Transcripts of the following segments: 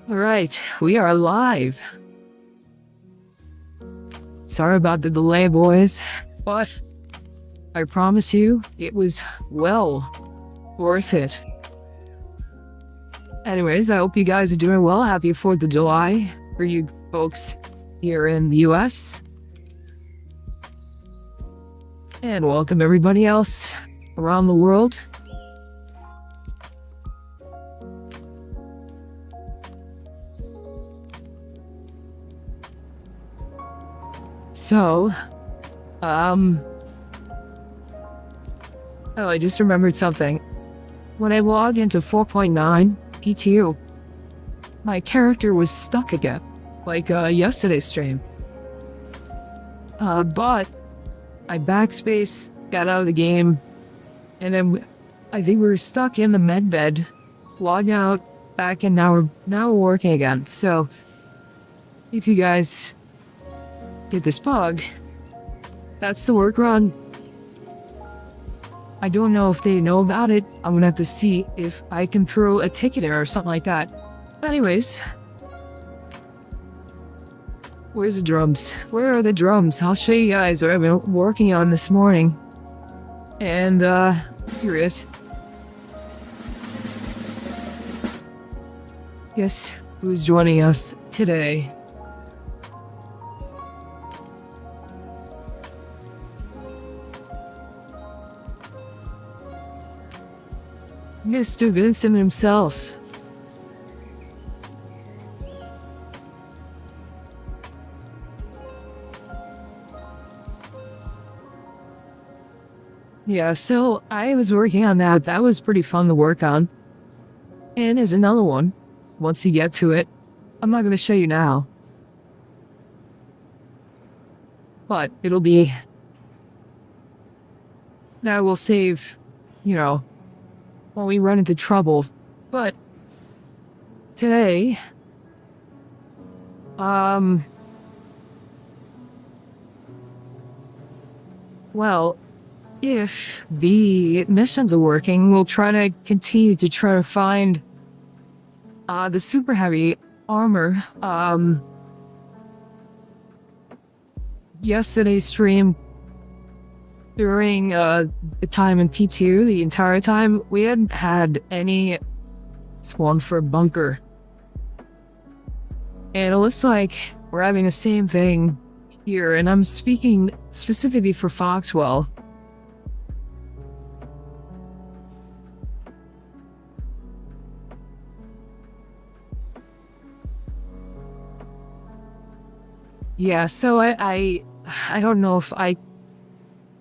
All right, we are live. Sorry about the delay, boys, but I promise you it was well worth it. Anyways, I hope you guys are doing well. Happy 4th of July for you folks here in the US. And welcome everybody else around the world. So, oh, I just remembered something. When I logged into 4.9 PTU, my character was stuck again, like yesterday's stream. But I backspace, got out of the game, and then I think we were stuck in the med bed, logged out, back, and now we're working again. So, if you guys get this bug, that's the workaround. I don't know if they know about it. I'm gonna have to see if I can throw a ticket in or something like that. Anyways, where's the drums? Where are the drums? I'll show you guys what I've been working on this morning. And here it is. Guess who's joining us today? Mr. Vincent himself. Yeah, so I was working on that. That was pretty fun to work on. And there's another one. Once you get to it, I'm not going to show you now. But it'll be... that will save, you know, when we run into trouble. But today, well, if the missions are working, we'll try to continue to try to find the super heavy armor. Yesterday's stream, during the time in P2, the entire time, we hadn't had any spawn for a bunker. And it looks like we're having the same thing here, and I'm speaking specifically for Foxwell. Yeah, so I don't know if I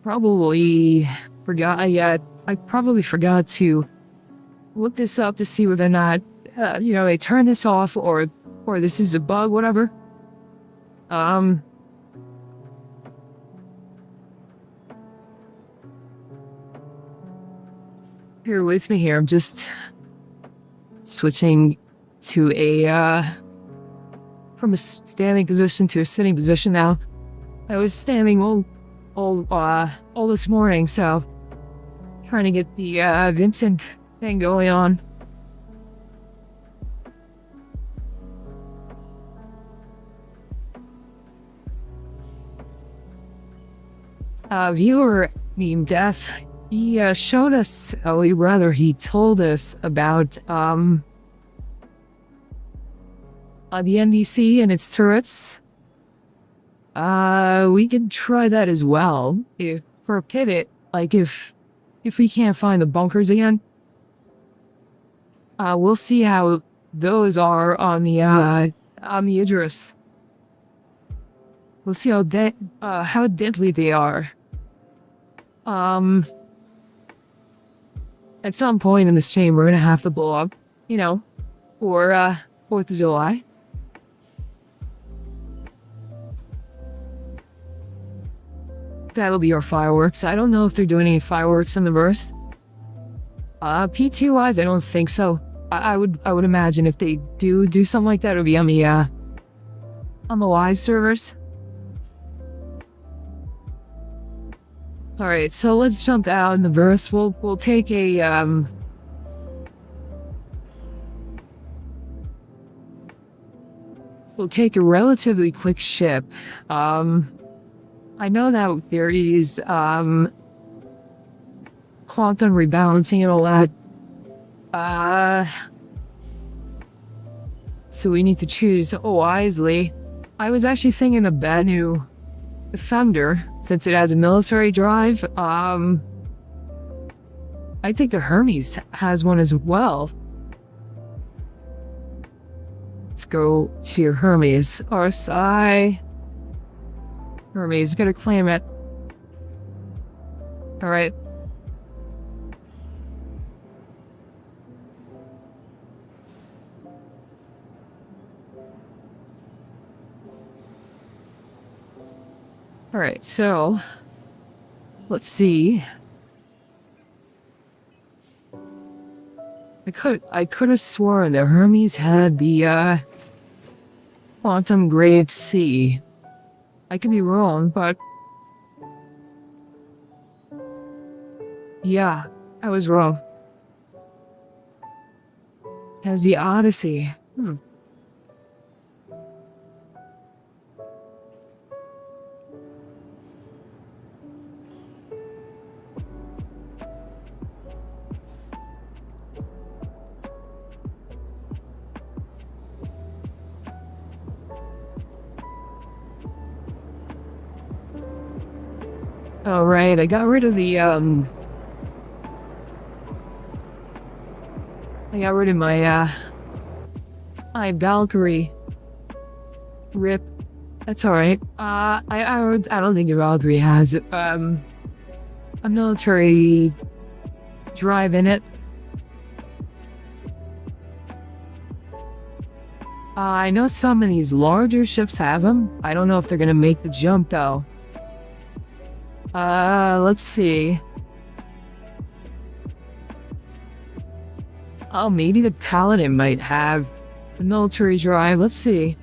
probably forgot yet. I probably forgot to look this up to see whether or not, you know, they turn this off or this is a bug, whatever. Bear with me here. I'm just switching to a, from a standing position to a sitting position now. I was standing all this morning, so trying to get the Vincent thing going on. Viewer named Death, he showed us, he told us about the NDC and its turrets. We could try that as well. If for a pivot, like if we can't find the bunkers again, we'll see how those are on the Idris. We'll see how deadly they are. At some point in this stream, we're gonna have to blow up, you know, for 4th of July. That'll be our fireworks. I don't know if they're doing any fireworks in the verse. P2 wise, I don't think so. I would imagine if they do something like that, it'll be on the live servers. Alright, so let's jump out in the verse. We'll take a will take a relatively quick ship. I know that there is quantum rebalancing and all that. So we need to choose wisely. I was actually thinking of Banu Thunder, since it has a military drive. I think the Hermes has one as well. Let's go to your Hermes. RSI. Hermes, gotta claim it. Alright. Alright, so let's see. I could have sworn the Hermes had the quantum grade C. I could be wrong, but yeah, I was wrong. Has the Odyssey. Oh, right, I got rid of the, I got rid of my, Valkyrie. RIP. That's alright. I don't think the Valkyrie has, a military drive in it. I know some of these larger ships have them. I don't know if they're gonna make the jump, though. Let's see. Oh, maybe the Paladin might have a military drive. Let's see.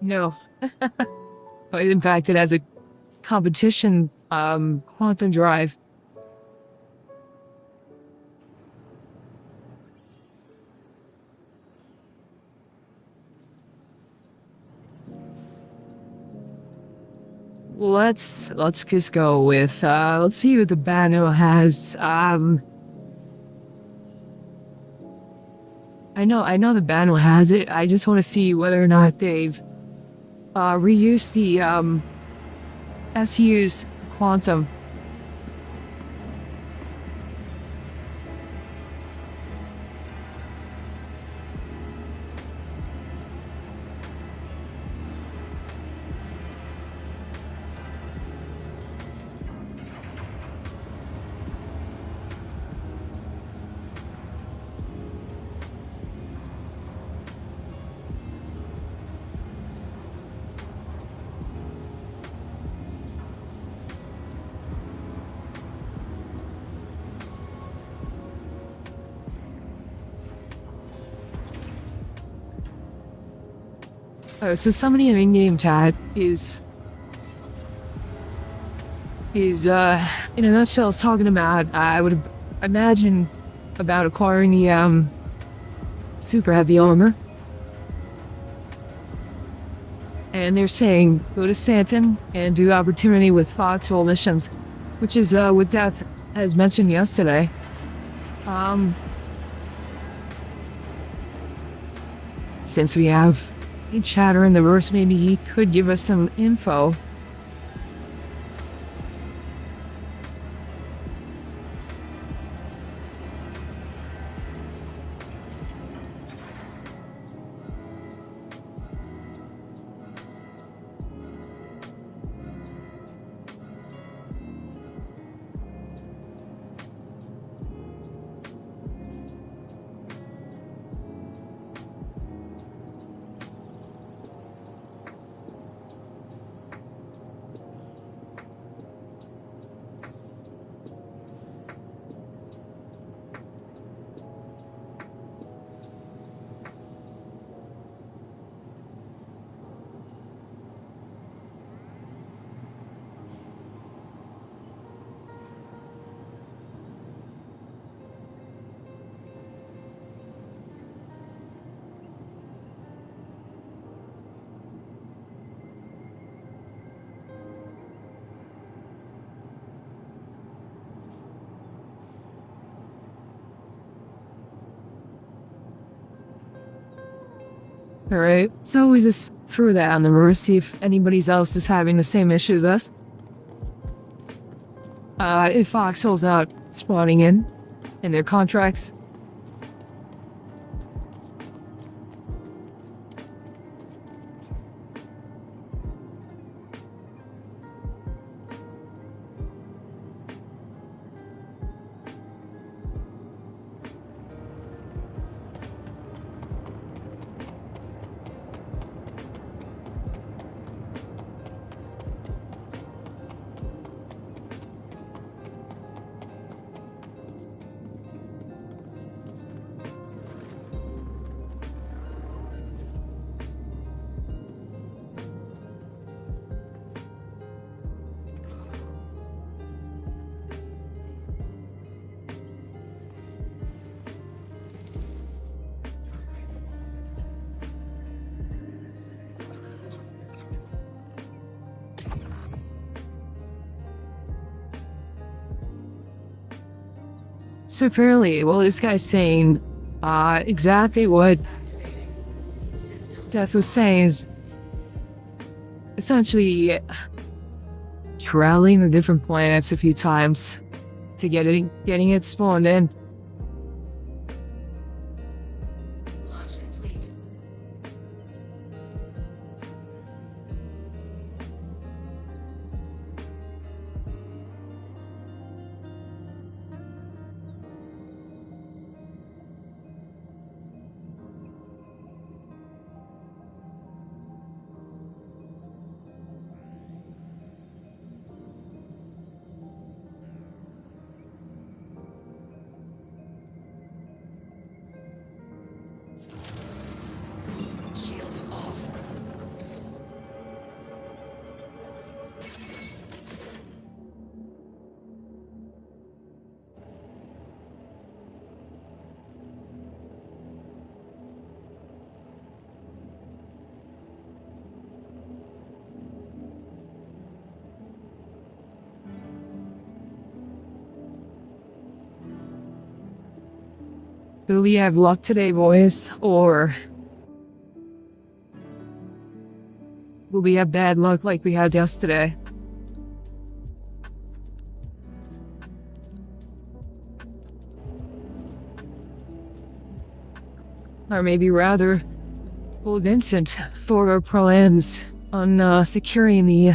No. But in fact, it has a competition, quantum drive. Let's just go with, let's see what the Banu has. I know the Banu has it. I just want to see whether or not they've reused the SU's quantum. So somebody in in-game chat is in a nutshell is talking about, I would imagine, about acquiring the super heavy armor. And they're saying go to Santon and do opportunity with foxhole missions, which is what Death has mentioned yesterday. Since we have a chatter in the verse, maybe he could give us some info. Alright, so we just threw that on the river, see if anybody else is having the same issue as us. If foxholes out spawning in their contracts. So apparently, well, this guy's saying exactly what Death was saying is essentially traveling the different planets a few times to getting it spawned in. Launch complete. Shields off. Will we have luck today, boys? Or will we have bad luck like we had yesterday? Or maybe rather, will Vincent for our plans on securing the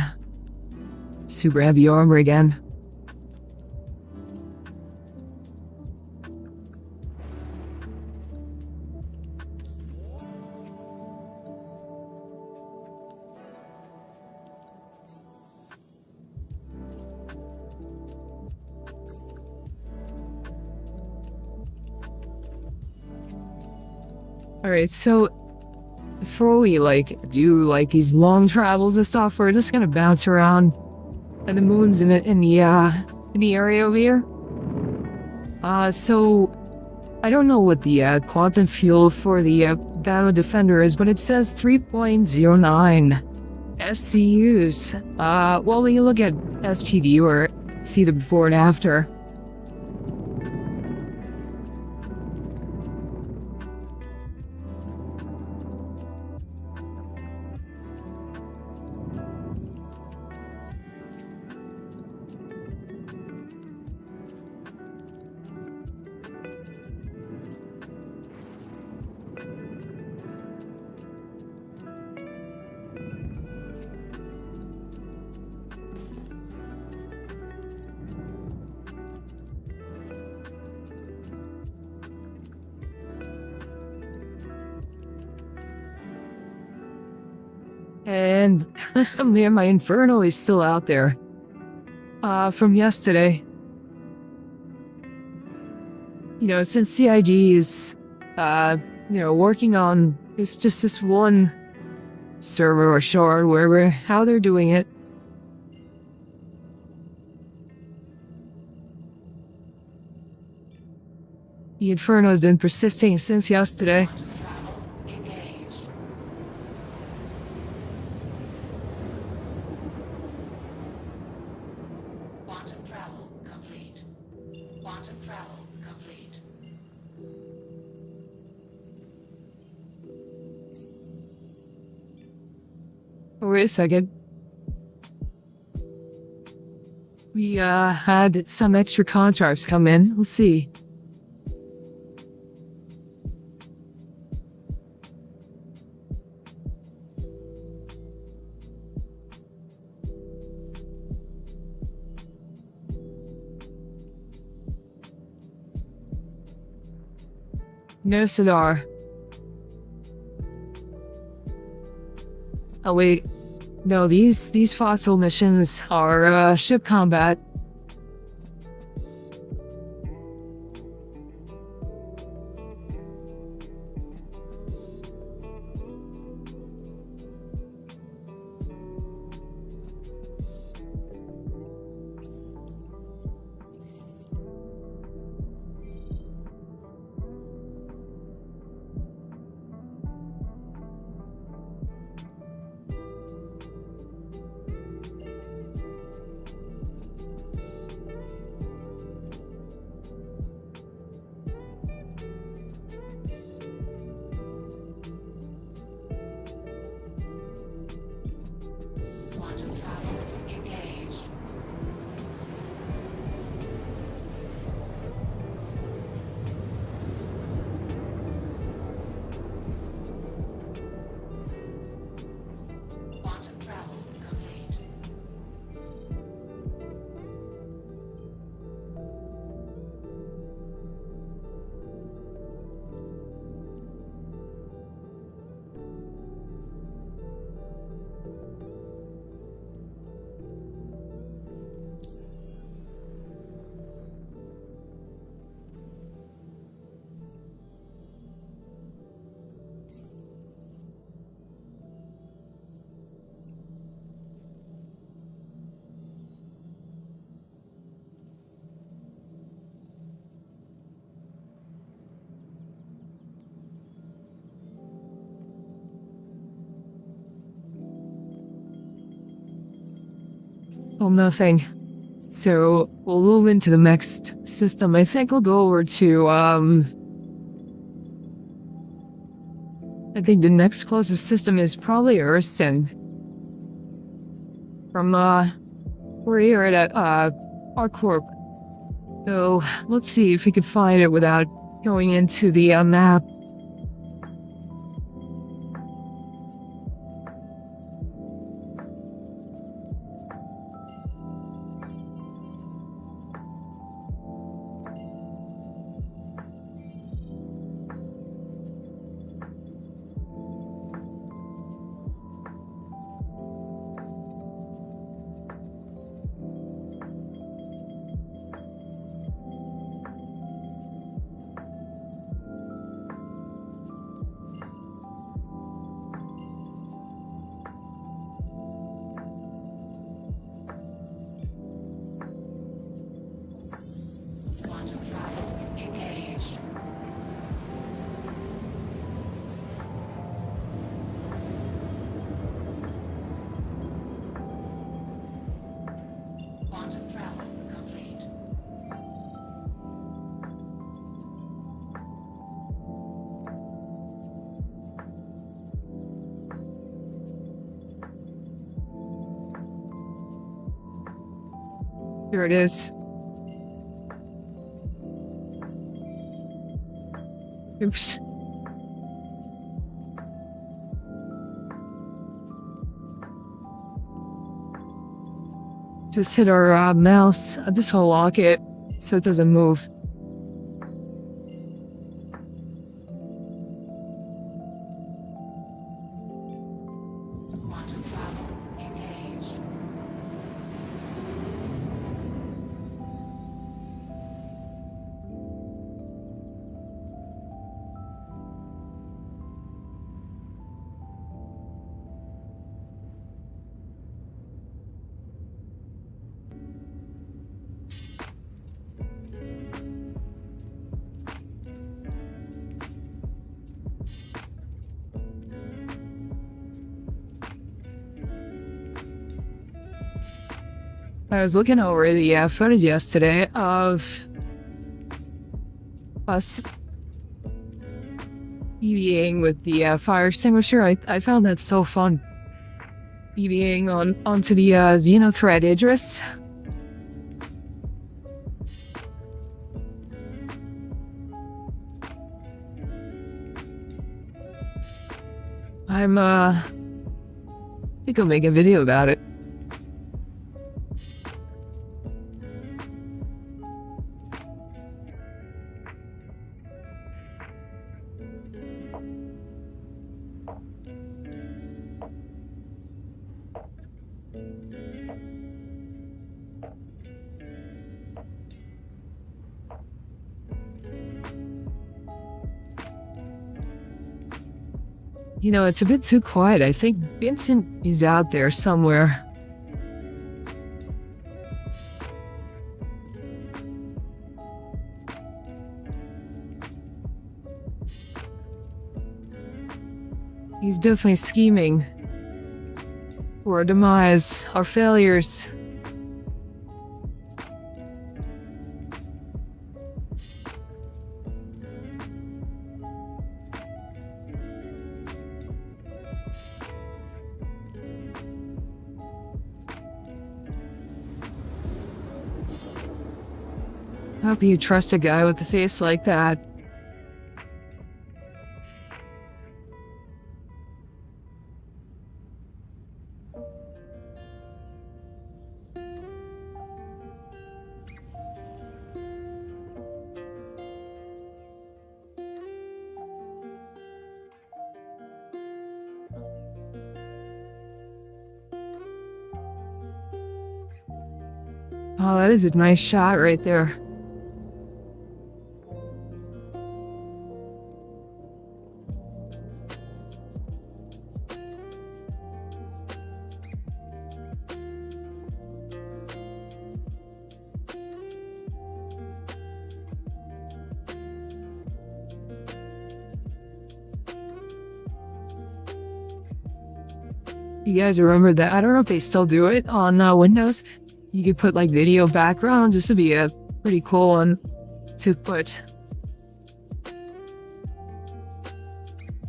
super heavy armor again? Alright, so before we do these long travels and stuff, we're just gonna bounce around and the moons in the area over here. So I don't know what the quantum fuel for the Battle Defender is, but it says 3.09 SCUs. Well, when you look at SPD or see the before and after. And man, my Inferno is still out there. From yesterday. You know, since CIG is, working on, it's just this one server or shard, wherever, how they're doing it. The Inferno has been persisting since yesterday. Quantum travel complete. Quantum travel complete. wait a second. We had some extra contracts come in. Let's see. No Sonar. Oh wait. No, these fossil missions are ship combat. Quantum travel engaged. Quantum travel complete. Well, nothing. So we'll move into the next system. I think we'll go over to I think the next closest system is probably Erston. From we're here at ArcCorp. So let's see if we can find it without going into the map. Quantum travel engaged. Quantum travel complete. Here it is. Oops. Just hit our mouse. This will lock it so it doesn't move. Quantum travel engaged. I was looking over the footage yesterday of us EVAing with the fire extinguisher. I found that so fun. EVing onto the Xenothread Idris. I think I'll make a video about it. You know, it's a bit too quiet. I think Vincent is out there somewhere. He's definitely scheming for our demise, our failures. How can you trust a guy with a face like that? Oh, that is a nice shot right there. You guys remember that? I don't know if they still do it on Windows. You could put like video backgrounds. This would be a pretty cool one to put.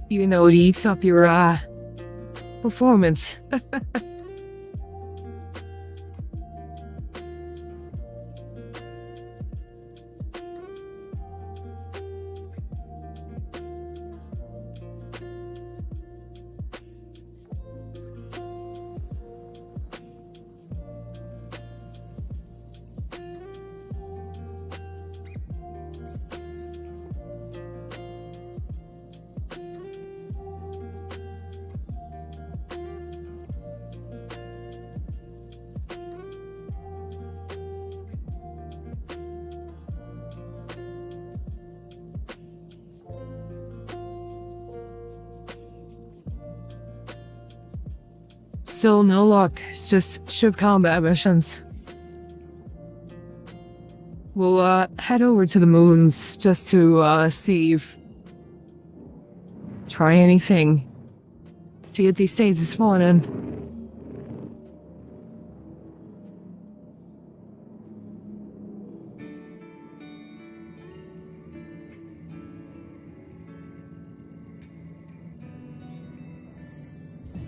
Even though it eats up your performance. Still no luck. It's just ship combat missions. We'll head over to the moons just to see if try anything to get these things spawn in.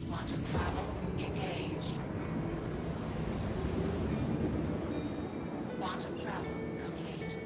Quantum travel engaged. Quantum travel complete.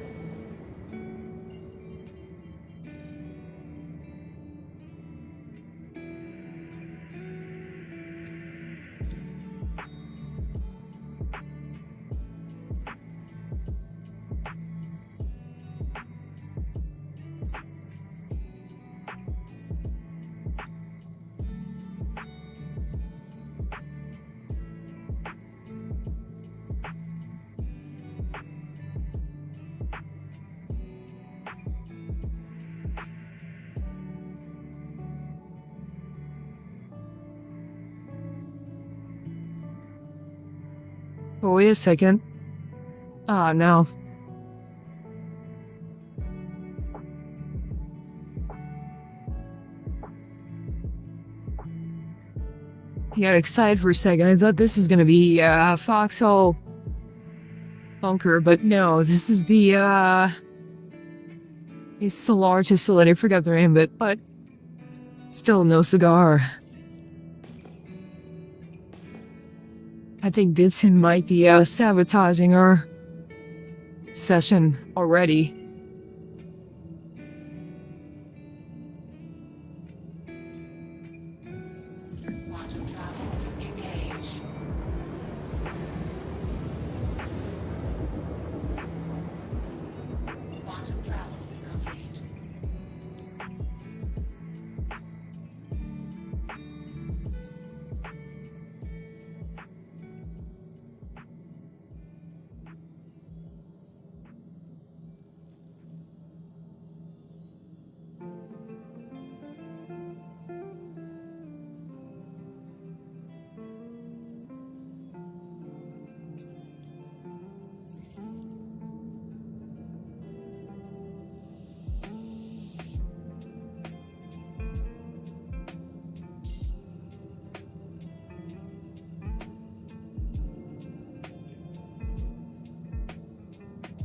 Oh, wait a second. Ah, no. I got excited for a second. I thought this is gonna be Foxhole Bunker, but no, this is the it's the largest facility. I forgot the name of it, but still no cigar. I think Vincent might be sabotaging our session already. Quantum travel engaged. Quantum travel complete.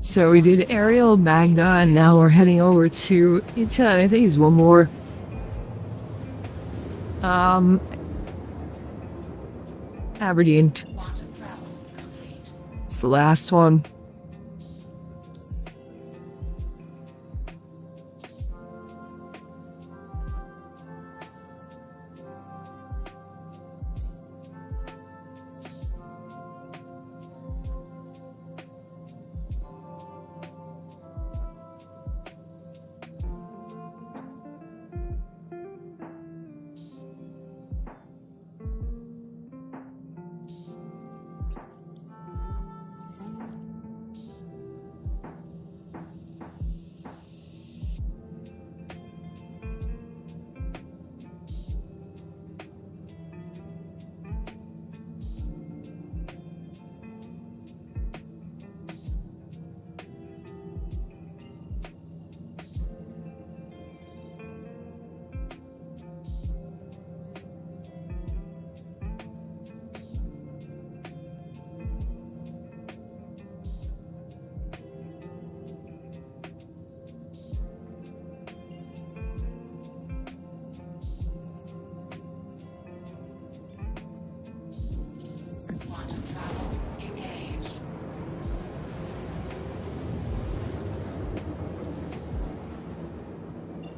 So we did Ariel, Magda, and now we're heading over to I think it's one more. Aberdeen. Quantum travel complete. It's the last one. Quantum travel engaged.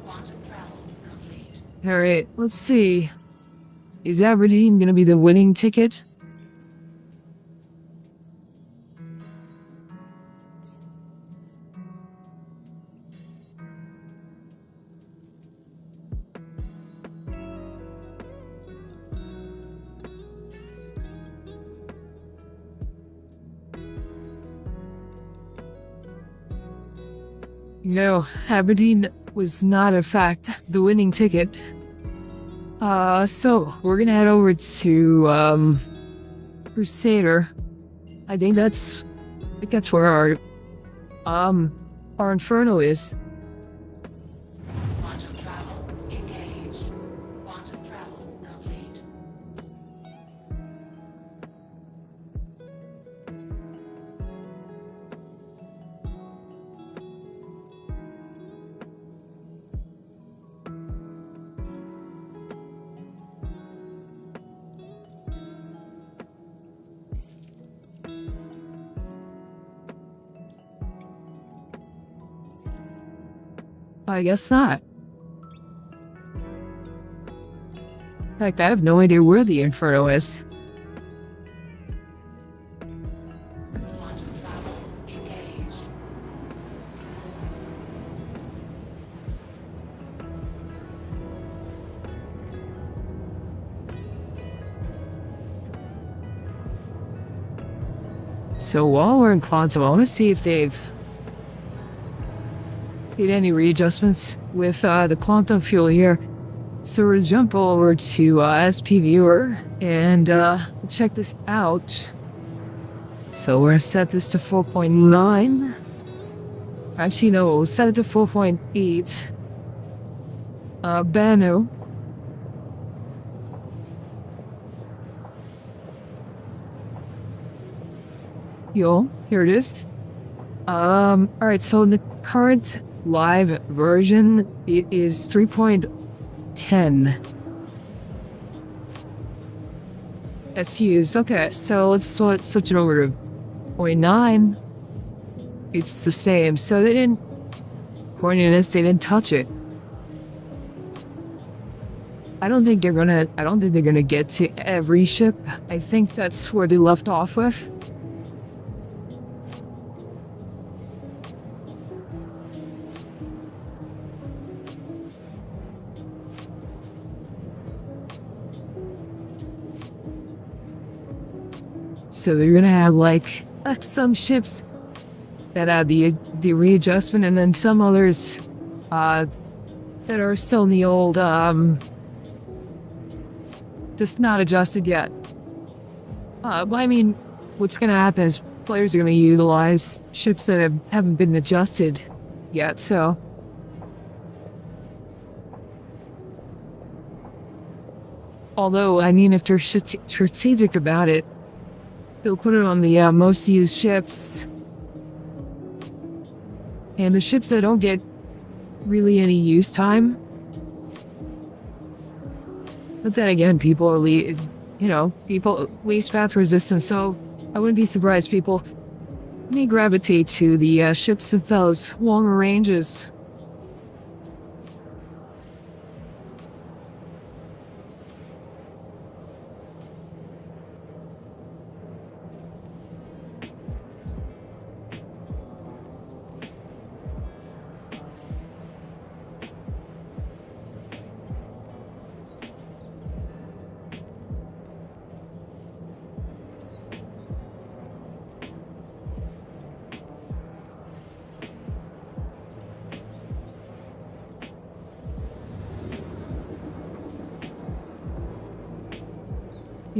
Quantum travel complete. Alright, let's see. Is Aberdeen gonna be the winning ticket? No, Aberdeen was not, in fact, the winning ticket. So we're gonna head over to Crusader. I think that's where our Inferno is. Quantum travel engaged. Quantum travel complete. I guess not. In fact, I have no idea where the Inferno is. Quantum travel engaged. So while we're in Quantum, I want to see if they've did any readjustments with the quantum fuel here. So we'll jump over to SP Viewer and check this out. So we're gonna set this to 4.9. Actually, no, we'll set it to 4.8. Banu. Yo, here it is. Alright, so in the current live version, it is 3.10. SUs. Okay, so let's switch it over to point 9. It's the same. So they didn't, according to this, they didn't touch it. I don't think they're gonna get to every ship. I think that's where they left off with. So they're gonna have like some ships that have the readjustment, and then some others that are still in the old just not adjusted yet. But I mean, what's gonna happen is players are gonna utilize ships that haven't been adjusted yet. So although I mean, if they're strategic about it, they'll put it on the most used ships. And the ships that don't get really any use time. But then again, people are people least path resistant, so I wouldn't be surprised people may gravitate to the ships with those longer ranges.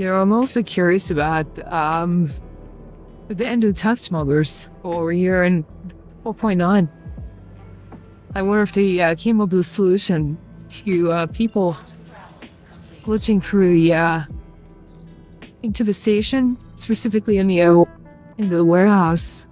I'm also curious about the end of the tug smugglers over here in 4.9. I wonder if they came up with a solution to people glitching through the into the station, specifically into the warehouse.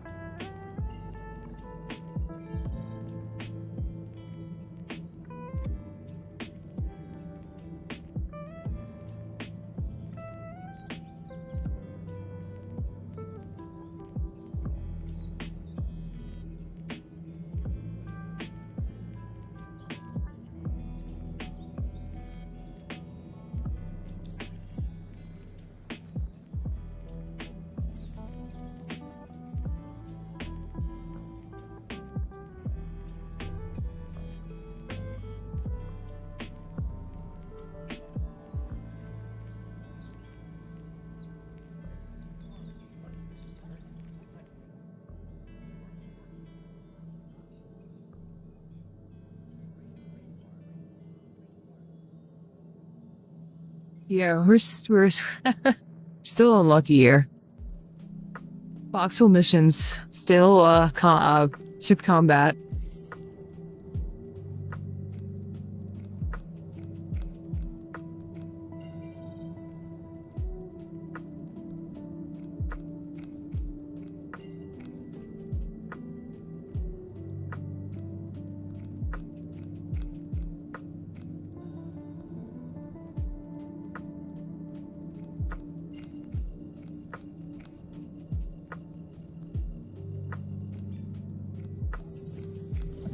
Yeah, we're still unlucky here. Voxel missions, still ship combat.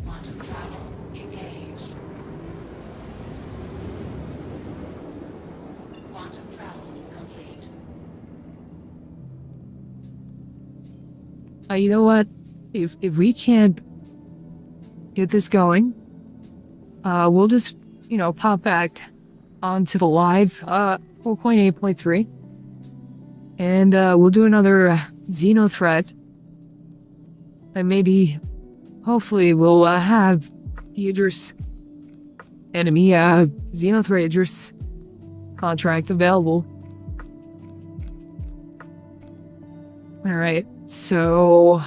Quantum travel engaged. Quantum travel complete. You know what? If we can't get this going, we'll just pop back onto the live 4.8.3, and we'll do another Xeno threat, and maybe, hopefully, we'll have Idris enemy Xeno threat Idris contract available. All right, so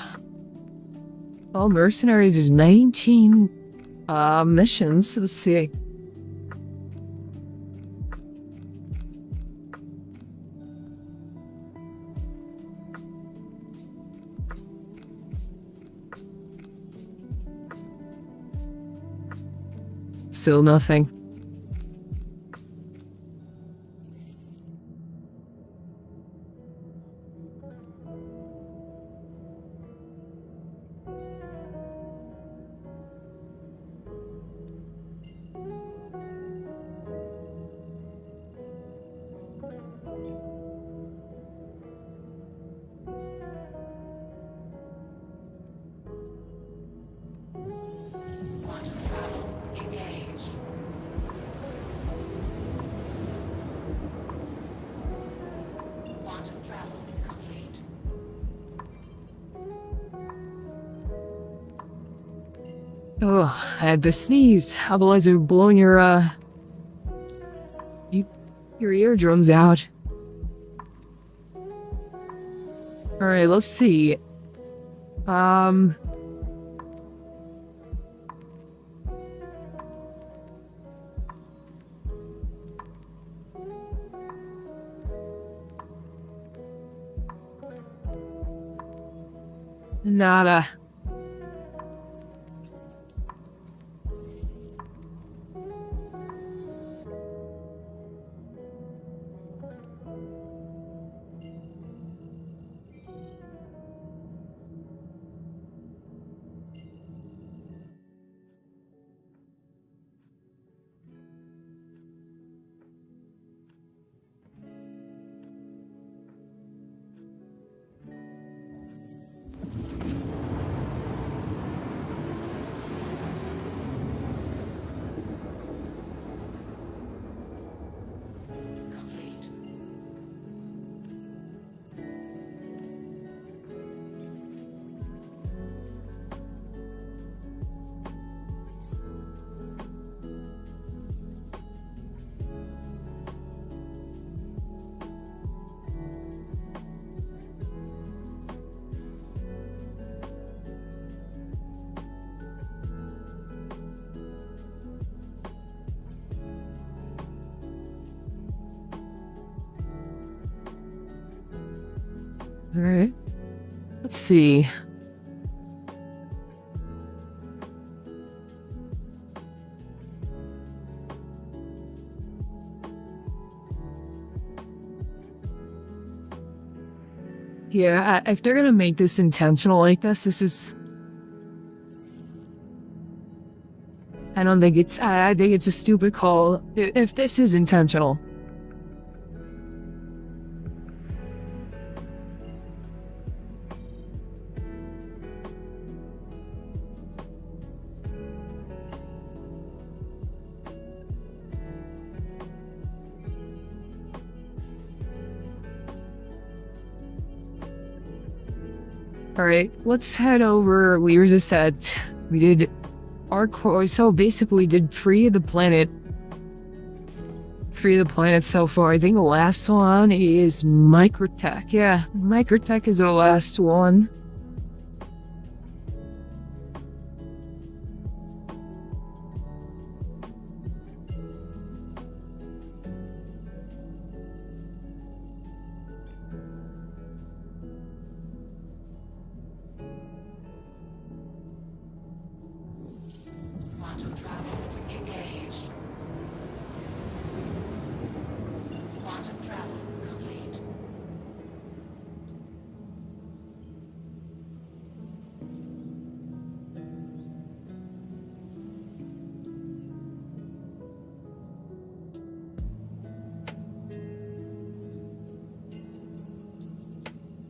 mercenaries is 19 missions. Let's see. Still nothing. Oh, I had to sneeze. Otherwise, it would blow your eardrums out. Alright, let's see. Nada. Complete. Alright. Let's see. Yeah, if they're gonna make this intentional like this is... I don't think it's... I think it's a stupid call if this is intentional. Alright, let's head over. We were just at... We did... Our core... So basically we did 3 of the planets so far. I think the last one is Microtech. Yeah, Microtech is our last one. Quantum travel engaged. Quantum travel complete.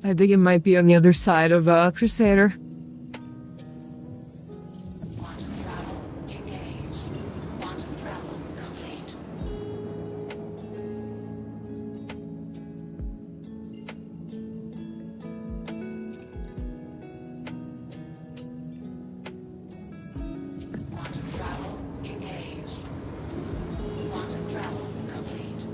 I think it might be on the other side of Crusader. Quantum travel engaged. Quantum travel complete. Quantum travel engaged. Quantum travel complete.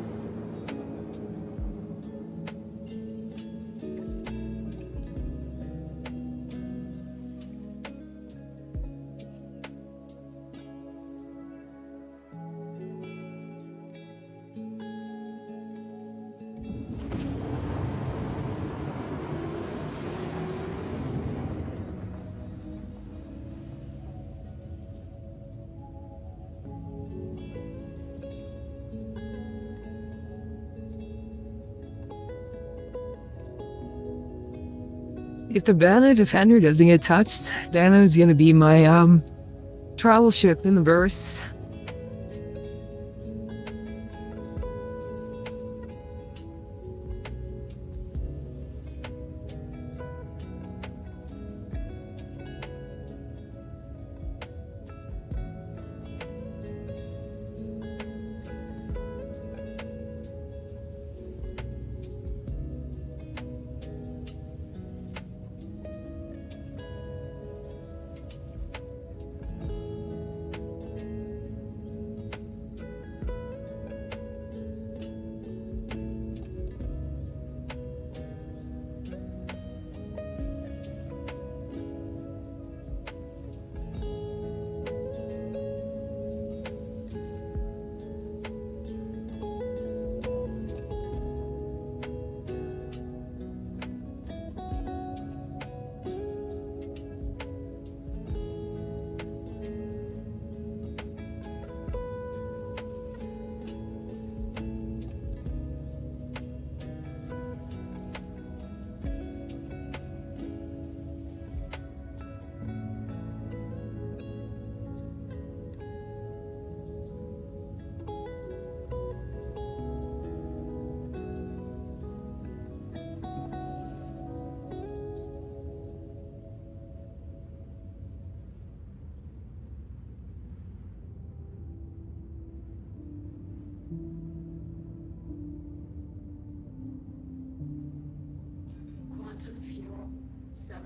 If the Banner Defender doesn't get touched, Dana is gonna be my travel ship in the verse.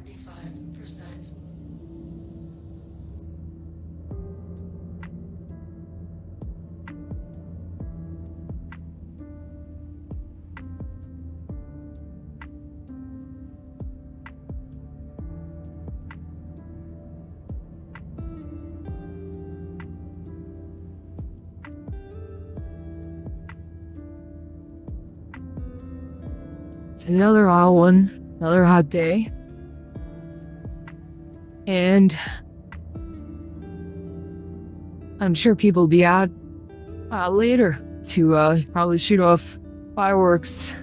75%. Another hot one, another hot day. And I'm sure people will be out later to probably shoot off fireworks.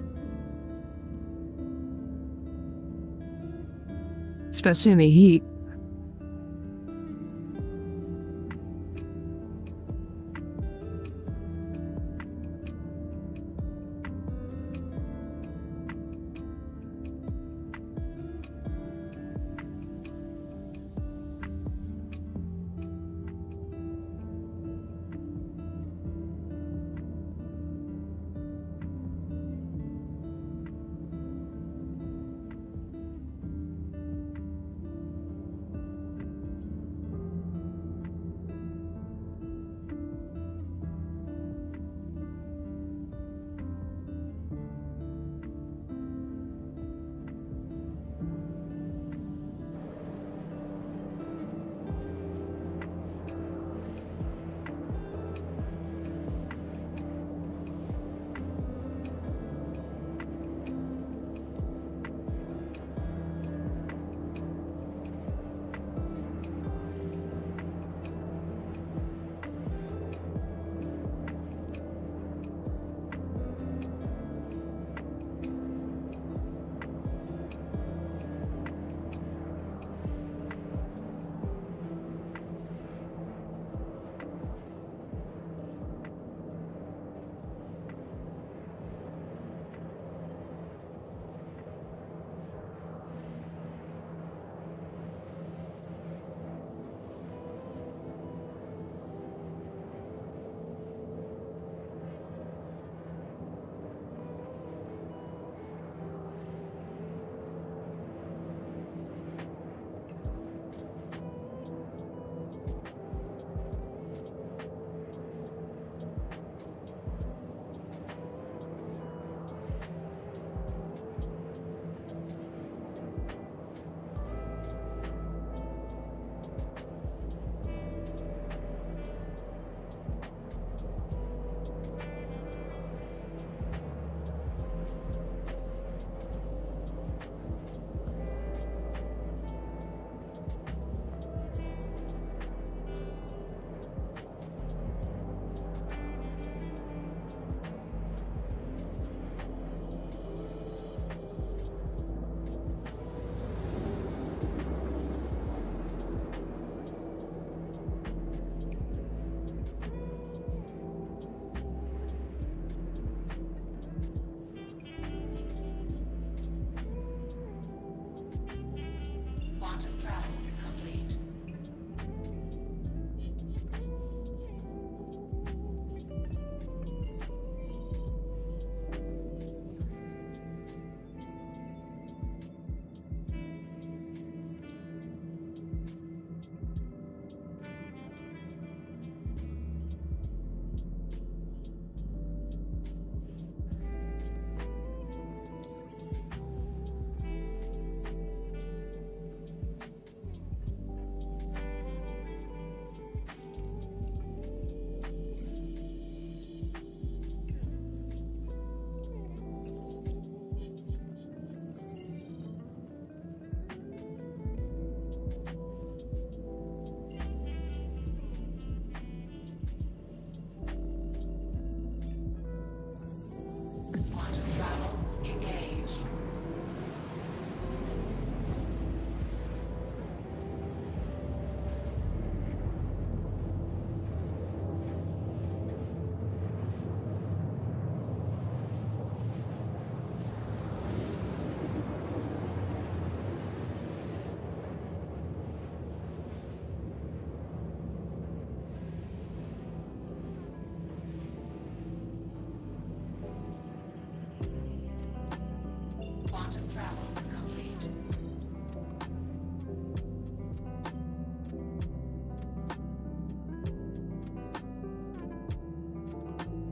Especially in the heat. Quantum travel complete.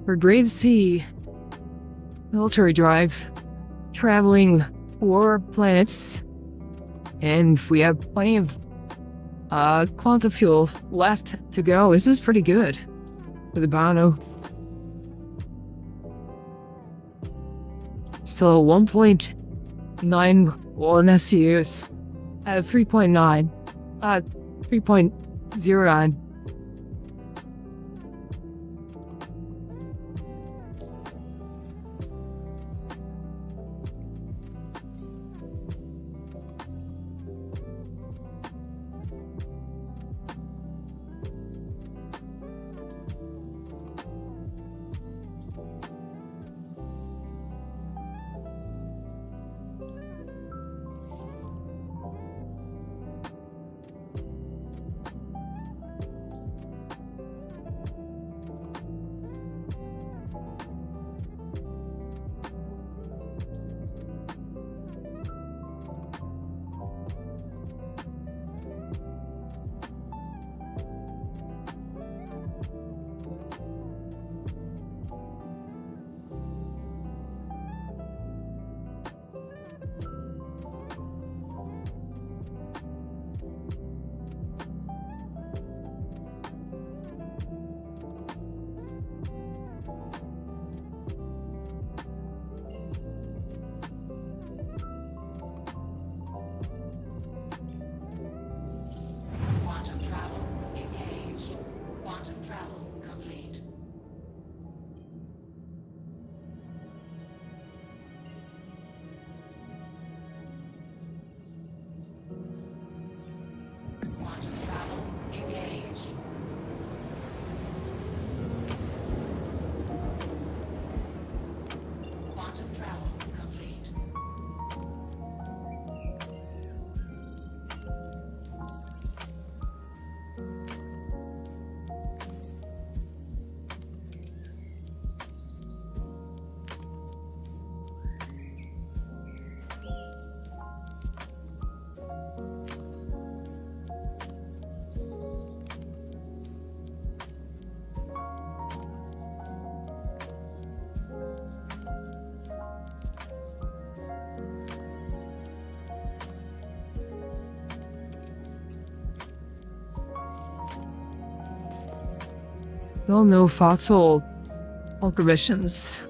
for grade C military drive, traveling 4 planets, and we have plenty of quantum fuel left to go. This is pretty good for the Bono. So 1.91 SCUs out of 3.9, 3.09. Quantum travel engaged. Quantum travel complete. Quantum travel engaged. Quantum travel complete. Well, no foxhole missions.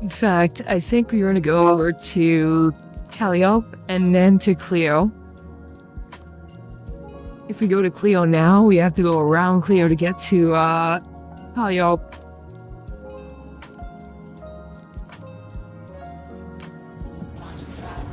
In fact, I think we're gonna go over to Calliope and then to Cleo. If we go to Cleo now, we have to go around Cleo to get to Calliope. Quantum travel.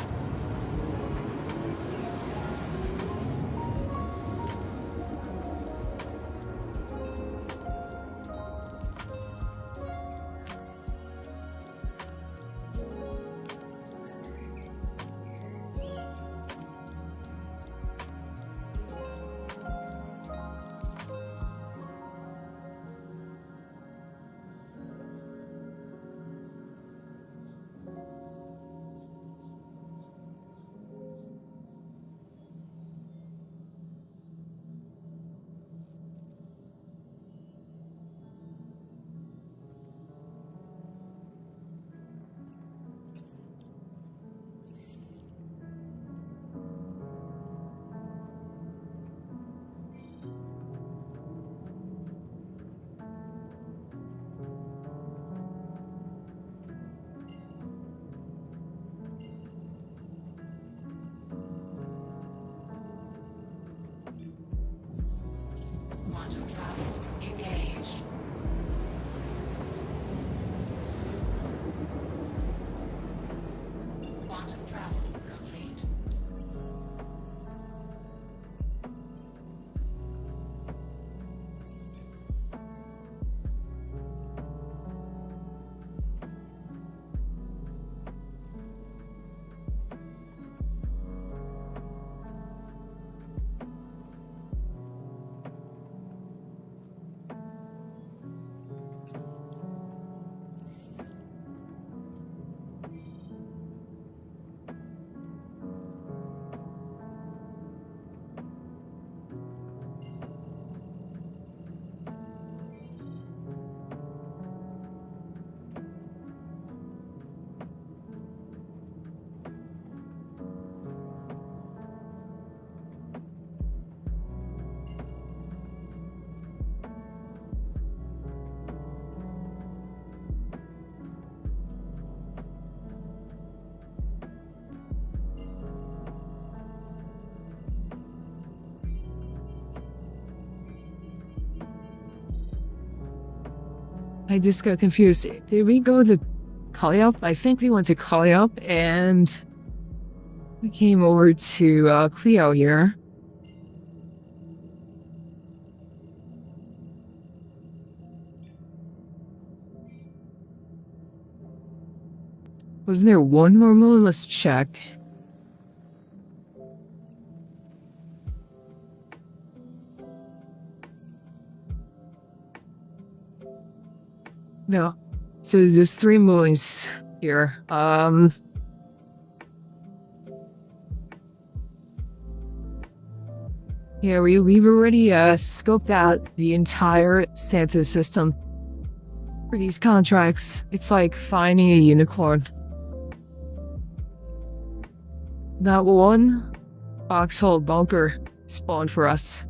I just got confused. Did we go to Kolyop? I think we went to Kolyop and we came over to Cleo here. Wasn't there one more moon? Let's check. No. So there's 3 moons here. Yeah, we've already scoped out the entire Santa system for these contracts. It's like finding a unicorn. That one foxhole bunker spawned for us.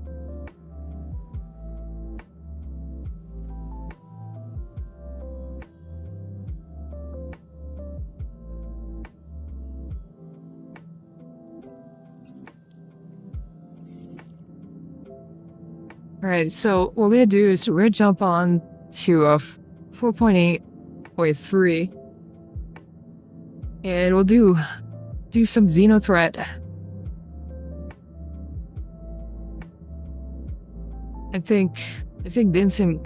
Alright, so what we're gonna do is we're gonna jump on to 4.8.3 and we'll do some Xenothreat. I think Vincent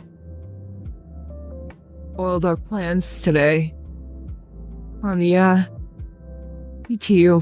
oiled our plans today on the ETU.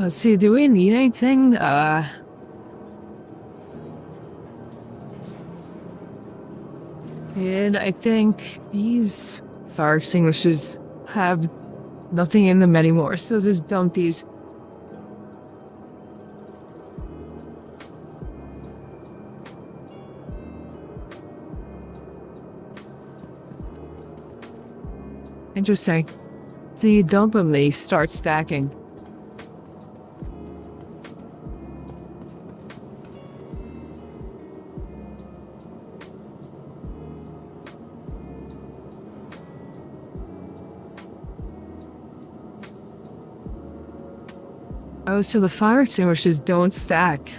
Let's see, do we need anything? And I think these fire extinguishers have nothing in them anymore, so just dump these. Interesting. So you dump them, they start stacking. Oh, so the fire extinguishers don't stack.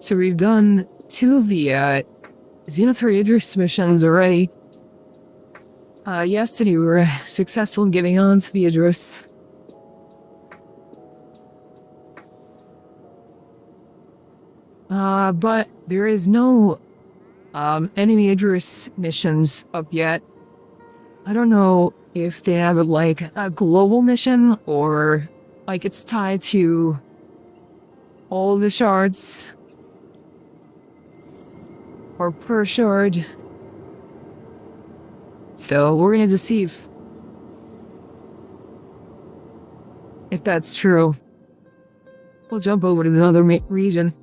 So we've done 2 of the Xenothar Idris missions already. Yesterday we were successful in getting on to the Idris. But there is no enemy Idris missions up yet. I don't know if they have like a global mission or like it's tied to all the shards or per shard. So we're gonna just see if that's true. We'll jump over to the other region.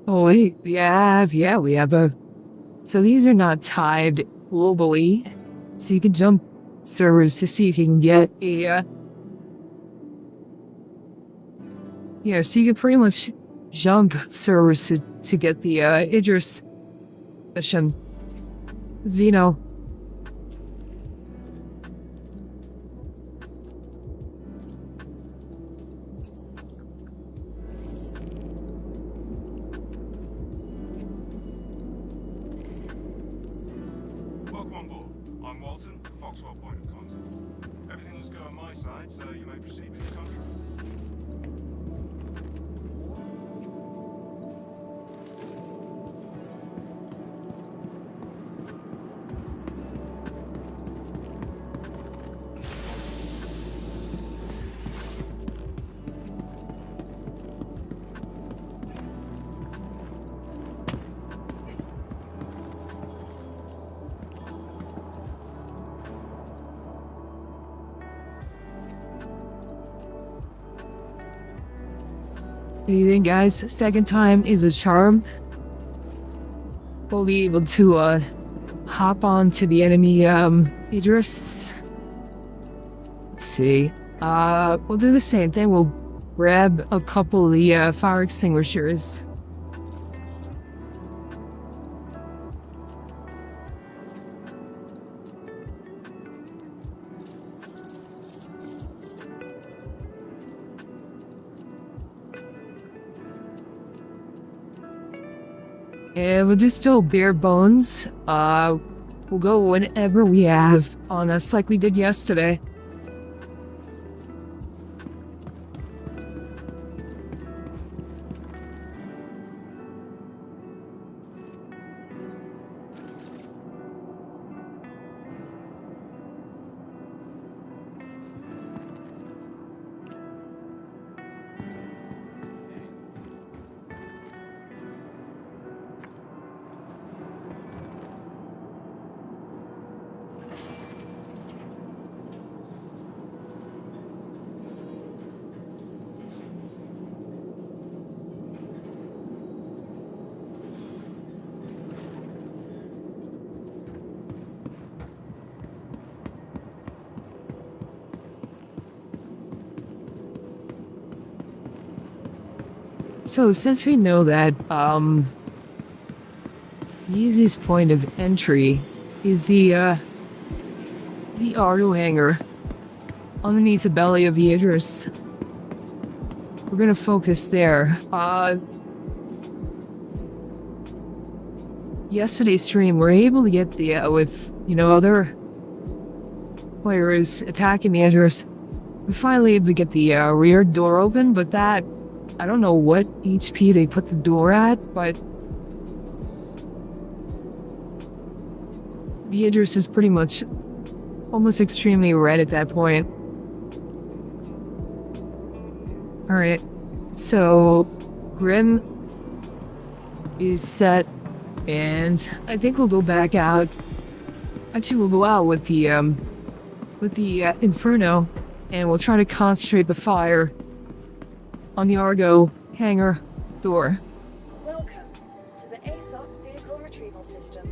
Oh wait, yeah, we have a. So these are not tied globally, so you can jump servers to see if you can get a. Yeah, so you can pretty much jump servers to get the Idris mission. Xeno. Welcome on board. I'm Walton, Foxwell point of contact. Everything looks good on my side, so you may proceed with your contract. What do you think, guys? Second time is a charm. We'll be able to hop on to the enemy Idris. Let's see. We'll do the same thing. We'll grab a couple of the fire extinguishers. And we'll just do bare bones. We'll go whenever we have on us, like we did yesterday. So since we know that, the easiest point of entry is the auto hangar underneath the belly of the Idris. We're gonna focus there. Yesterday's stream, we're able to get the, with, other players attacking the Idris. We're finally able to get the rear door open, but that, I don't know what HP they put the door at, but the Idris is pretty much almost extremely red at that point. Alright, so Grim is set, and I think we'll go back out. Actually, we'll go out with the Inferno, and we'll try to concentrate the fire on the Argo hangar door. Welcome to the ASOC Vehicle Retrieval System.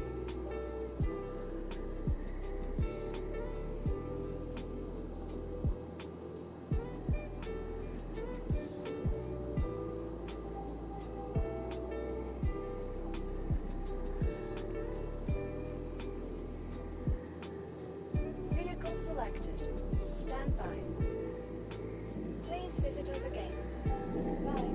Vehicle selected. Stand by. Please visit us again. Goodbye.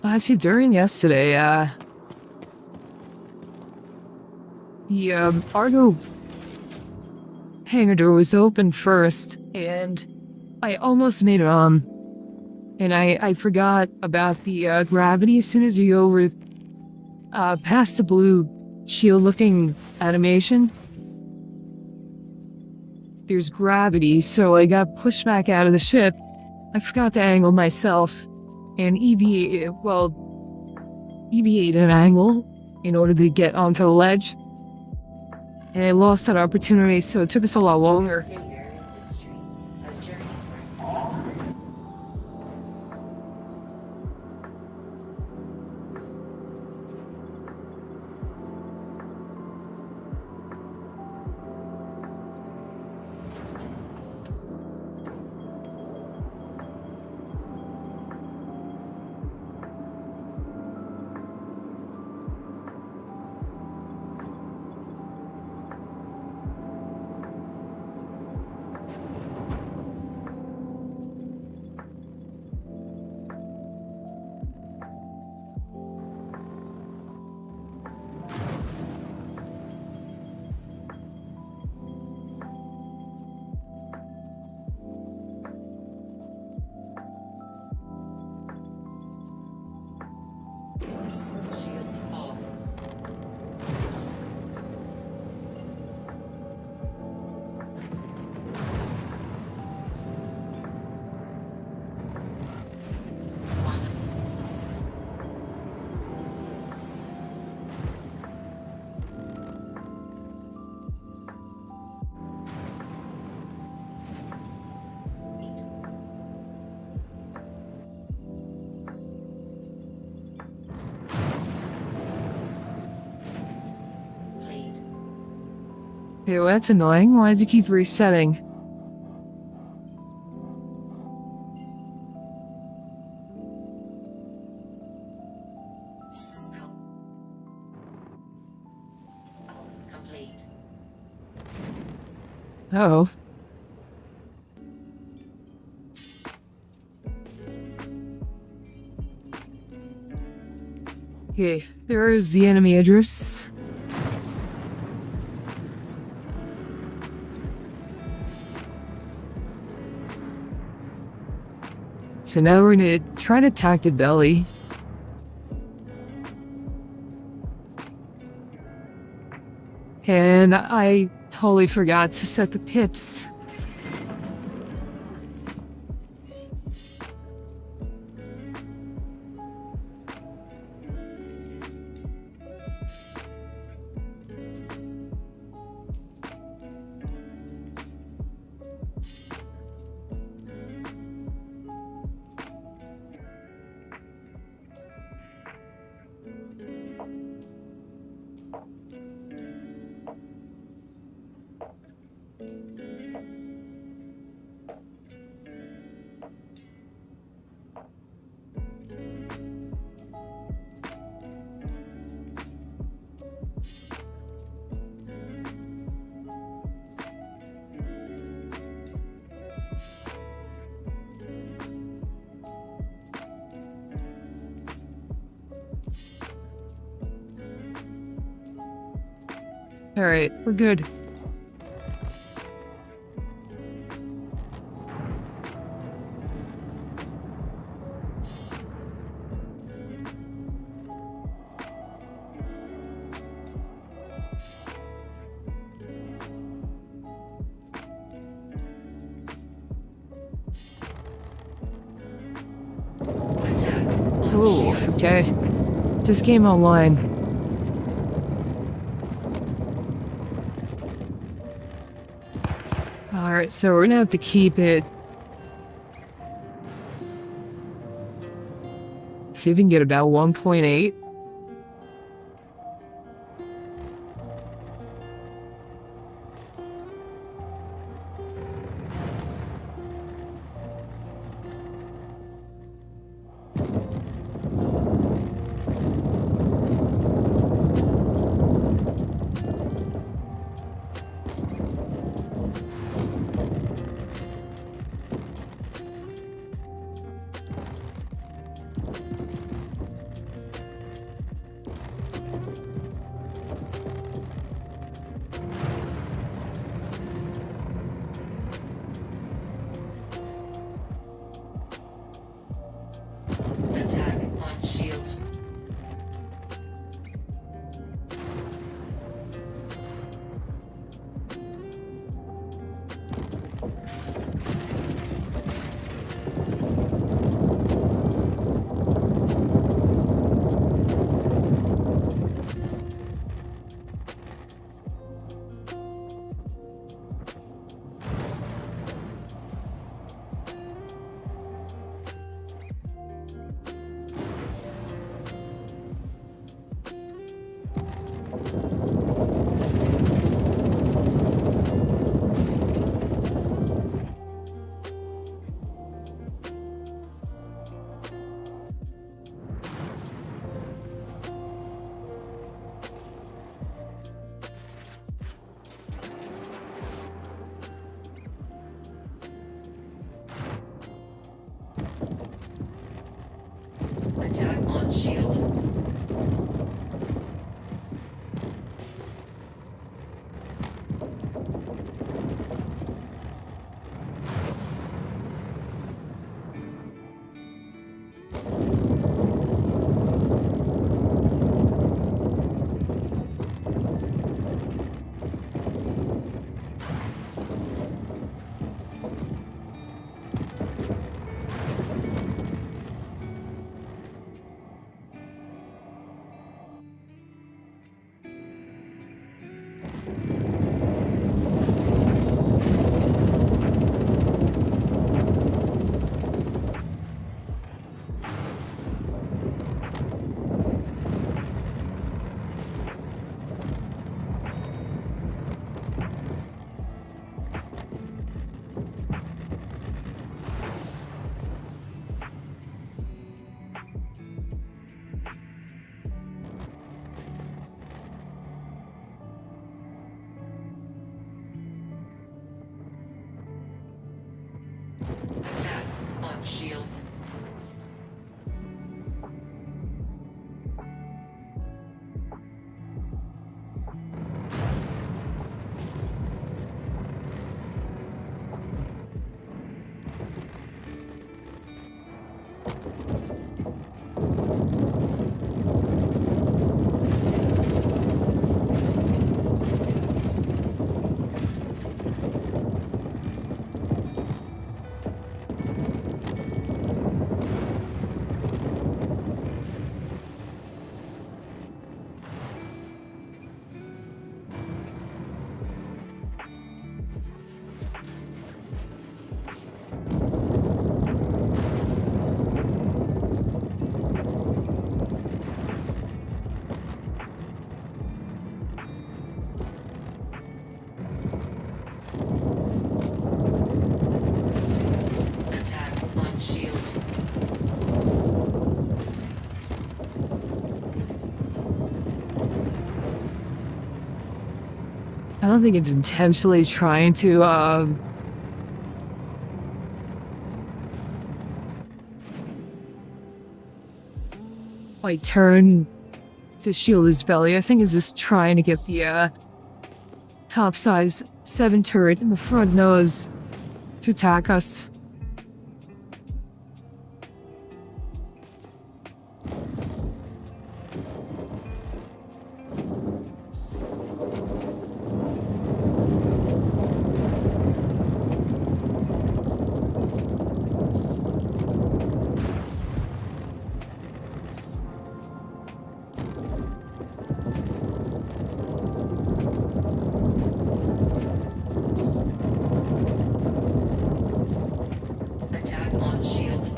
Actually, during yesterday, the Argo hangar door was open first, and I almost made it on. And I forgot about the gravity as soon as you go over past the blue shield-looking animation. There's gravity, so I got pushed back out of the ship. I forgot to angle myself. And EVA an angle in order to get onto the ledge. And I lost that opportunity, so it took us a lot longer. Sager Industries, a journey for shields off. Plate. Hey, well, that's annoying. Why does it keep resetting? Complete. Oh. Okay, there is the enemy Idris. So now we're gonna try to attack the belly. And I totally forgot to set the pips. Alright, we're good. Ooh, okay. Just came online. Alright, so we're gonna have to keep it. See if we can get about 1.8. Attack on shields. Attack on shields. I don't think it's intentionally trying to, like, turn to shield his belly. I think it's just trying to get the, top size 7 turret in the front nose to attack us. Attack on shields.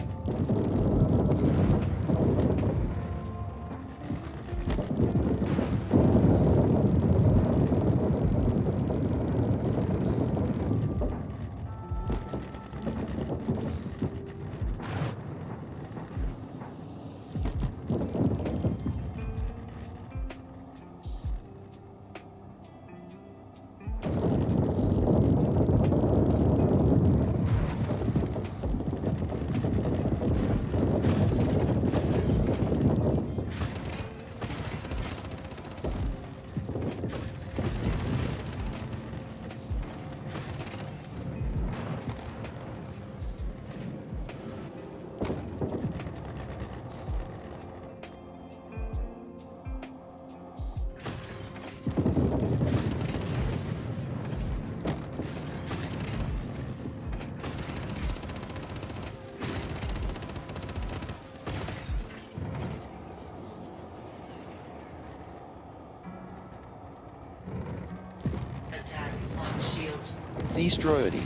Attack on shields. Thestroidy.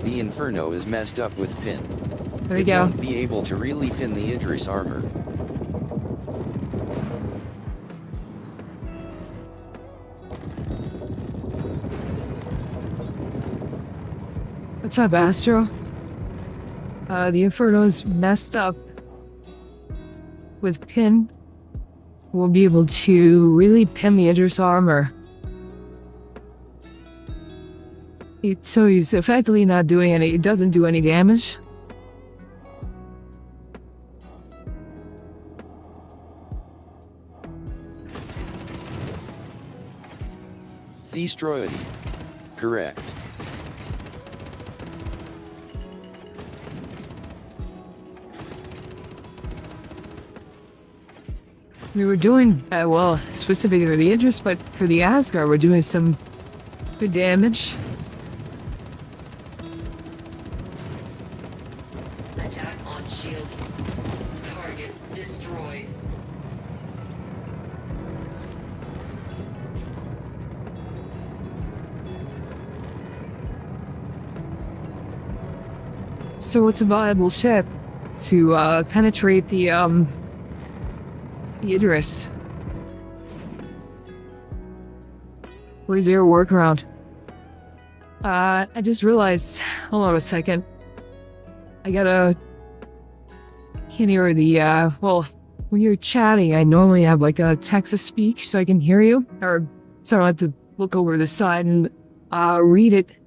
The Inferno is messed up with pin. There we It go. won't be able to really pin the Idris armor. What's up, Astro? The Inferno's messed up with pin. We'll be able to really pin the Idris armor. So he's effectively not doing any, it doesn't do any damage. Thestroidy. Correct. We were doing, well, specifically for the Idris, but for the Asgard, we're doing some good damage. Attack on shields. Target destroyed. So it's a viable ship to penetrate the Idris. Where's your workaround? I just realized, hold on a second. I gotta, can't hear the, well, when you're chatting, I normally have like a text to speak so I can hear you, or so I don't have to look over the side and, read it.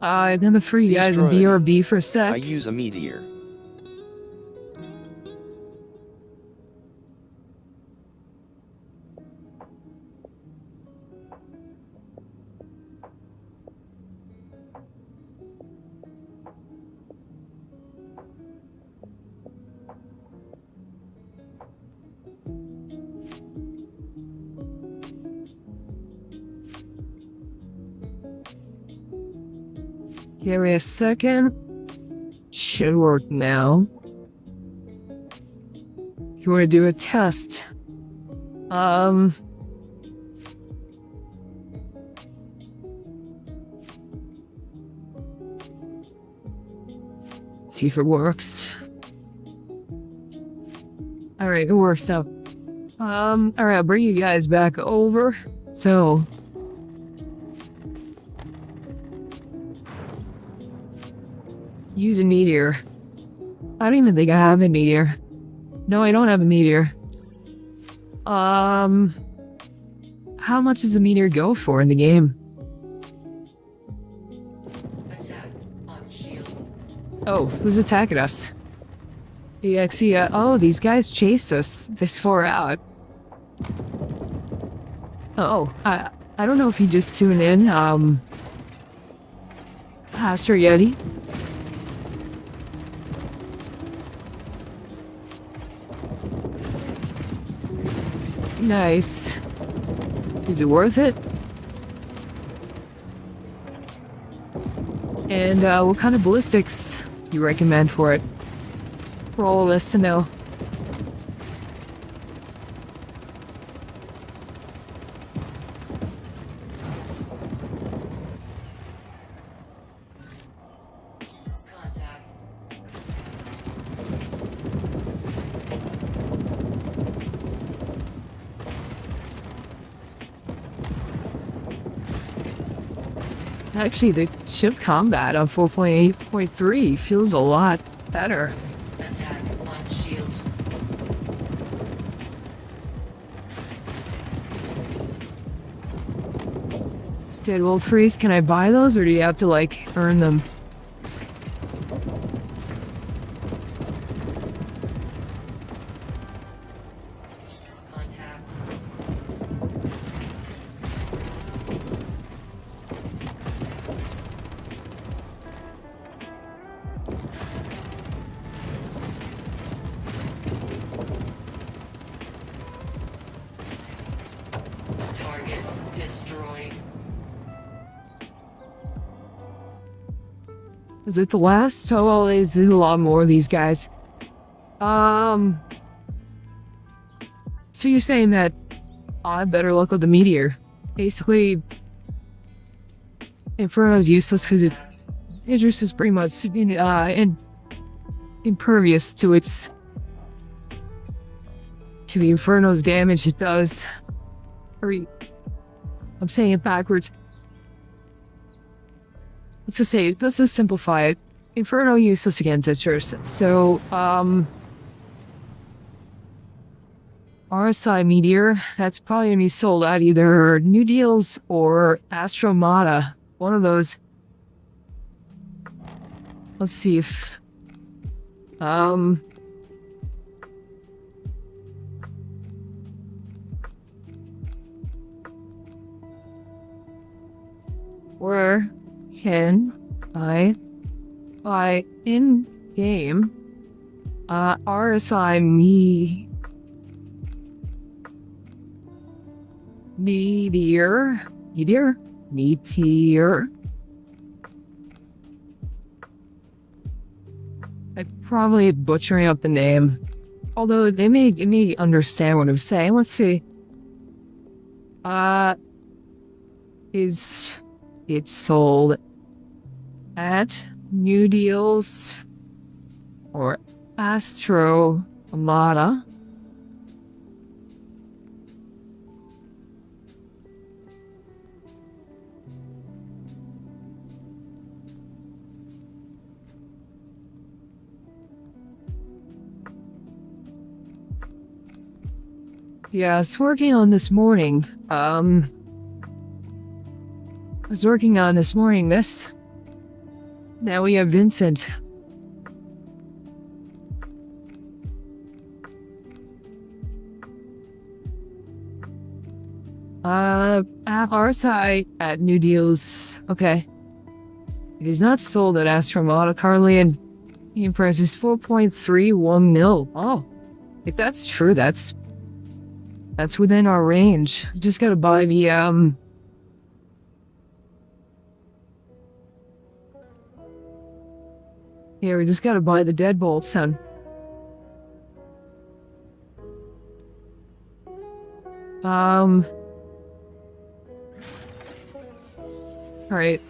I'm gonna throw you guys in BRB for a sec. I use a meteor. Give me a second. Should work now. You want to do a test? See if it works. Alright, it works now. Alright, I'll bring you guys back over. So, use a meteor. I don't even think I have a meteor. No, I don't have a meteor. How much does a meteor go for in the game? Oh, who's attacking us? EXE, oh, these guys chased us this far out. Oh, I don't know if he just tuned in, Pastor Yeti. Nice. Is it worth it? And, what kind of ballistics you recommend for it? For all of us to know. Contact. Actually, the ship combat on 4.8.3 feels a lot better. Attack on shield. Deadwall 3s, can I buy those or do you have to, like, earn them? Contact. Target destroyed. Is it the last? Oh, well, there's a lot more of these guys. So you're saying that I have better luck with the meteor. Basically, Inferno's useless because it just pretty much impervious to its to the Inferno's damage it does. I'm saying it backwards. Let's just simplify it. Inferno useless against Citrus. So, RSI Meteor, that's probably gonna be sold at either New Deals or Astromata. One of those. Let's see if, where can I buy in game RSI Meteor. I'm probably butchering up the name, although they may understand what I'm saying. Let's see. Is it sold at New Deals or Astro Amata? Yeah, I was working on this morning. This. Now we have Vincent. At our side at New Deals. Okay. It is not sold at Astromata currently, and the price is 4.31 mil. Oh, if that's true, that's within our range. Just gotta buy the, yeah, we just gotta buy the deadbolt, son. Alright.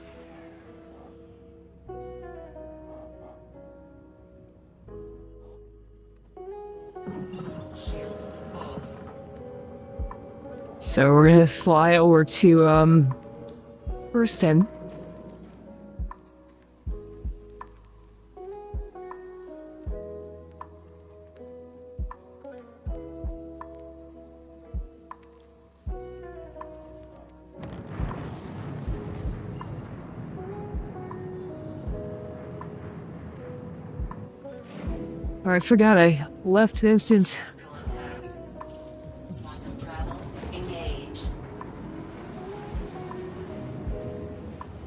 Shields off. So we're gonna fly over to, Burston. Or I forgot I left instant. Contact. Quantum travel engaged.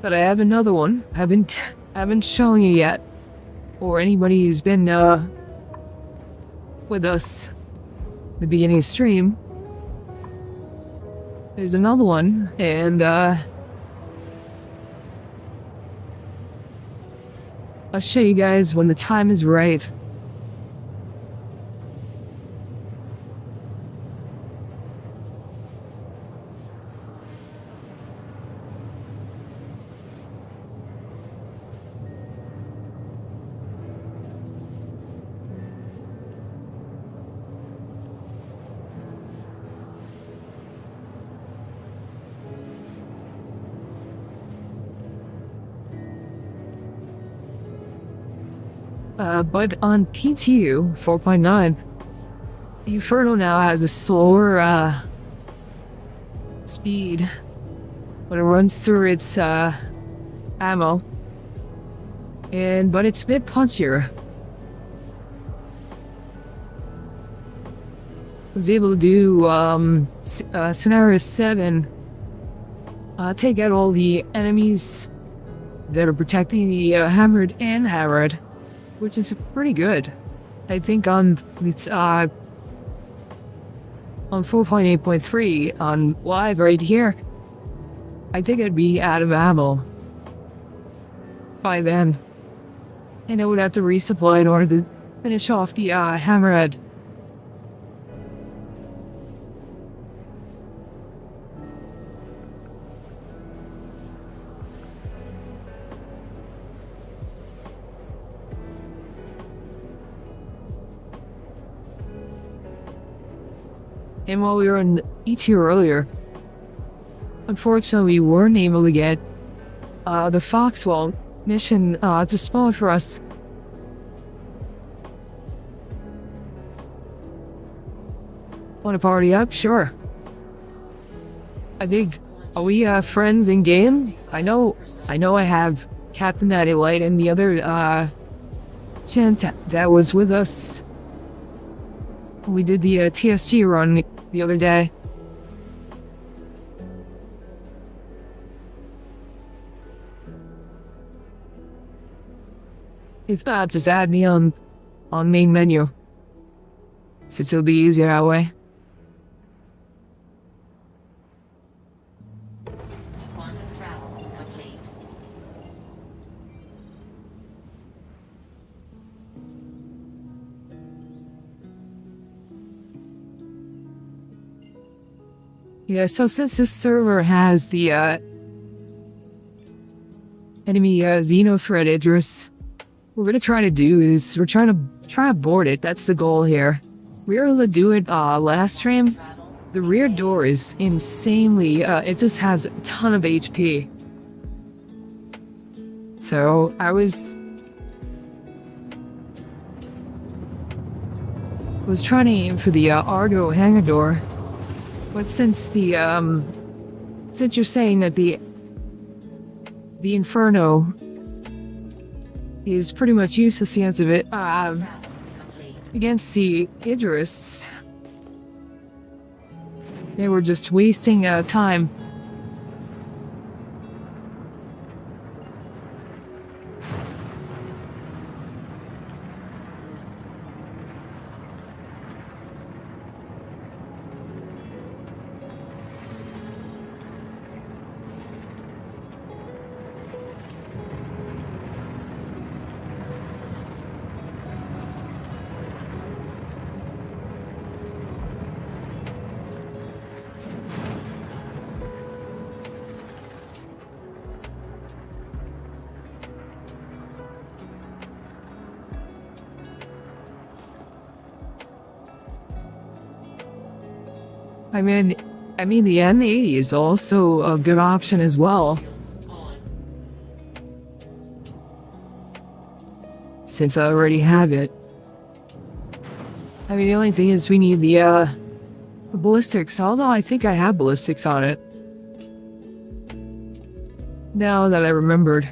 But I have another one. Haven't shown you yet. Or anybody who's been with us at the beginning of stream. There's another one, and I'll show you guys when the time is right. But on PTU 4.9, Inferno now has a slower speed when it runs through its ammo, but it's a bit punchier. I was able to do scenario 7, take out all the enemies that are protecting the hammered and hammered, which is pretty good. I think on it's on 4.8.3 on live right here, I think I'd be out of ammo by then, and I would have to resupply in order to finish off the hammerhead. And while we were in ET earlier, unfortunately we weren't able to get the Foxwell mission to spawn for us. Want to party up? Sure. I think, are we friends in game? I know I have Captain Natty Light and the other gent that was with us. We did the TSG run the other day. If not, just add me on main menu, since it'll be easier that way. Quantum travel complete. Yeah, so since this server has the enemy Xenothreat Idris, what we're gonna try to do is we're trying to board it. That's the goal here. We were able to do it last stream. The rear door is insanely it just has a ton of HP. So I was trying to aim for the Argo hangar door. But since you're saying that the Inferno is pretty much useless against it, against the Idris, they were just wasting time. I mean the N80 is also a good option as well, since I already have it. I mean, the only thing is we need the ballistics, although I think I have ballistics on it, now that I remembered.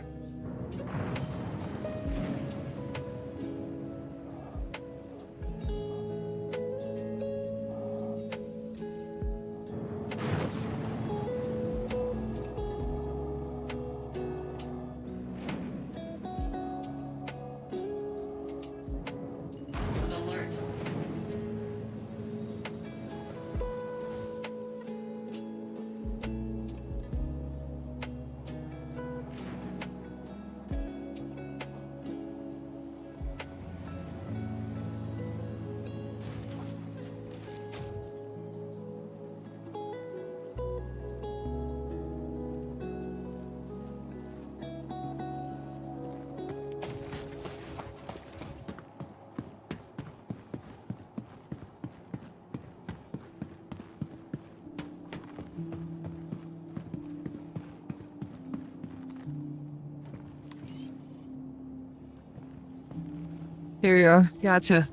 There you are. Gotcha.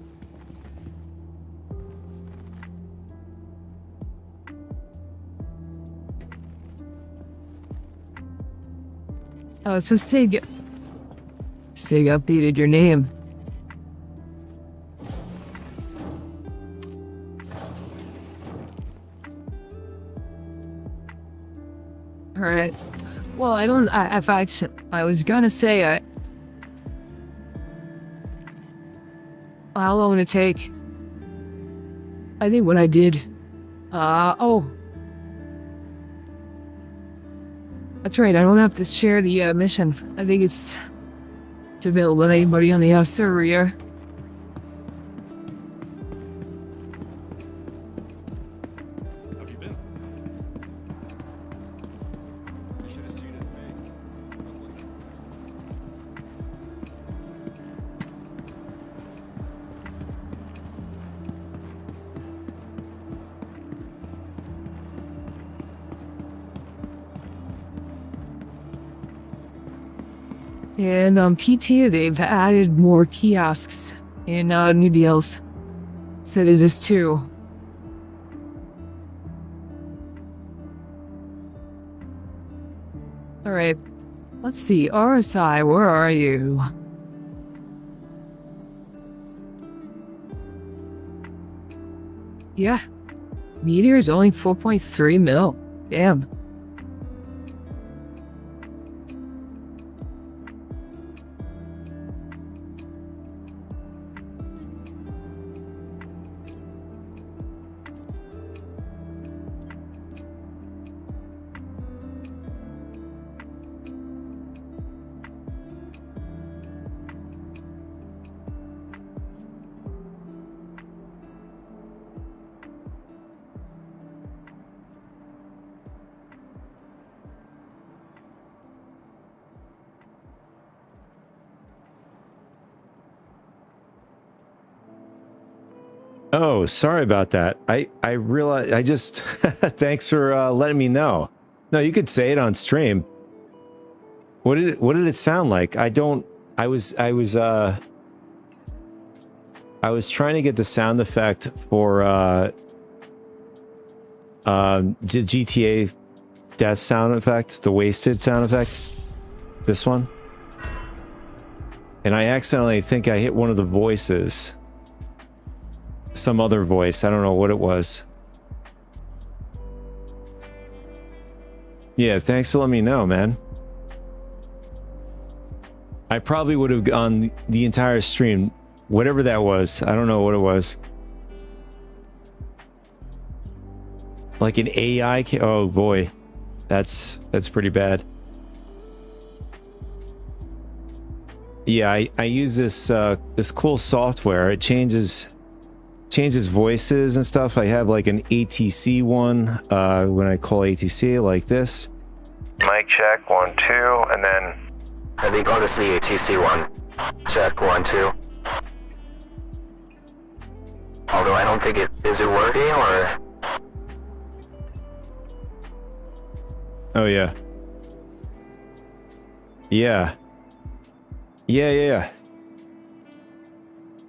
Oh, so Sig updated your name. Alright. Well, I don't, I was gonna say, how long would it take? I think what I did, oh. That's right, I don't have to share the, mission. I think it's to build with anybody on the, server here. Have you been? You should have seen his face. And PT, they've added more kiosks and new deals. So there's this too. Alright, let's see. RSI, where are you? Yeah, Meteor is only 4.3 mil. Damn. Oh, sorry about that. I realized, I just, thanks for letting me know. No, you could say it on stream. What did it sound like? I was trying to get the sound effect for the GTA death sound effect, the wasted sound effect. This one. And I accidentally think I hit one of the voices. Some other voice. I don't know what it was. Yeah, thanks for letting me know, man. I probably would have gone the entire stream, whatever that was. I don't know what it was. Like an AI. Oh boy, that's pretty bad. Yeah, I use this this cool software. It changes voices and stuff. I have like an ATC one when I call ATC like this. Mic check 1 2, and then I think on the ATC one. Check 1 2. Although I don't think is it working or. Oh yeah. Yeah.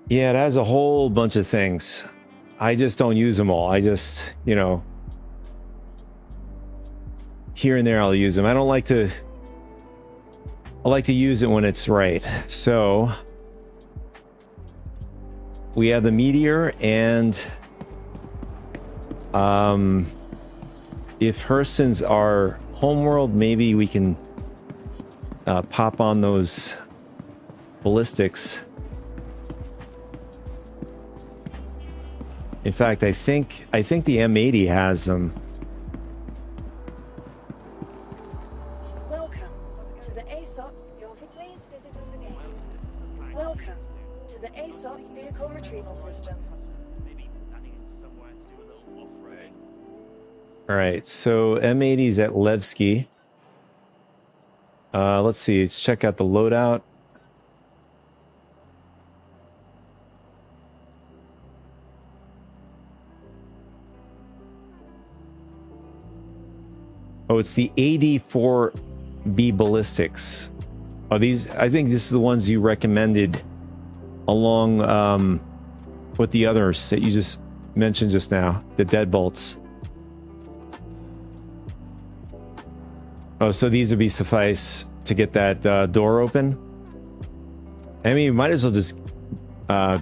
Yeah, it has a whole bunch of things. I just don't use them all. I just, you know, here and there I'll use them. I like to use it when it's right. So we have the Meteor, and if Hurston's our homeworld, maybe we can pop on those ballistics. In fact, I think the M80 has them. Welcome to the ASOP. Please visit us again. Welcome to the ASOP vehicle retrieval system. All right, so M80's at Levski. Let's see. Let's check out the loadout. Oh, it's the AD4B ballistics. Oh, these, I think this is the ones you recommended along with the others that you just mentioned just now, the deadbolts. Oh, so these would be suffice to get that door open? I mean, you might as well just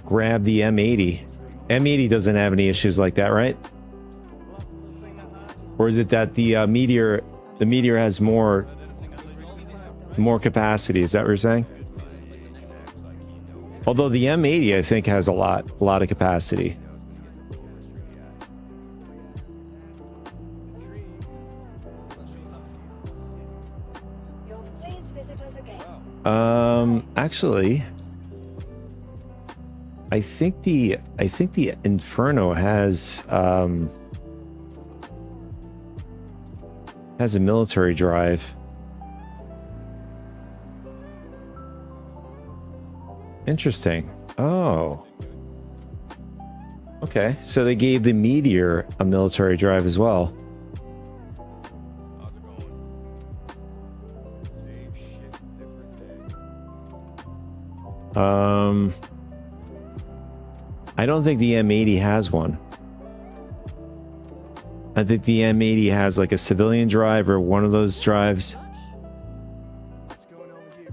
grab the M80. M80 doesn't have any issues like that, right? Or is it that the Meteor has more capacity? Is that what you're saying? Although the M80, I think, has a lot of capacity. Please visit us again. Actually, I think the Inferno has a military drive. Interesting. Oh. Okay, so they gave the Meteor a military drive as well. I don't think the M80 has one. I think the M80 has like a civilian drive or one of those drives.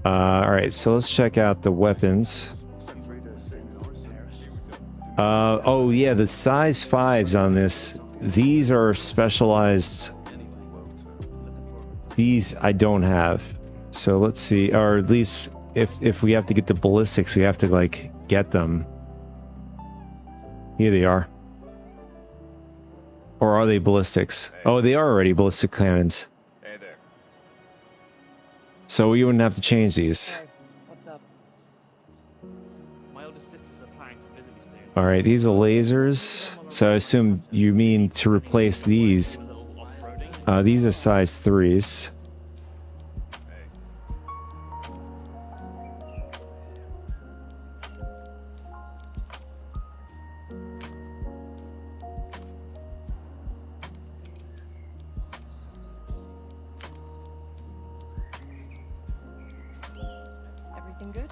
All right, so let's check out the weapons. Oh yeah, the size 5s on this. These are specialized. These I don't have. So let's see, or at least if we have to get the ballistics, we have to like get them. Here they are. Or are they ballistics? Oh, they are already ballistic cannons. Hey there. So we wouldn't have to change these. What's up? My older sisters are planning to visit me soon. All right, these are lasers. So I assume you mean to replace these. A little off-roading. These are size 3s. Everything good?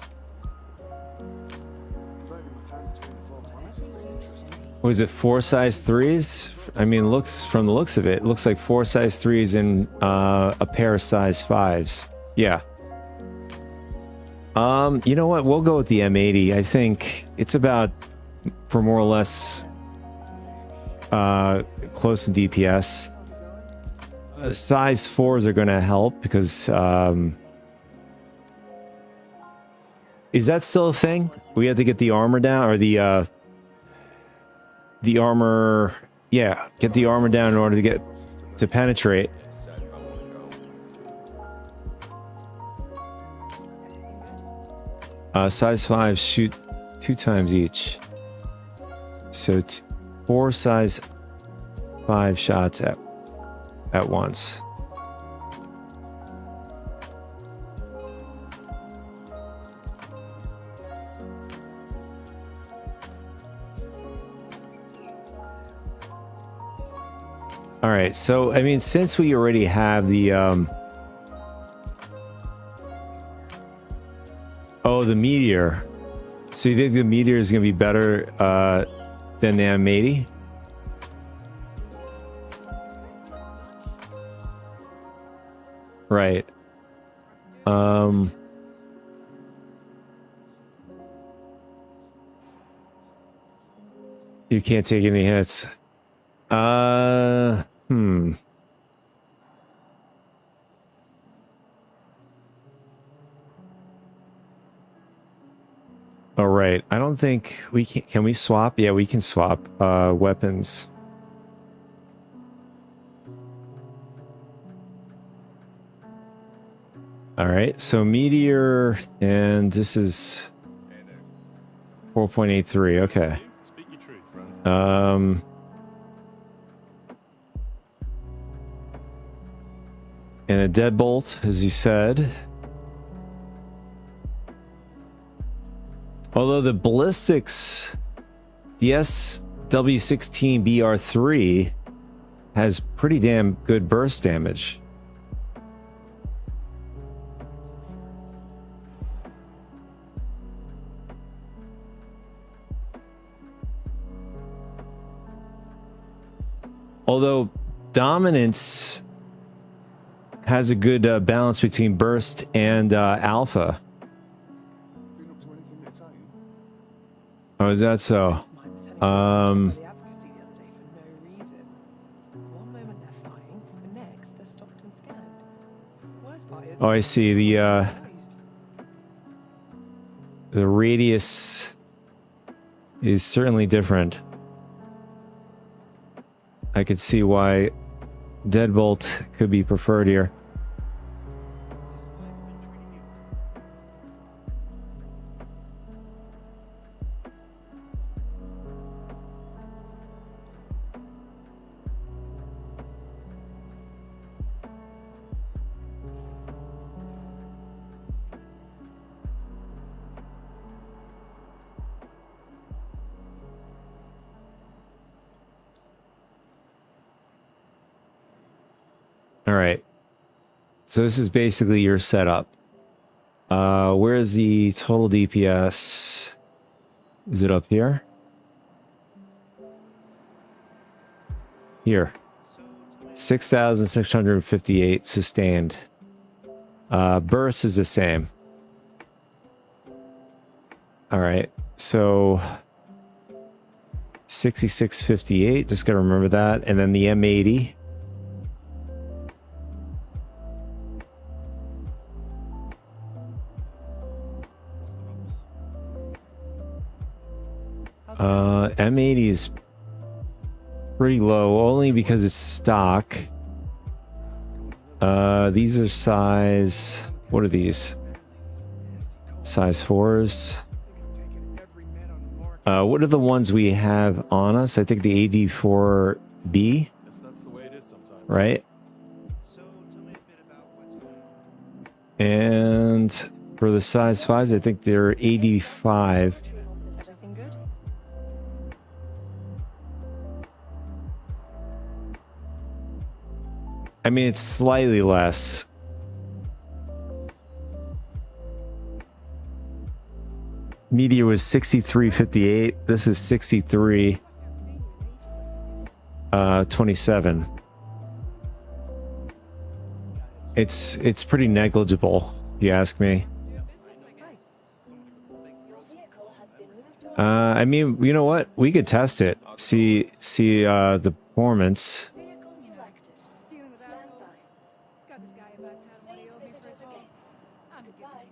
Was it 4 size 3s? I mean, looks from the looks of it, looks like 4 size 3s and a pair of size 5s. Yeah. You know what? We'll go with the M80. I think it's about, for more or less, close to DPS. Size 4s are going to help because, is that still a thing? We have to get the armor down, or the armor, yeah, get the armor down in order to penetrate. Size 5 shoot 2 times each. So 4 size 5 shots at once. All right, so I mean, since we already have the oh, the Meteor. So you think the Meteor is going to be better than the M80? Right. You can't take any hits. All right. I don't think we can we swap? Yeah, we can swap weapons. All right. So Meteor, and this is 4.83. Okay. Speak your truth, friend. And a deadbolt, as you said. Although the ballistics, the SW16BR3 has pretty damn good burst damage. Although Dominance has a good balance between burst and alpha. Oh, is that so? The advocacy the other day for no reason. One moment they're fine, the next they're stopped and scanned. Worst part is Oh, I see. The radius is certainly different. I could see why Deadbolt could be preferred here. All right. So this is basically your setup. Where is the total DPS? Is it up here? Here. 6,658 sustained. Burst is the same. All right. So 6658, just got to remember that. And then the M80. M80 is pretty low, only because it's stock. These are size... What are these? Size 4s. What are the ones we have on us? I think the AD4B. Right? And for the size 5s, I think they're AD5. everything good? I mean, it's slightly less. Meteor was 63.58. This is 63. 27. It's pretty negligible, if you ask me. I mean, you know what? We could test it. See the performance. Vehicle selected. Stand by. Please visit us again. Goodbye.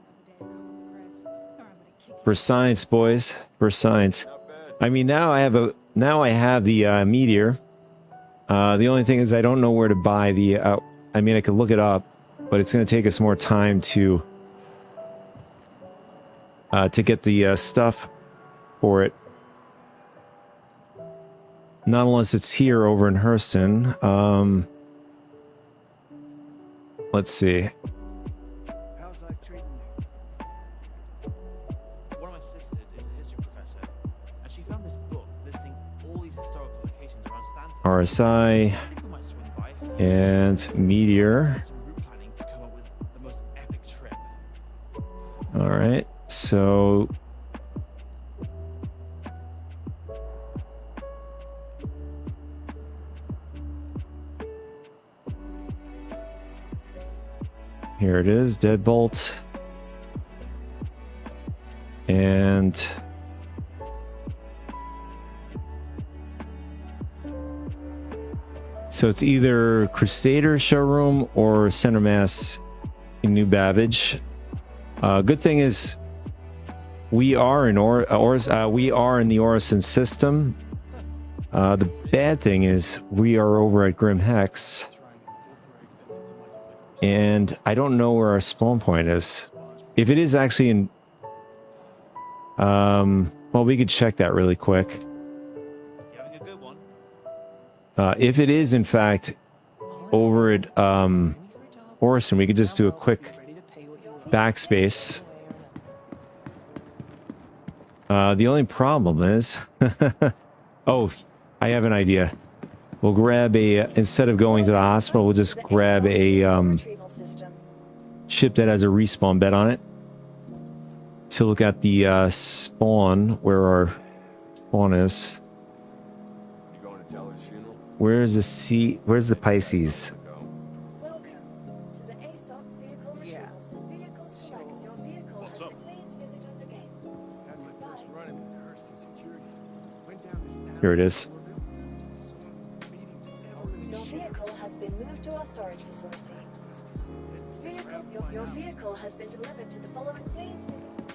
For science, boys. For science. I mean, now I have the meteor. The only thing is I don't know where to buy the... I mean, I could look it up, but it's going to take us more time to get the stuff for it. Not unless it's here over in Hurston. Let's see. How's life treating you? One of my sisters is a history professor, and she found this book listing all these historical locations around Stanton. RSI I think we might swing by and Meteor. some route planning to come up with the most epic trip. All right. So here it is, Deadbolt. And so it's either Crusader showroom or Center Mass in New Babbage. Good thing is we are in we are in the Orison system. The bad thing is we are over at Grim Hex. And I don't know where our spawn point is. If it is actually in... well, we could check that really quick. You having a good one? If it is, in fact, over at Orison, we could just do a quick backspace. The only problem is... oh, I have an idea. We'll grab a... instead of going to the hospital, we'll just grab a... Retrieval system. ship that has a respawn bed on it to look at the spawn, where our spawn is. You going to Teller's funeral? Where's the sea? Where's the Pisces? Welcome to the ASOP vehicle retrieval system. Vehicle select. Your vehicle has been. Please visit us again. Had my first run in with Hurston Security. Went down this Here it is. Your vehicle has been moved to our storage facility. Your vehicle has been delivered to the following. Please visit us.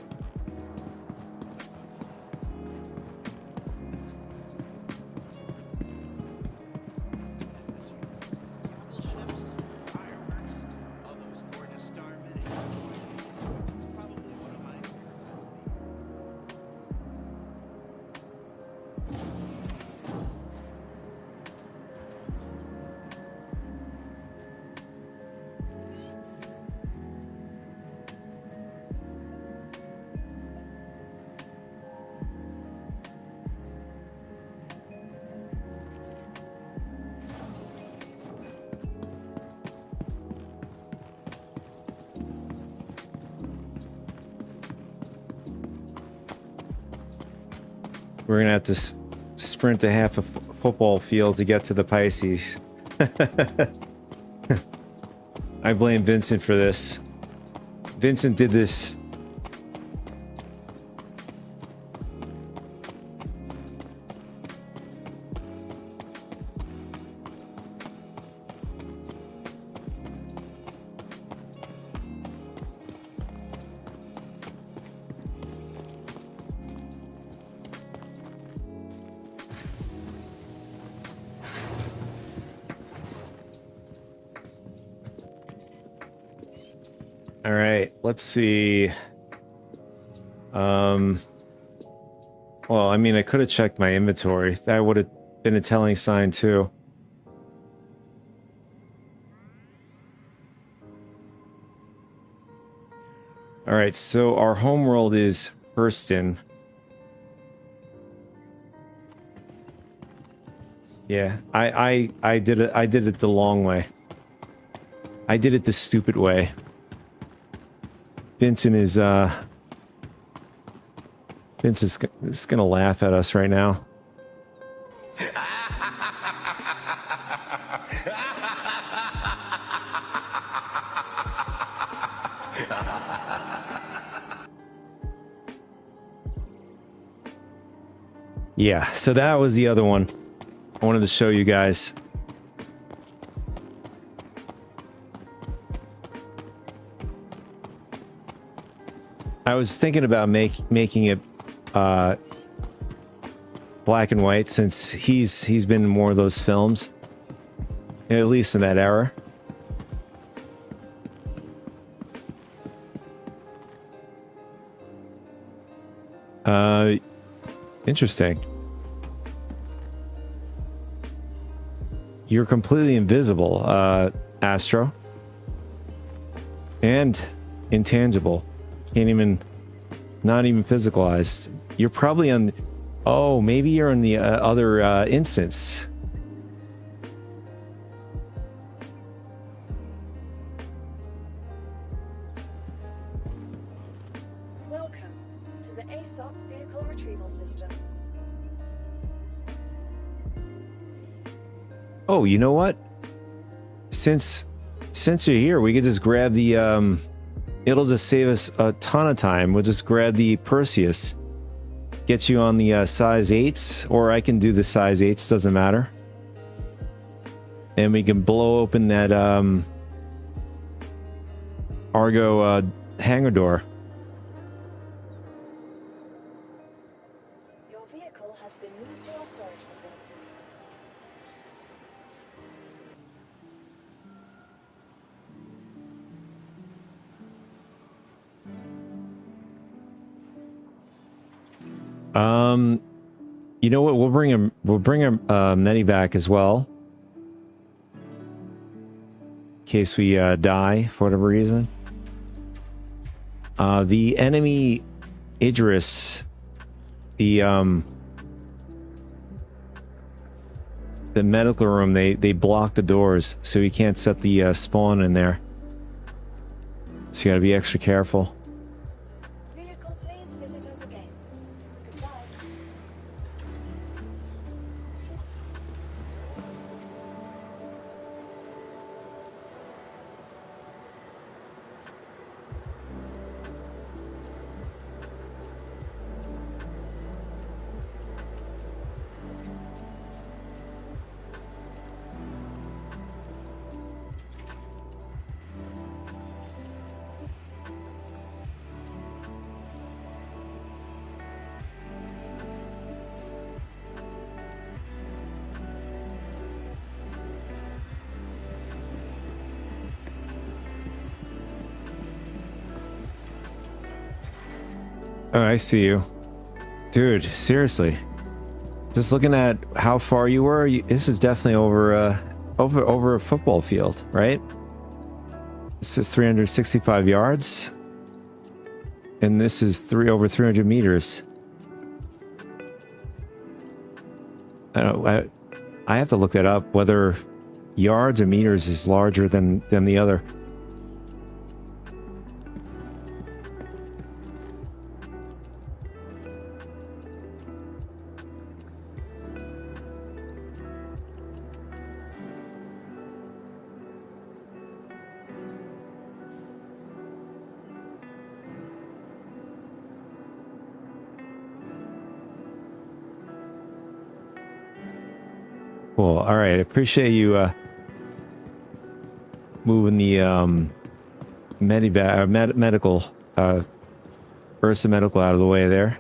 We're gonna have to sprint a half a football field to get to the Pisces. I blame Vincent for this. Vincent did this. All right, let's see. Well, I mean, I could have checked my inventory. That would have been a telling sign too. All right, so our homeworld is Hurston. Yeah, I did it. I did it the long way. I did it the stupid way. Vincent is gonna laugh at us right now. Yeah, so that was the other one I wanted to show you guys. I was thinking about making it black and white, since he's been in more of those films, at least in that era. Interesting. You're completely invisible, Astro. And intangible. Can't even, not even physicalized. You're probably on, oh, maybe you're in the other instance. Welcome to the ASOP vehicle retrieval system. Oh, you know what? Since you're here, we could just grab the it'll just save us a ton of time. We'll just grab the Perseus, get you on the size 8s, or I can do the size 8s, doesn't matter. And we can blow open that Argo hangar door. Your vehicle has been moved to our storage facility. You know what? We'll bring a medevac as well, in case we die for whatever reason. The enemy Idris, the medical room, they block the doors, so you can't set the spawn in there. So you gotta be extra careful. Vehicle, please visit us again. Goodbye. Oh, I see you. Dude, seriously. Just looking at how far you were, this is definitely over a football field, right? This is 365 yards. And this is over 300 meters. I have to look that up, whether yards or meters is larger than the other. Cool. All right. I appreciate you moving the medical Ursa Medical out of the way there.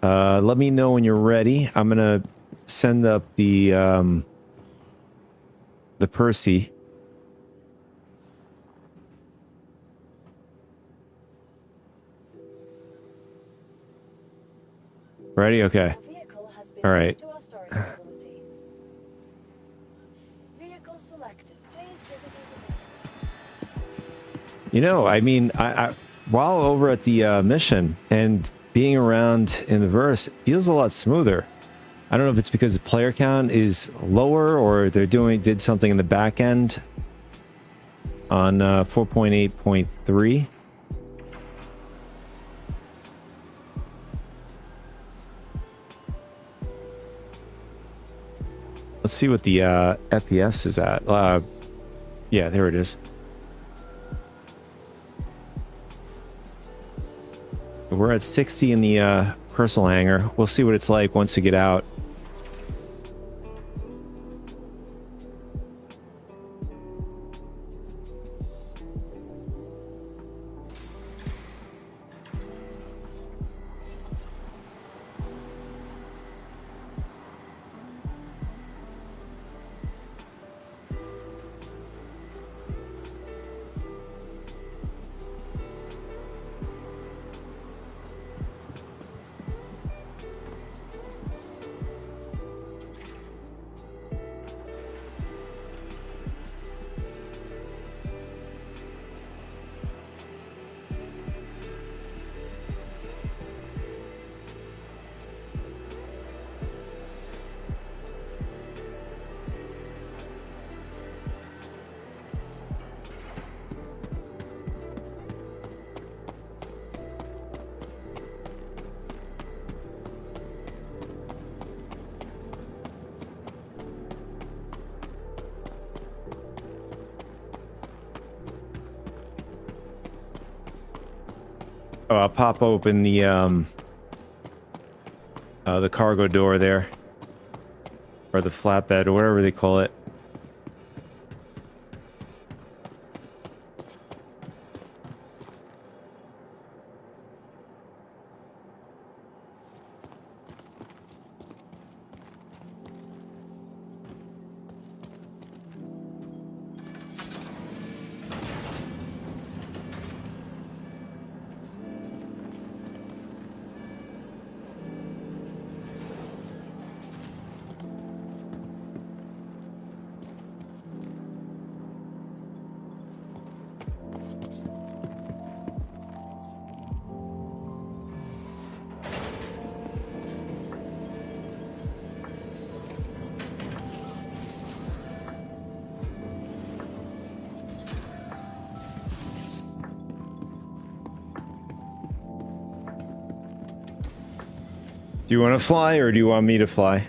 Let me know when you're ready. I'm gonna send up the Percy. Ready? Okay. Your vehicle has been All right. moved to our storage facility. Vehicle selected. Please visit us again. You know, I mean, I while over at the mission and being around in the verse, it feels a lot smoother. I don't know if it's because the player count is lower or they're did something in the back end on 4.8.3. Let's see what the FPS is at. Yeah, there it is. We're at 60 in the personal hangar. We'll see what it's like once we get out. Oh, I'll pop open the cargo door there, or the flatbed, or whatever they call it. Do you want to fly, or do you want me to fly?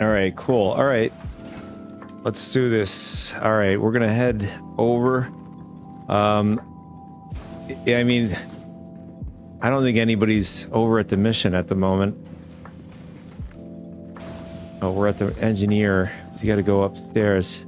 All right, cool. All right, let's do this. All right, we're gonna head over. I mean, I don't think anybody's over at the mission at the moment. Oh, we're at the engineer, so you got to go upstairs.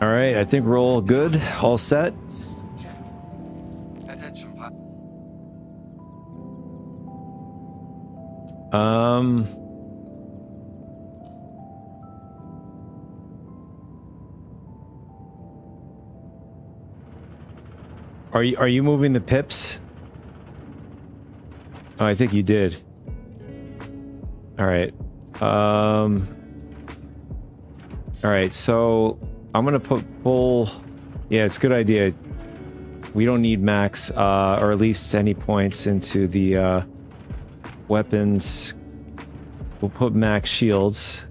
All right, I think we're all good, all set. Attention, Are you moving the pips? Oh, I think you did. All right. All right, so I'm gonna pull. Yeah, it's a good idea. We don't need max, or at least any points into the weapons. We'll put max shields.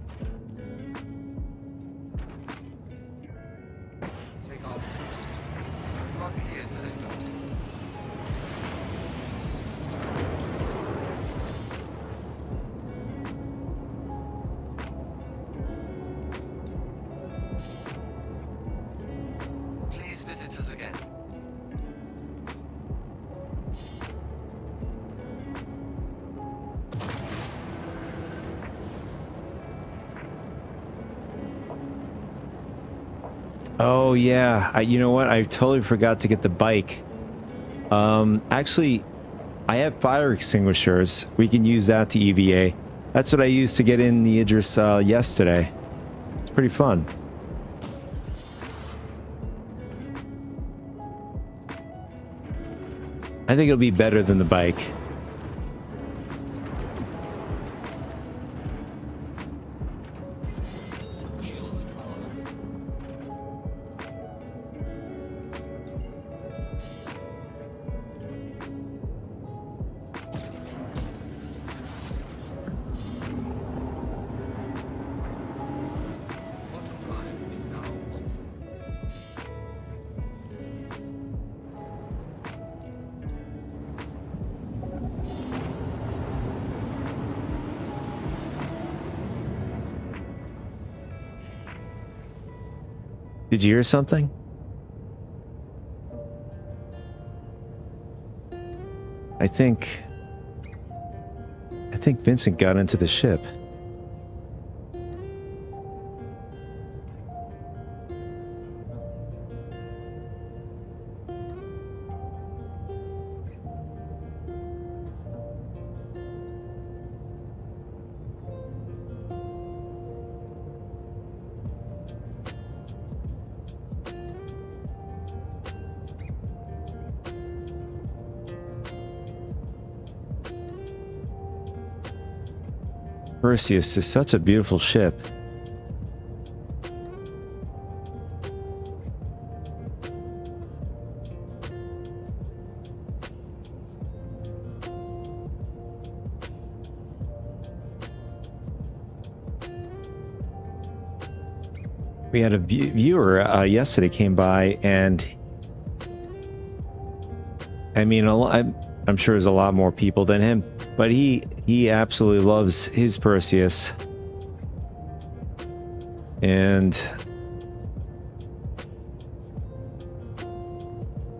please visit us again. Oh yeah, you know what? I totally forgot to get the bike. Actually, I have fire extinguishers. We can use that to EVA. That's what I used to get in the Idris yesterday. It's pretty fun. I think it'll be better than the bike. Did you hear something? I think Vincent got into the ship. Perseus is such a beautiful ship. We had a viewer yesterday came by, and I mean, I'm sure there's a lot more people than him, but he absolutely loves his Perseus. And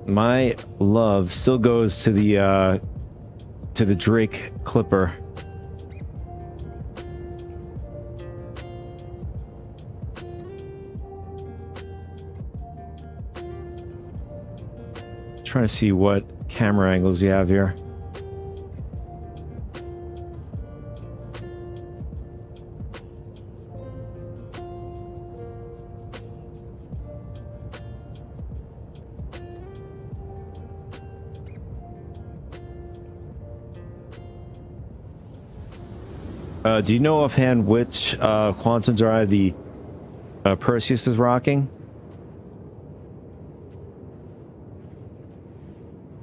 my love still goes to the Drake Clipper. Trying to see what camera angles you have here. Do you know offhand which quantum drive the Perseus is rocking?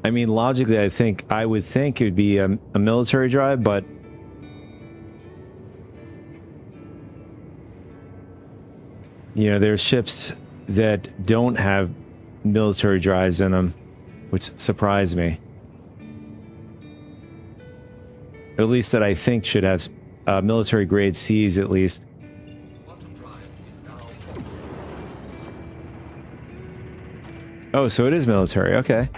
I mean, logically, I would think it would be a military drive, but you know, there's ships that don't have military drives in them, which surprise me. Or at least that I think should have military grade Cs at least. Oh, so it is military. Okay.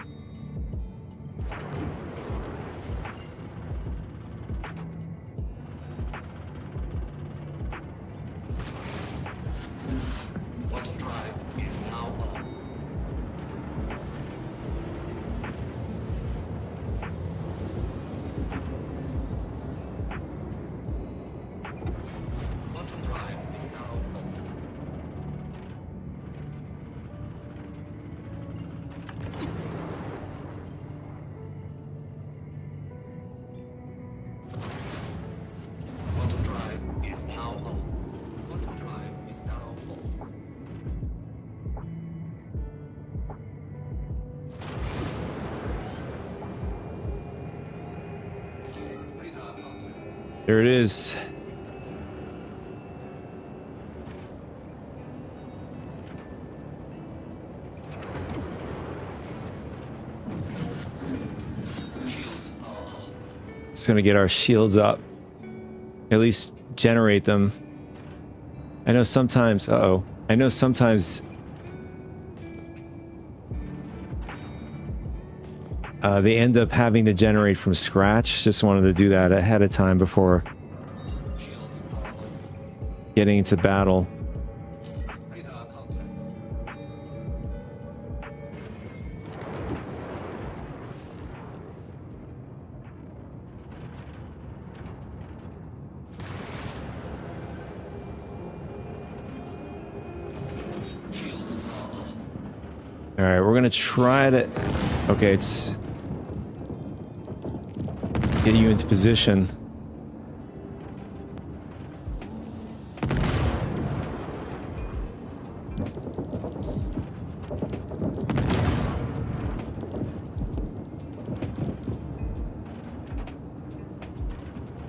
Quantum drive is There it is. Just gonna get our shields up. At least generate them. I know sometimes, I know sometimes they end up having to generate from scratch. Just wanted to do that ahead of time before getting into battle. All right, we're gonna try to. Okay, it's get you into position.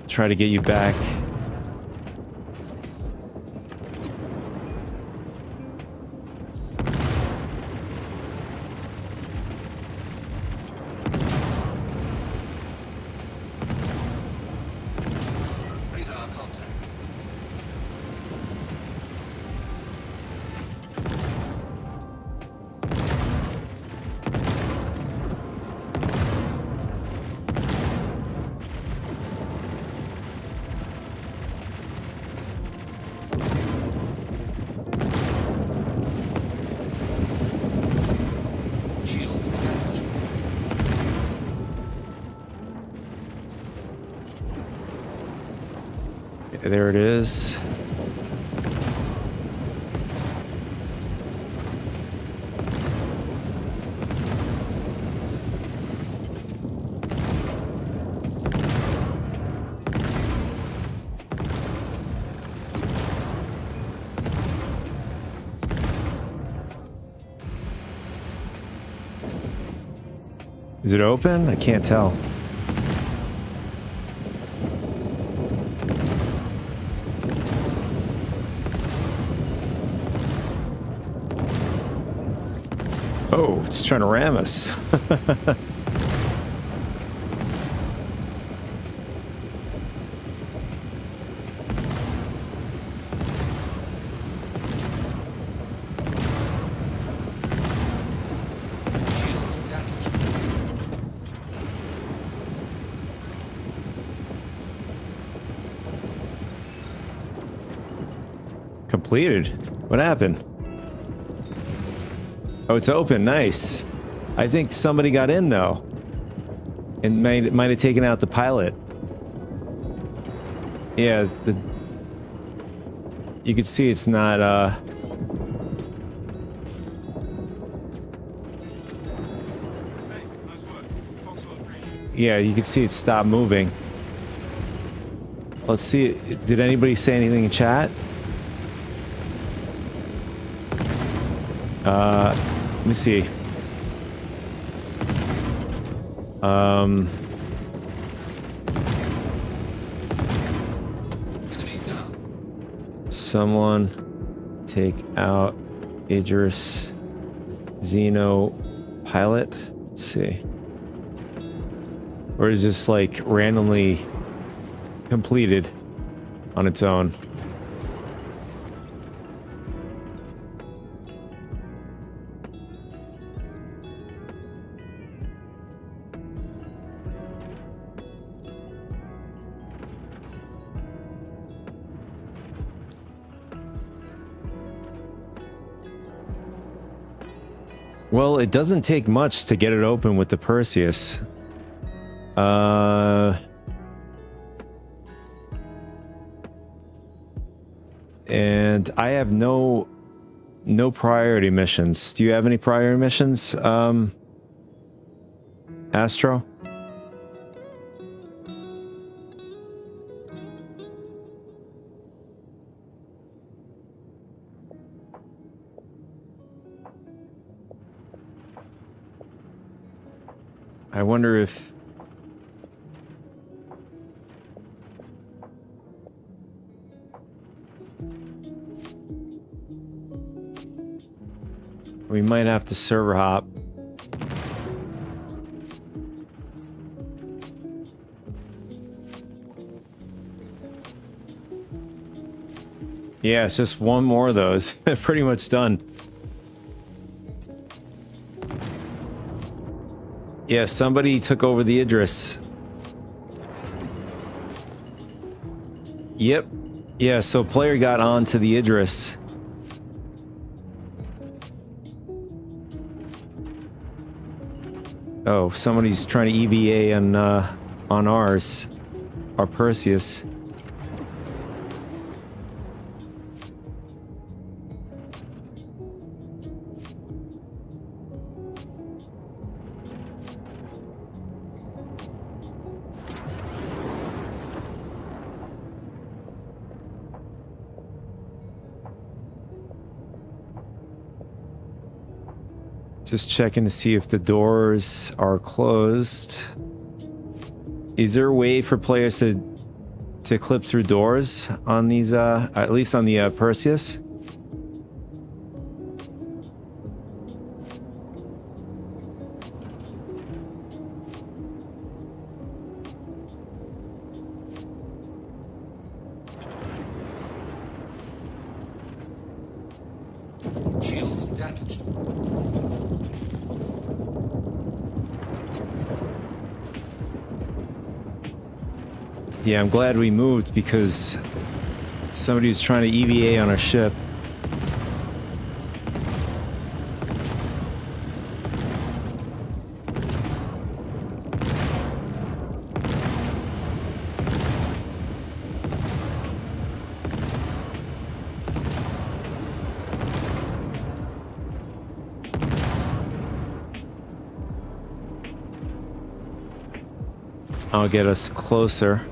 Try to get you back. There it is. Is it open? I can't tell. Oh, it's trying to ram us. Completed. What happened? Oh, it's open. Nice. I think somebody got in though, and might have taken out the pilot. Yeah, you can see it's not. Hey, nice work. Foxwell appreciates it. Yeah, you can see it stopped moving. Let's see. Did anybody say anything in chat? Let me see. Someone take out Idris Xeno pilot. Let's see. Or is this like randomly completed on its own? Well, it doesn't take much to get it open with the Perseus. And I have no priority missions. Do you have any priority missions, Astro? I wonder if We might have to server hop. Yeah, it's just one more of those. Pretty much done. Yeah, somebody took over the Idris. Yep. Yeah, so player got onto the Idris. Oh, somebody's trying to EVA on ours. Our Perseus. Just checking to see if the doors are closed. Is there a way for players to clip through doors on these, at least on the Perseus? Shields damaged. Yeah, I'm glad we moved because somebody was trying to EVA on our ship. I'll get us closer.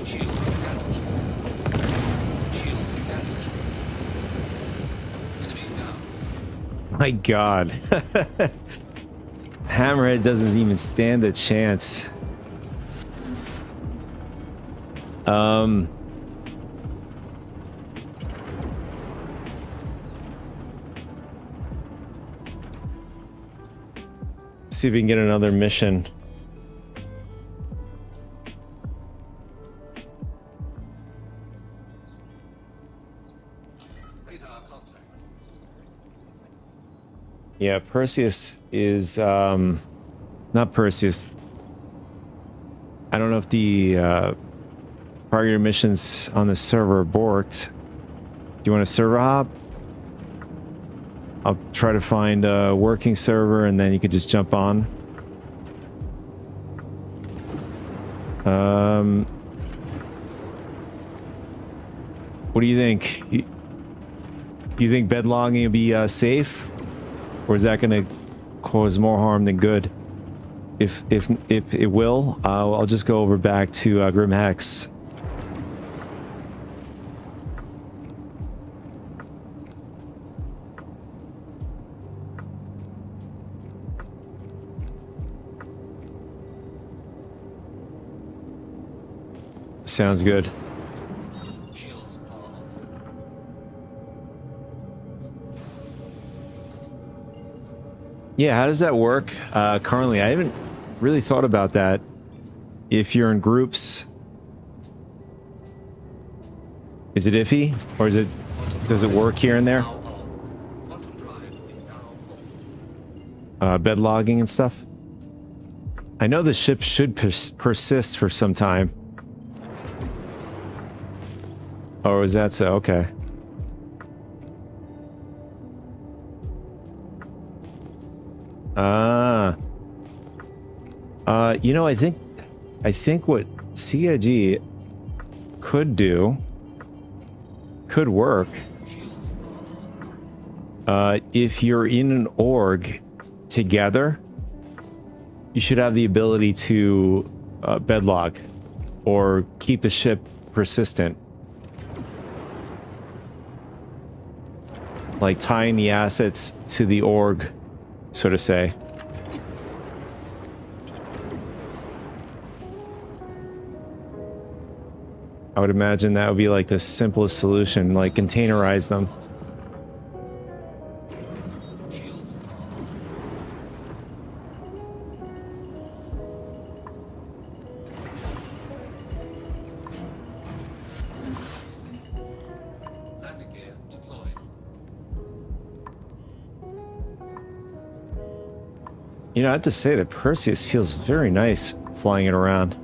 Shields damaged. Shields damaged. Enemy down. My God. Hammerhead doesn't even stand a chance. See if we can get another mission. Radar contact. Yeah, Perseus is not Perseus. I don't know if the targeted missions on the server are borked. Do you want a server hop? I'll try to find a working server and then you could just jump on. What do you think? You think bed logging will be safe? Or is that going to cause more harm than good? If it will, I'll just go over back to Grim Hex. Sounds good. Shields are off. Yeah, how does that work currently? I haven't really thought about that. If you're in groups, is it iffy, or does it work here and there? Quantum drive is now off. Bed logging and stuff. I know the ship should persist for some time. Oh, is that so? Okay. You know, I think what CIG could work, if you're in an org together, you should have the ability to bedlog or keep the ship persistent. like tying the assets to the org, so to say. I would imagine that would be like the simplest solution, like containerize them. Landing gear deployed. You know, I have to say that Perseus feels very nice flying it around.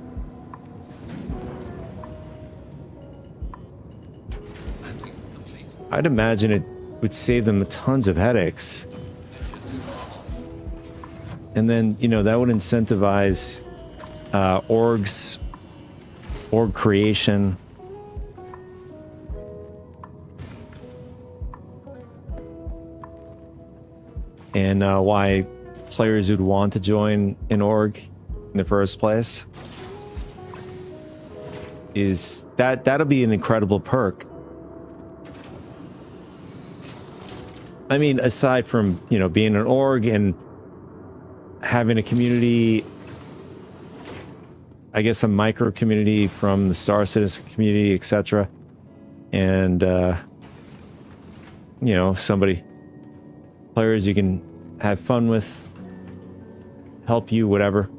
Landing complete. I'd imagine it would save them tons of headaches. Engines are off. And then, you know, that would incentivize org creation. And why players would want to join an org in the first place. Is that'll be an incredible perk. I mean, aside from, you know, being an org and having a community, I guess a micro community from the Star Citizen community, etc. And, you know, players you can have fun with, help you, whatever.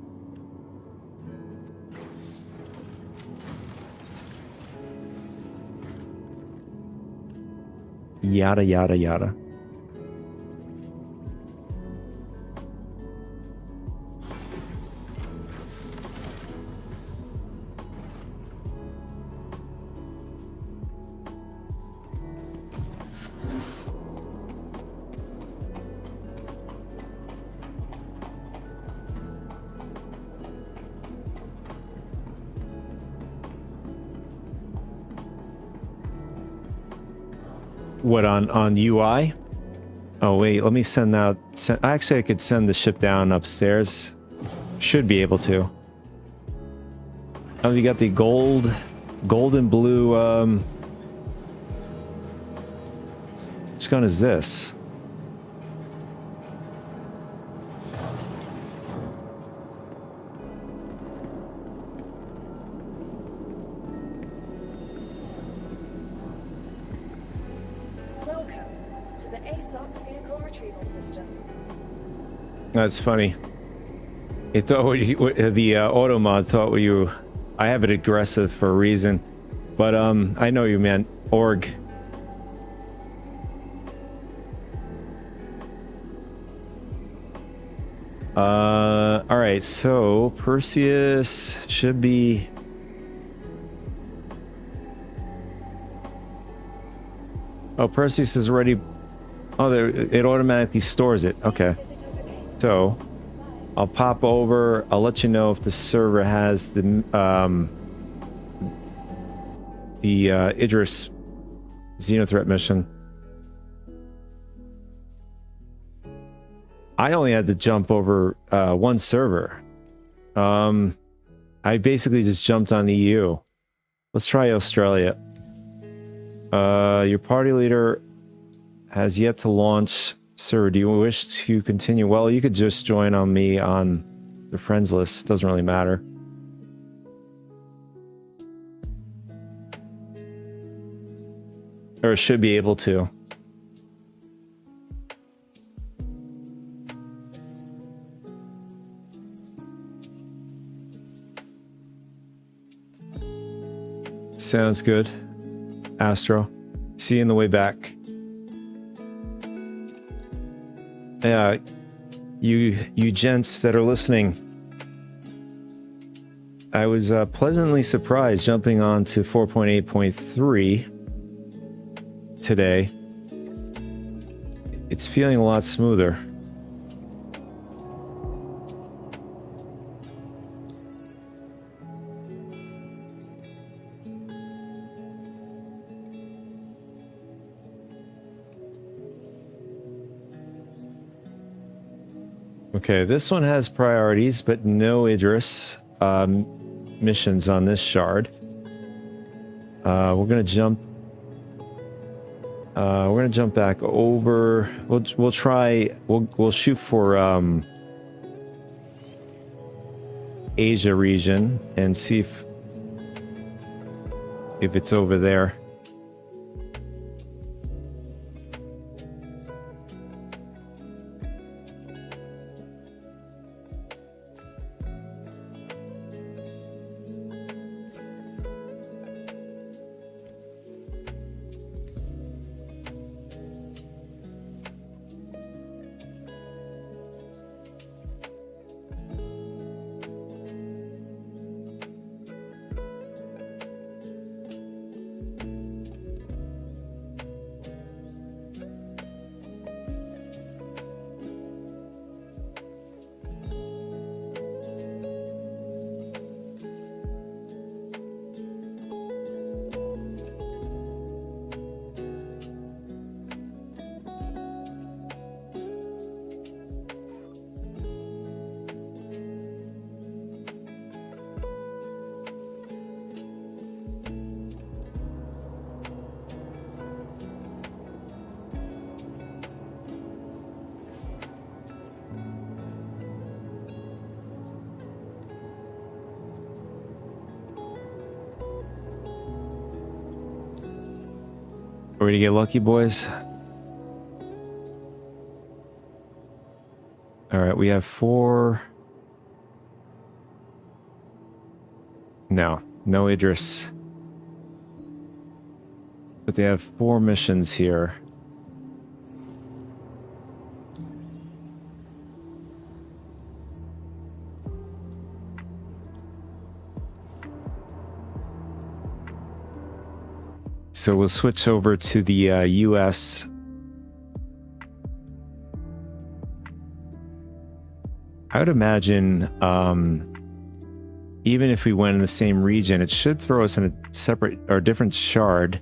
Yada, yada, yada. What, on UI? Oh wait, let me send out. Actually, I could send the ship down upstairs. Should be able to. Oh, you got the gold and blue. Which gun is this? Welcome to the ASOP Vehicle Retrieval System. That's funny. It thought the auto mod thought you. I have it aggressive for a reason, but I know you meant org. All right. So Perseus should be. Oh, Perseus is already. Oh, there. It automatically stores it. Okay. So, I'll pop over. I'll let you know if the server has the Idris Xenothreat mission. I only had to jump over one server. I basically just jumped on the EU. Let's try Australia. Your party leader has yet to launch. Sir, do you wish to continue? Well, you could just join on me on the friends list. Doesn't really matter. Or should be able to. Sounds good. Astro. See you on the way back. Yeah, you gents that are listening, I was pleasantly surprised jumping on to 4.8.3 today. It's feeling a lot smoother. Okay, this one has priorities, but no Idris missions on this shard. We're gonna jump. We're gonna jump back over. We'll try. We'll shoot for Asia region and see if it's over there. Ready to get lucky, boys? All right, we have 4. No Idris. But they have 4 missions here. So we'll switch over to the US. I would imagine even if we went in the same region, it should throw us in a separate or different shard.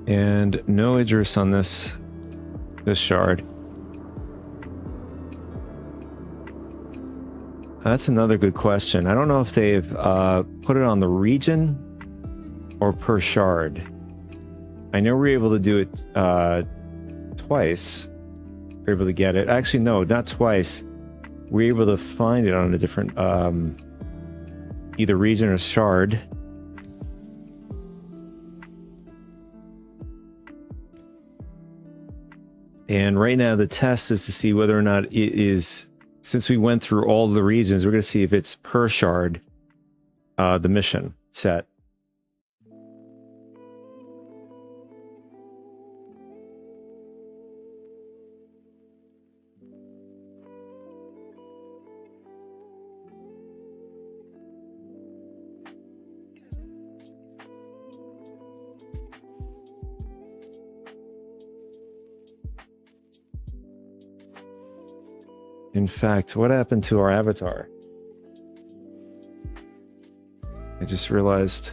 And no Idris on this shard. That's another good question. I don't know if they've put it on the region or per shard. I know we're able to do it twice. We're able to get it. Actually, no, not twice. We're able to find it on a different either region or shard. And right now the test is to see whether or not it is, since we went through all the regions, we're going to see if it's per shard, the mission set. In fact, what happened to our avatar? I just realized.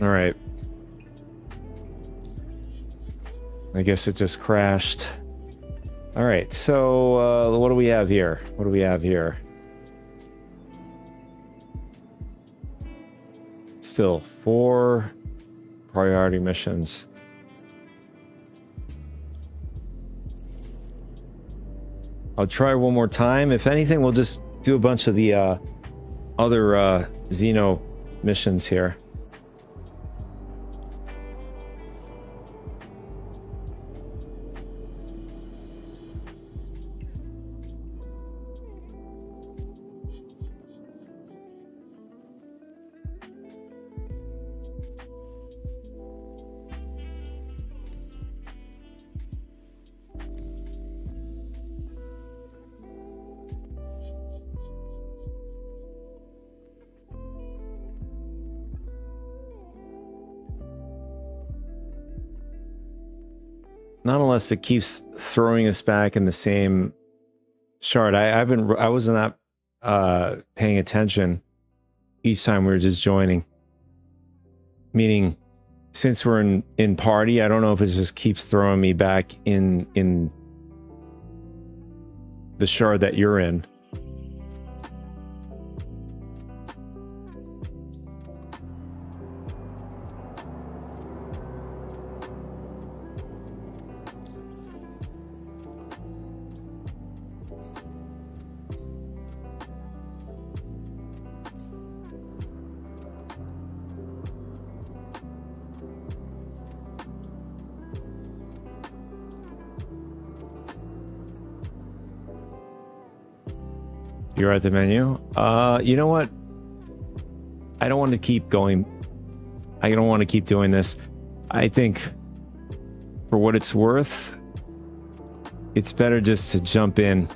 All right. I guess it just crashed. All right, so what do we have here? What do we have here? Still 4 priority missions. I'll try one more time. If anything, we'll just do a bunch of the other Xeno missions here. Not unless it keeps throwing us back in the same shard. I was not paying attention each time we were just joining. Meaning, since we're in party, I don't know if it just keeps throwing me back in the shard that you're in. You're at the menu. You know what? I don't want to keep going. I don't want to keep doing this. I think for what it's worth, it's better just to jump in.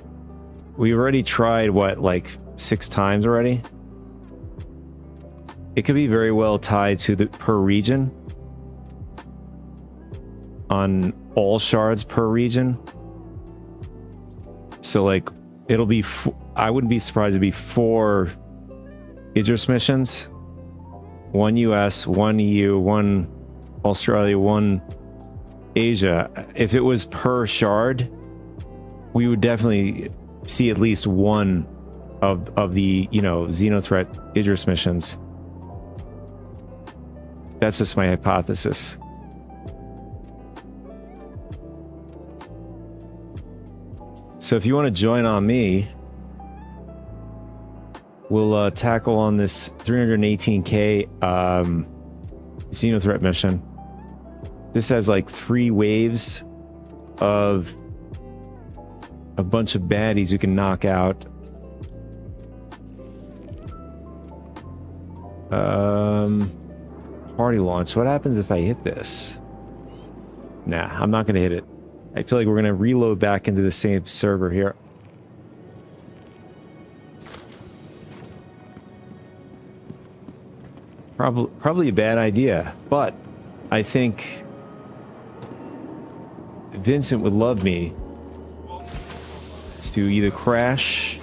We already tried, what, like 6 times already? It could be very well tied to the per region. On all shards per region. So like, it'll be... I wouldn't be surprised to be 4 Idris missions. 1 US, 1 EU, 1 Australia, 1 Asia. If it was per shard, we would definitely see at least 1 of the, you know, Xenothreat Idris missions. That's just my hypothesis. So if you want to join on me, we'll tackle on this 318k Xenothreat mission. This has like 3 waves of a bunch of baddies you can knock out. Party launch. What happens if I hit this? Nah, I'm not going to hit it. I feel like we're going to reload back into the same server here. Probably a bad idea, but I think Vincent would love me to either crash,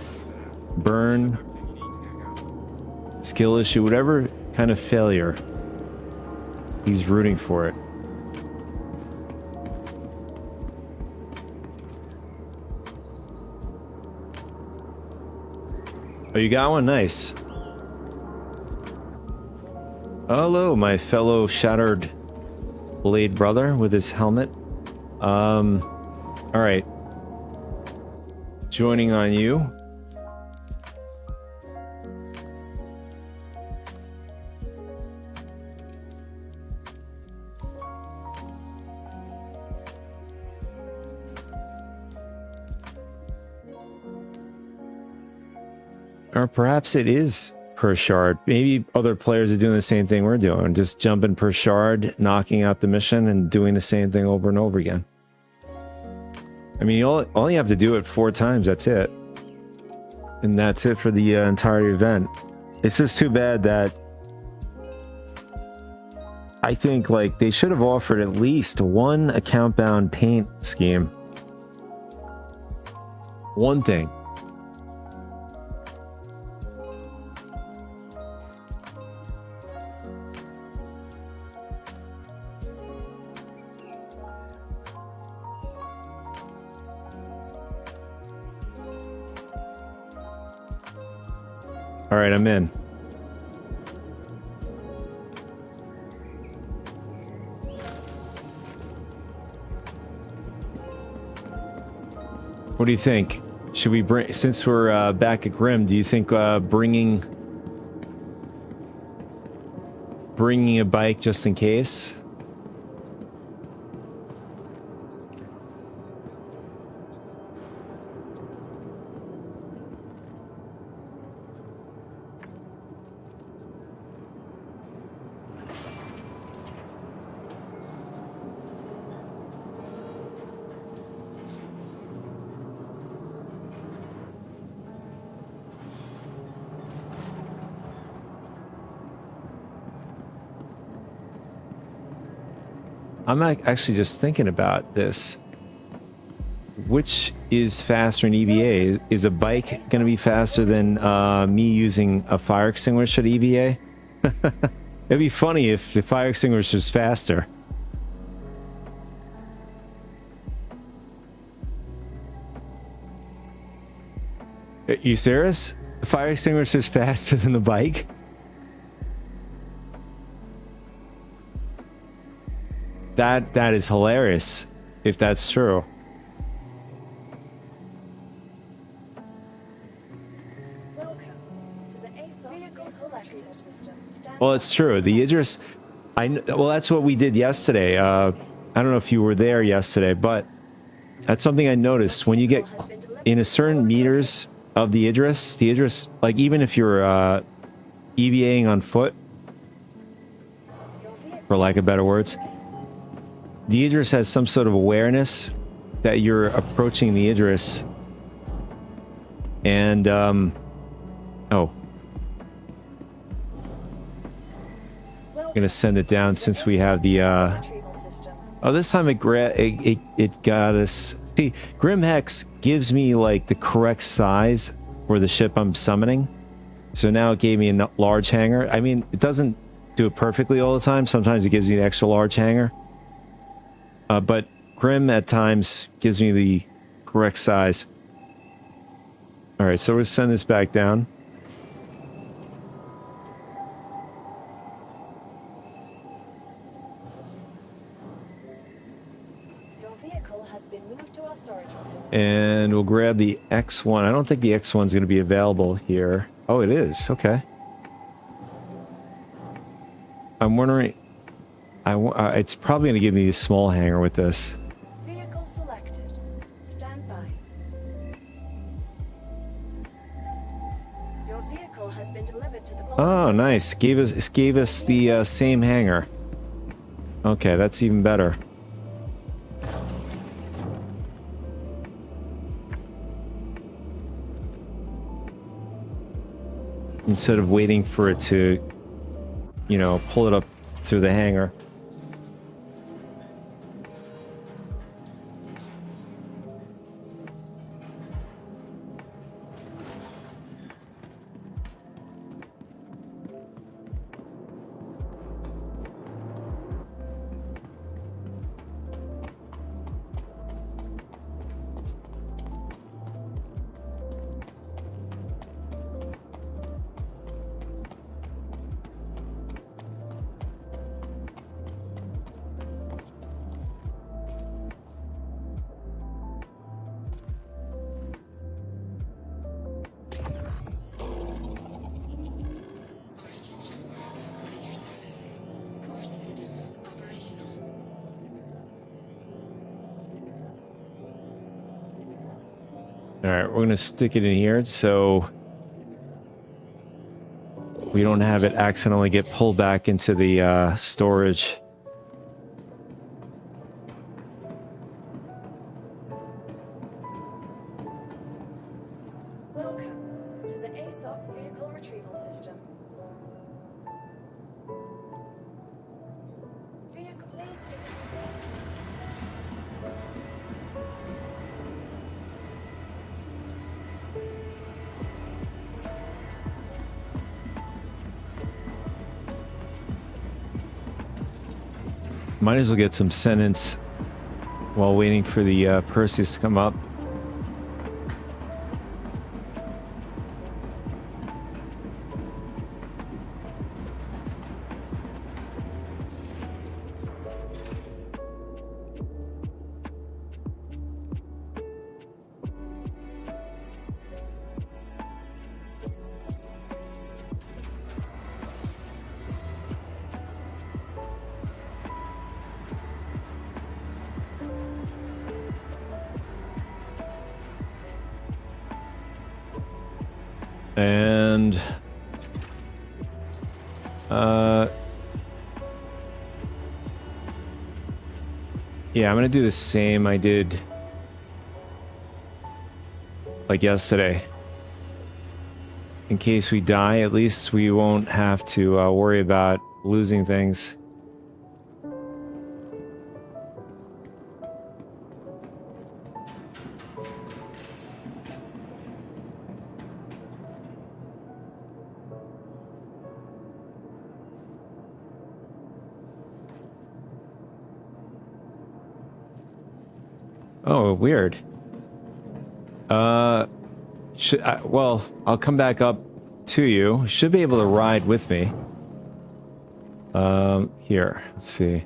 burn, skill issue, whatever kind of failure. He's rooting for it. Oh, you got one? Nice. Hello, my fellow Shattered Blade brother with his helmet. Alright. Joining on you. Or perhaps it is per shard. Maybe other players are doing the same thing we're doing. Just jumping per shard, knocking out the mission, and doing the same thing over and over again. I mean, you only have to do it 4 times. That's it. And that's it for the entire event. It's just too bad that I think like they should have offered at least 1 account-bound paint scheme. One thing. All right, I'm in. What do you think? Should we bring, since we're back at Grim, do you think bringing a bike just in case? I'm actually just thinking about this. Which is faster in EVA? Is a bike going to be faster than me using a fire extinguisher at EVA? It'd be funny if the fire extinguisher is faster. Are you serious? The fire extinguisher is faster than the bike? That is hilarious, if that's true. Well, it's true. The Idris, well, that's what we did yesterday. I don't know if you were there yesterday, but that's something I noticed. When you get in a certain meters of the Idris, like even if you're EVAing on foot, for lack of better words, the Idris has some sort of awareness that you're approaching the Idris. And, oh. I'm gonna send it down since we have the, oh, this time it got us. See, Grim Hex gives me, like, the correct size for the ship I'm summoning. So now it gave me a large hangar. I mean, it doesn't do it perfectly all the time. Sometimes it gives you the extra large hangar. But Grim at times gives me the correct size. Alright, so we'll send this back down. Your vehicle has been moved to our storage facility. And we'll grab the X1. I don't think the X1 is going to be available here. Oh, it is. Okay. I'm wondering... it's probably going to give me a small hangar with this. Vehicle selected. Stand by. Your vehicle has been delivered to the Oh, nice. Gave us the same hangar. Okay, that's even better. Instead of waiting for it to, you know, pull it up through the hangar. Alright, we're going to stick it in here so we don't have it accidentally get pulled back into the storage. Welcome to the ASOP vehicle retrieval system. Vehicle, please visit Might as well get some sentence while waiting for the Perseus to come up. And yeah, I'm gonna do the same I did like yesterday. In case we die, at least we won't have to worry about losing things. Oh, weird. Well, I'll come back up to you. Should be able to ride with me. Here, let's see.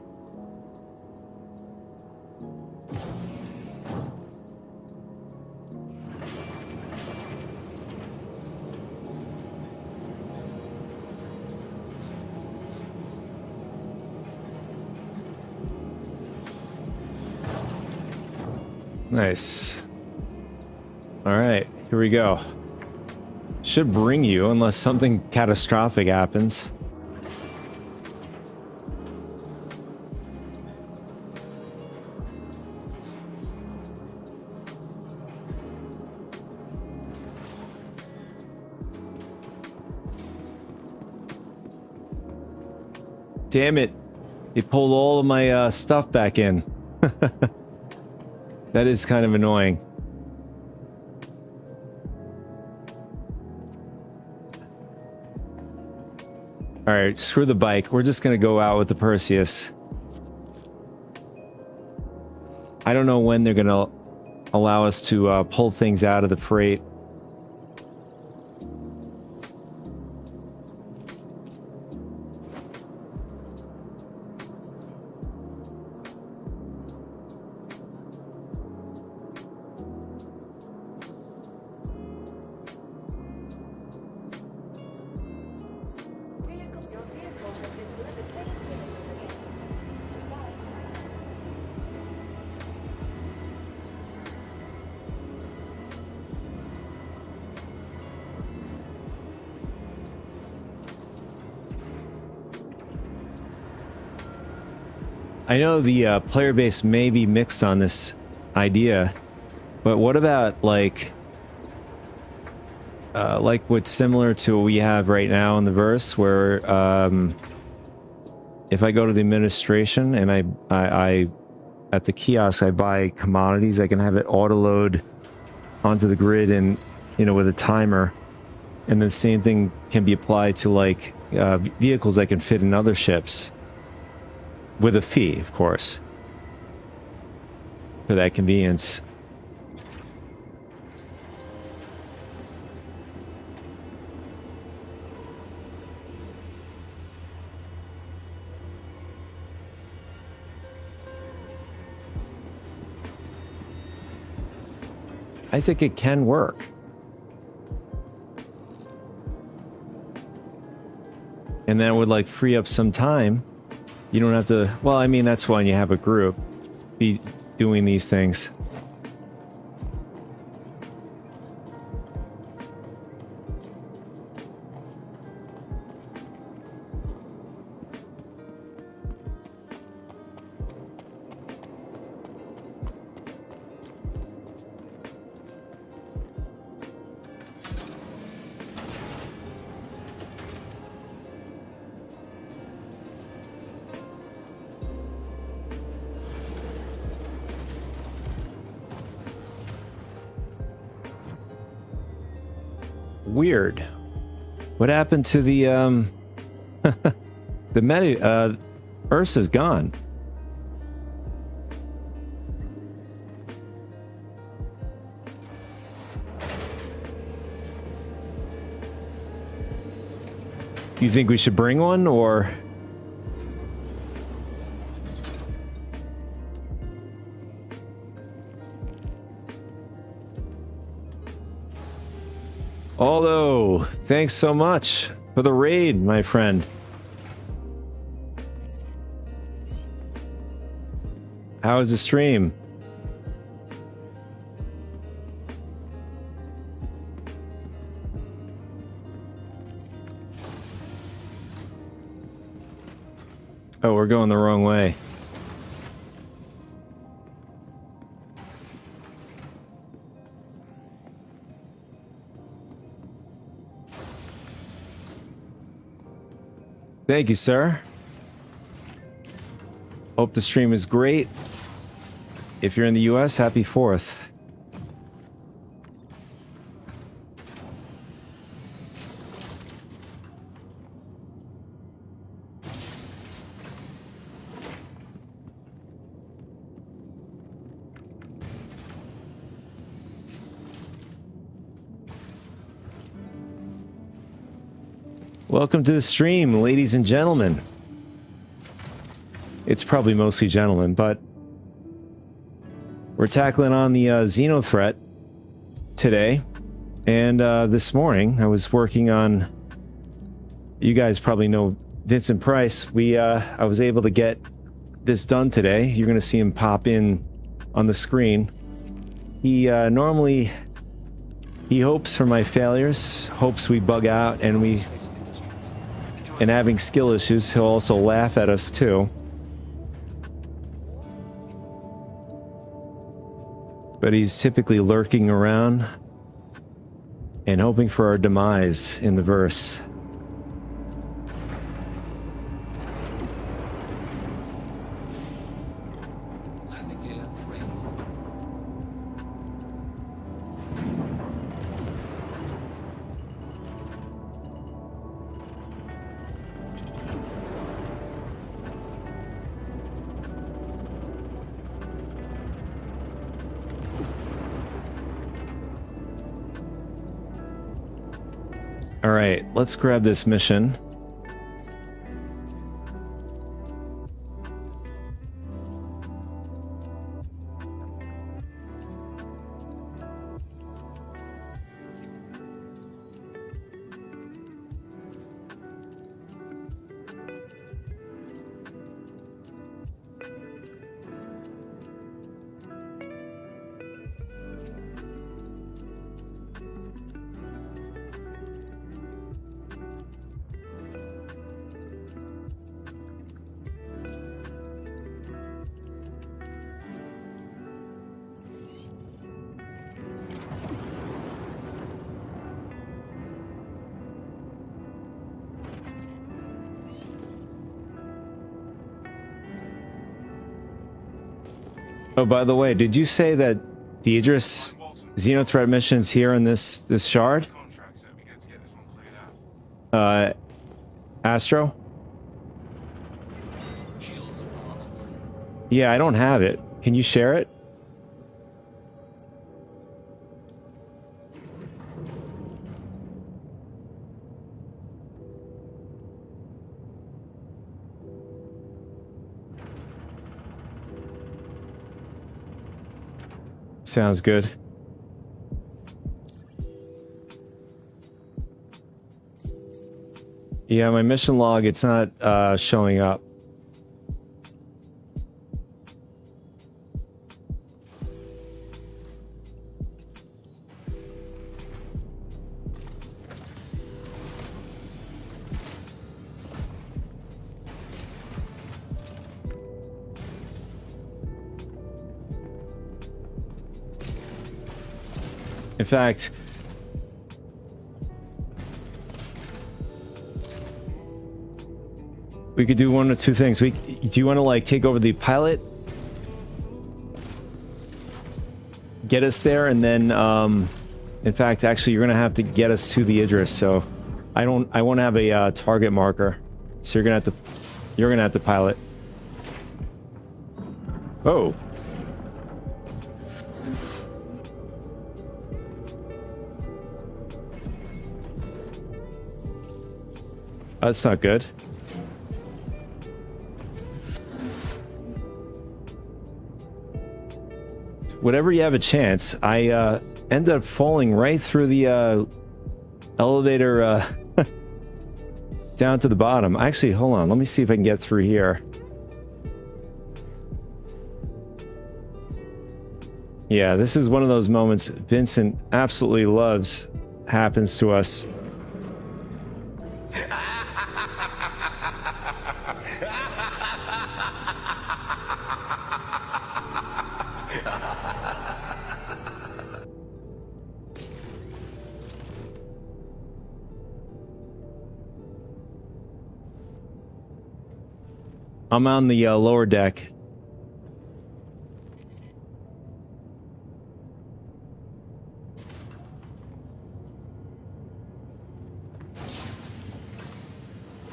Nice. All right, here we go. Should bring you unless something catastrophic happens. Damn it. They pulled all of my stuff back in. That is kind of annoying. Alright, screw the bike. We're just gonna go out with the Perseus. I don't know when they're gonna allow us to pull things out of the freight. Your vehicle has been delivered. Please visit us again. Goodbye. I know the player base may be mixed on this idea, but what about like what's similar to what we have right now in the verse, where if I go to the administration and I at the kiosk I buy commodities, I can have it auto load onto the grid, and you know, with a timer, and the same thing can be applied to like vehicles that can fit in other ships. With a fee, of course, for that convenience. I think it can work. And that would like free up some time. You don't have to, well, I mean, that's when you have a group be doing these things. Weird. What happened to the the Ursa's gone. You think we should bring one, or Aldo, thanks so much for the raid, my friend. How is the stream? Oh, we're going the wrong way. Thank you, sir. Hope the stream is great. If you're in the US, happy 4th. Welcome to the stream, ladies and gentlemen. It's probably mostly gentlemen, but we're tackling on the Xeno threat today. And this morning, I was working on... You guys probably know Vincent Price. I was able to get this done today. You're going to see him pop in on the screen. He normally... He hopes for my failures, hopes we bug out, and having skill issues, he'll also laugh at us too. But he's typically lurking around and hoping for our demise in the verse. Alright, let's grab this mission. Oh, by the way, did you say that the Idris Xenothreat mission's here in this shard? Astro? Yeah, I don't have it. Can you share it? Sounds good. Yeah, my mission log, it's not showing up. In fact, we could do one of two things. Do you want to like take over the pilot, get us there, and then in fact, actually, you're gonna have to get us to the Idris. So I won't have a target marker. So you're gonna have to pilot. Oh. That's not good. Whenever you have a chance, I end up falling right through the elevator down to the bottom. Actually, hold on. Let me see if I can get through here. Yeah, this is one of those moments Vincent absolutely loves. Happens to us. I'm on the lower deck.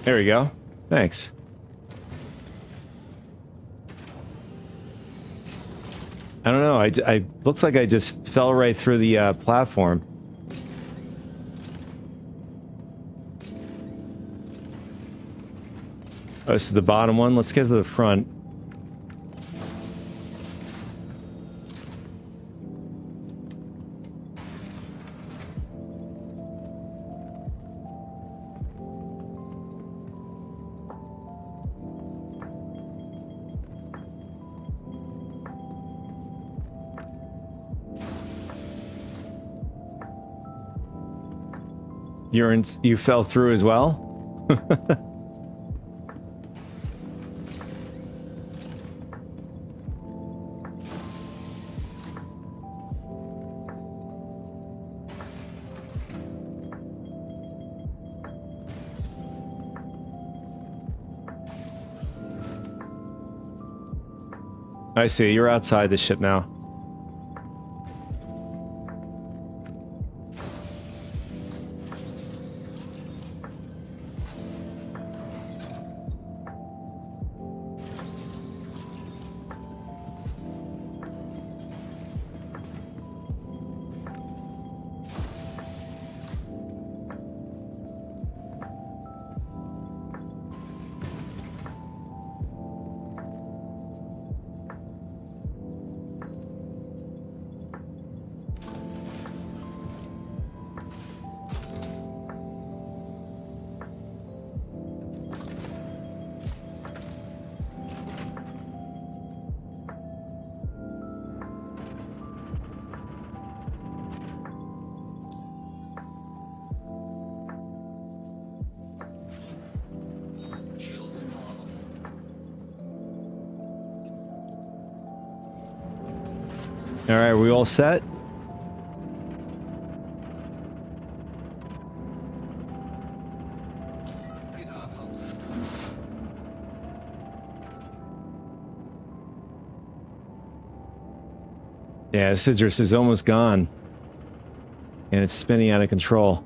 There we go. Thanks. I don't know. I looks like I just fell right through the platform. Oh, this is the bottom one. Let's get to the front. You fell through as well? I see. You're outside the ship now. All right, we all set? Yeah, Sidrus is almost gone. And it's spinning out of control.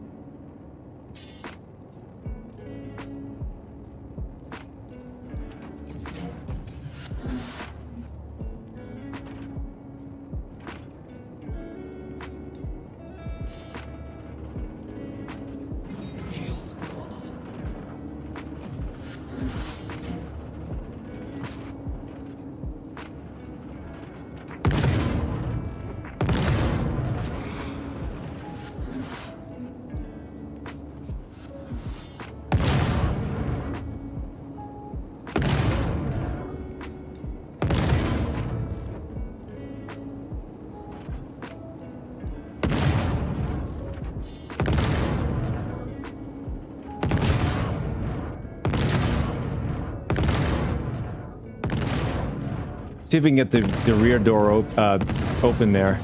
See if we can get the rear door open there.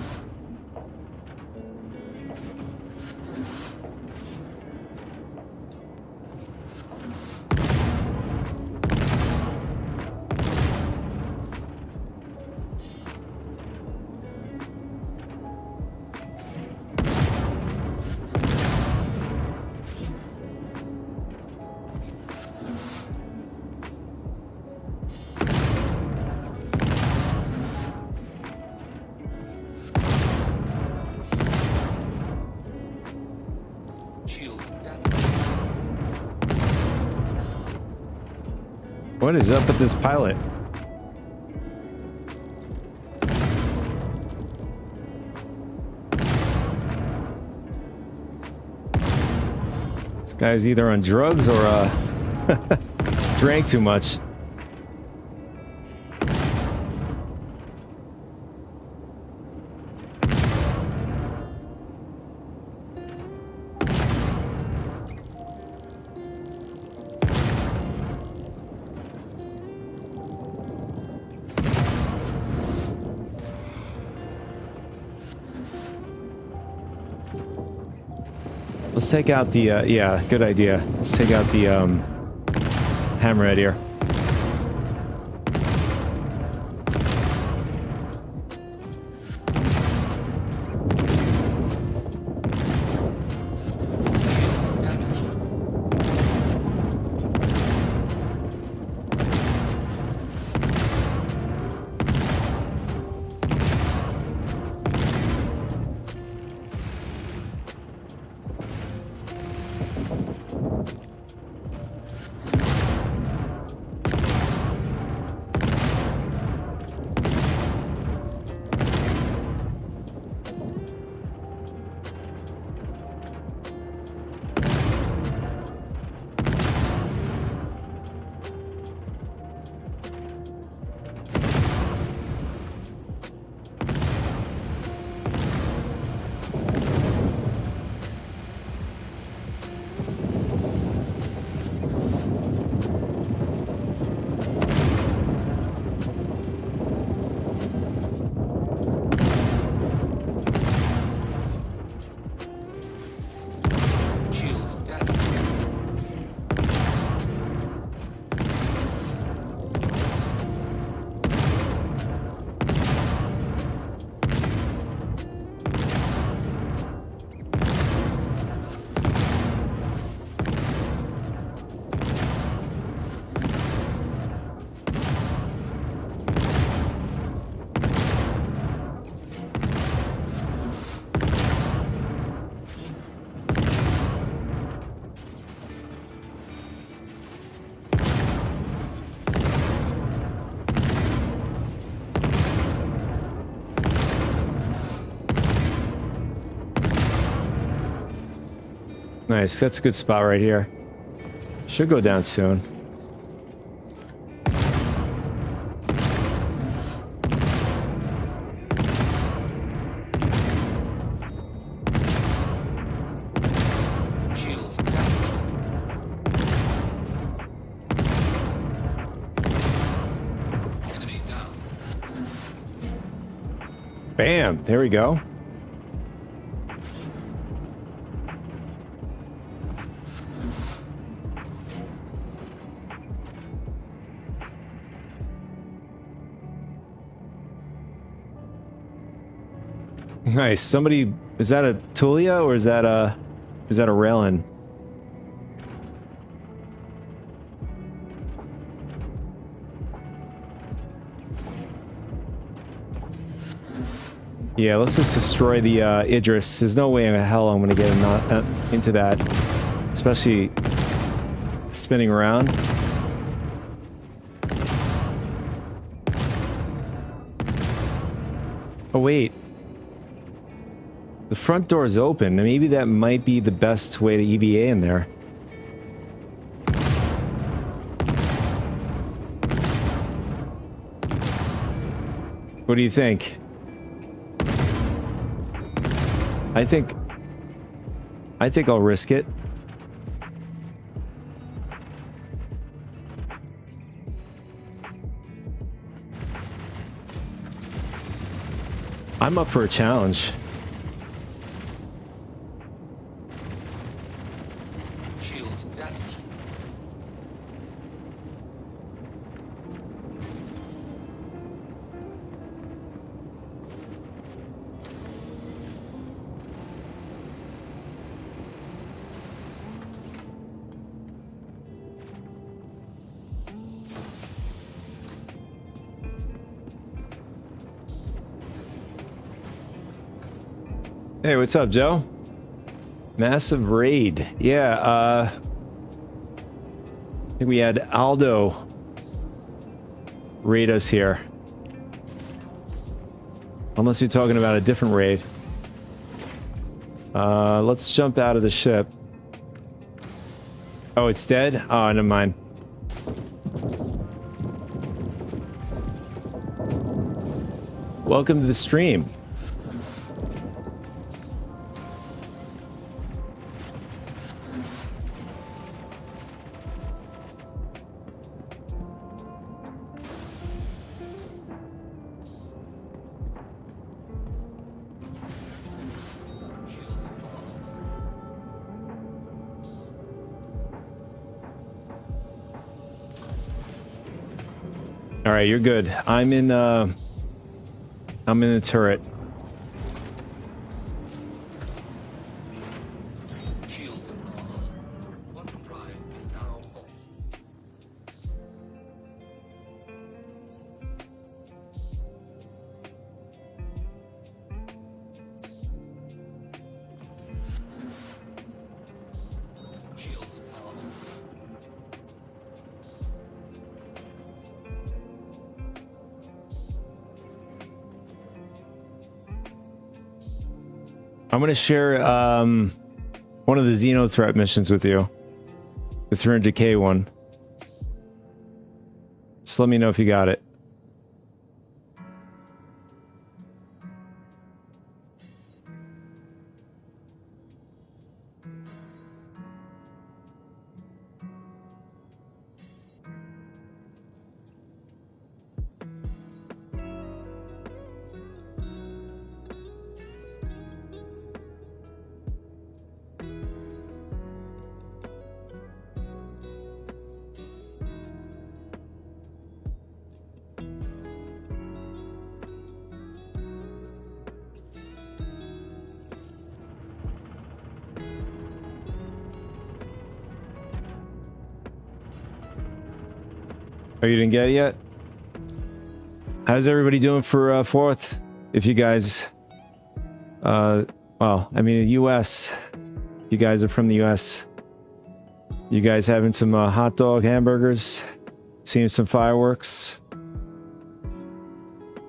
What is up with this pilot? This guy's either on drugs or drank too much. Let's take out the, yeah, good idea. Let's take out the, hammerhead here. Nice, that's a good spot right here. Should go down soon. Bam, there we go. Nice. Somebody, is that a Tulia or is that a Raylan? Yeah, let's just destroy the Idris. There's no way in hell I'm gonna get into that, especially spinning around. Oh wait. The front door is open. Maybe that might be the best way to EVA in there. What do you think? I think I'll risk it. I'm up for a challenge. Hey, what's up, Joe? Massive raid. Yeah, I think we had Aldo raid us here. Unless you're talking about a different raid. Let's jump out of the ship. Oh, it's dead? Oh, never mind. Welcome to the stream. All right, you're good. I'm in the turret. Shields are on. Quantum drive is now off. Shields are off. I'm gonna share one of the Xeno threat missions with you, the 300K one. Just let me know if you got it. Oh, you didn't get it yet? How's everybody doing for 4th? If you guys, well, I mean, the U.S. You guys are from the U.S. You guys having some hot dog hamburgers? Seeing some fireworks?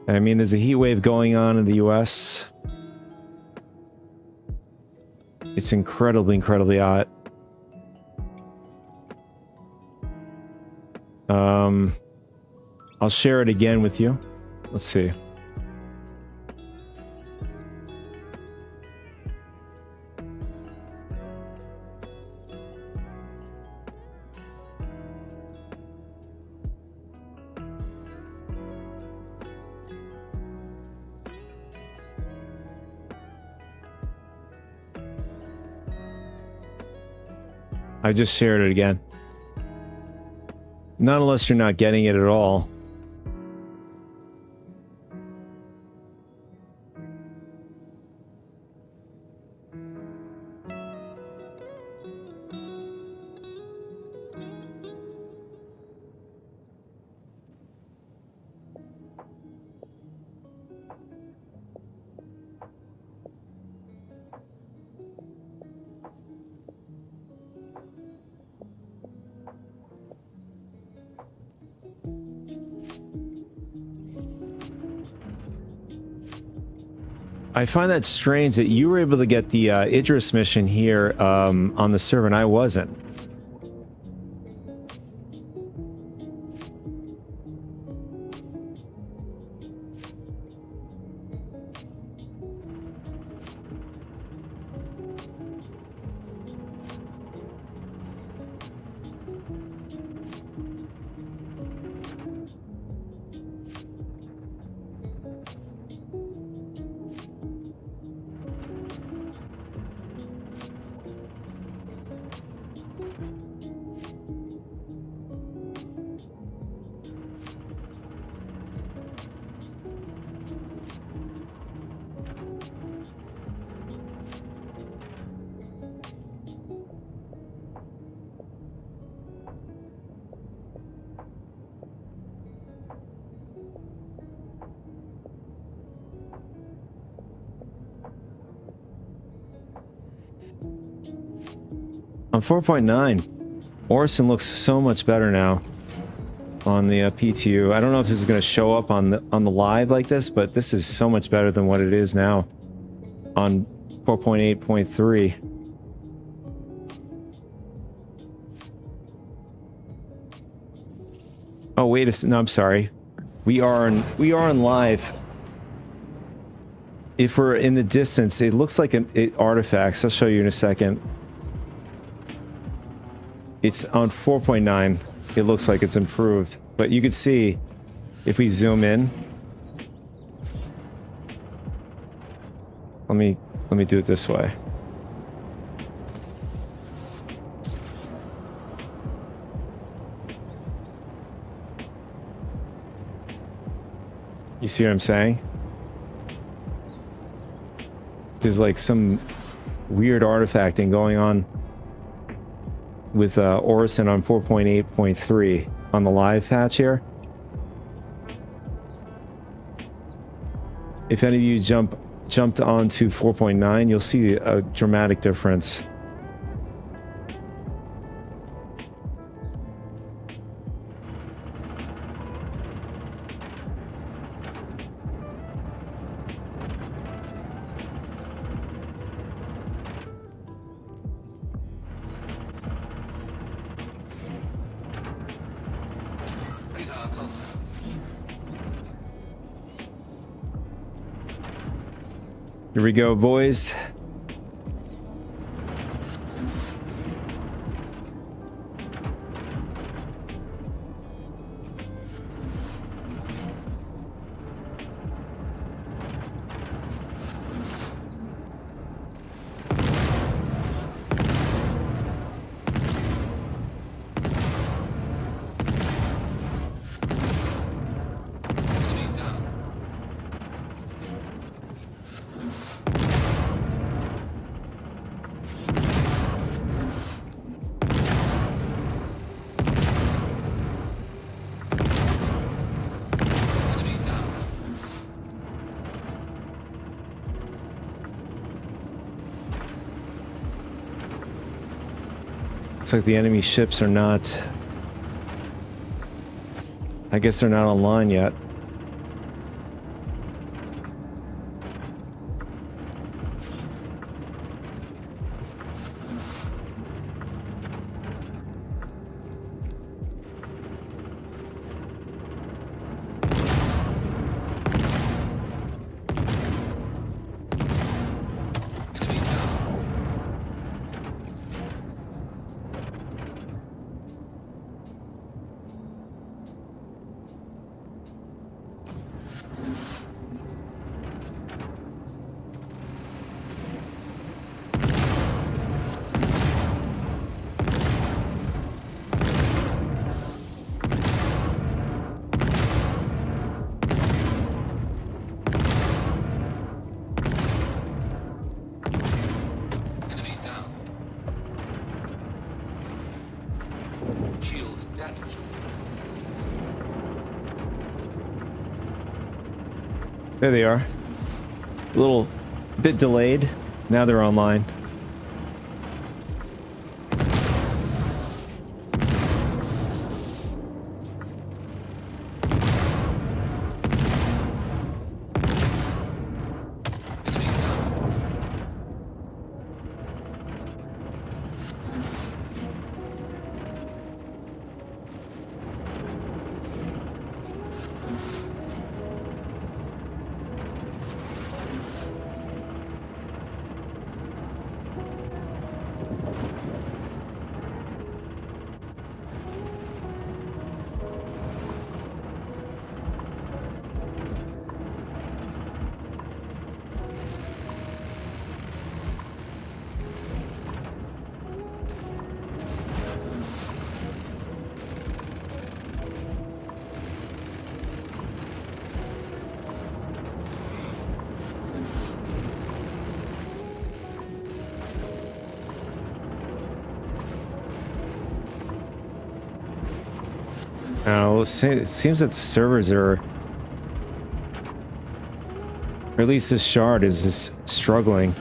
I mean, there's a heat wave going on in the U.S. It's incredibly, incredibly hot. I'll share it again with you. Let's see. I just shared it again. Not unless you're not getting it at all. I find that strange that you were able to get the Idris mission here on the server and I wasn't. On 4.9, Orson looks so much better now on the PTU. I don't know if this is going to show up on the live like this, but this is so much better than what it is now on 4.8.3. Oh wait a second. No, I'm sorry. We are on live. If we're in the distance, it looks like artifacts. I'll show you in a second. It's on 4.9. It looks like it's improved, but you can see if we zoom in. Let me do it this way. You see what I'm saying? There's like some weird artifacting going on with Orison on 4.8.3 on the live patch here. If any of you jumped onto 4.9, you'll see a dramatic difference. Here we go, boys. Looks like the enemy ships are not... I guess they're not online yet. There they are. A little bit delayed. Now they're online. It seems that the servers are, or at least this shard is struggling.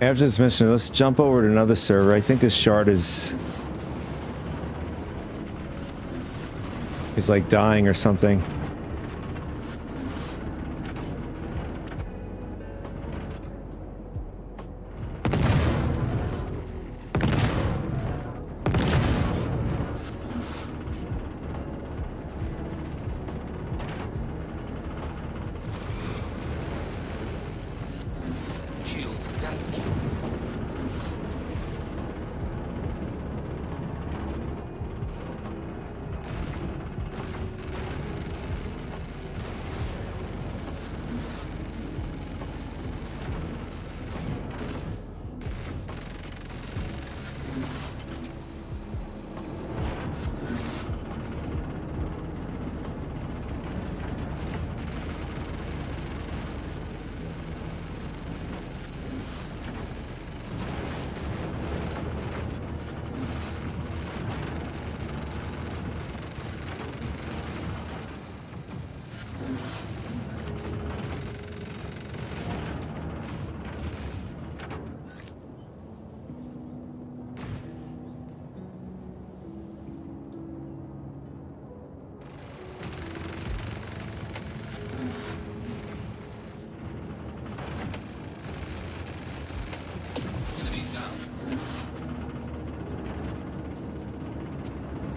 After this mission, let's jump over to another server. I think this shard is like dying or something. Shields damaged.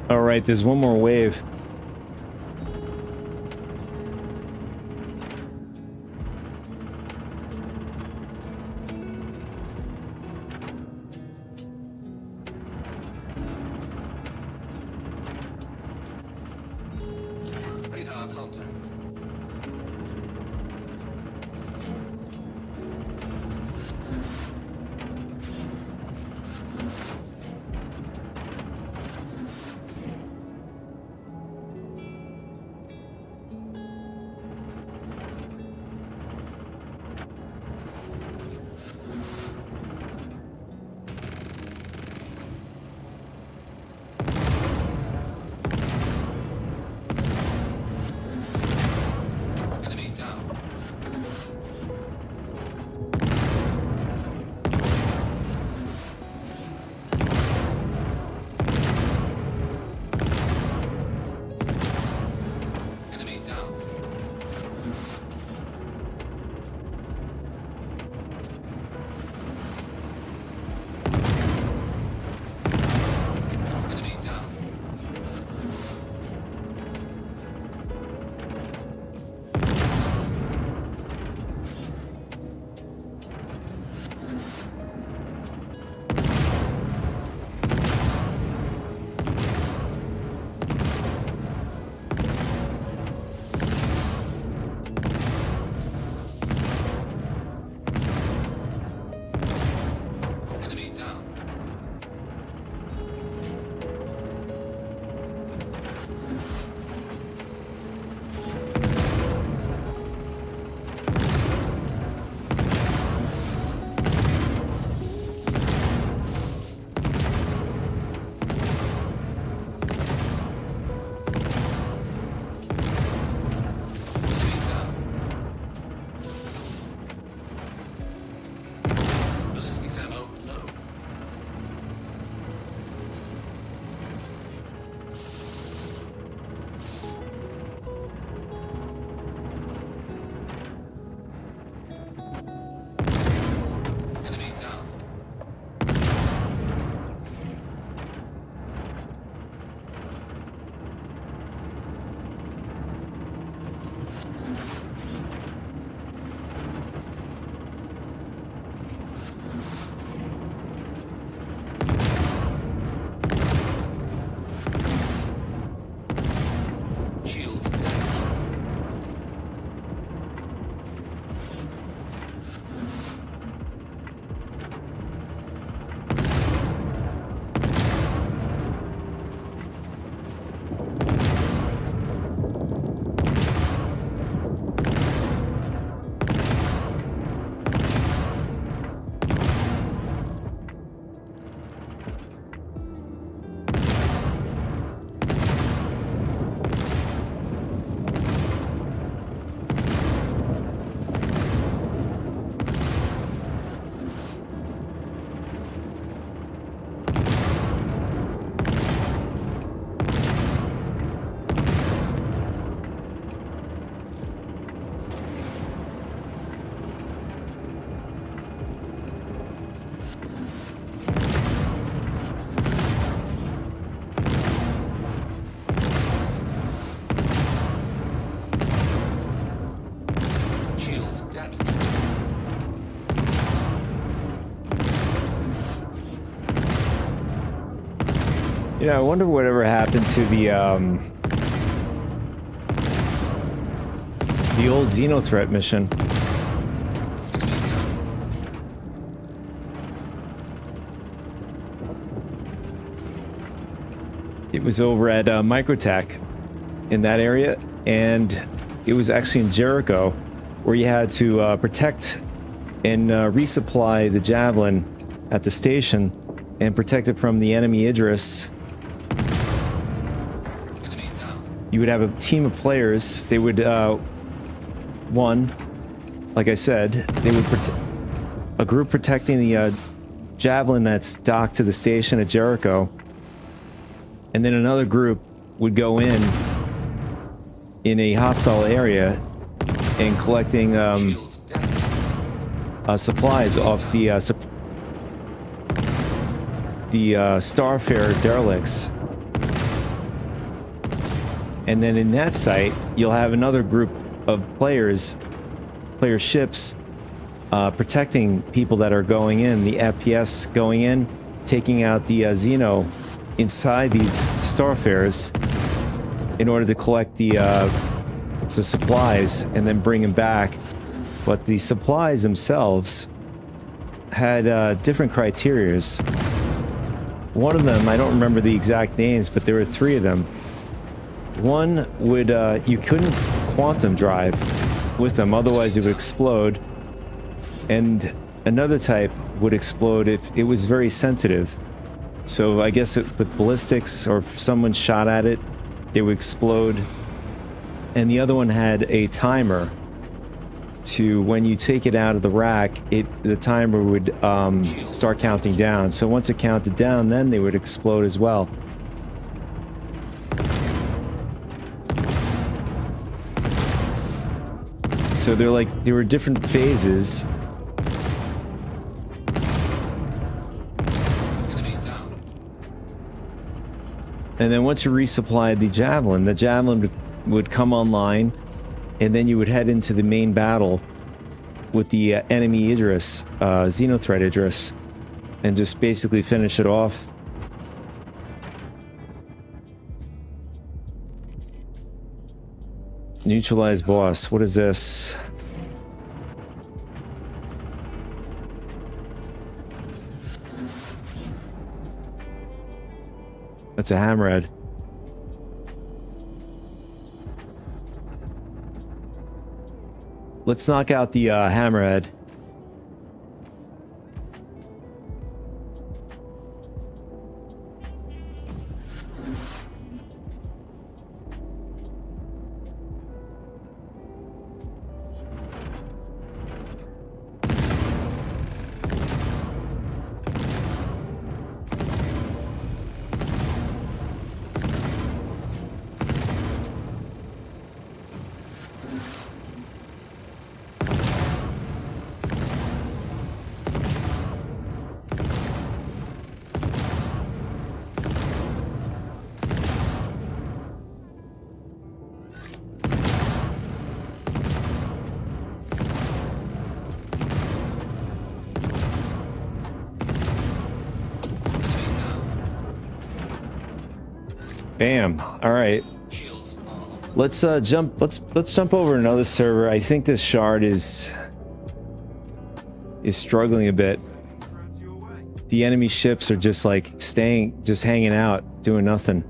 All right, there's one more wave. Radar contact. You know, I wonder whatever happened to the old Xenothreat mission. It was over at Microtech in that area, and it was actually in Jericho, where you had to protect and resupply the Javelin at the station and protect it from the enemy Idris. You would have a team of players. They would, one, like I said, they would a group protecting the Javelin that's docked to the station at Jericho, and then another group would go in a hostile area and collecting supplies off the Starfare derelicts. And then in that site, you'll have another group of player ships protecting people that are going in, the FPS going in, taking out the Xeno inside these Starfares in order to collect the supplies and then bring them back. But the supplies themselves had different criterias. One of them, I don't remember the exact names, but there were 3 of them. One would, you couldn't quantum drive with them, otherwise it would explode. And another type would explode if it was very sensitive. So I guess with ballistics, or if someone shot at it, it would explode. And the other one had a timer to, when you take it out of the rack, the timer would start counting down. So once it counted down, then they would explode as well. So there were different phases. And then once you resupplied the Javelin would come online, and then you would head into the main battle with the enemy Idris, Xenothreat Idris, and just basically finish it off. Neutralize boss. What is this? That's a Hammerhead. Let's knock out the Hammerhead. Bam. All right. Let's jump. Let's jump over another server. I think this shard is struggling a bit. The enemy ships are just like just hanging out, doing nothing.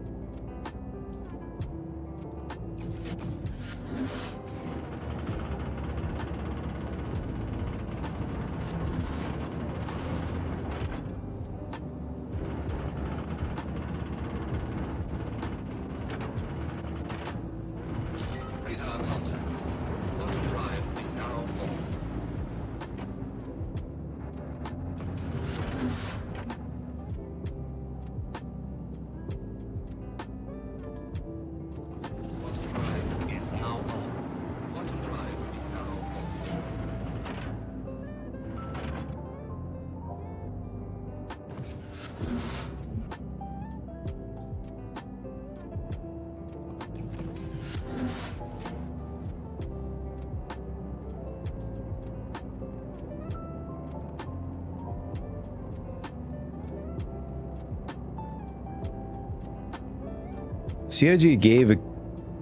CIG gave a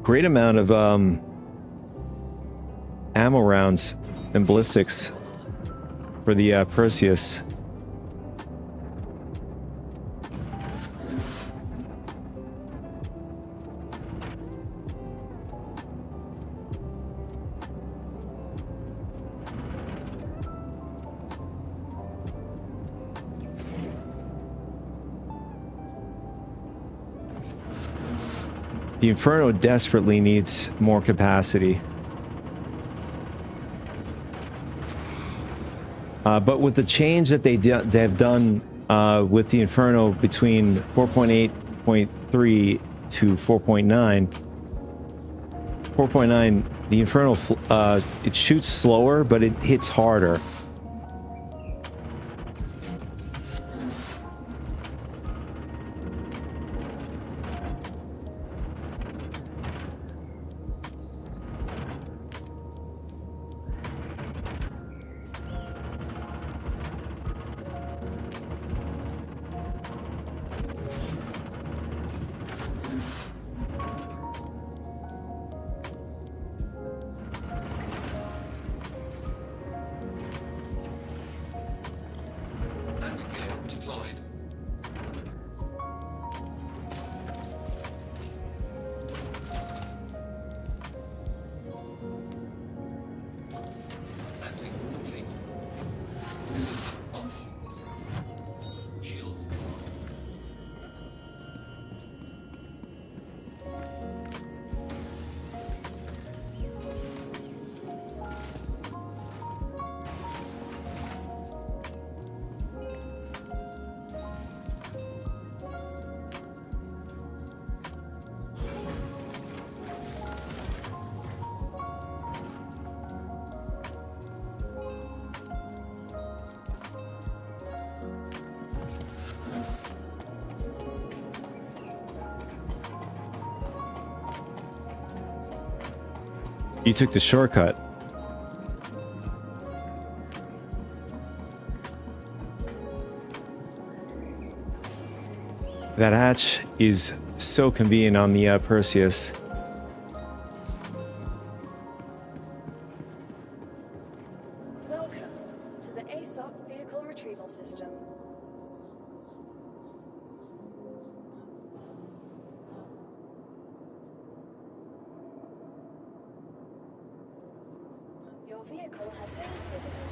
great amount of ammo rounds and ballistics for the Perseus. The Inferno desperately needs more capacity. But with the change that they have done with the Inferno between 4.8.3 to 4.9, 4.9, the Inferno, it shoots slower, but it hits harder. You took the shortcut. That hatch is so convenient on the Perseus. Welcome to the ASOP Vehicle Retrieval System. Your vehicle has base visitors.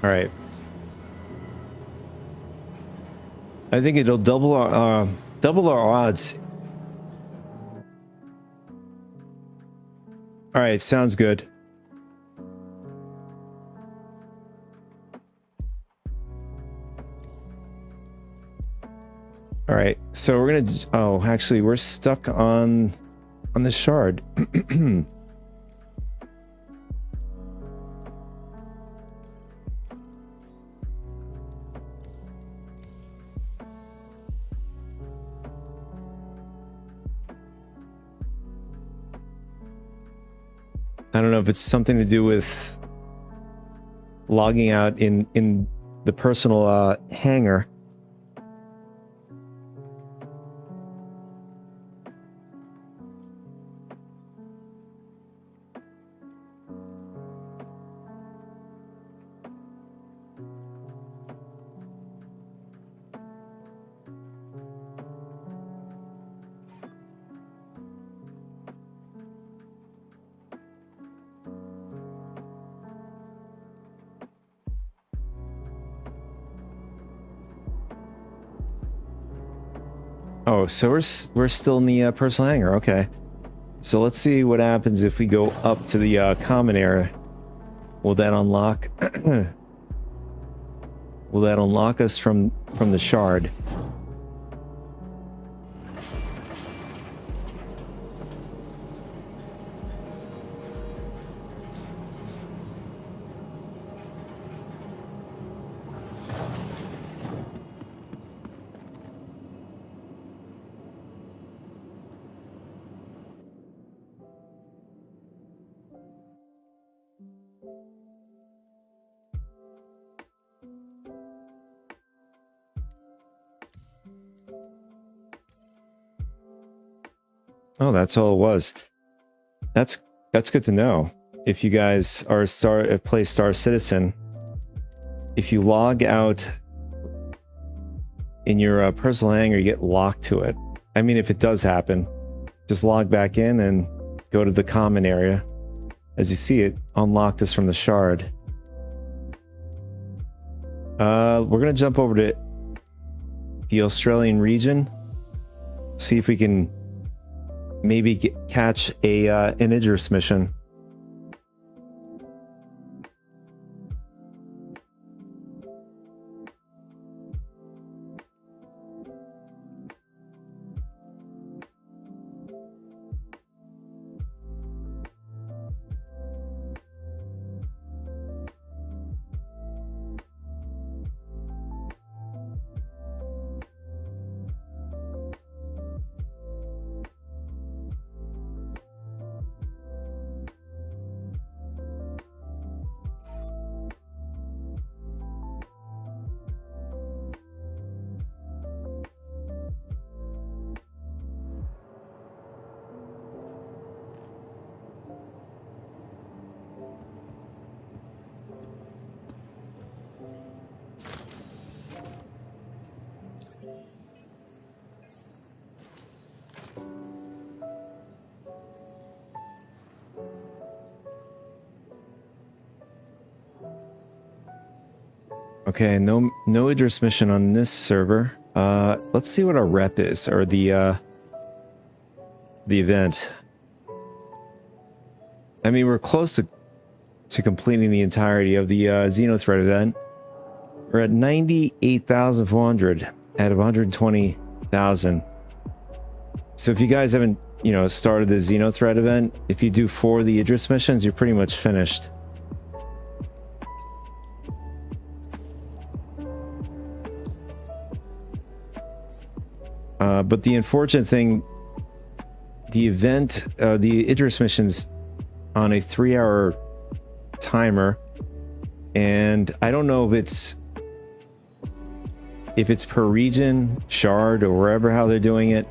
All right. I think it'll double our odds. All right, sounds good. All right, so we're gonna. Oh, actually, we're stuck on the shard. I don't know if it's something to do with logging out in the personal hangar. Oh, so we're still in the personal hangar. Okay. So let's see what happens if we go up to the common area. Will that unlock? Will that unlock us from the shard? Oh, that's all it was. That's good to know. If you guys are play Star Citizen, if you log out in your personal hangar, you get locked to it. I mean, if it does happen, just log back in and go to the common area. As you see, it unlocked us from the shard. We're gonna jump over to the Australian region. See if we can maybe catch an Idris mission. Okay, no Idris mission on this server. Let's see what our rep is, or the event. I mean, we're close to completing the entirety of the Xenothreat event. We're at 98,400 out of 120,000. So if you guys haven't, started the Xenothreat event, if you do 4 of the Idris missions, you're pretty much finished. But the unfortunate thing, the event, the Idris mission's on a 3-hour timer, and I don't know if it's per region, shard, or wherever how they're doing it.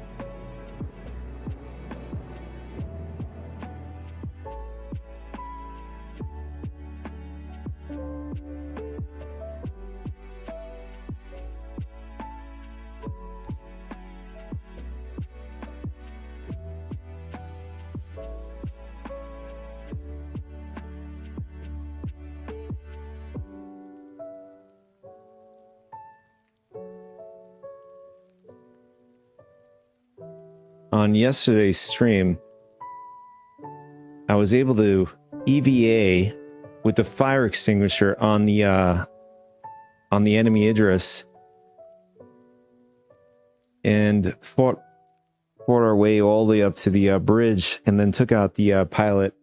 On yesterday's stream, I was able to EVA with the fire extinguisher on the enemy Idris, and fought our way all the way up to the bridge, and then took out the pilot.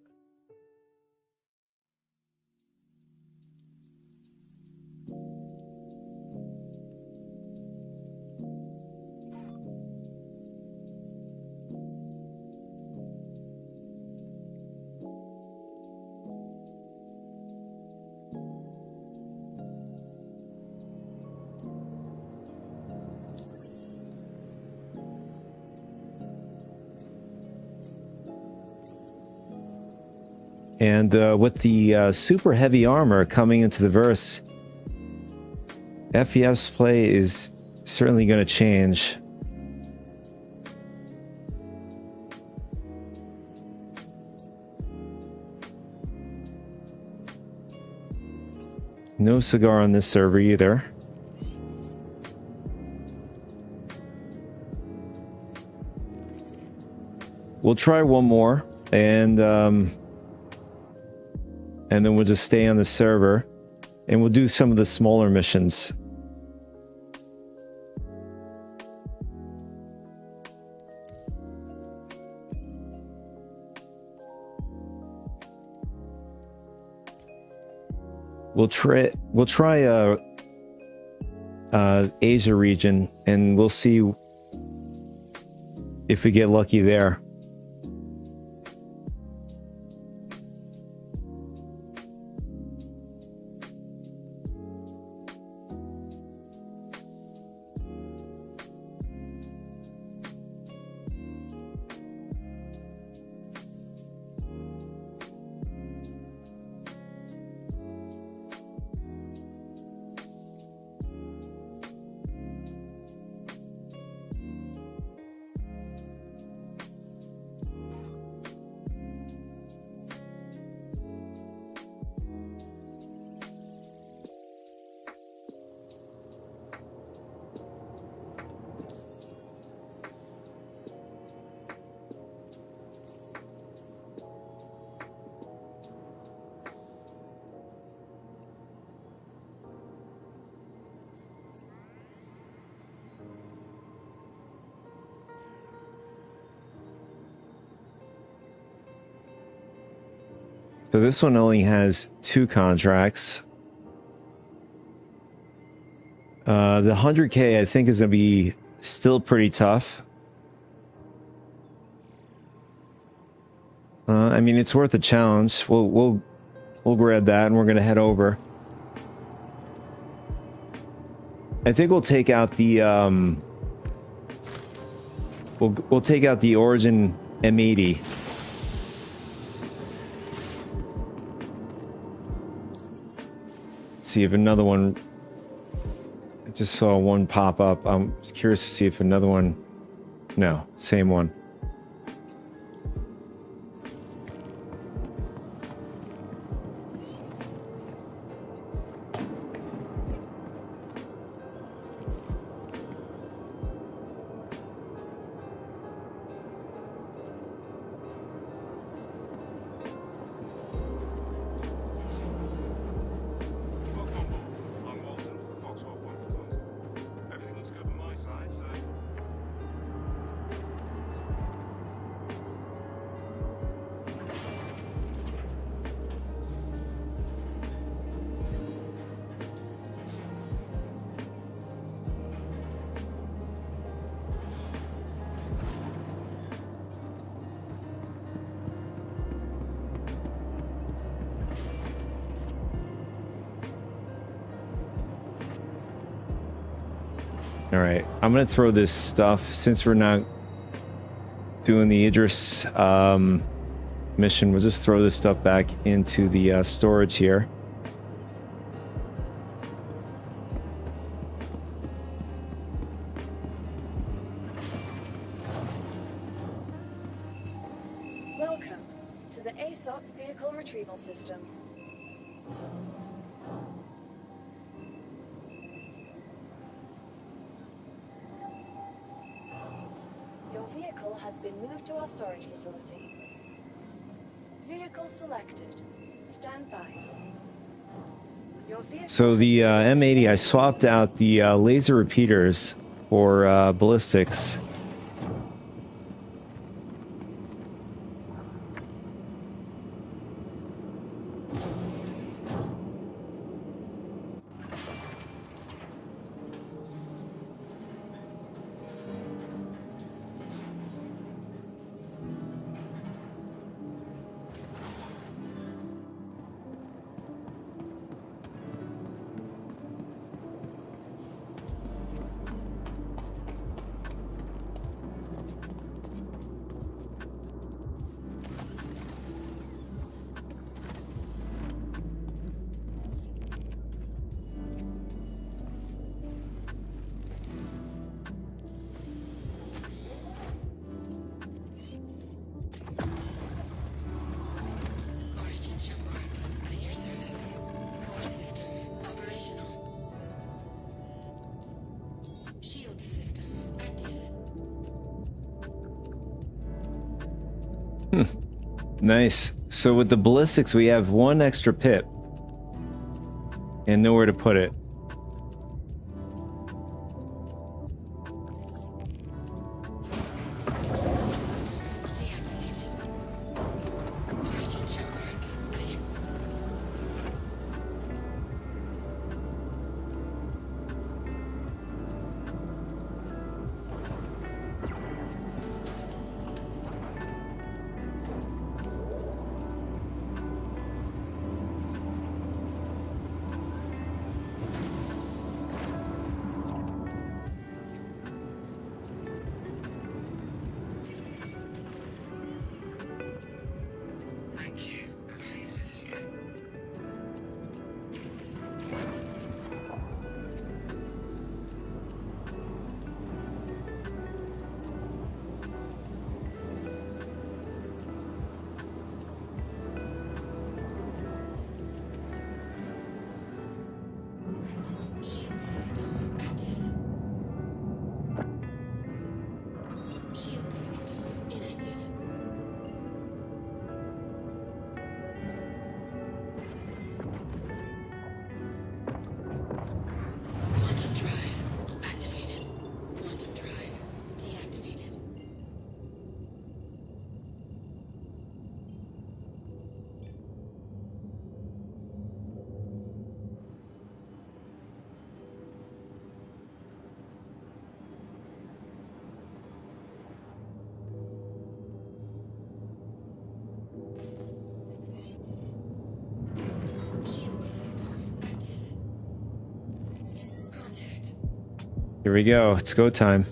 And with the super heavy armor coming into the verse, FEF's play is certainly going to change. No cigar on this server either. We'll try one more, and then we'll just stay on the server, and we'll do some of the smaller missions. We'll try Asia region, and we'll see if we get lucky there. So this one only has 2 contracts. The 100K I think is going to be still pretty tough. I mean, it's worth a challenge. We'll grab that and we're going to head over. I think we'll take out the we'll take out the Origin M80. See if another one. I just saw one pop up. I'm curious to see if another one. No, same one. I'm Walton, Foxwell Point of Contact. Everything looks good on my side, so... All right, I'm gonna throw this stuff since we're not doing the Idris mission. We'll just throw this stuff back into the storage here. Welcome to the ASOP Vehicle Retrieval System. Your vehicle has been moved to our storage facility. Vehicle selected. Stand by. Your vehicle So the M80, I swapped out the laser repeaters for ballistics. Origin Shipworks, at your service. Core system operational. Shield system active. Nice. So with the ballistics, we have 1 extra pip and nowhere to put it. Deactivated. Origin Shipworks, at your... Here we go. It's go time.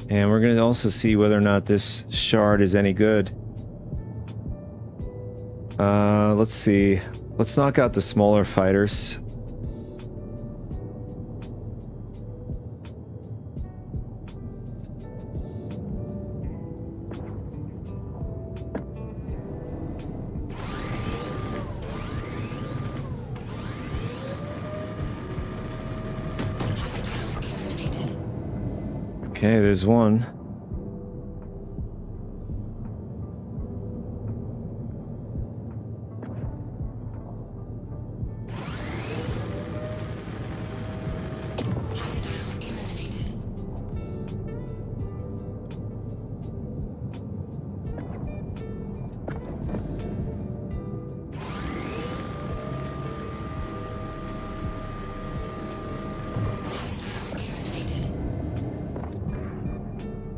And we're going to also see whether or not this shard is any good. Let's see. Let's knock out the smaller fighters. Okay, there's one.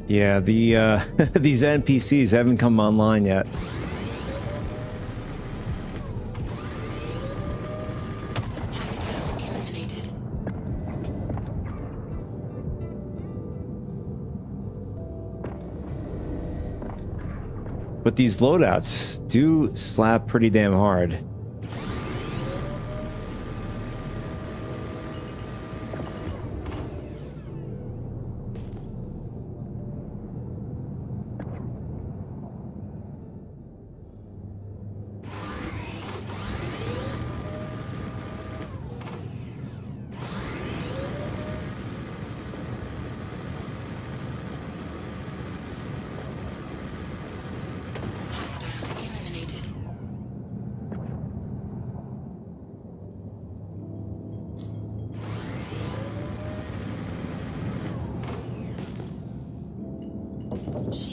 Yeah, the these NPCs haven't come online yet. But these loadouts do slap pretty damn hard.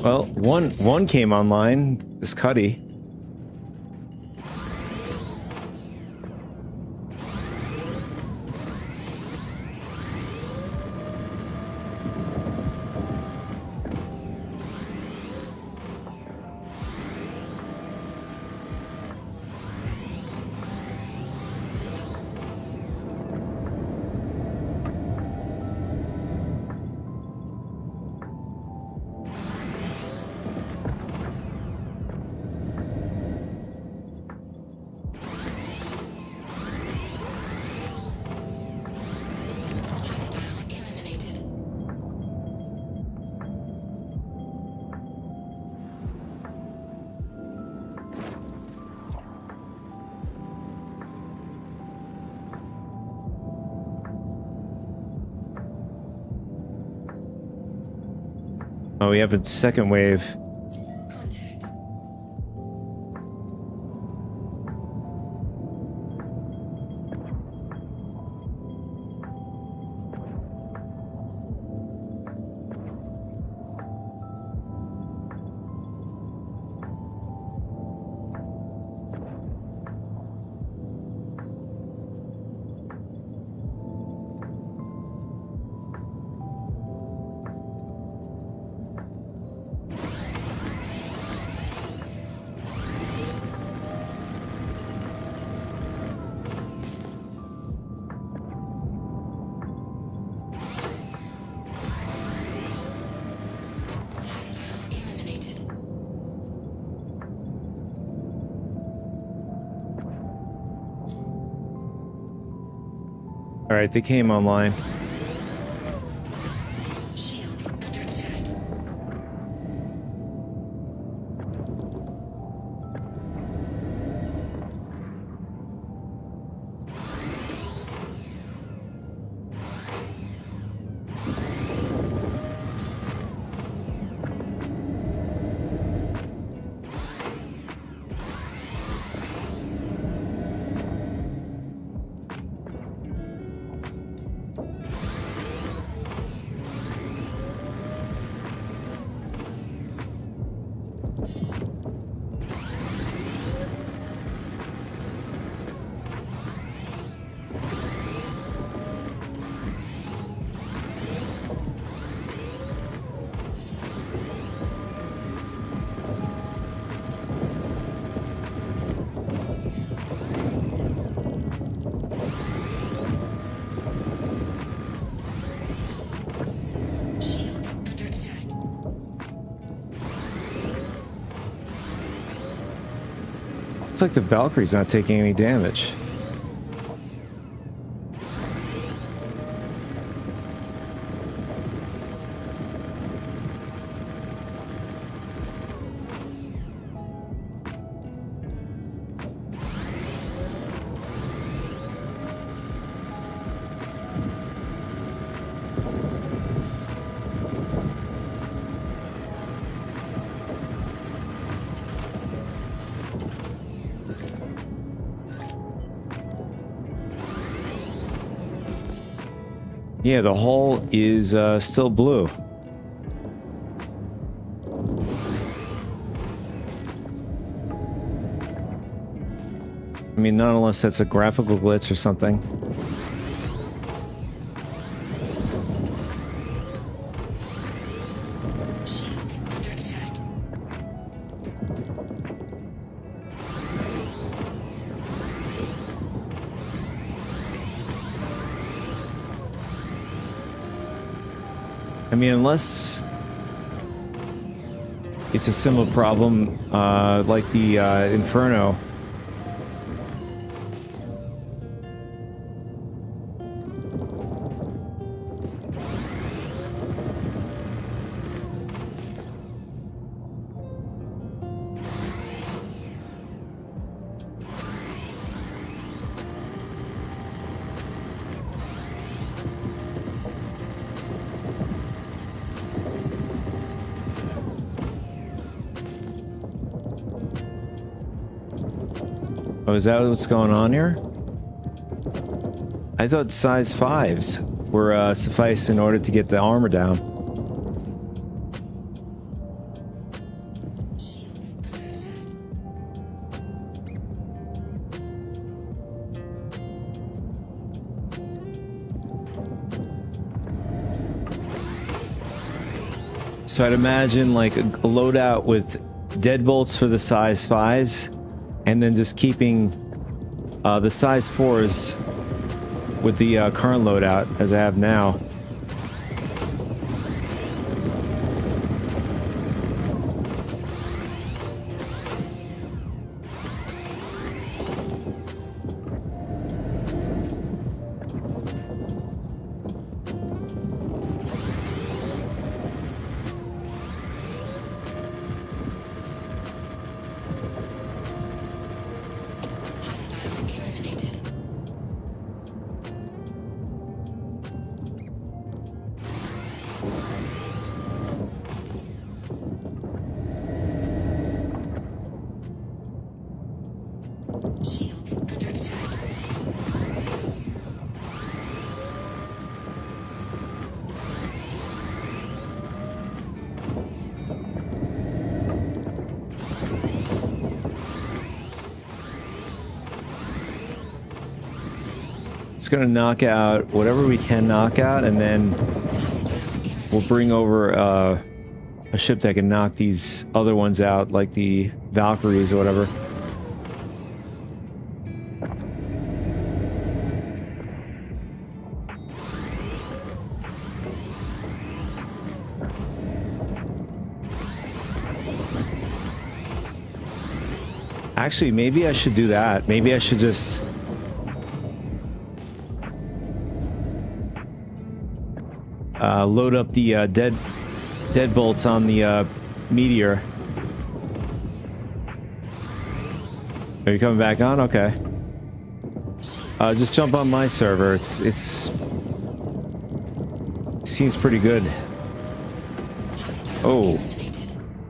Well, one came online, this Cuddy. Oh, we have a second wave. All right, they came online. Shields under attack. Looks like the Valkyrie's not taking any damage. Yeah, the hull is still blue. I mean, not unless that's a graphical glitch or something. Shields under attack. I mean, unless it's a similar problem like the Inferno. Oh, is that what's going on here? I thought size 5s were suffice in order to get the armor down. Shields under attack. So I'd imagine like a loadout with deadbolts for the size 5s, and then just keeping the size 4s with the current loadout as I have now. Hostile eliminated. Shields under attack. It's gonna knock out whatever we can knock out, and then we'll bring over a ship that can knock these other ones out, like the Valkyries or whatever. Actually, maybe I should do that. Maybe I should just load up the deadbolts on the meteor. Are you coming back on? Okay. Just jump on my server. It seems pretty good. Oh,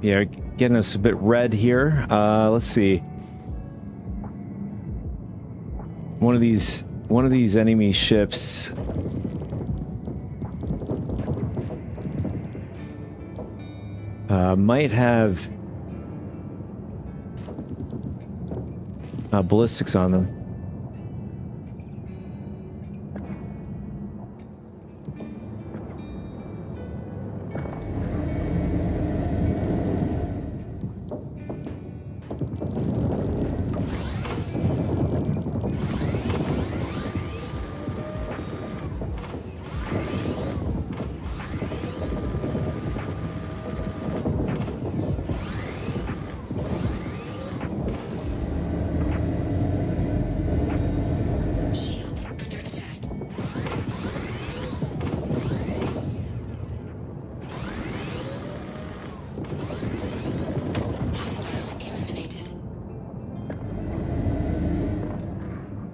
yeah, getting us a bit red here. Let's see. One of these enemy ships. Might have ballistics on them.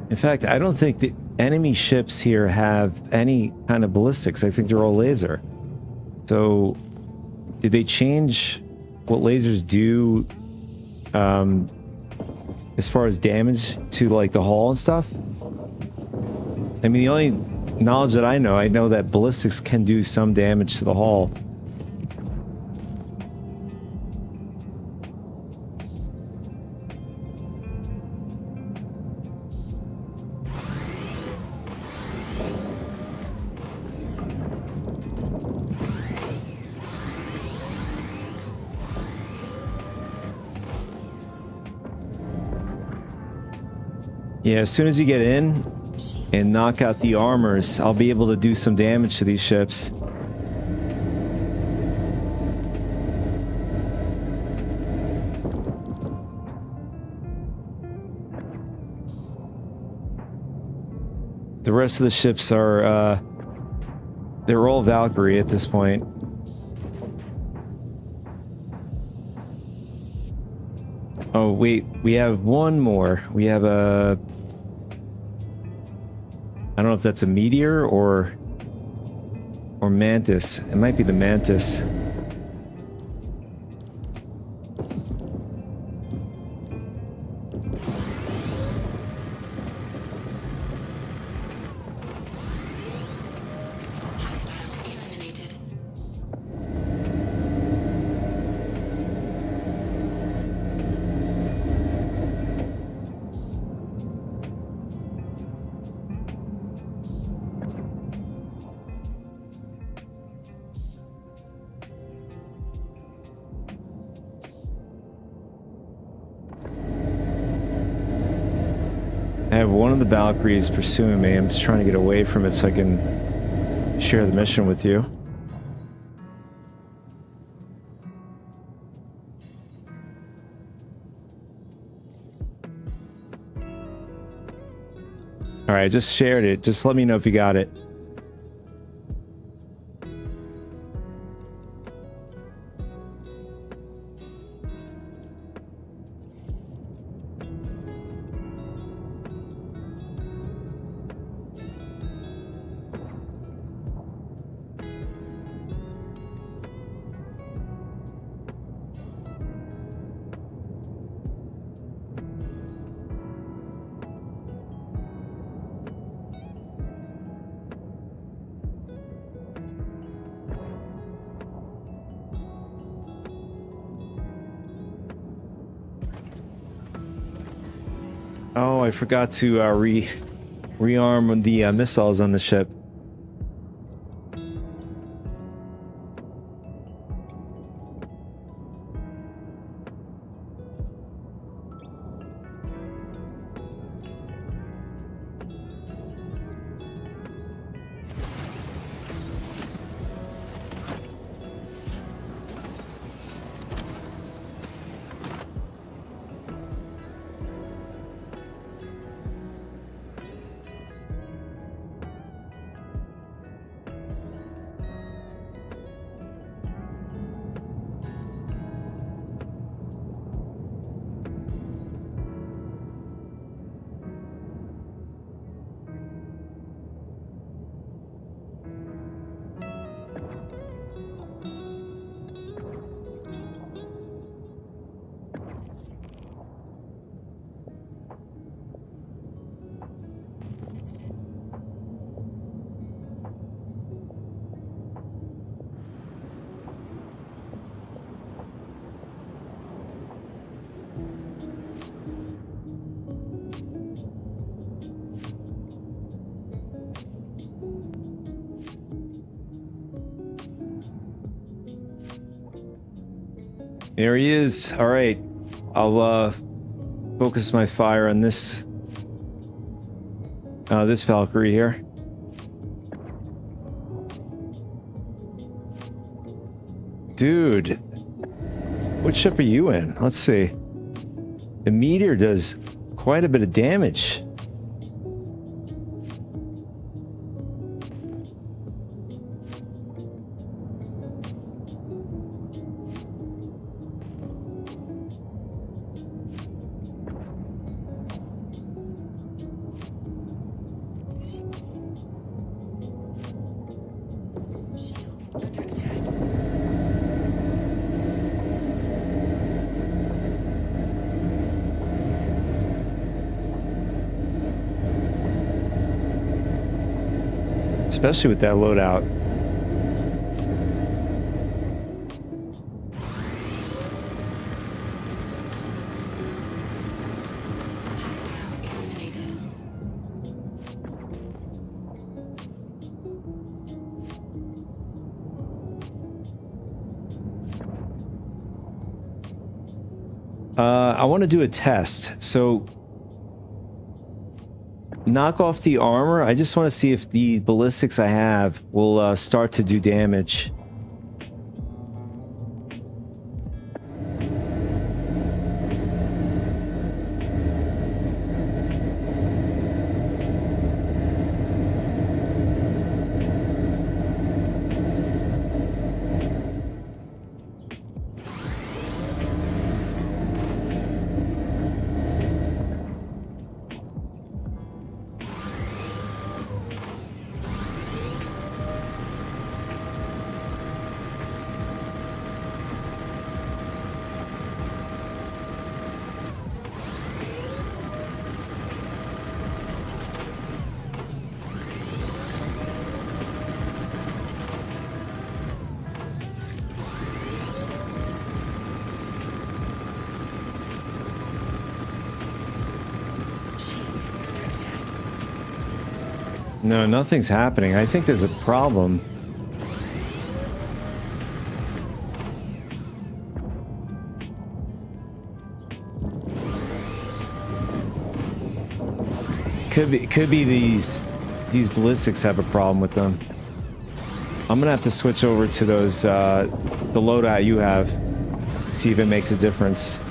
In fact, I don't think the enemy ships here have any kind of ballistics. I think they're all laser. So, did they change what lasers do as far as damage to like the hull and stuff? I mean, the only knowledge that I know that ballistics can do some damage to the hull. Yeah, as soon as you get in and knock out the armors, I'll be able to do some damage to these ships. The rest of the ships are, they're all Valkyrie at this point. Oh, wait, we have one more. We have a... I don't know if that's a meteor or mantis. It might be the mantis. Hostile eliminated. I have one of the Valkyries pursuing me. I'm just trying to get away from it so I can share the mission with you. Alright, I just shared it. Just let me know if you got it. Oh, I forgot to rearm the missiles on the ship. There he is. All right. I'll focus my fire on this this Valkyrie here. Dude, what ship are you in? Let's see. The meteor does quite a bit of damage. especially with that loadout. I want to do a test. So knock off the armor. I just want to see if the ballistics I have will start to do damage. No, nothing's happening. I think there's a problem. Could be these ballistics have a problem with them. I'm gonna have to switch over to those the loadout you have. See if it makes a difference.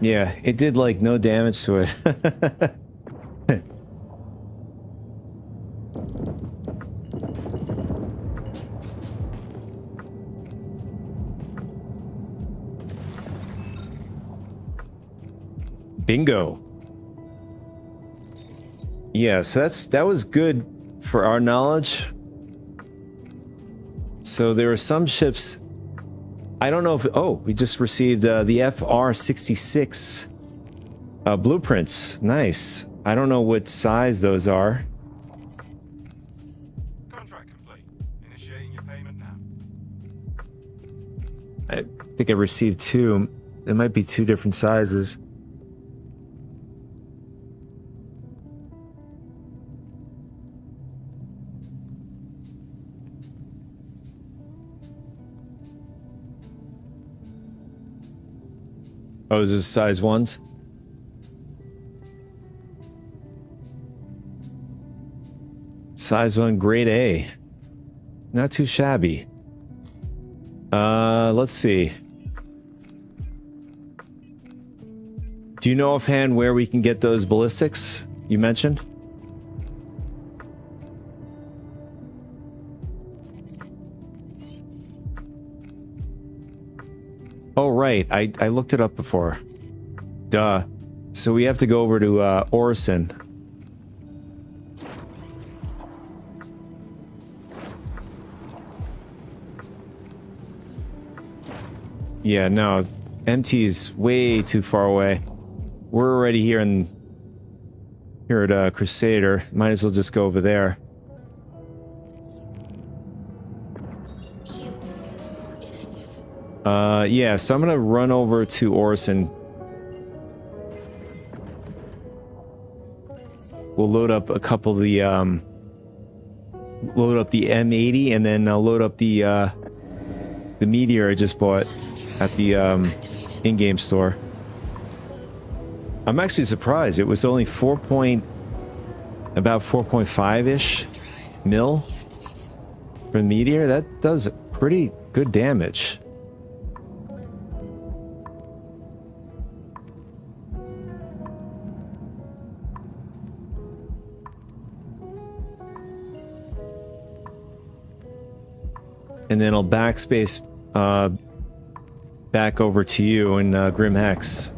Yeah, it did like no damage to it. Bingo. Yeah, so that was good for our knowledge. So there are some ships. I don't know if... Oh, we just received the FR-66 blueprints. Nice. I don't know what size those are. Contract complete. Initiating your payment now. I think I received two. There might be two different sizes. Oh, is this size ones? Size 1, grade A. Not too shabby. Let's see. Do you know offhand where we can get those ballistics you mentioned? Oh, right. I looked it up before. Duh. So we have to go over to Orison. Yeah, no. MT is way too far away. We're already here at Crusader. Might as well just go over there. Yeah, so I'm gonna run over to Orison. We'll load up a couple of the, load up the M80 and then load up the Meteor I just bought at the, in-game store. I'm actually surprised. It was only about 4.5-ish mil for the Meteor. That does pretty good damage. And then I'll backspace back over to you in Grim Hex.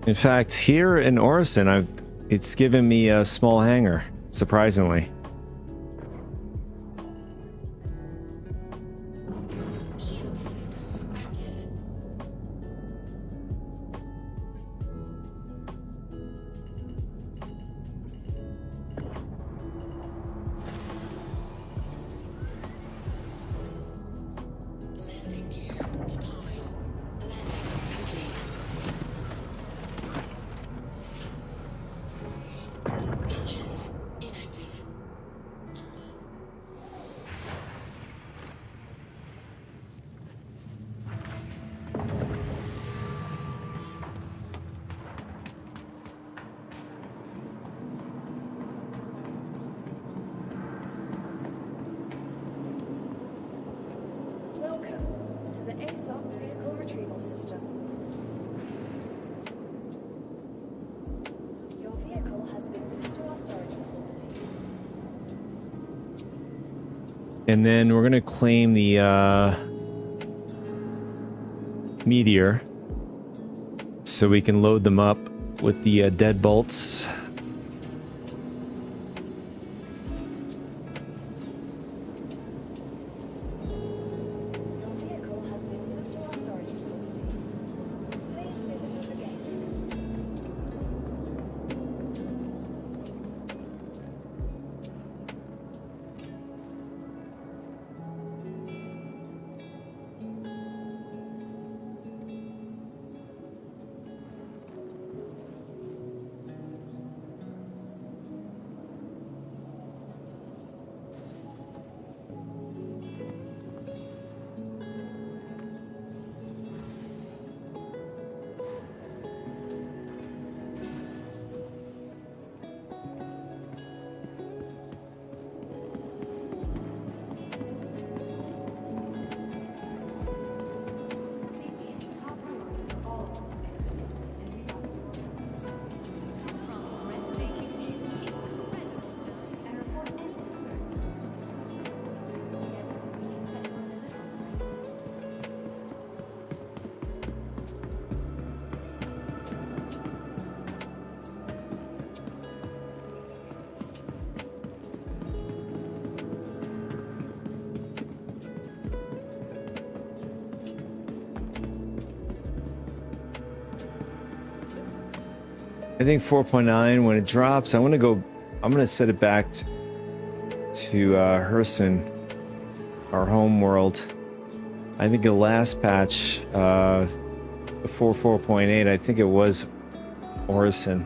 In fact, here in Orison, it's given me a small hangar, surprisingly. Shield system active. Landing gear deployed. Landing complete. Engines inactive. Welcome to the ASOP Vehicle Retrieval System. Your vehicle has been moved to our storage facility. And then we're gonna claim the meteor, so we can load them up with the deadbolts. Your vehicle has been moved to our storage facility. Please visit us again. Safety is a top priority for all of us at Precision, and we want from breathtaking views, incredible distance, and report any concerns to Precision. Together, we can set your visit on the right course. I think 4.9 when it drops, I'm gonna set it back to Herson, our home world. I think the last patch, before 4.8, I think it was Orison.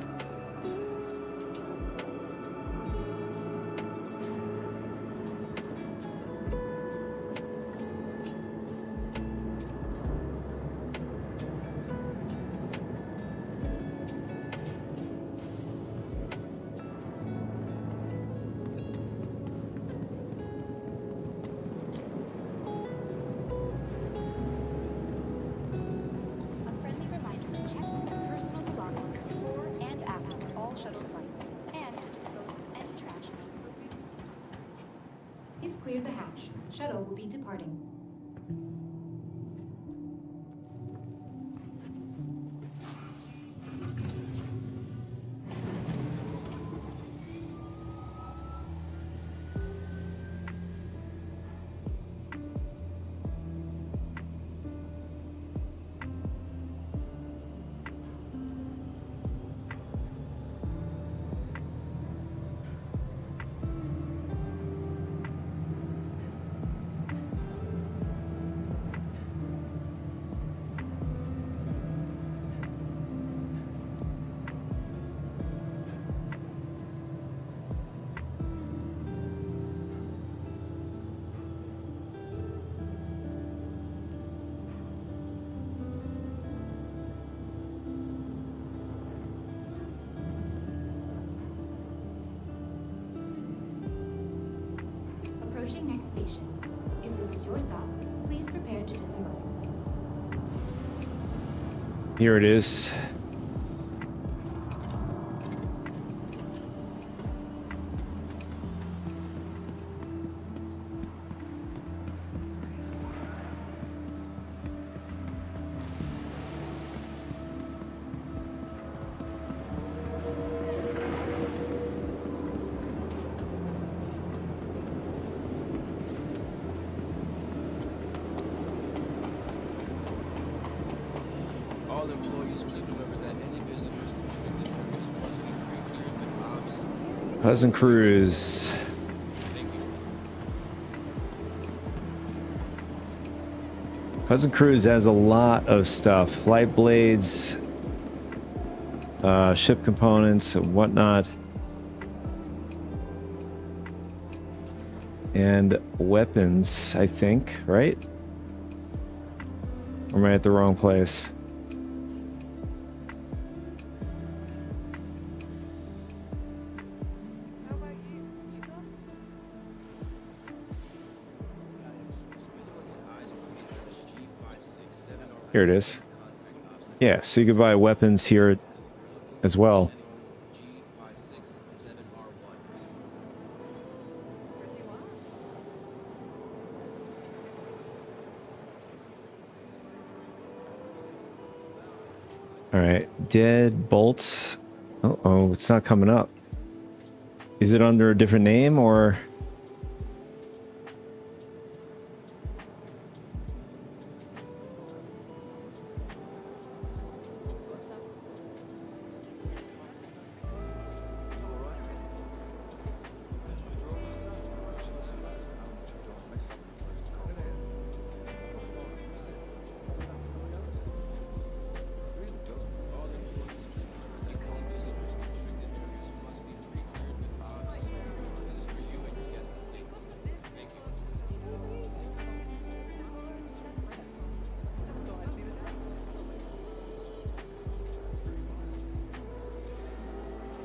A friendly reminder to check your personal belongings before and after all shuttle flights, and to dispose of any trash in an appropriate receptacle. Please clear the hatch. Shuttle will be departing. Approaching next station. If this is your stop, please prepare to disembark. Here it is. All employees, please remember that any visitors to restricted areas must be pre-cleared with ops. Cousin Cruz. Thank you. Cousin Cruz has a lot of stuff. Flight blades, ship components, and whatnot. And weapons, I think, right? Or am I at the wrong place? Here it is. Yeah, so you could buy weapons here as well. All right, dead bolts. Oh, it's not coming up. Is it under a different name or?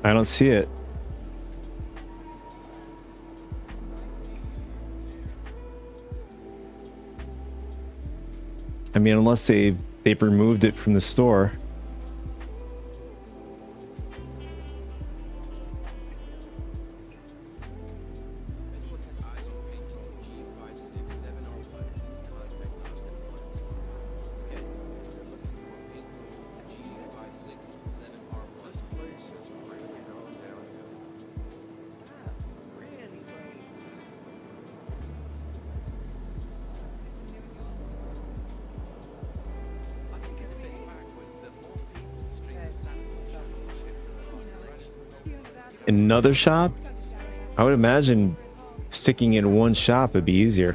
I don't see it. I mean, unless they've removed it from the store. Another shop? I would imagine sticking in one shop would be easier.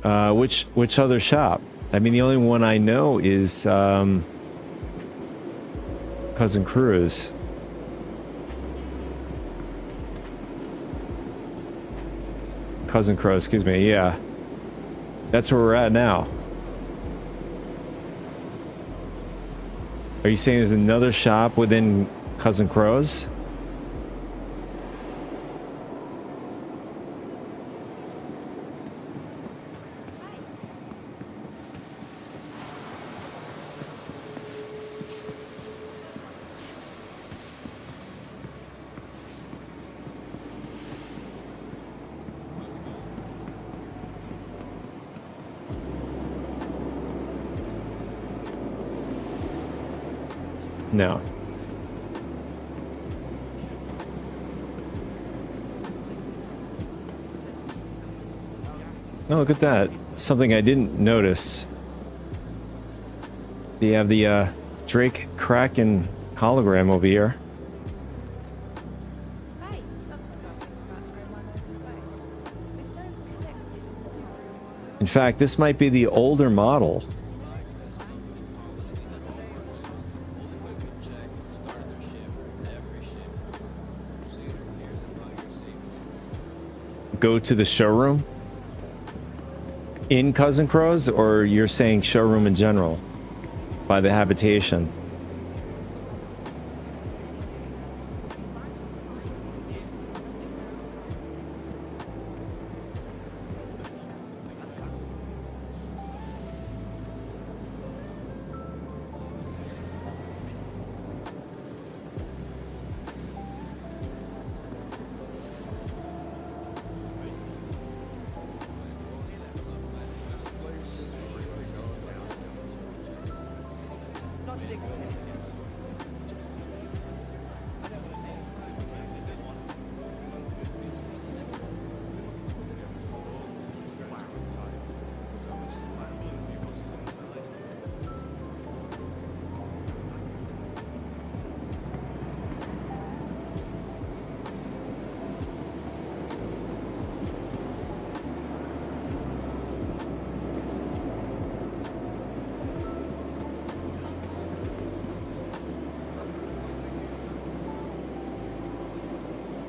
Which other shop? I mean, the only one I know is Cousin Cruz. Cousin Crow, excuse me. Yeah, that's where we're at now. Are you saying there's another shop within Cousin Crow's? No. Oh, look at that. Something I didn't notice. You have the Drake Kraken hologram over here. In fact, this might be the older model. Go to the showroom in Cousin Crow's, or you're saying showroom in general by the habitation?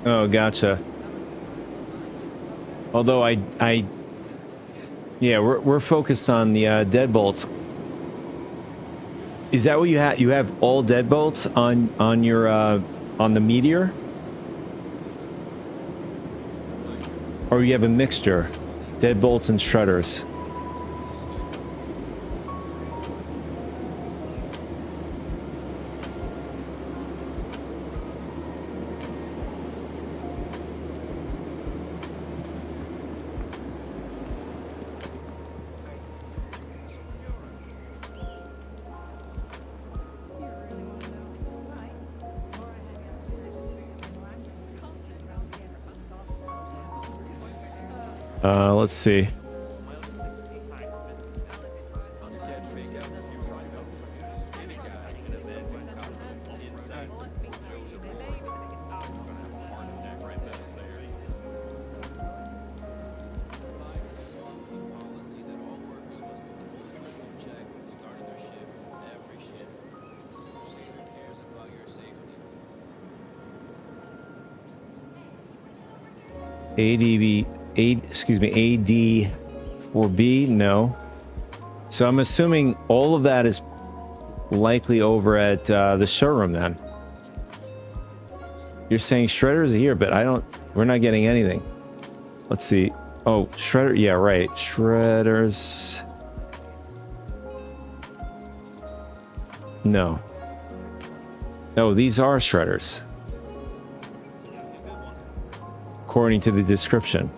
Oh, gotcha. Although yeah, we're focused on the deadbolts. Is that what you have? You have all deadbolts on your on the Meteor, or you have a mixture, deadbolts and shredders? Let's see. AD4B, no. So I'm assuming all of that is likely over at the showroom then. You're saying shredders are here, but we're not getting anything. Let's see. Oh, shredder, yeah, right. Shredders. No. No, these are shredders. According to the description.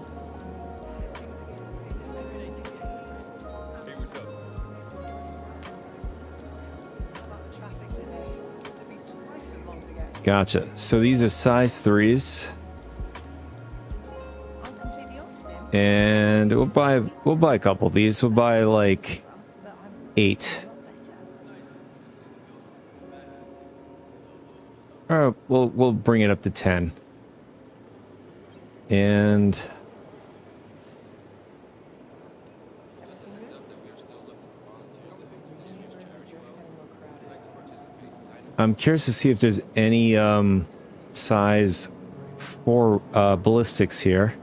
Gotcha. So these are size 3s. And we'll buy a couple of these. We'll buy like 8. All right, we'll bring it up to 10. And I'm curious to see if there's any size 4 ballistics here.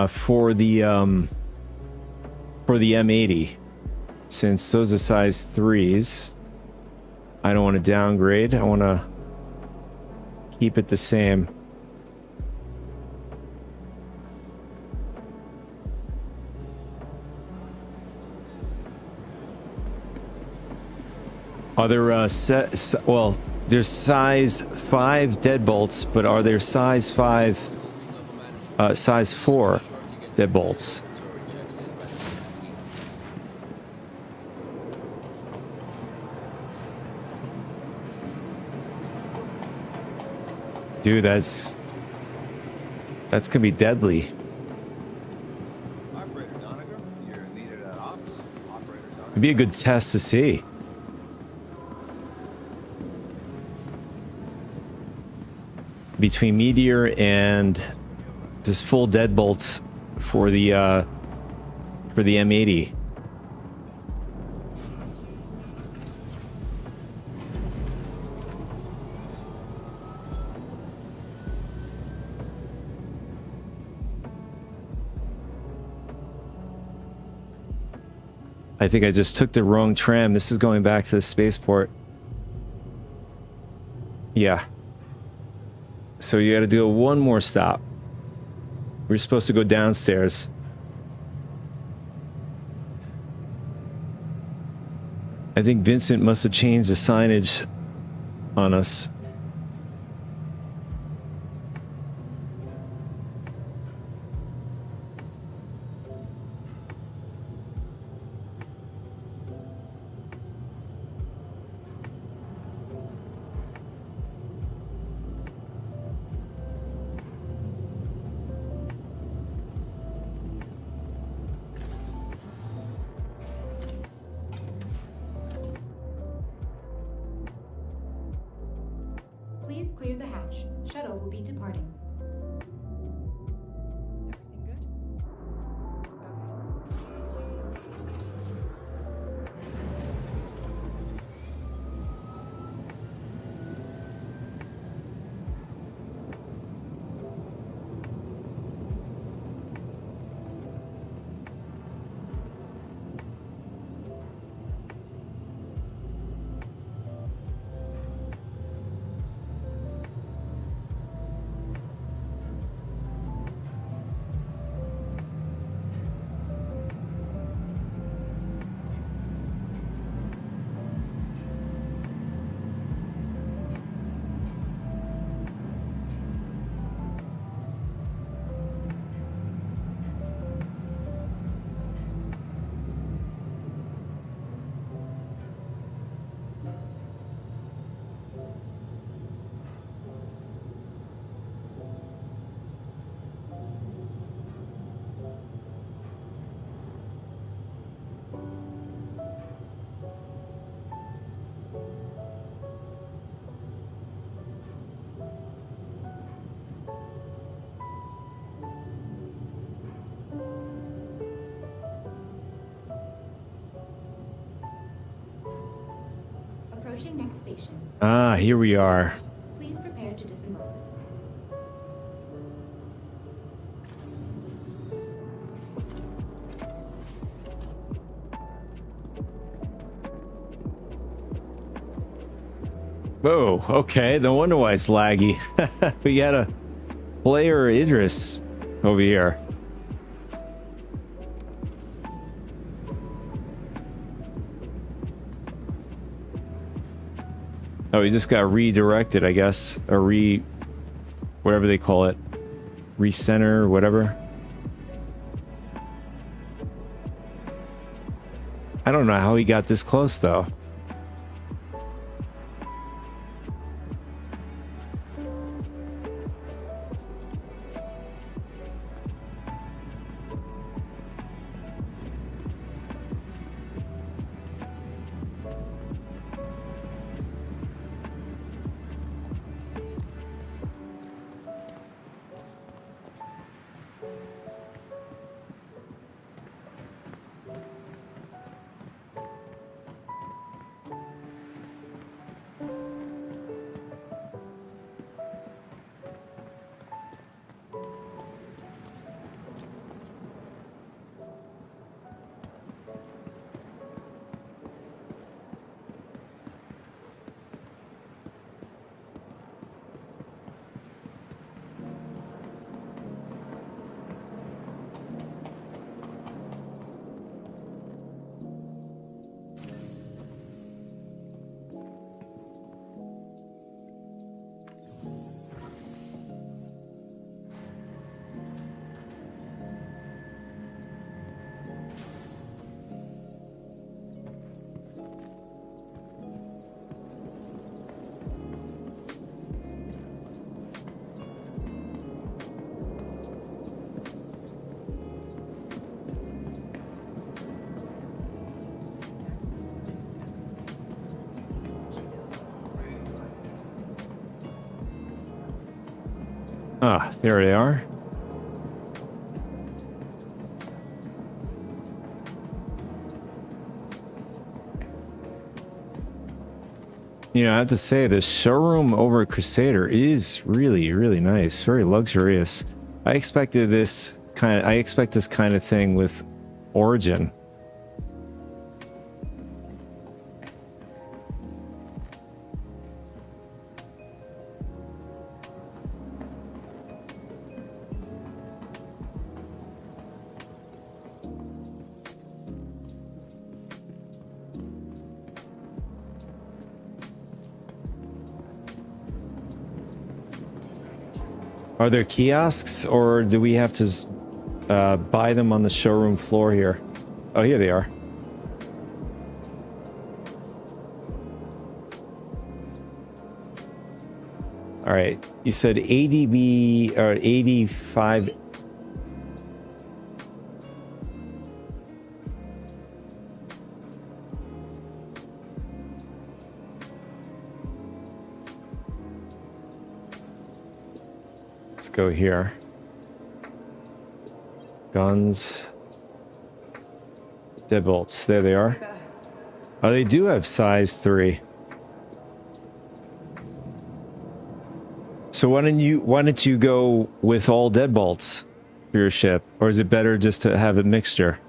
For the M80, since those are size 3s, I don't want to downgrade. I want to keep it the same. Are there well, there's size 5 deadbolts, but are there size 4 deadbolts? Dude, that's gonna be deadly. It'd be a good test to see. Between Meteor and just full deadbolts for the M80. I think I just took the wrong tram. This is going back to the spaceport. Yeah. So you gotta do one more stop. We're supposed to go downstairs. I think Vincent must have changed the signage on us. shuttle will be departing. Everything good? Approaching next station. Ah, here we are. Please prepare to disembark. Whoa, okay. No wonder why it's laggy. We got a player Idris over here. Oh, he just got redirected, I guess. Or whatever they call it. Recenter, whatever. I don't know how he got this close, though. Ah, there they are. You know, I have to say, the showroom over at Crusader is really, really nice. Very luxurious. I expect this kind of thing with Origin. Are there kiosks, or do we have to buy them on the showroom floor here? Oh, here they are. All right, you said ADB or 85. Let's go here. Guns. Deadbolts. There they are. Oh, they do have size 3. So why don't you go with all deadbolts for your ship? Or is it better just to have a mixture?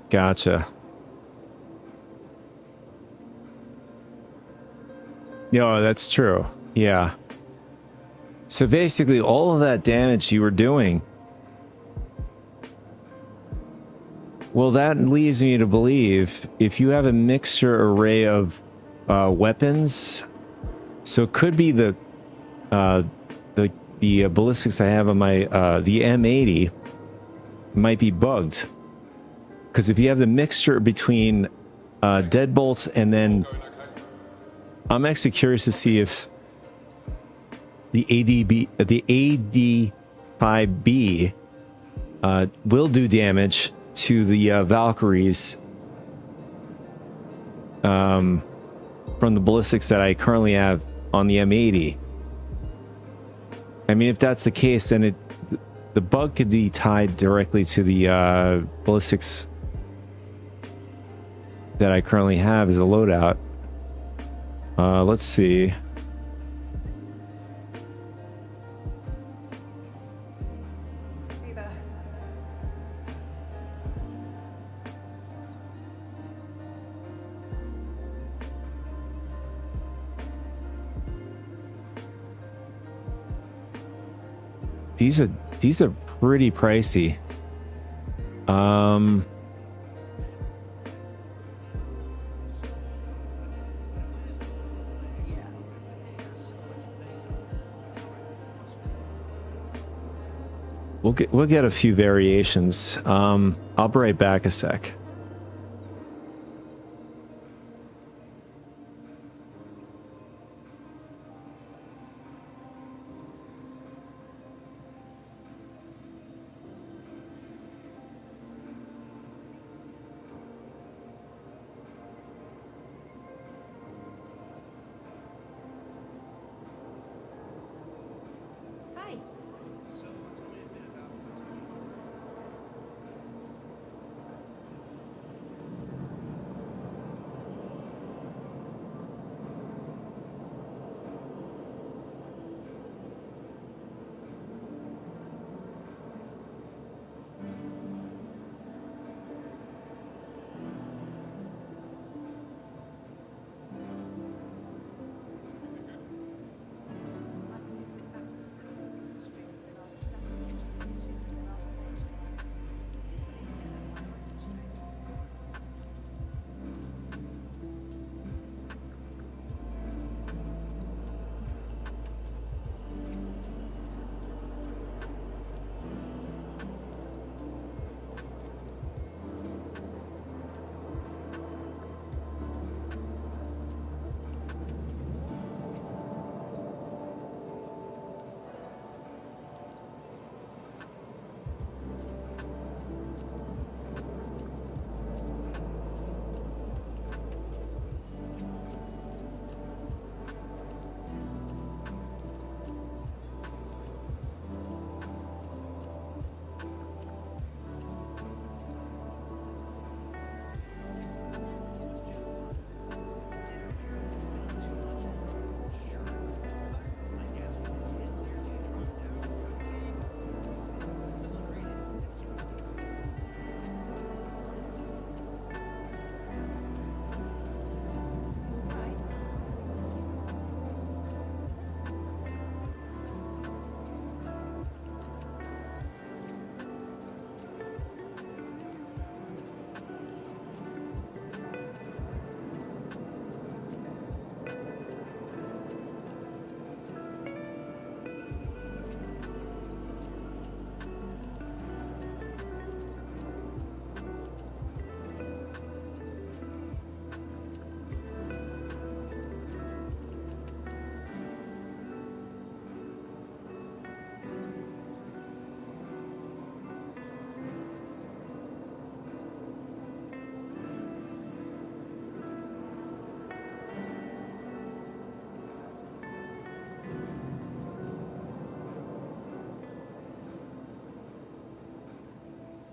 Gotcha. No, that's true. Yeah. So basically, all of that damage you were doing, well, that leads me to believe if you have a mixture array of weapons, so it could be the ballistics I have on my the M80 might be bugged. Because if you have the mixture between deadbolts and then I'm actually curious to see if the AD5B will do damage to the Valkyries from the ballistics that I currently have on the M80. I mean, if that's the case, then the bug could be tied directly to the ballistics that I currently have as a loadout. Let's see. Hey there. These are pretty pricey. We'll get a few variations. I'll be right back a sec. Hi.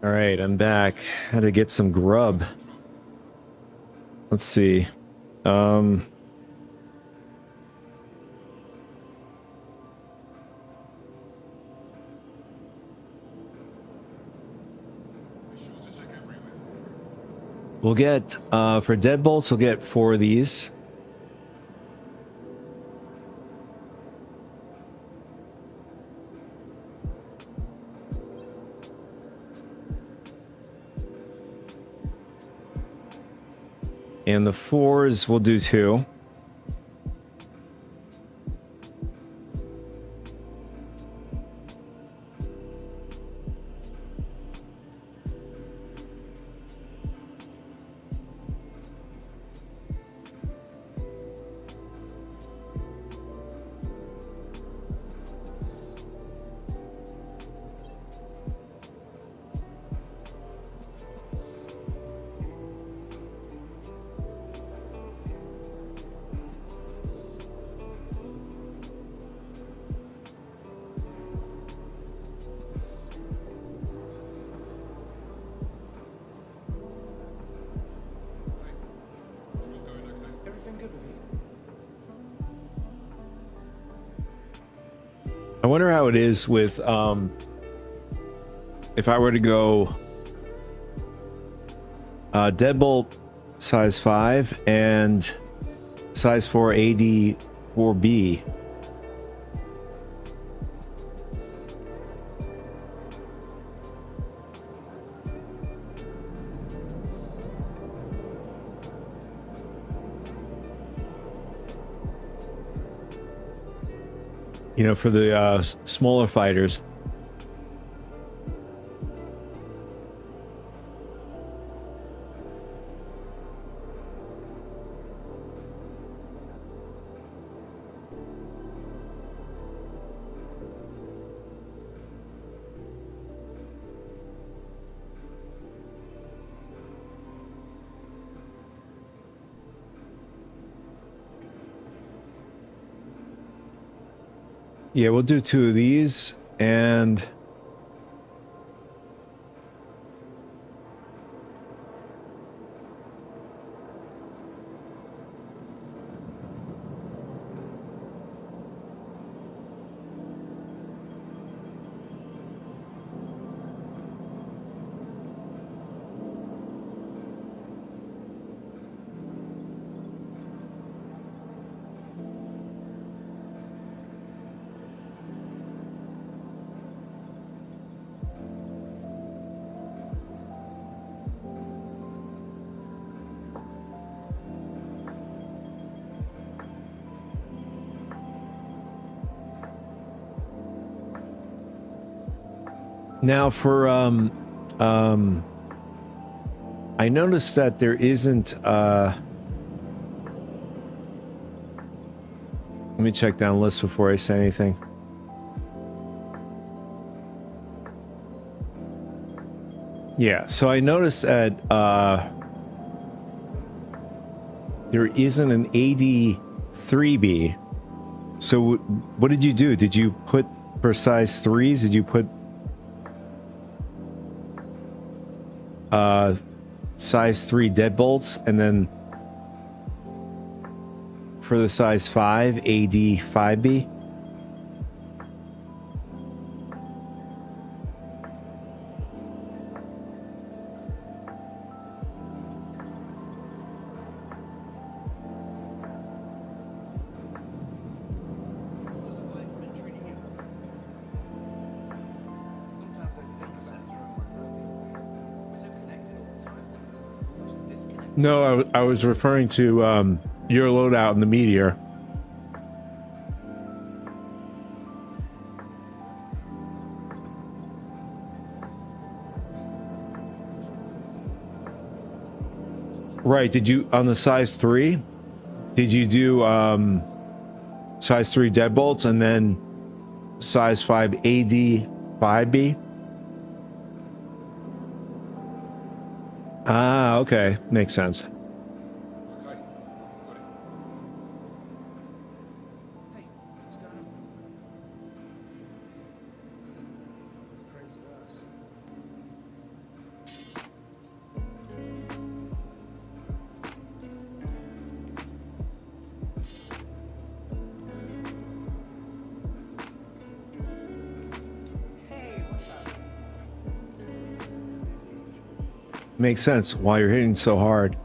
All right, I'm back. Had to get some grub. Let's see. We'll get, for deadbolts, we'll get 4 of these. And the 4s we'll do 2. Everything good with you? I wonder how it is with, if I were to go deadbolt size 5 and size 4 AD 4B. You know, for the smaller fighters. Yeah, we'll do 2 of these, and now for I noticed that there isn't let me check down the list before I say anything. Yeah, so I noticed that there isn't an AD 3B. So what did you do? Did you put for size 3s? Did you put size 3 deadbolts, and then for the size 5 AD 5B? No, I was referring to your loadout in the Meteor. Right, did you, on the size 3, did you do size 3 deadbolts and then size 5 AD 5B? Ah, okay. Makes sense. Hey, what's going on? It's crazy us. makes sense why you're hitting so hard.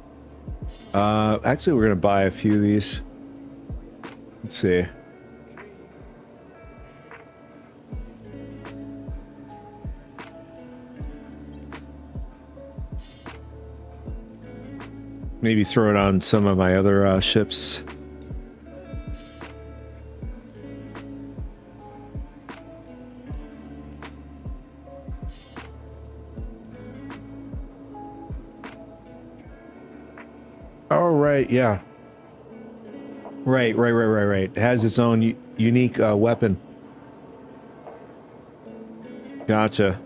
Actually, we're gonna buy a few of these. Let's see. Maybe throw it on some of my other ships. Oh, right, yeah. Right. It has its own unique weapon. Gotcha.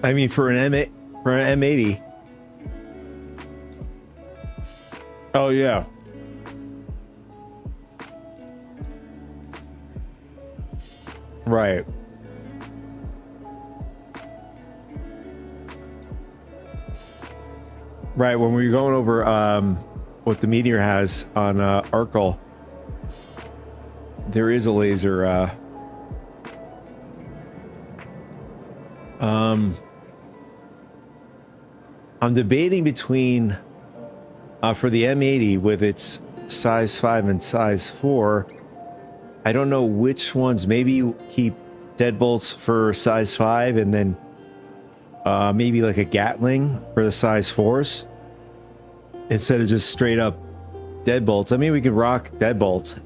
I mean, for an M80. Oh yeah. Right. Right. When we were going over what the Meteor has on Arkle, there is a laser. I'm debating between for the M80 with its size 5 and size 4. I don't know which ones. Maybe keep deadbolts for size 5 and then maybe like a Gatling for the size 4s instead of just straight up deadbolts. I mean, we could rock deadbolts.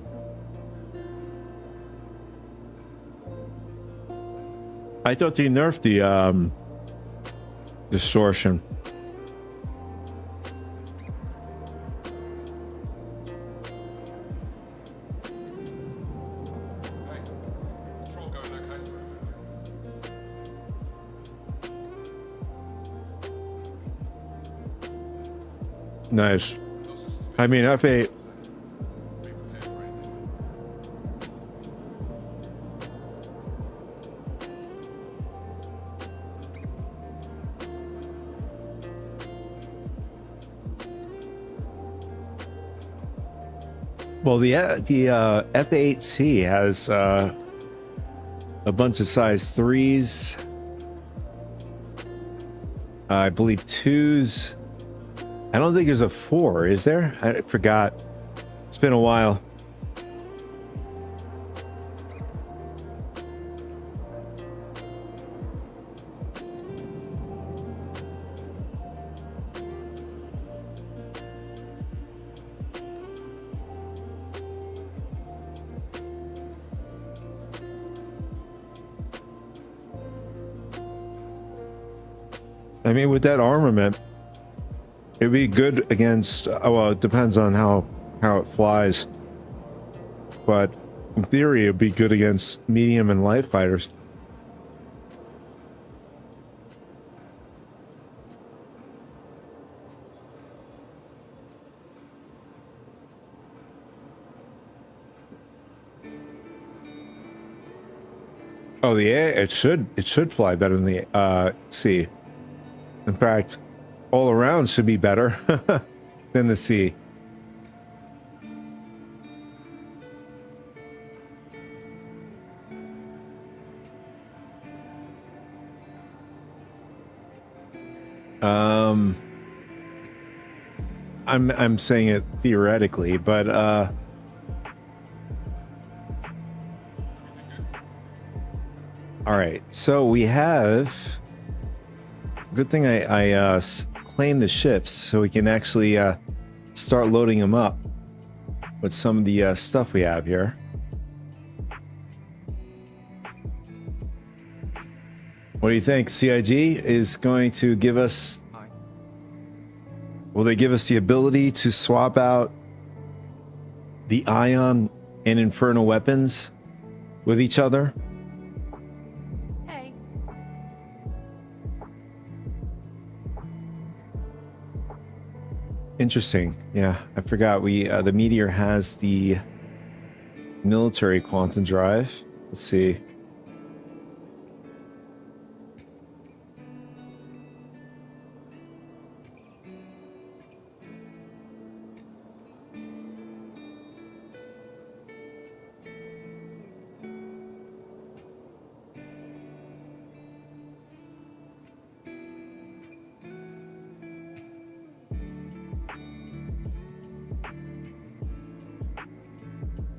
I thought they nerfed the distortion. Nice. I mean, F8. Well, the F8C has a bunch of size 3s. I believe 2s. I don't think there's a 4, is there? I forgot. It's been a while. I mean, with that armament, it'd be good against, well, it depends on how it flies. But in theory, it'd be good against medium and light fighters. Oh, the air, it should fly better than the sea. In fact, all around should be better than the sea. I'm saying it theoretically, but all right. So we have. Good thing I claimed the ships so we can actually start loading them up with some of the stuff we have here. What do you think? CIG is going to give us... Will they give us the ability to swap out the Ion and Inferno weapons with each other? Hey. Interesting. Yeah, I forgot. We the Meteor has the military quantum drive. Let's see.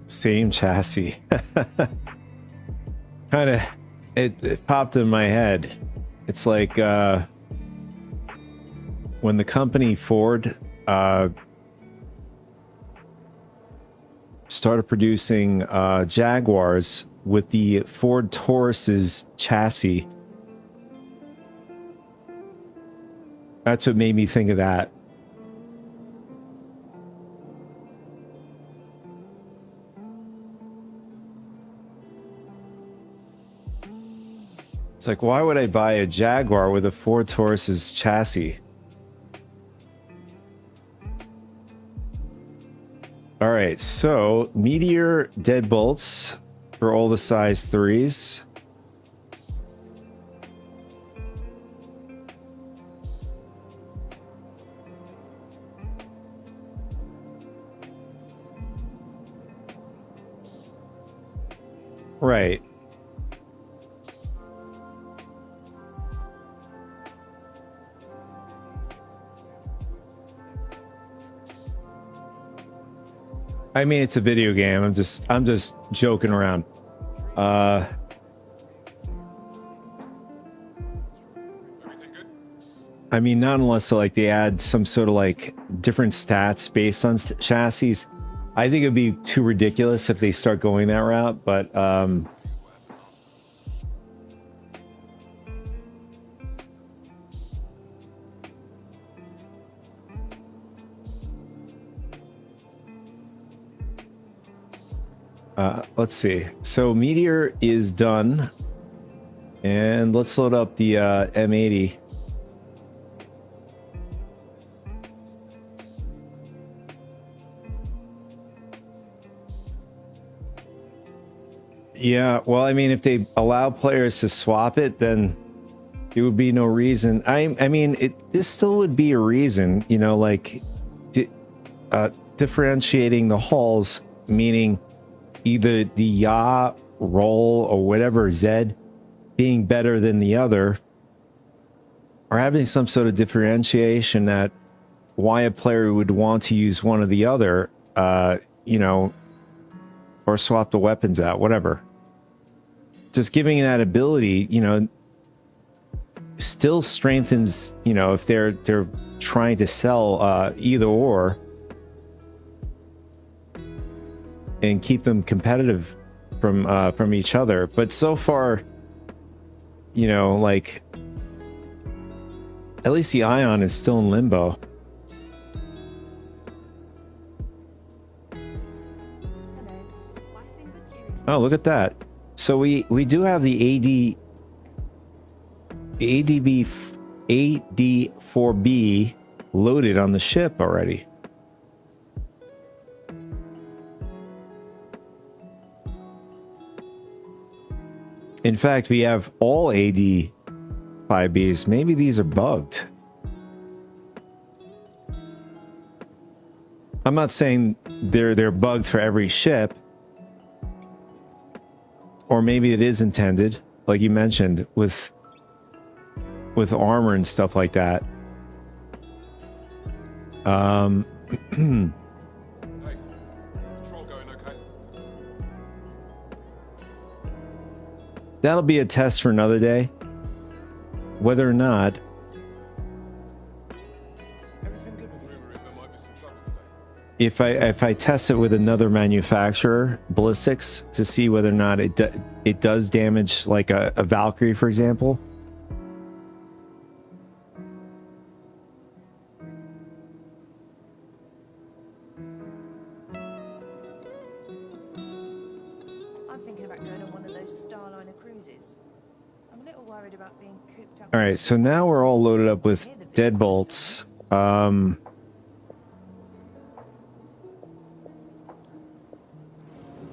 Same chassis. Kind of, it popped in my head. It's like when the company Ford started producing Jaguars with the Ford Taurus's chassis. That's what made me think of that. It's like, why would I buy a Jaguar with a Ford Taurus's chassis? All right, so Meteor deadbolts for all the size 3s. Right. I mean, it's a video game. I'm just joking around. I mean, not unless like they add some sort of like different stats based on chassis. I think it'd be too ridiculous if they start going that route, but let's see. So Meteor is done, and let's load up the M80. Yeah, well, I mean, if they allow players to swap it, then there would be no reason. I mean, this still would be a reason, you know, like differentiating the hulls, meaning either the yaw, roll, or whatever Z being better than the other, or having some sort of differentiation that why a player would want to use one or the other, you know, or swap the weapons out, whatever. Just giving that ability, you know, still strengthens, you know, if they're trying to sell either or, and keep them competitive from each other. But so far, you know, like at least the Ion is still in limbo. Oh, look at that. So we do have the AD4B loaded on the ship already. In fact, we have all AD5Bs. Maybe these are bugged. I'm not saying they're bugged for every ship. Or maybe it is intended, like you mentioned, with armor and stuff like that. Hey, patrol going okay? That'll be a test for another day. Whether or not. Everything good with you? Rumor is there might be some trouble today. If I test it with another manufacturer, ballistics, to see whether or not it does damage, like a Valkyrie, for example. I'm thinking about going on one of those Starliner cruises. I'm a little worried about being cooped up. All right, so now we're all loaded up with deadbolts.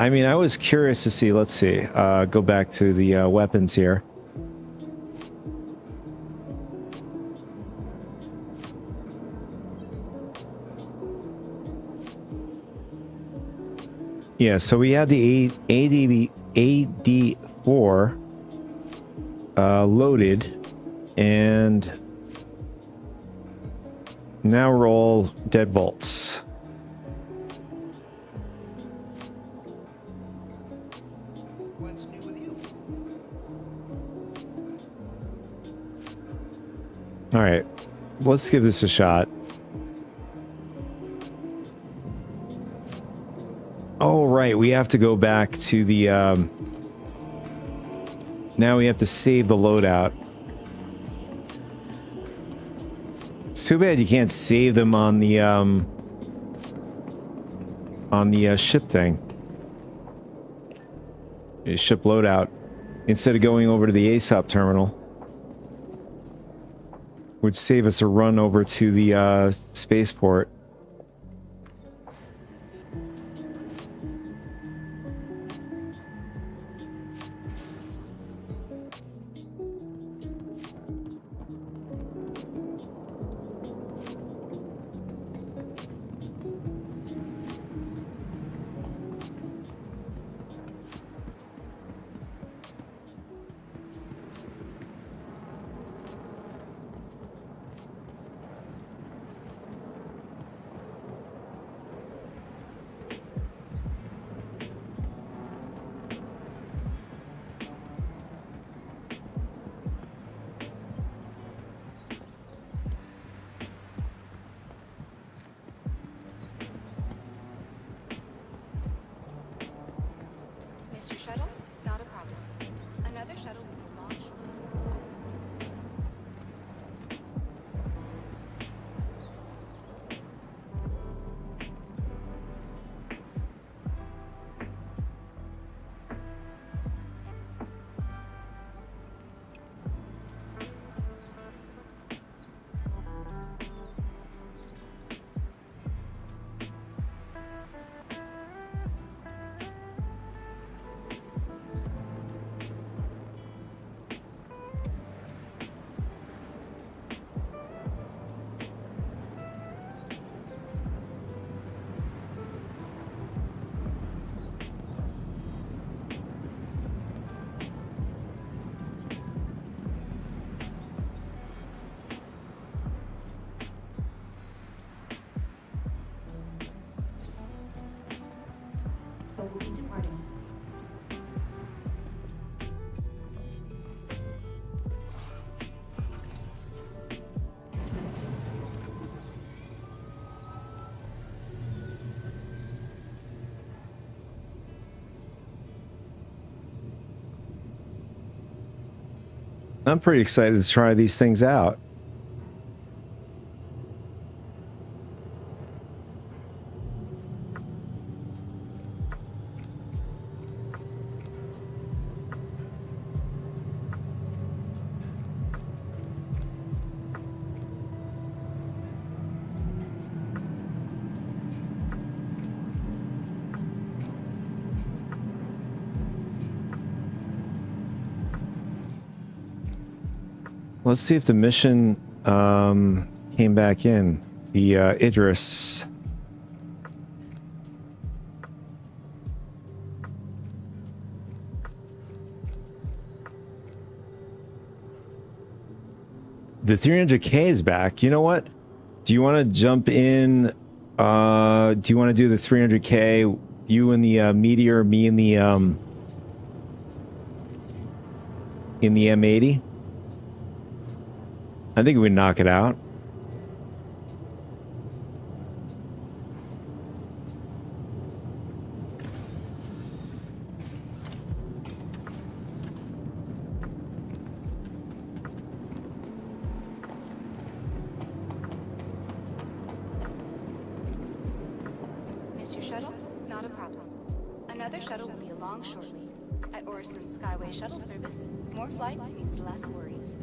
I mean, I was curious to see. Let's see. Go back to the weapons here. Yeah, so we had the AD4 loaded, and now we're all deadbolts. What's new with you? All right, let's give this a shot. Oh, right. We have to go back to the, now we have to save the loadout. It's too bad you can't save them on the ship thing. Ship loadout. Instead of going over to the ASOP terminal. Would save us a run over to the, spaceport. Mr. Shuttle, not a problem. Another shuttle will be launched. So we'll be departing. I'm pretty excited to try these things out. Let's see if the mission came back in. The Idris. The 300K is back. You know what? Do you want to jump in? Do you want to do the 300K? You and the Meteor, me and the M80? I think we'd knock it out. Mr. Shuttle, not a problem. Another shuttle will be along shortly. At Orison Skyway shuttle service, more flights means less worries.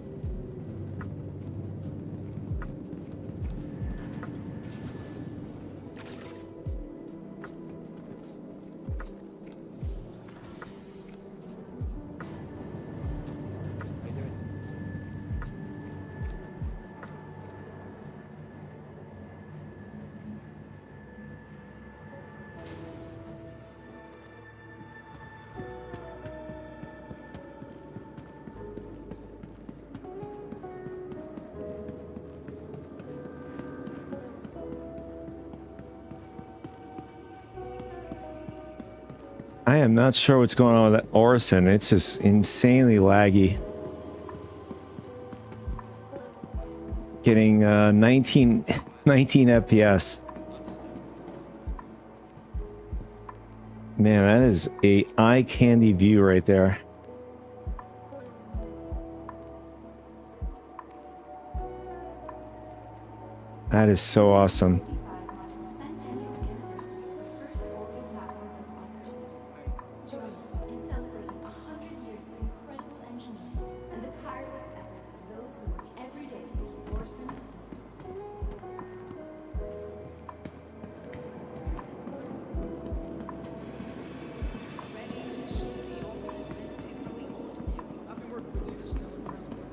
I am not sure what's going on with that Orison. It's just insanely laggy. Getting 19 FPS. Man, that is a eye candy view right there. That is so awesome. Join us in celebrating 100 years of incredible engineering and the tireless efforts of those who work every day to keep Orson afloat. I've been working with Interstellar Transport.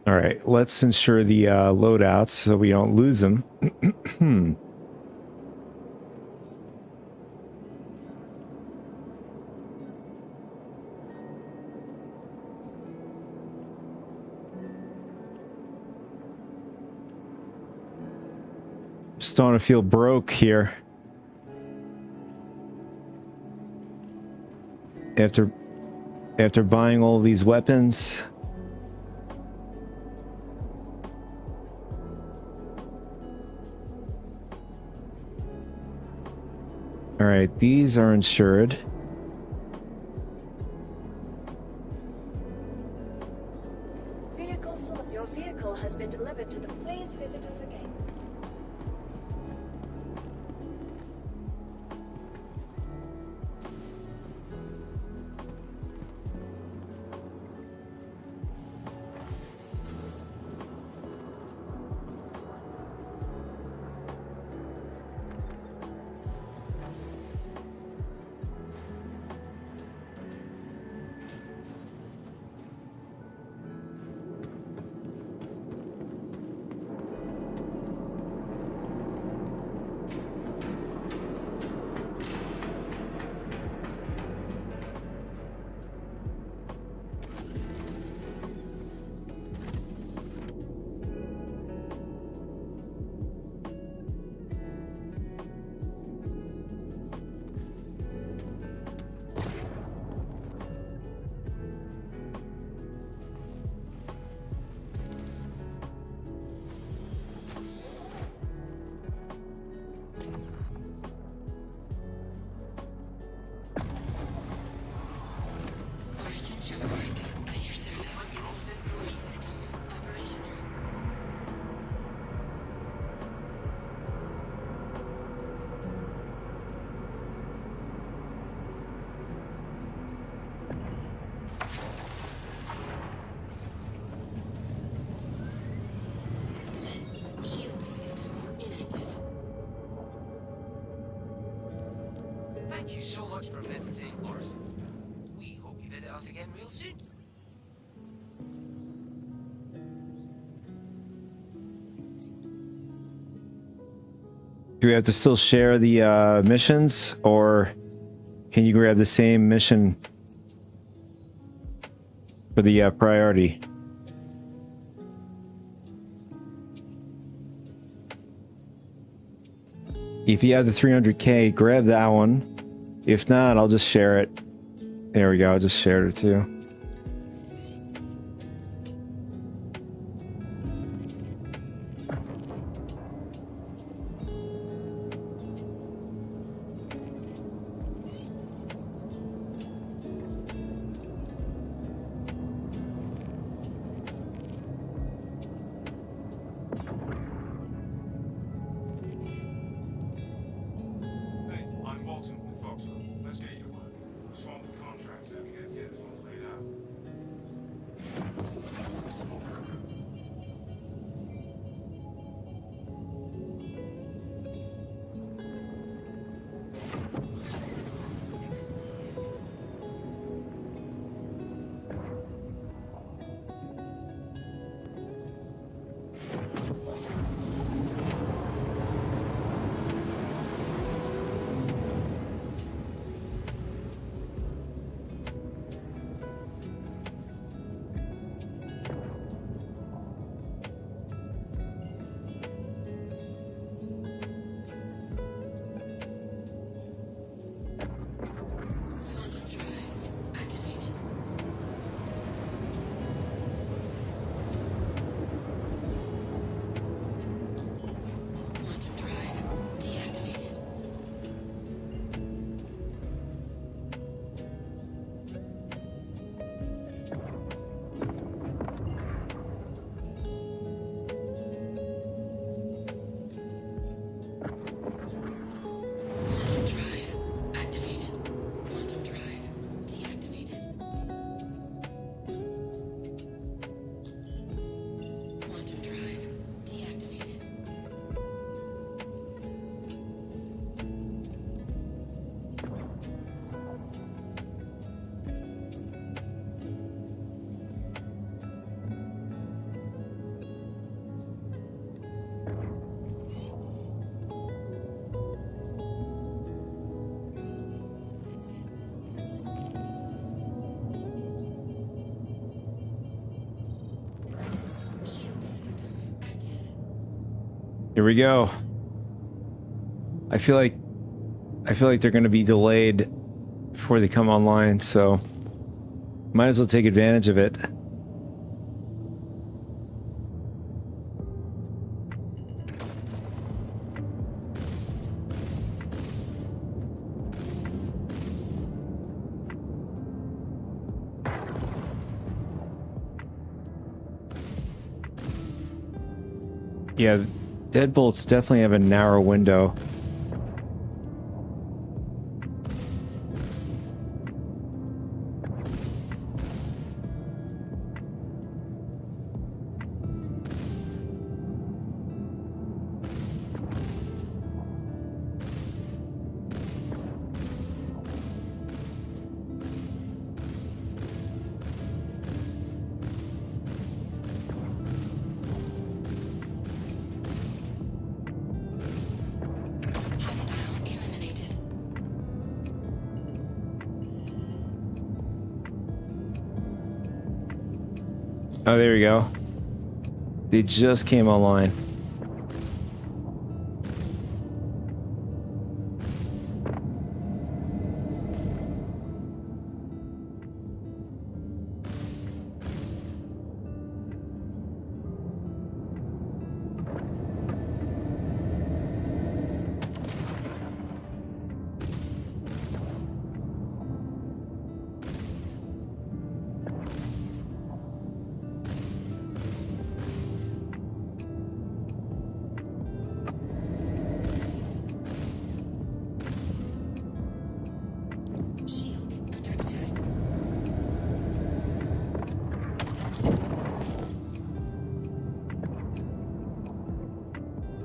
All right, let's ensure the loadouts so we don't lose them. Starting to feel broke here. After buying all these weapons. All right, these are insured. Your vehicle has been delivered to the. Please visit us again. Thank you so much for visiting, Orson. We hope you visit us again real soon. Do we have to still share the missions, or can you grab the same mission for the priority? If you have the 300K, grab that one. If not, I'll just share it. There we go, I just shared it too. Hey, I'm Walton with Foxwell. Let's get your work. Swamp the contracts so we can get this all laid out. Here we go. I feel like they're going to be delayed before they come online, so might as well take advantage of it. Yeah, deadbolts definitely have a narrow window. Oh, there we go. They just came online.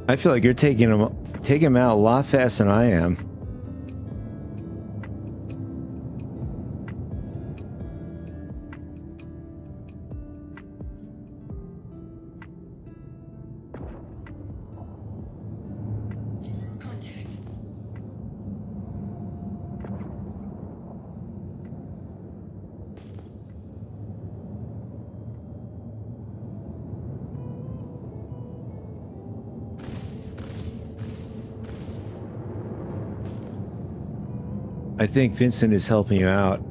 I feel like you're taking them out a lot faster than I am. I think Vincent is helping you out.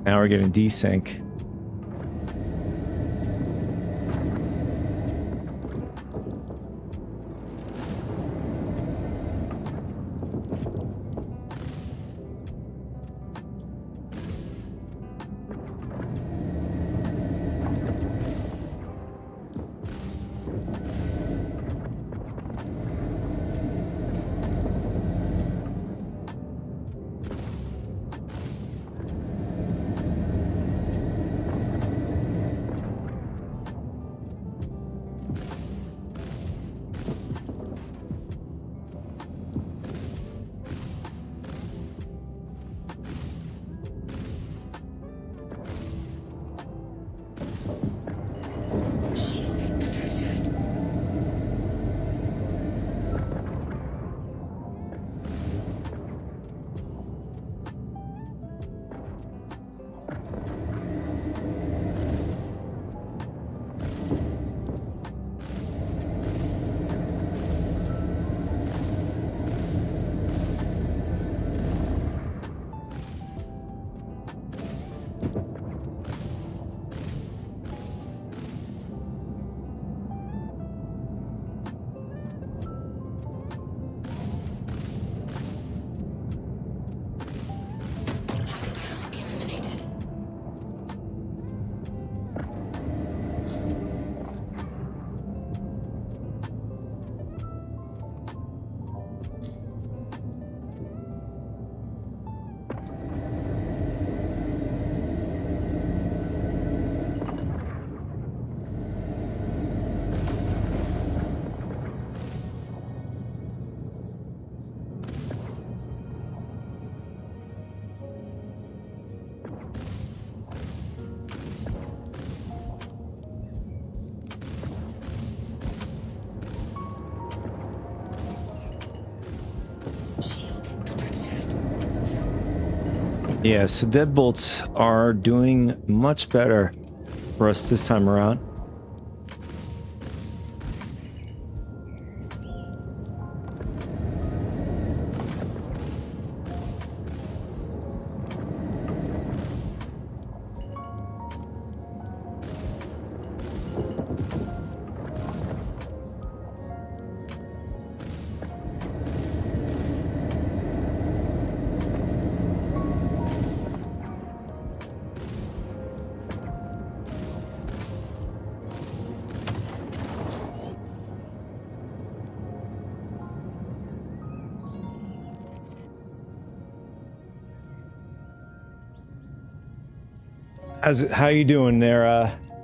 Now we're getting desync. Yeah, so deadbolts are doing much better for us this time around. How you doing there,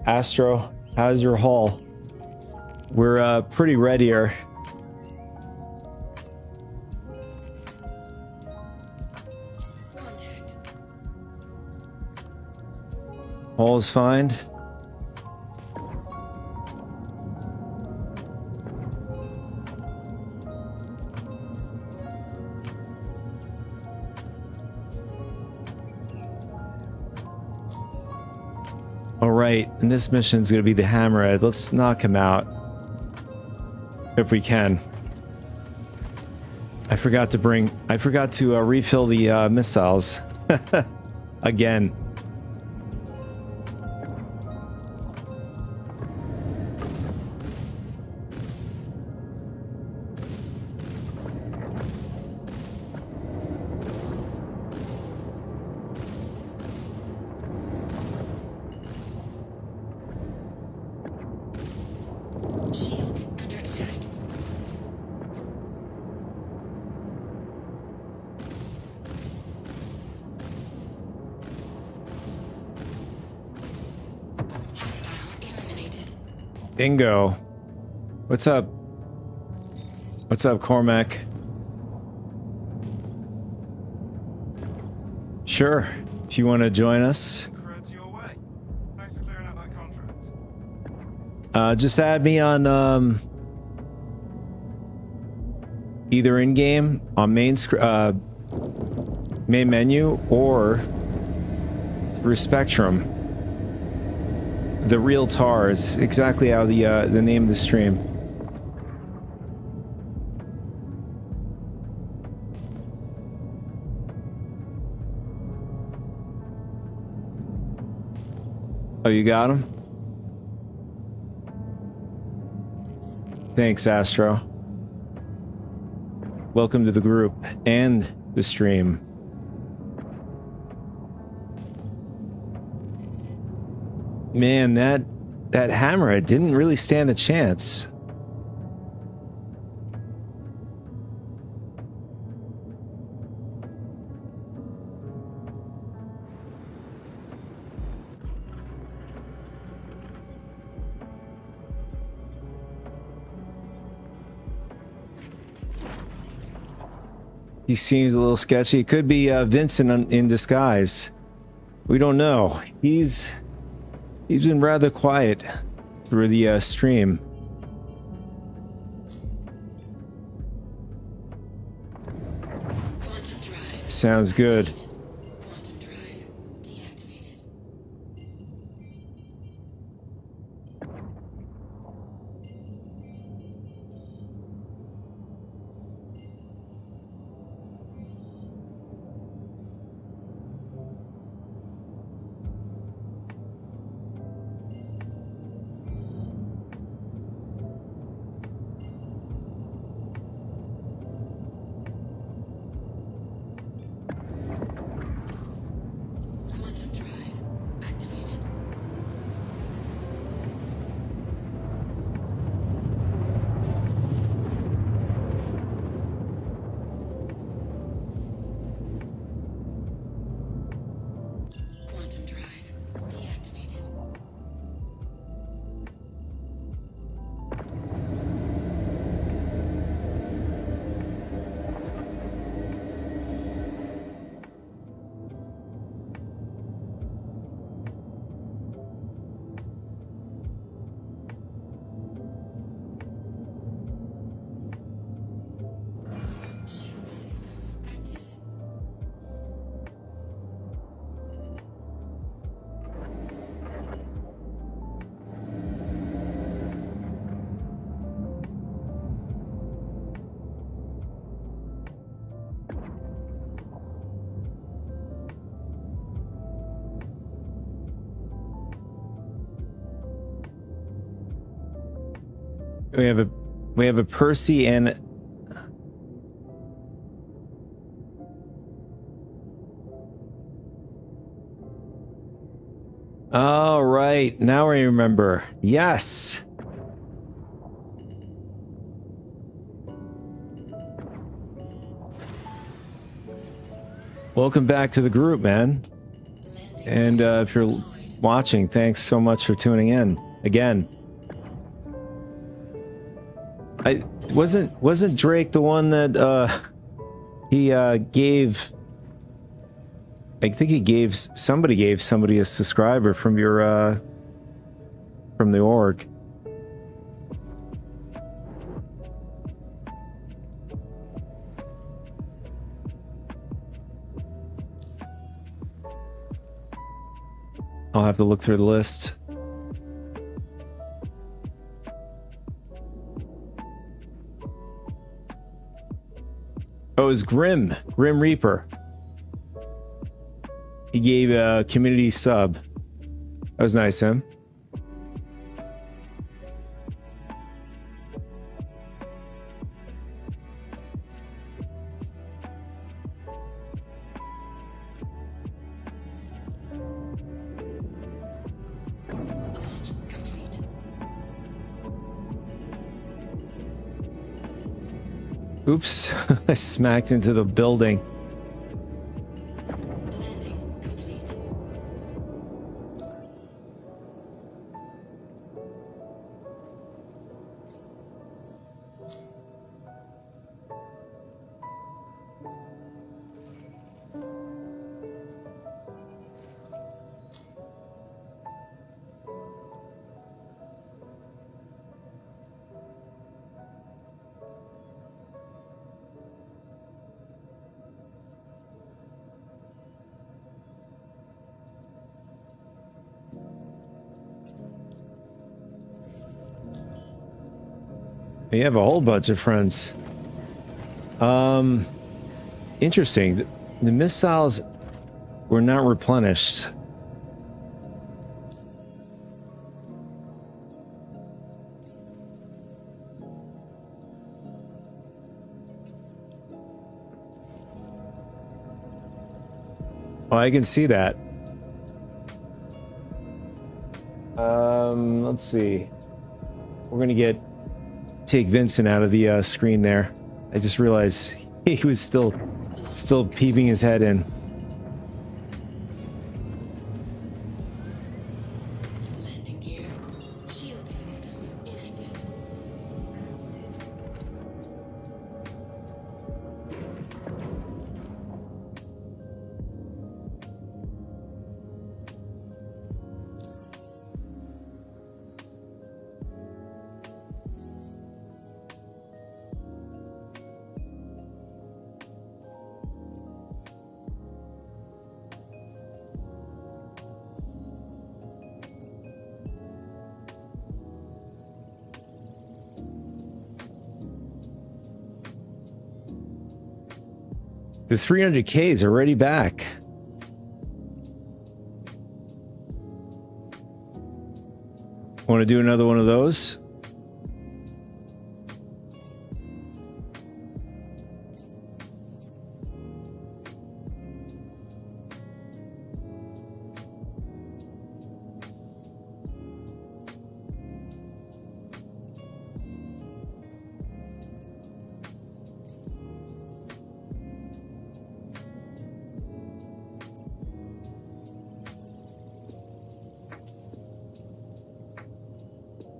Astro? How's your haul? We're pretty ready here. All is fine. All right, and this mission is going to be the Hammerhead. Let's knock him out if we can. I forgot to refill the missiles again. Bingo. What's up? What's up, Cormac? Sure. If you want to join us. Creds your way. Thanks for clearing out that contract. Just add me on either in game on main menu or through Spectrum. The Real Tars, exactly how the name of the stream. Oh, you got him? Thanks, Astro. Welcome to the group and the stream. Man, that hammerhead didn't really stand a chance. He seems a little sketchy. It could be Vincent in disguise. We don't know. He's been rather quiet through the stream. Sounds good. We have a Percy and oh right, now I remember. Yes. Welcome back to the group, man. And if you're watching, thanks so much for tuning in again. I wasn't Drake the one that he gave, I think he gave somebody a subscriber from your from the org. I'll have to look through the list. Oh, it was Grim Reaper. He gave a community sub. That was nice, him. Oops, I smacked into the building. You have a whole bunch of friends. Interesting. The missiles were not replenished. Oh, I can see that. Let's see. We're gonna take Vincent out of the screen there. I just realized he was still peeping his head in. Landing gear. Shield system inactive. The 300K is already back. Want to do another one of those?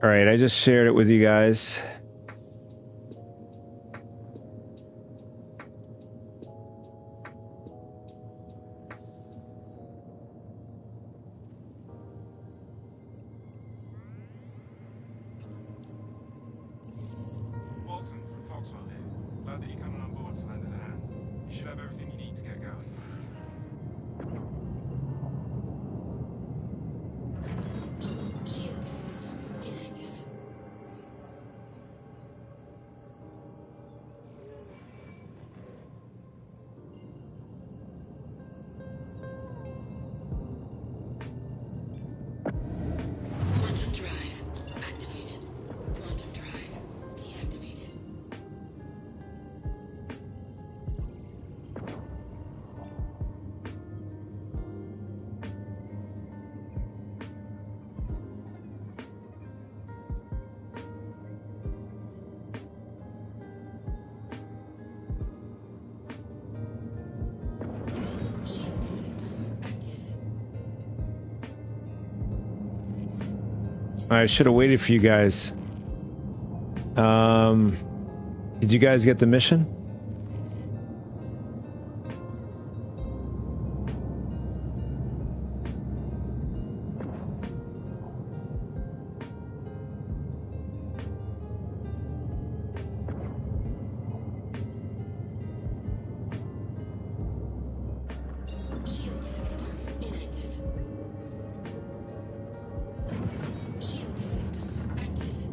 All right, I just shared it with you guys. Walton from Foxwell here. Glad that you're coming on board to lend us a hand. You should have everything you need to get going. Shield system inactive. Quantum drive activated. Quantum drive deactivated. Shield system active. I should have waited for you guys. Did you guys get the mission? Shield system inactive. Shield system active.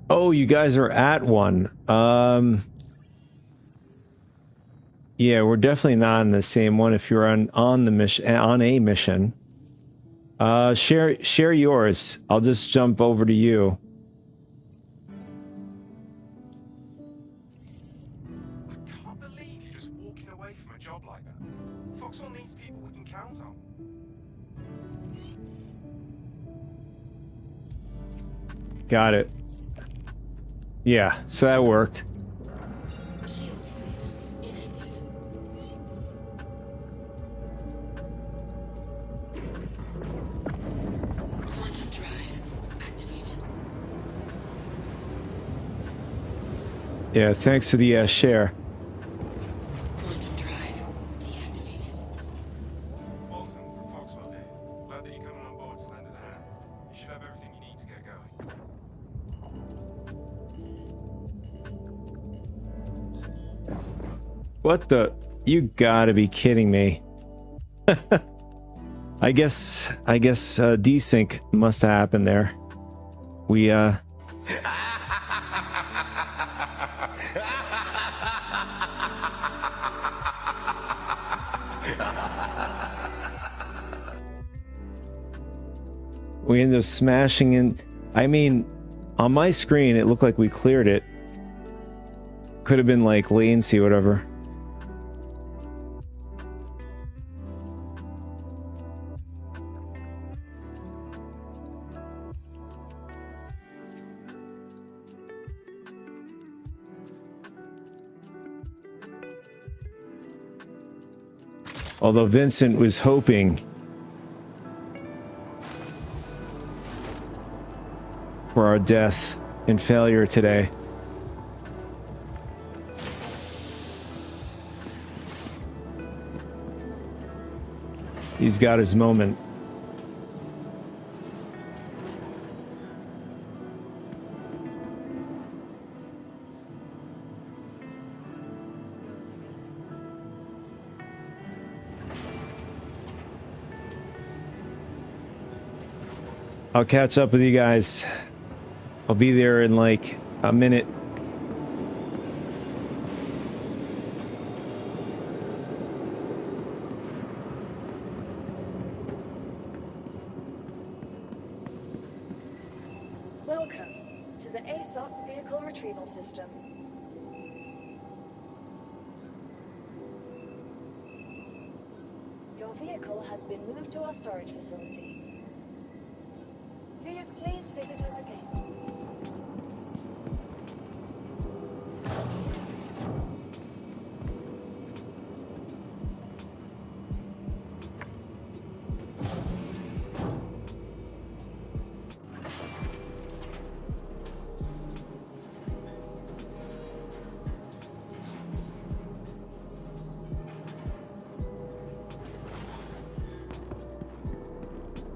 Oh, you guys are at one. Yeah, we're definitely not on the same one. If you're on the mission, on a mission, share yours. I'll just jump over to you. I can't believe you're just walking away from a job like that. Foxwell needs people we can count on. Got it. Yeah, so that worked. Shield system inactive. Yeah, thanks for the share. Quantum drive deactivated. Walton from Foxwell here. Glad that you're coming on board to lend us a hand. You should have everything you need to get going. What the? You gotta be kidding me. I guess desync must have happened there. We we ended up smashing in. I mean, on my screen it looked like we cleared it. Could have been like latency or whatever. Although Vincent was hoping for our death and failure today. He's got his moment. I'll catch up with you guys. I'll be there in like a minute. Welcome to the ASOP Vehicle Retrieval System. Your vehicle has been moved to our storage facility. Please visit us again.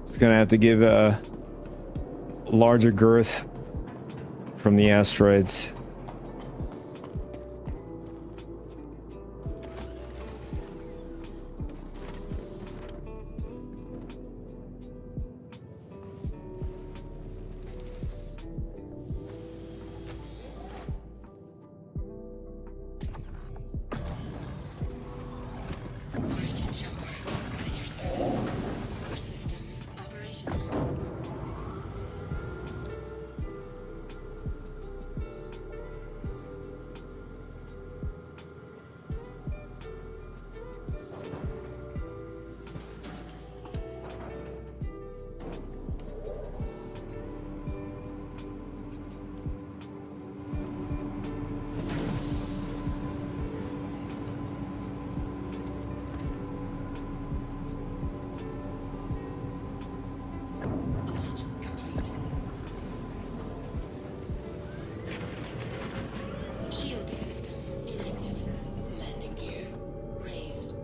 It's gonna have to give a larger girth from the asteroids. Origin jump parts at your service. Core system operational. Launch complete. Shield system inactive. Landing gear raised.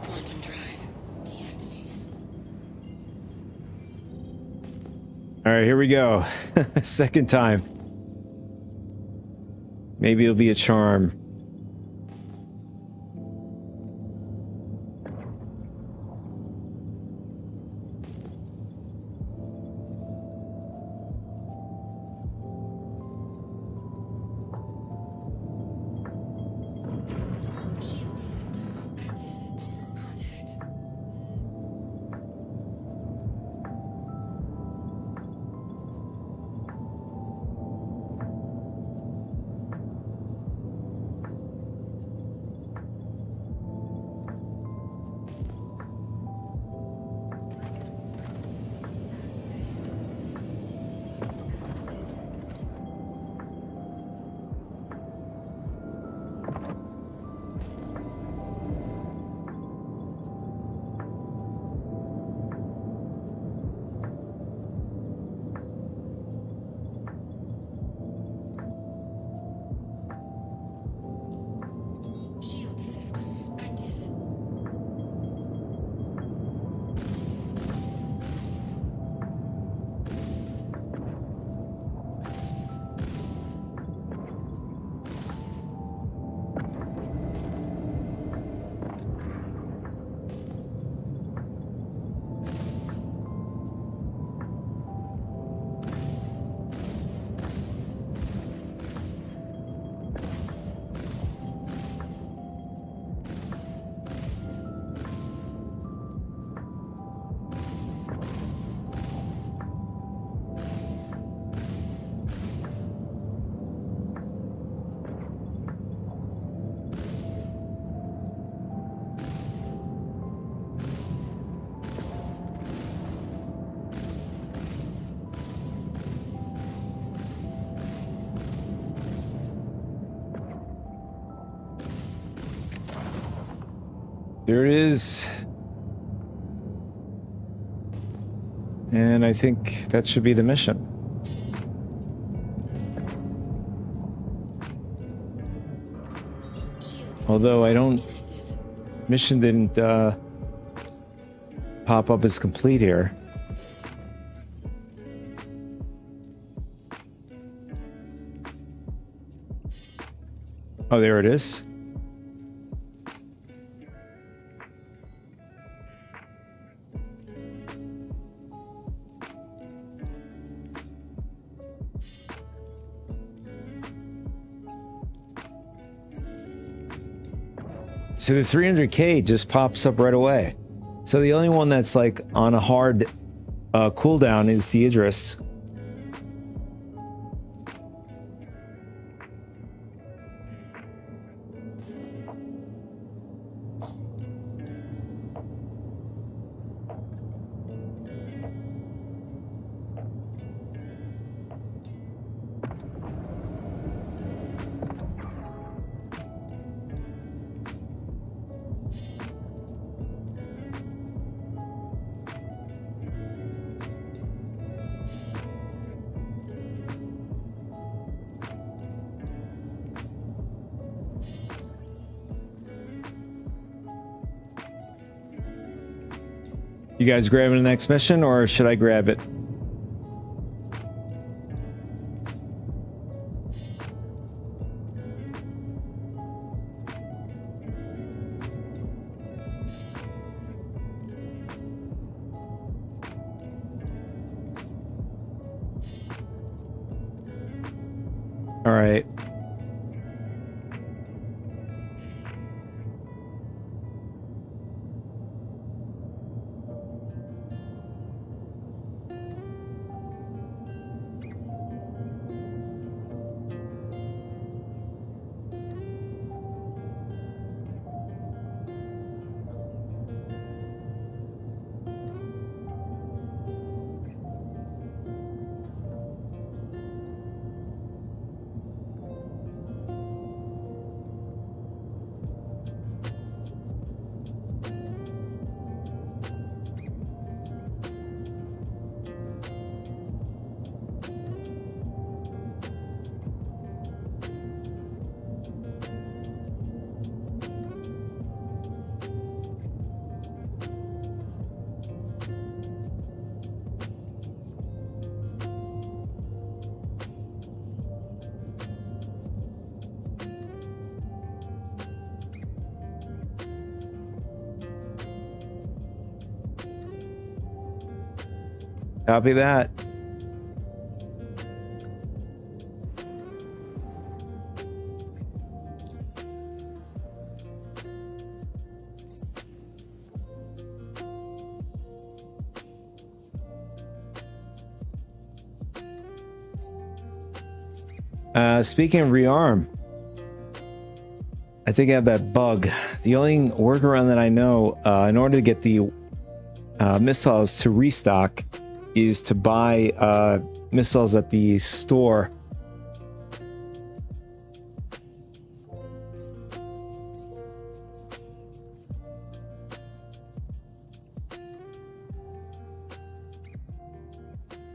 Quantum drive deactivated. All right, here we go. Second time. Maybe it'll be a charm. Shield system active. Contact. There it is. And I think that should be the mission. Although I don't... Mission didn't pop up as complete here. Oh, there it is. So the 300k just pops up right away. So the only one that's like on a hard cooldown is the Idris. You guys grabbing the next mission, or should I grab it? All right. Copy that. Speaking of rearm, I think I have that bug. The only workaround that I know in order to get the missiles to restock is to buy missiles at the store.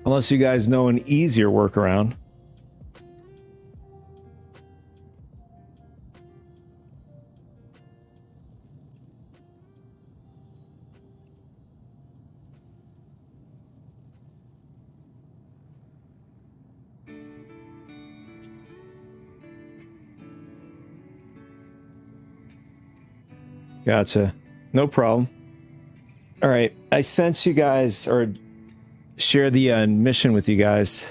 Unless you guys know an easier workaround. Gotcha. No problem. All right. I sent you guys, or share the mission with you guys.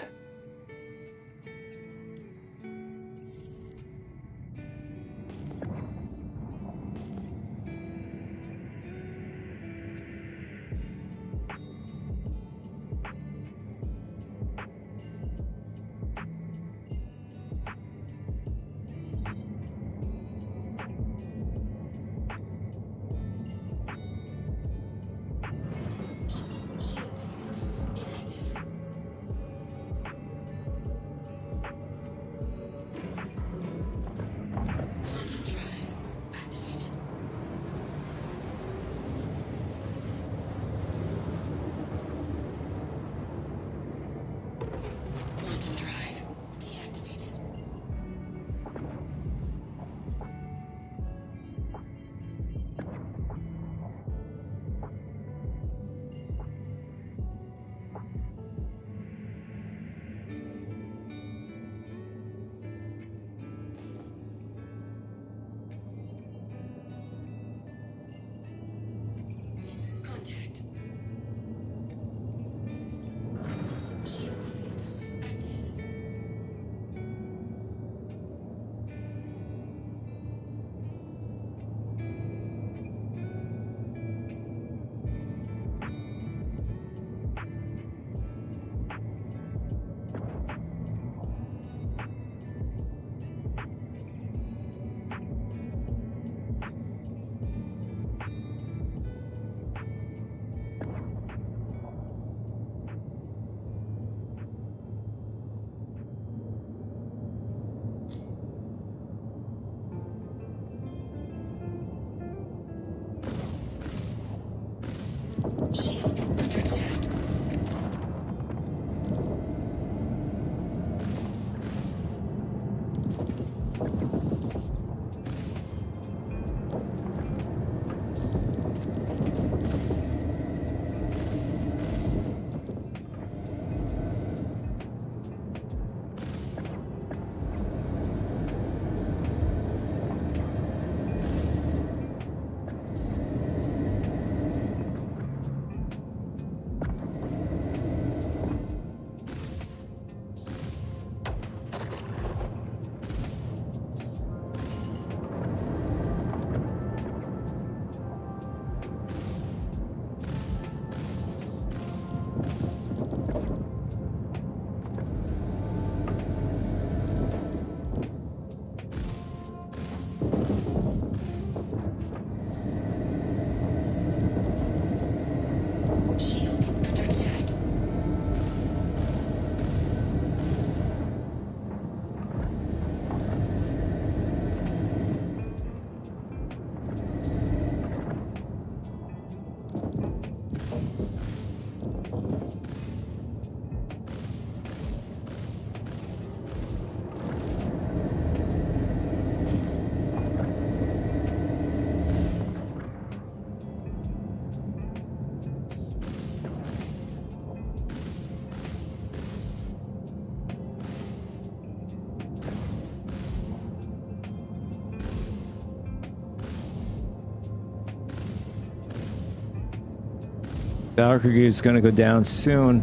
Valkyrie is gonna go down soon.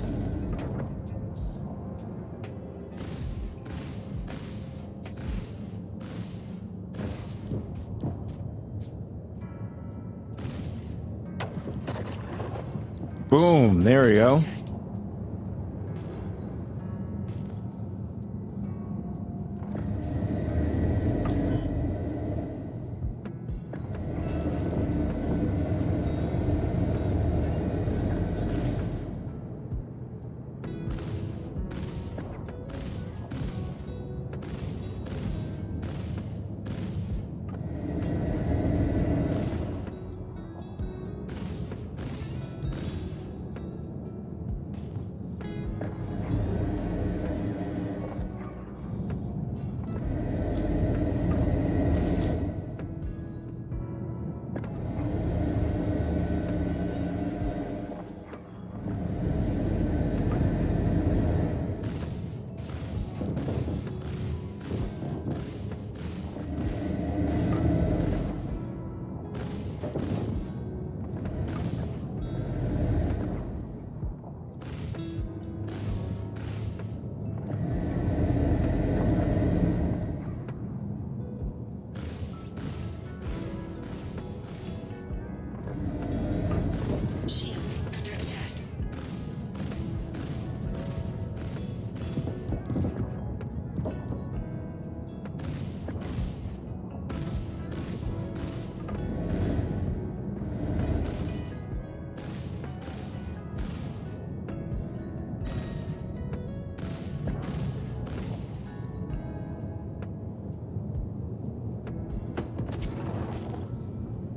Boom, there we go.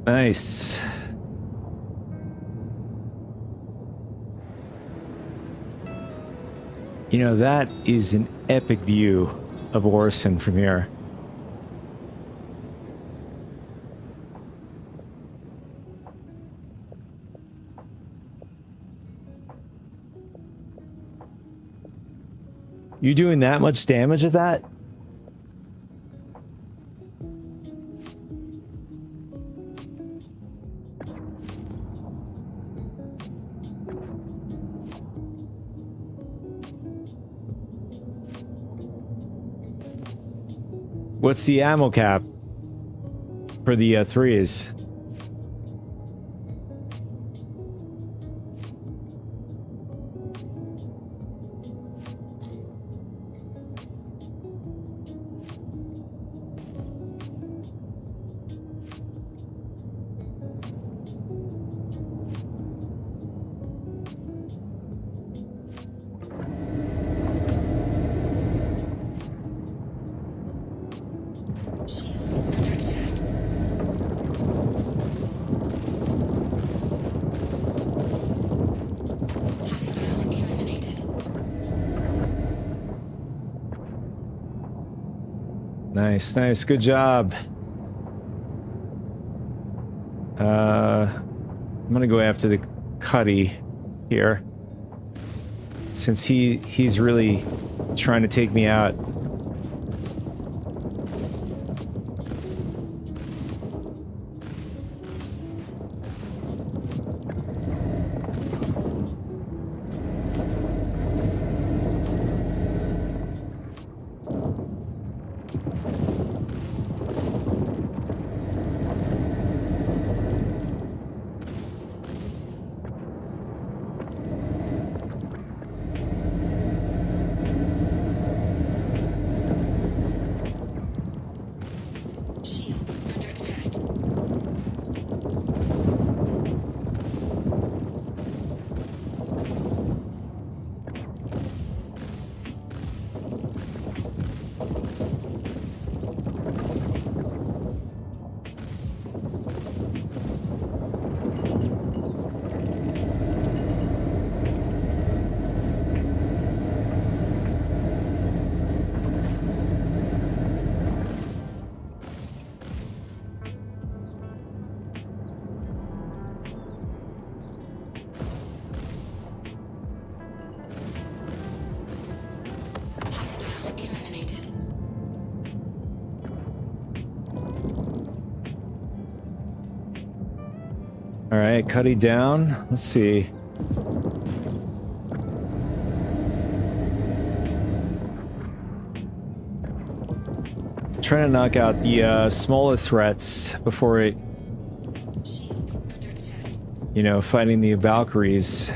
Nice. You know, that is an epic view of Orison from here. You doing that much damage at that? What's the ammo cap for the threes? Nice, nice, good job. I'm gonna go after the Cuddy here, since he's really trying to take me out. All right, Cuddy down. Let's see. trying to knock out the smaller threats before it, you know, fighting the Valkyries.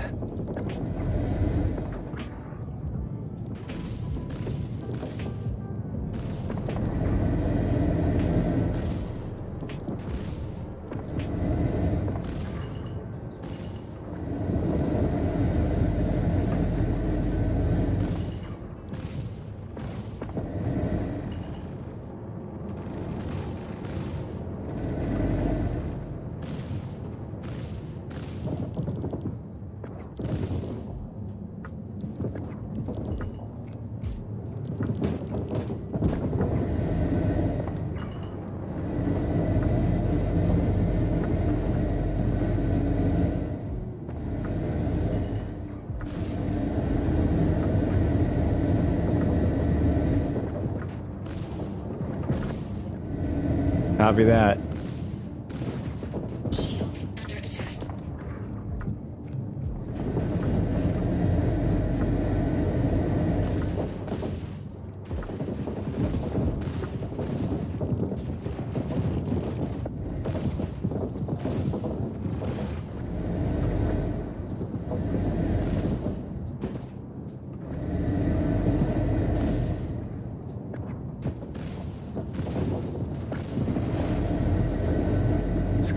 Copy that.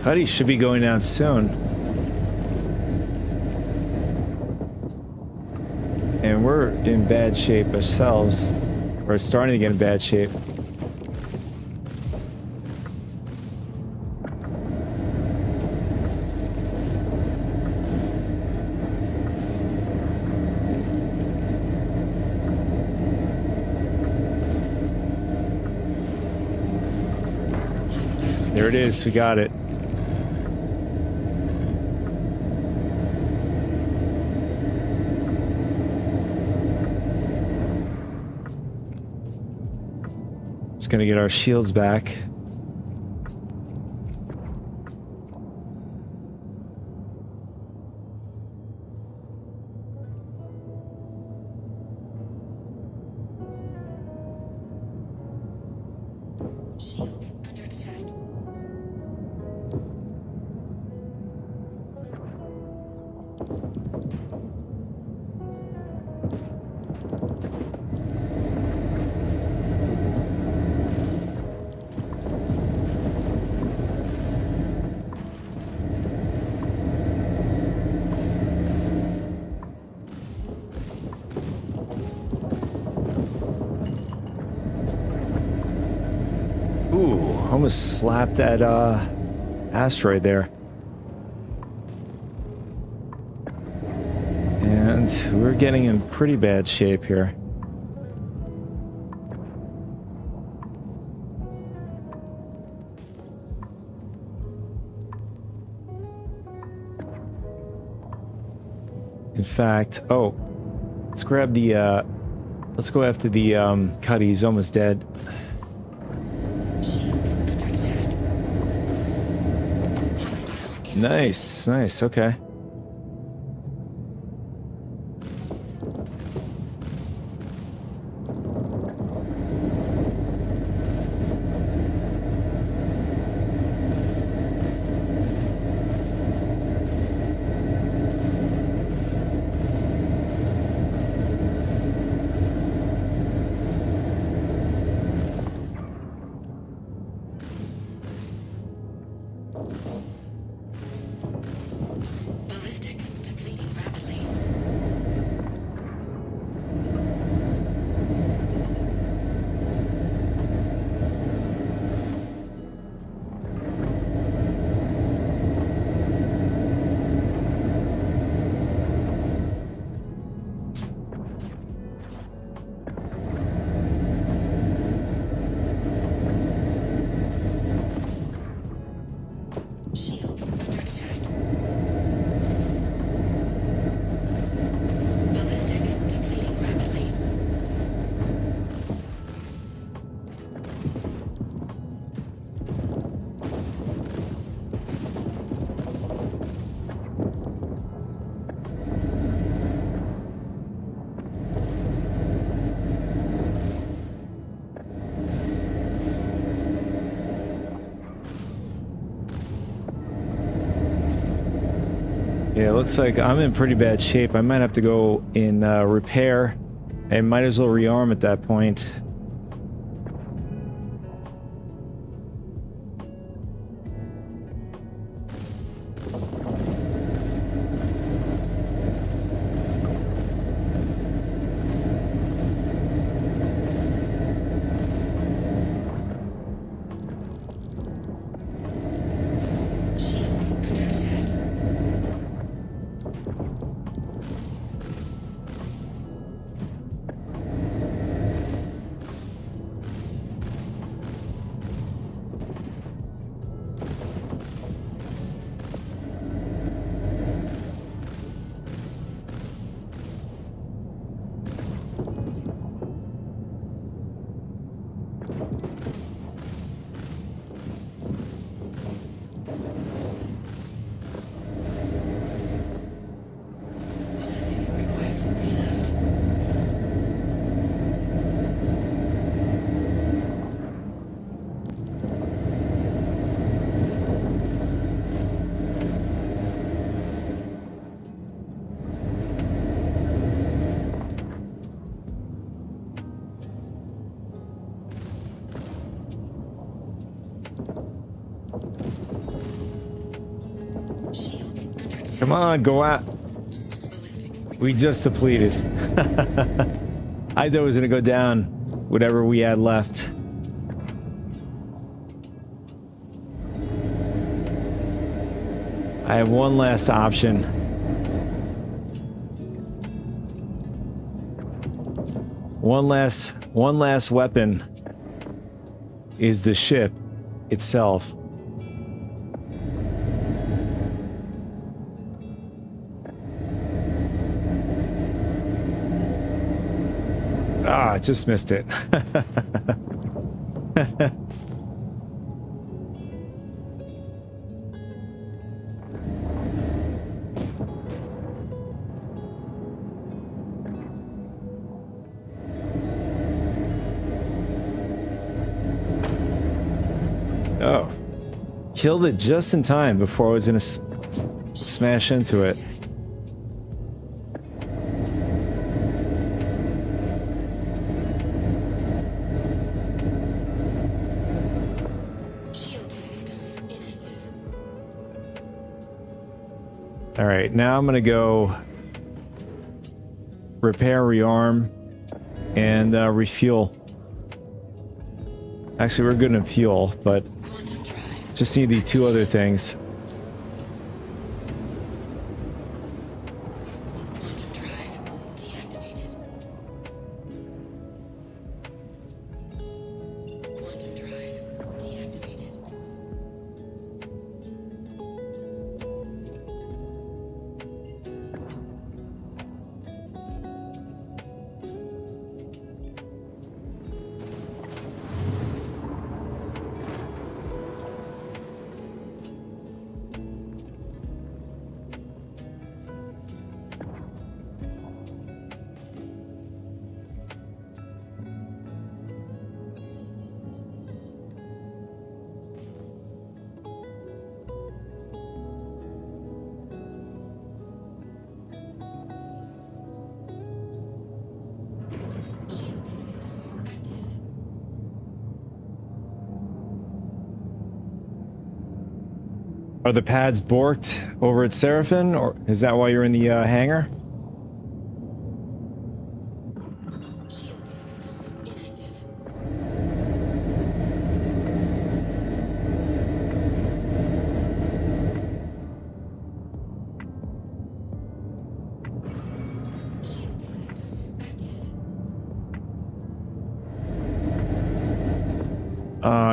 Cuddy should be going down soon. And we're in bad shape ourselves. We're starting to get in bad shape. There it is, we got it. Just gonna get our shields back. Ooh, almost slapped that asteroid there. And we're getting in pretty bad shape here. In fact, oh, let's grab the let's go after the Cuddy. He's almost dead. Nice, nice, okay. Yeah, it looks like I'm in pretty bad shape. I might have to go in repair. I might as well rearm at that point. Come on, go out. We just depleted. I thought it was gonna go down, whatever we had left. I have one last option. One last weapon is the ship itself. Ah, just missed it. Oh. Killed it just in time before I was gonna smash into it. All right, now I'm gonna go repair, rearm, and refuel. Actually, we're good in fuel, but just need the two other things. Are the pads borked over at Seraphim, or is that why you're in the hangar?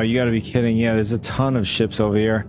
You gotta be kidding. Yeah, there's a ton of ships over here.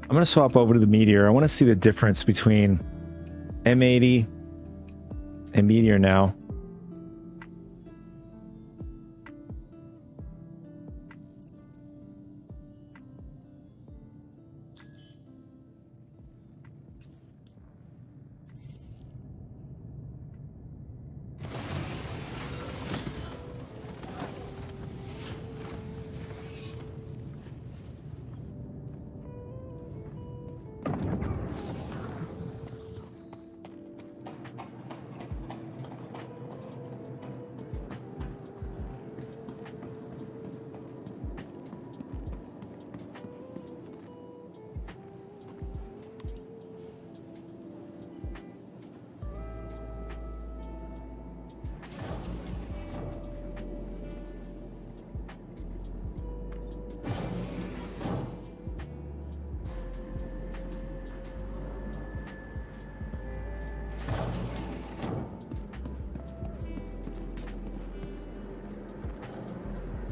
I'm going to swap over to the Meteor. I want to see the difference between M80 and Meteor now.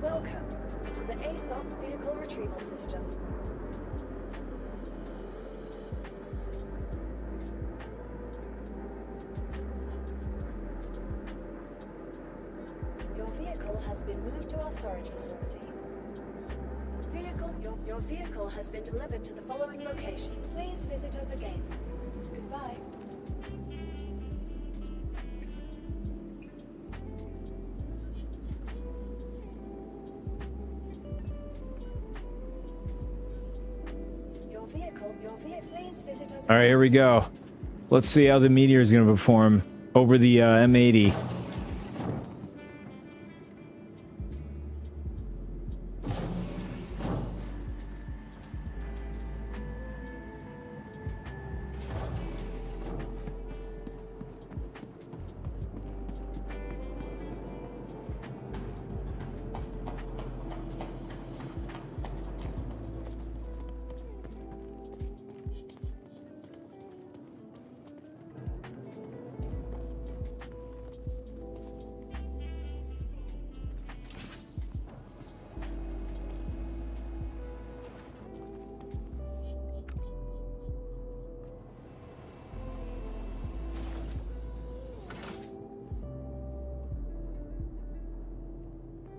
Welcome to the ASOP Vehicle Retrieval System. Your vehicle has been moved to our storage facility. Your vehicle has been delivered to the following location. Please visit us again. Goodbye. Please visit us. All right, here we go. Let's see how the Meteor is going to perform over the M80.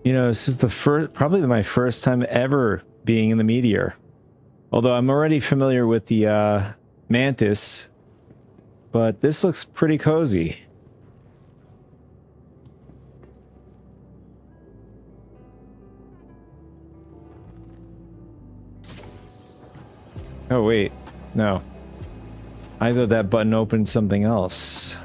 You know, this is the probably my first time ever being in the Meteor. Although I'm already familiar with the Mantis, but this looks pretty cozy. Oh wait, no. I thought that button opened something else.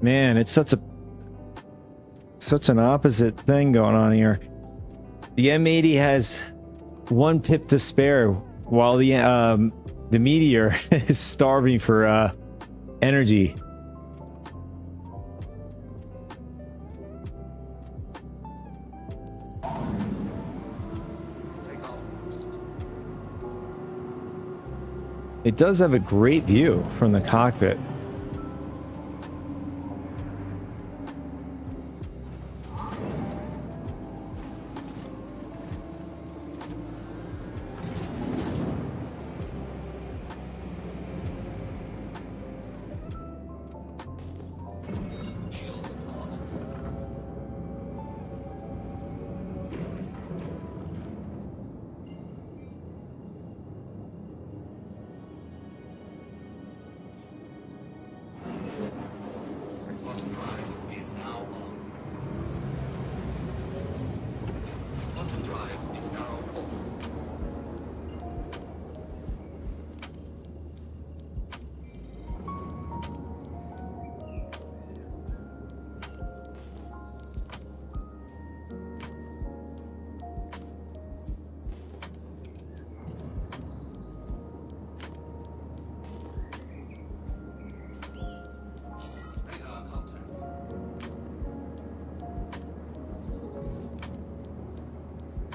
Man, it's such an opposite thing going on here. The M80 has 1 pip to spare, while the Meteor is starving for energy. It does have a great view from the cockpit.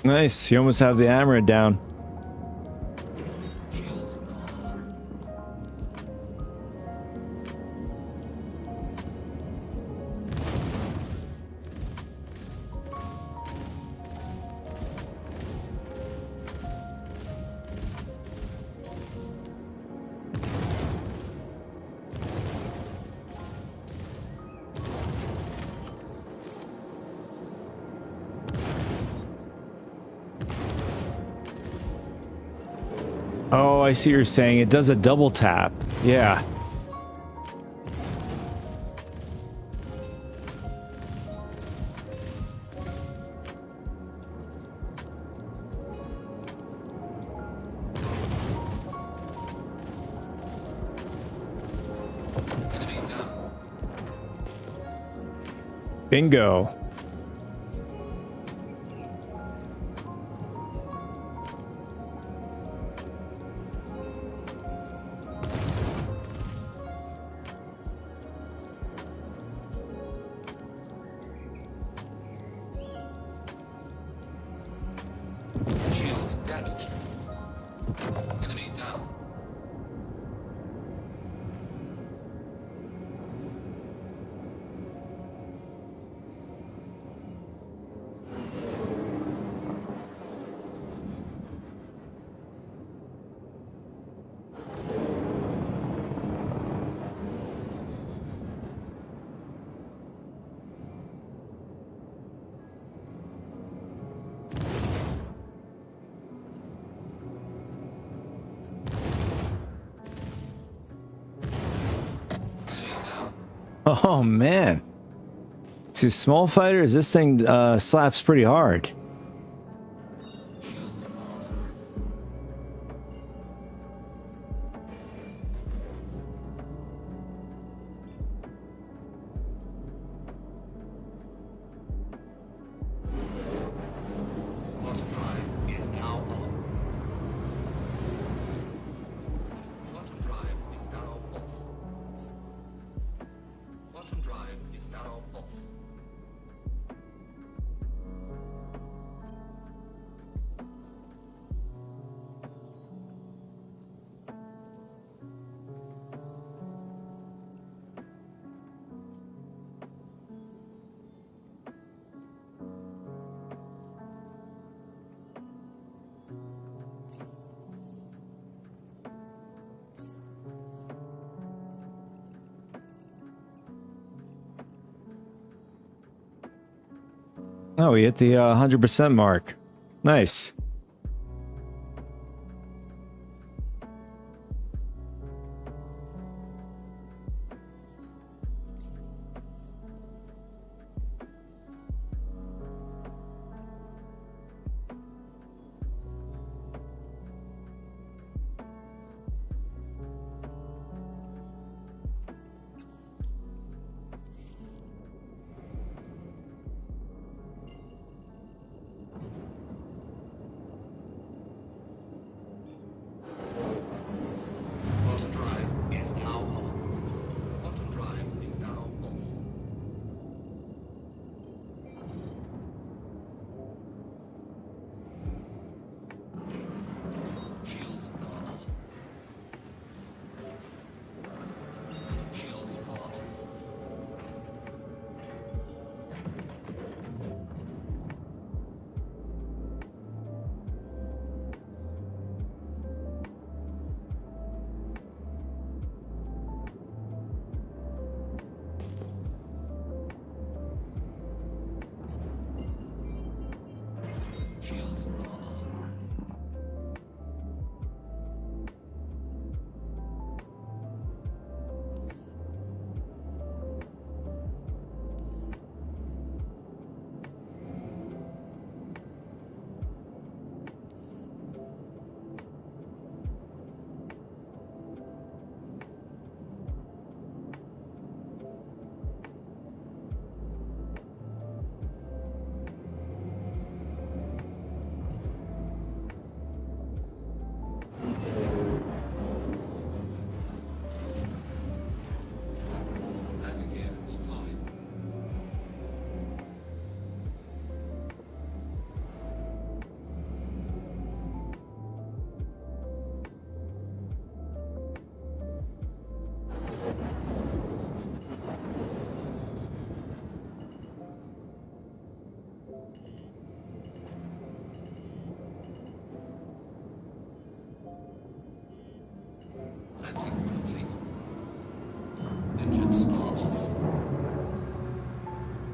Nice. You almost have the armor down. Oh, I see what you're saying. It does a double tap. Yeah. Bingo. Shields damaged. Enemy down. Oh man. To small fighters, this thing slaps pretty hard. Water drive is now on. Quantum drive is now off. Quantum drive is now off. Oh, we hit the 100% mark. Nice.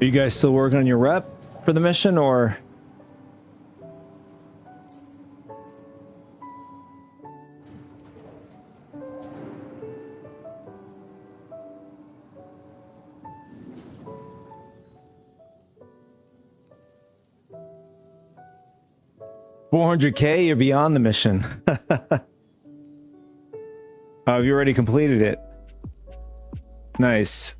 Are you guys still working on your rep for the mission, or? $400K, you're beyond the mission. Have you already completed it? Nice.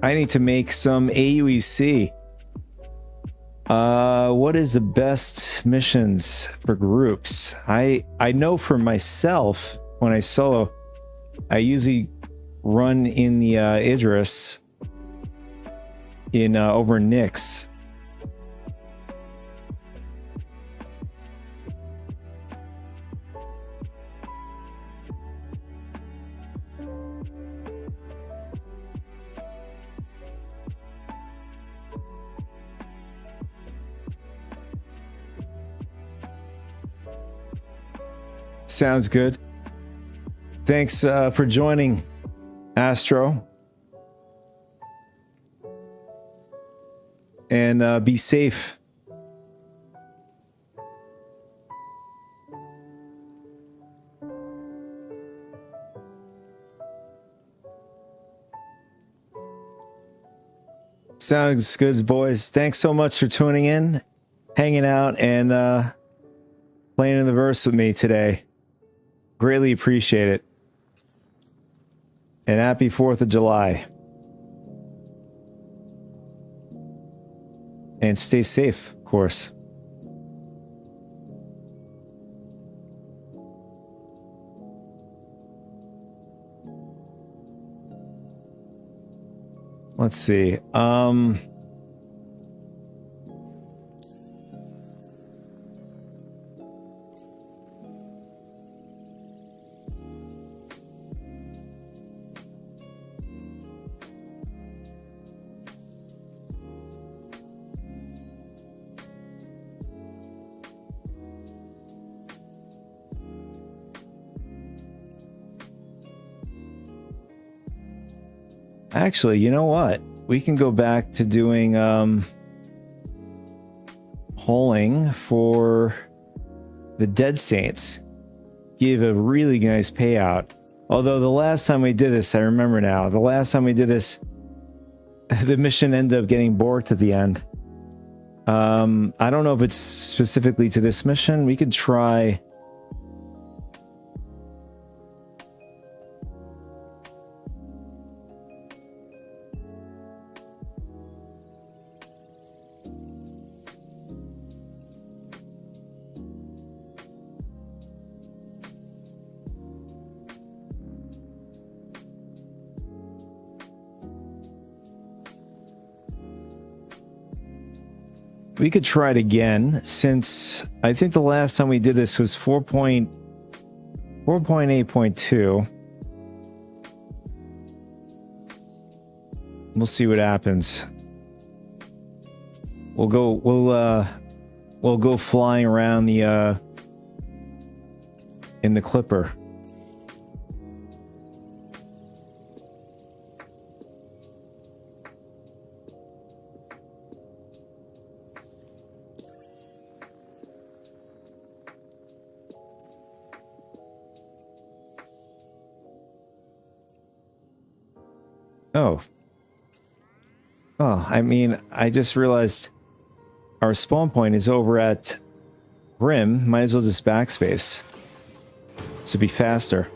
I need to make some AUEC. What is the best missions for groups? I know for myself, when I solo, I usually run in the Idris in over Nyx. Sounds good. Thanks for joining, Astro. And be safe. Sounds good, boys. Thanks so much for tuning in, hanging out, and playing in the verse with me today. Greatly appreciate it. And happy 4th of July. And stay safe, of course. Let's see. Actually, you know what? We can go back to doing holing for the Dead Saints. Give a really nice payout. Although the last time we did this, I remember now, the last time we did this, the mission ended up getting borked at the end. I don't know if it's specifically to this mission. We could try... We could try it again, since I think the last time we did this was 4.8.2. We'll see what happens. We'll go flying around the in the Clipper. Oh, I mean, I just realized our spawn point is over at Brim. Might as well just backspace to be faster.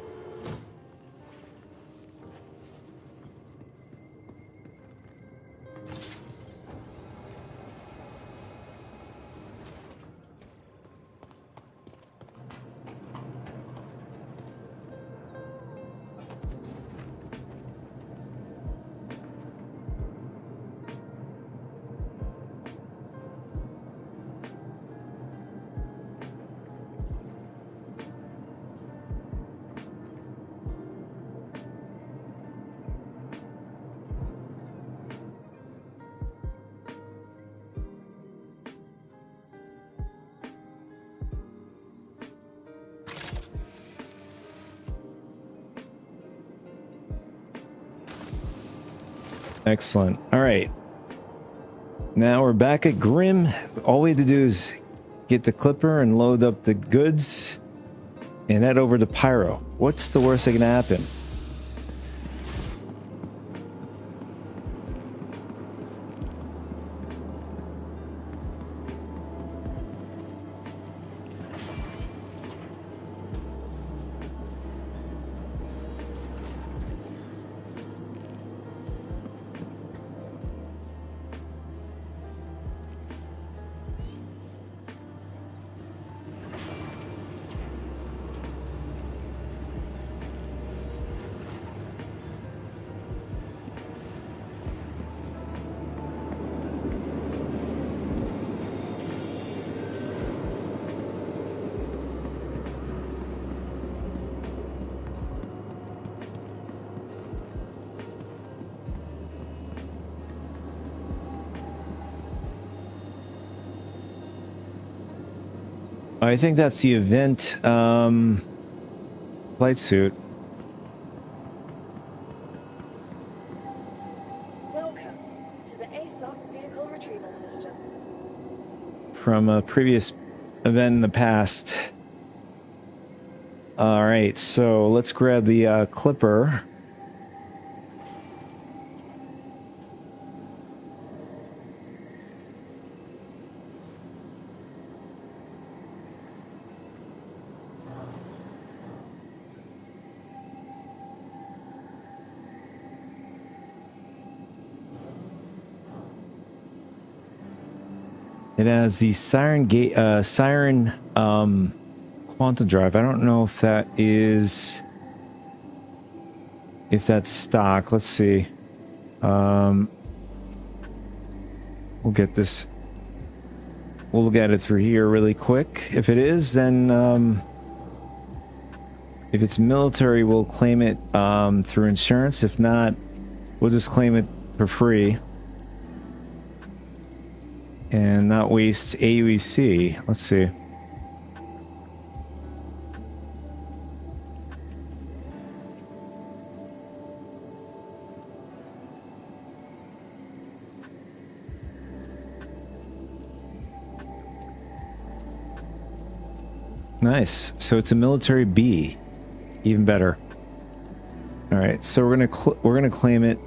Excellent. All right. Now we're back at Grim. All we have to do is get the clipper and load up the goods and head over to Pyro. What's the worst that can happen? I think that's the event flight suit. Welcome to the ASOP vehicle retrieval system. From a previous event in the past. All right, so let's grab the clipper. It has the Siren gate, Siren quantum drive. I don't know if that is, if that's stock. Let's see. We'll get this. We'll look at it through here really quick. If it is, then if it's military, we'll claim it through insurance. If not, we'll just claim it for free. And not waste AUEC. Let's see. Nice. So it's a military B. Even better. All right. So we're gonna claim it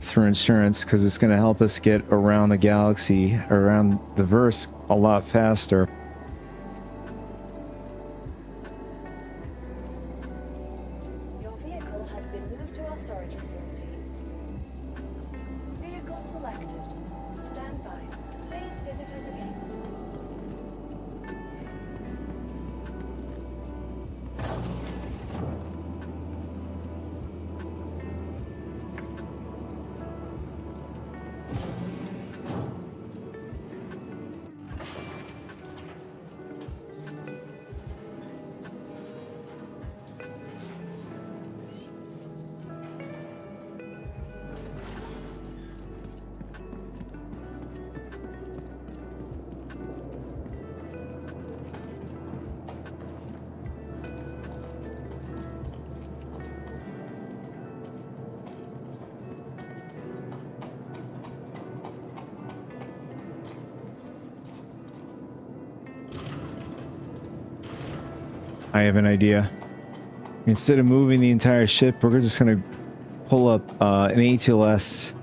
through insurance because it's going to help us get around the galaxy, around the verse a lot faster. Your vehicle has been moved to our storage facility. Vehicle selected. Stand by. Please visit us again. I have an idea. Instead of moving the entire ship, we're just going to pull up an ATLS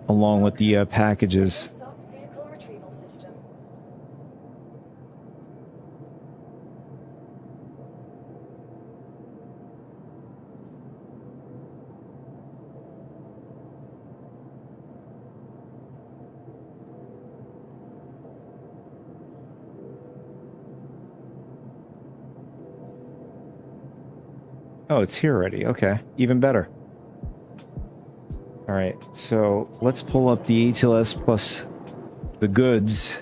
along with the packages. ASOP vehicle retrieval system. Oh, it's here already. Okay, even better. All right, so let's pull up the ATLS plus the goods.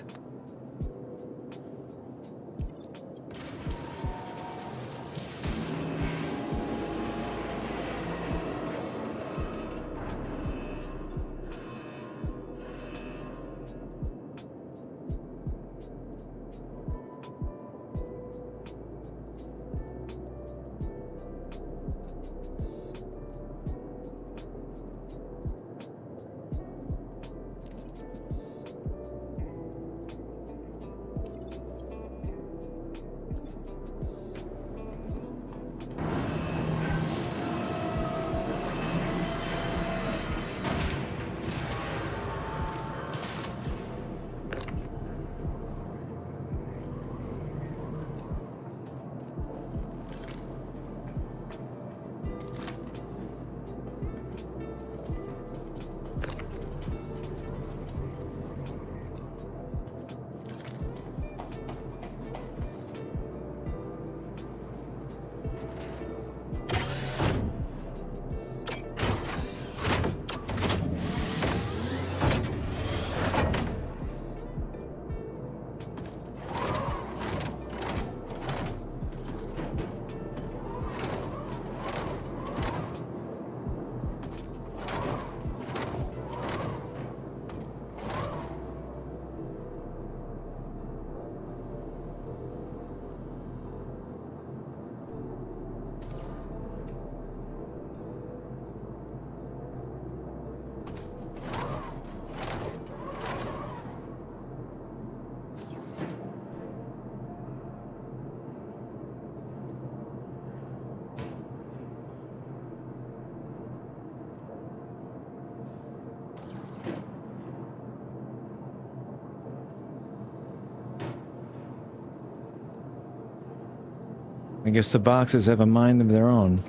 I guess the boxes have a mind of their own.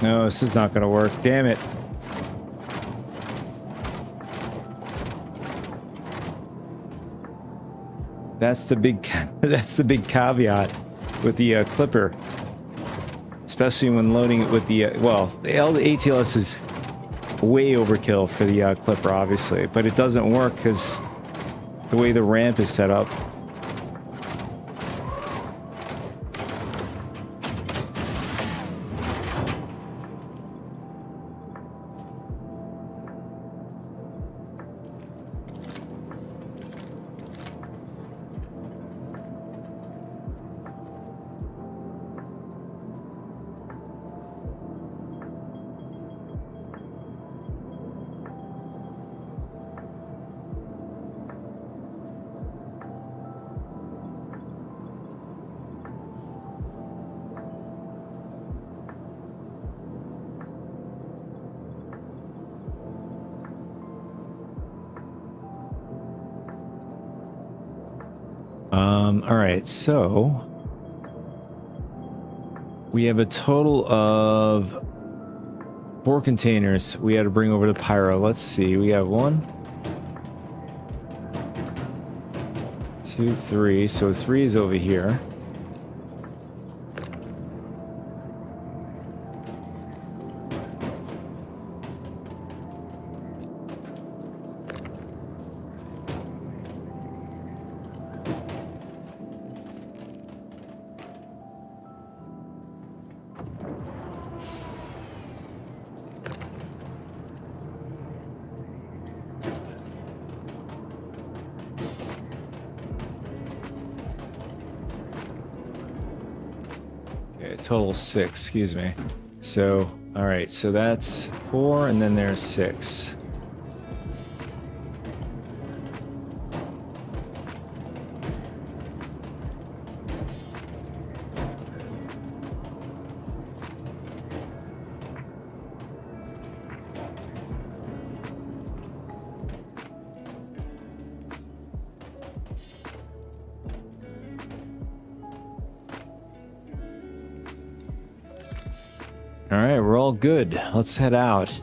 No, this is not going to work. Damn it. That's the big caveat with the Clipper. Especially when loading it with the well, the ATLS is way overkill for the Clipper, obviously, but it doesn't work because the way the ramp is set up. All right, so we have a total of 4 containers we had to bring over to Pyro. Let's see, we have 1, 2, 3. So 3 is over here. Total 6, excuse me. So, all right, so that's 4, and then there's 6. All right, we're all good. Let's head out.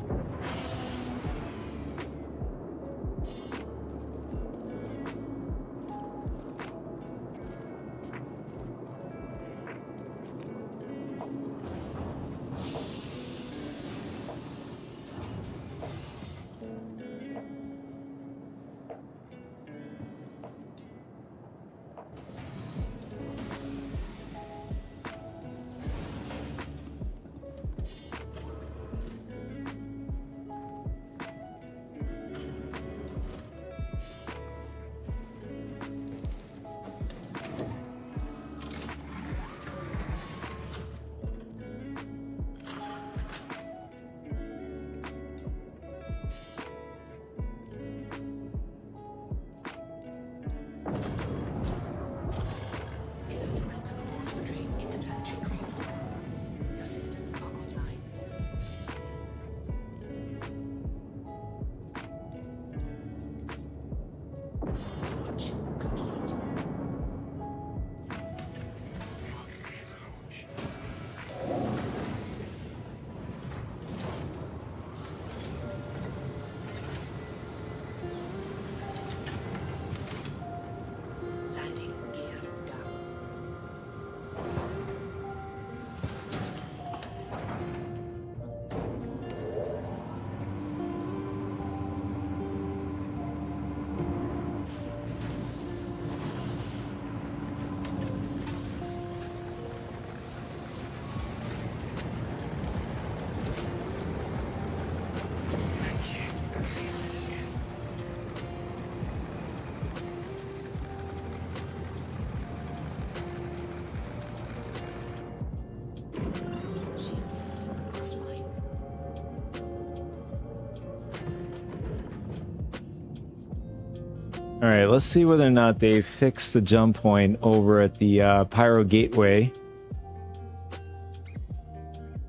All right, let's see whether or not they fixed the jump point over at the Pyro Gateway.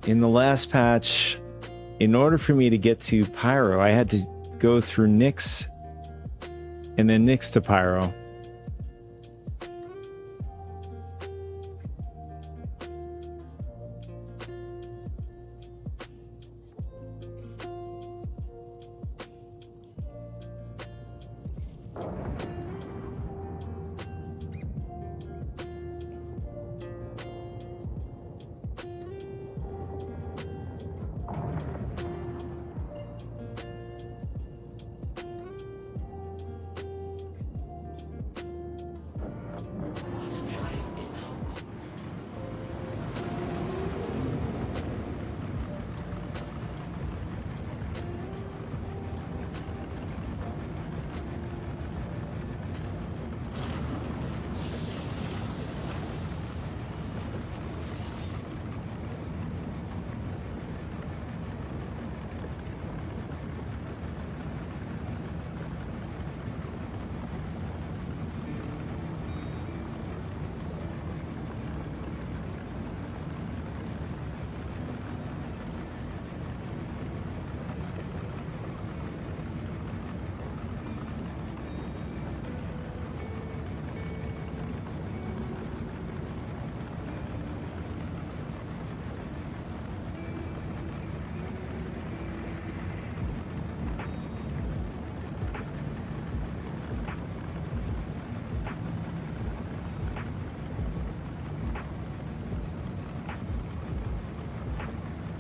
In the last patch, in order for me to get to Pyro, I had to go through Nyx and then Nyx to Pyro.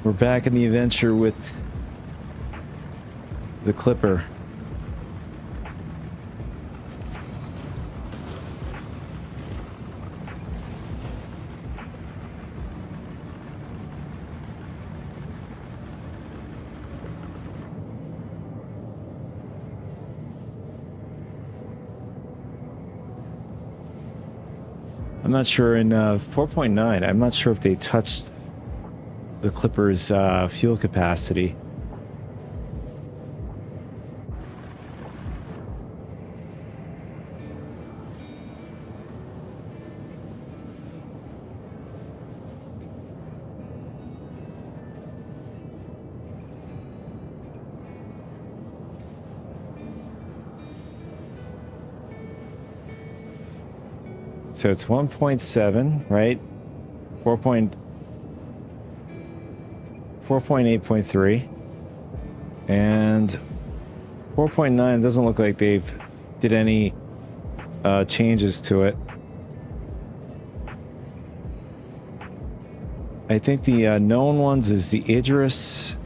We're back in the adventure with the Clipper. I'm not sure in 4.9, I'm not sure if they touched the Clipper's fuel capacity. So it's 1.7, right? 4.8.3 and 4.9 doesn't look like they've did any changes to it. I think the known ones is the Idris,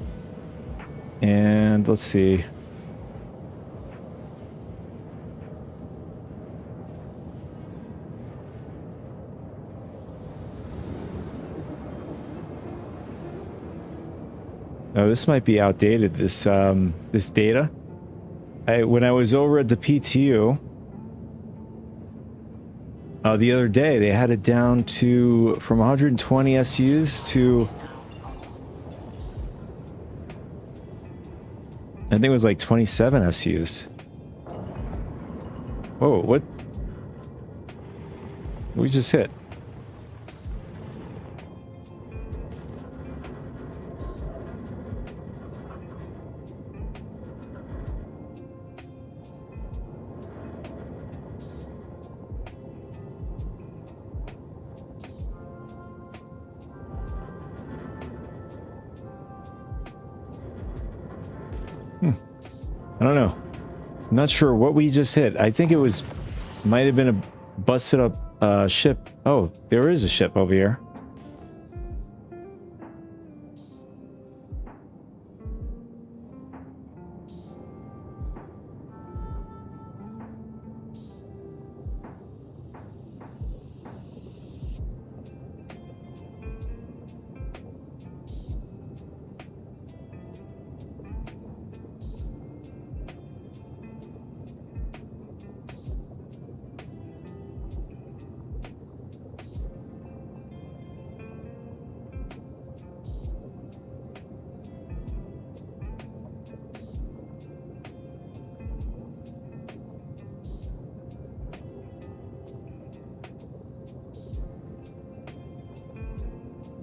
and let's see. Oh, this might be outdated, this this data. When I was over at the PTU the other day, they had it down to from 120 SUs to I think it was like 27 SUs. Whoa, what? We just hit. I don't know. I'm not sure what we just hit. I think it was, might have been a busted up ship. Oh, there is a ship over here.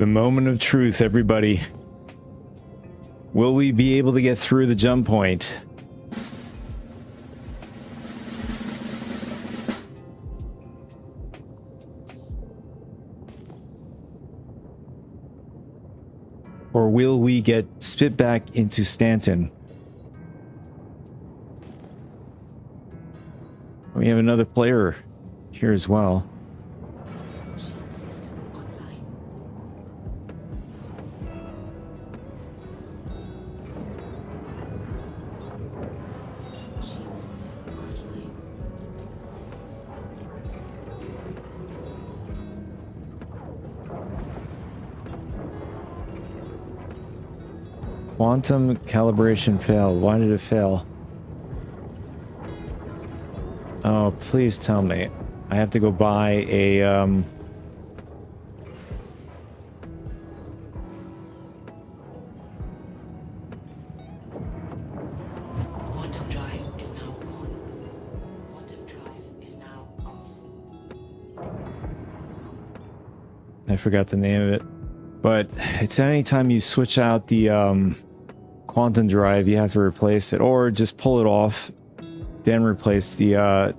The moment of truth, everybody. Will we be able to get through the jump point? Or will we get spit back into Stanton? We have another player here as well. Quantum calibration failed. Why did it fail? Oh, please tell me. I have to go buy a, Quantum drive is now on. Quantum drive is now off. I forgot the name of it. But it's anytime you switch out the, quantum drive, you have to replace it. Or just pull it off, then replace the,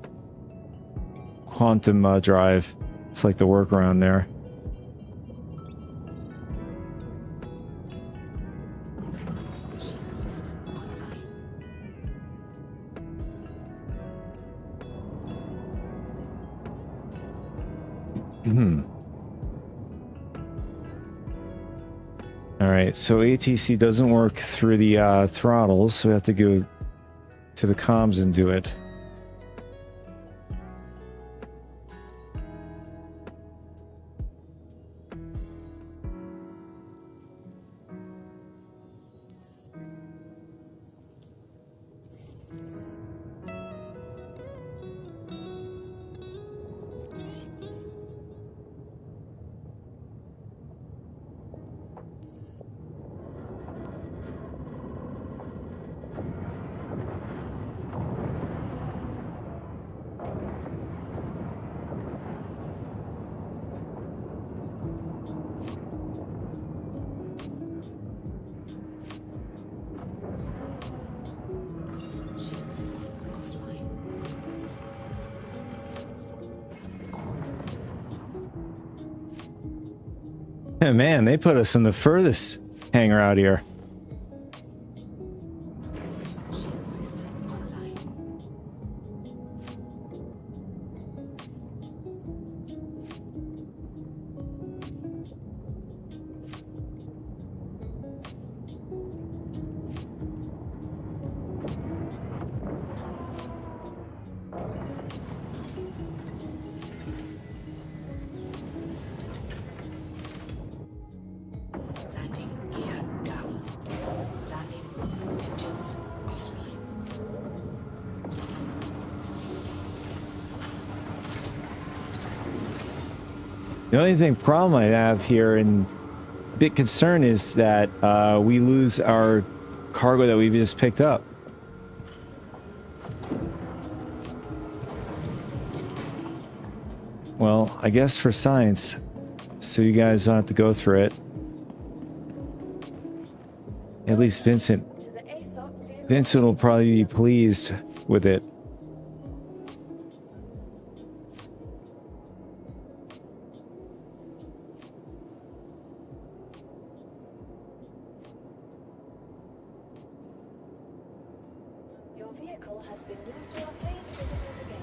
quantum drive. It's like the workaround there. Alright, so ATC doesn't work through the throttles, so we have to go to the comms and do it. Man, they put us in the furthest hangar out here. The only problem I have here and big concern is that we lose our cargo that we just picked up. Well, I guess for science, so you guys don't have to go through it. At least Vincent will probably be pleased with it. Your vehicle has been moved to our please visit us again.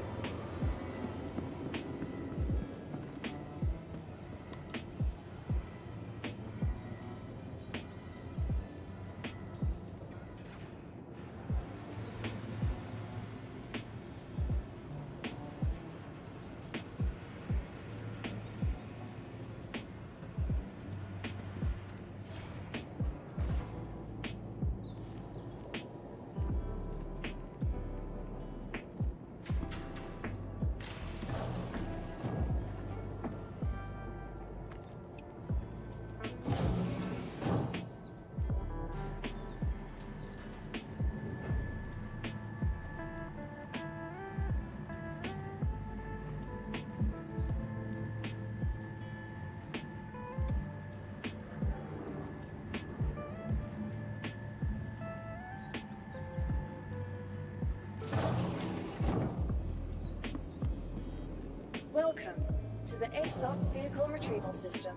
Welcome to the ASOP Vehicle Retrieval System.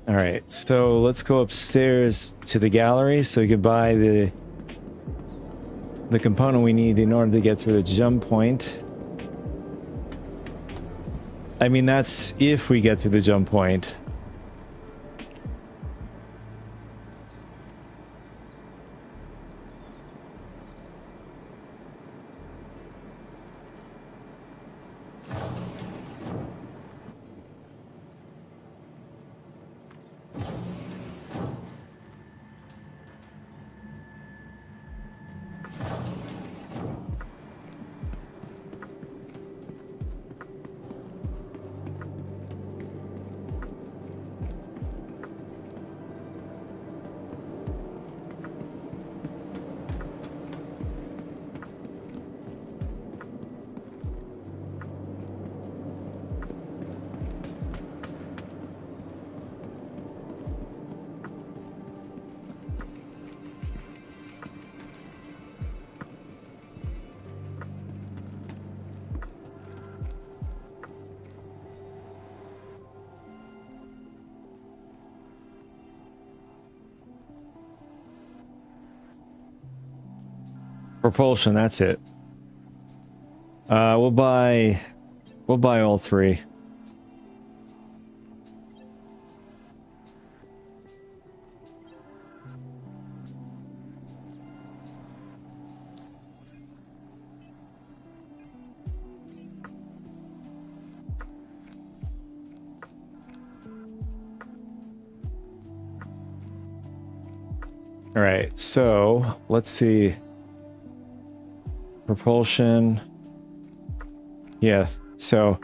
All right, so let's go upstairs to the gallery so we can buy the component we need in order to get through the jump point. I mean, that's if we get through the jump point. Propulsion, that's it. We'll buy all three. All right, so let's see. Propulsion. Yeah, so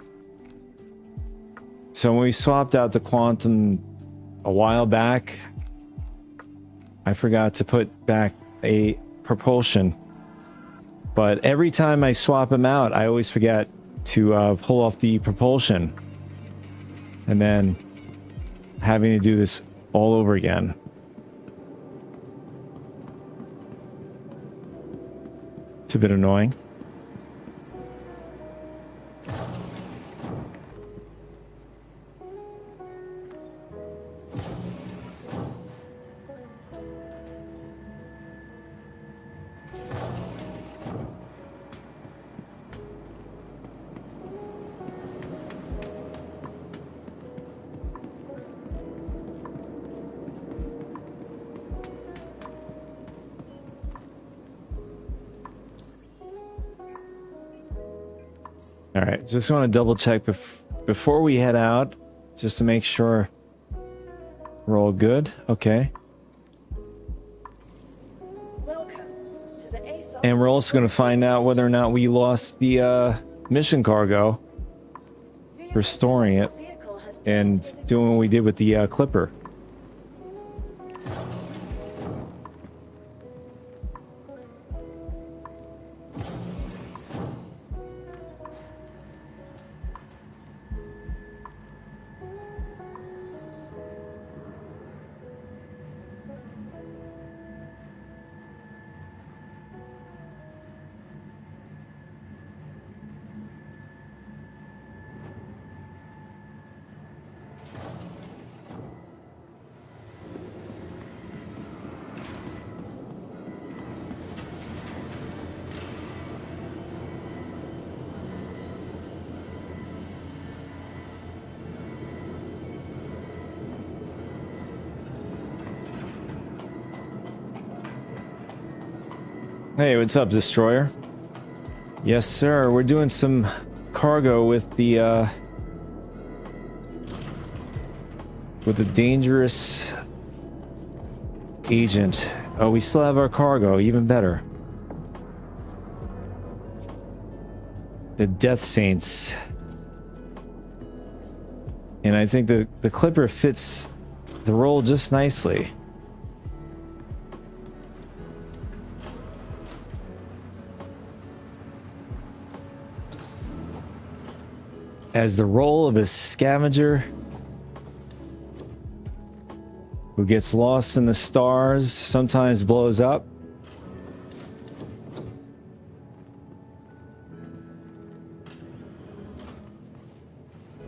when we swapped out the Quantum a while back, I forgot to put back a propulsion. But every time I swap them out, I always forget to pull off the propulsion. And then having to do this all over again. It's a bit annoying. All right, just want to double check before we head out, just to make sure we're all good. Okay. Welcome to the ASOP. And we're also going to find out whether or not we lost the mission cargo, restoring it, and doing what we did with the Clipper. Hey, what's up, Destroyer? Yes, sir. We're doing some cargo with the dangerous agent. Oh, we still have our cargo. Even better. The Death Saints. And I think the Clipper fits the role just nicely. As the role of a scavenger who gets lost in the stars, sometimes blows up.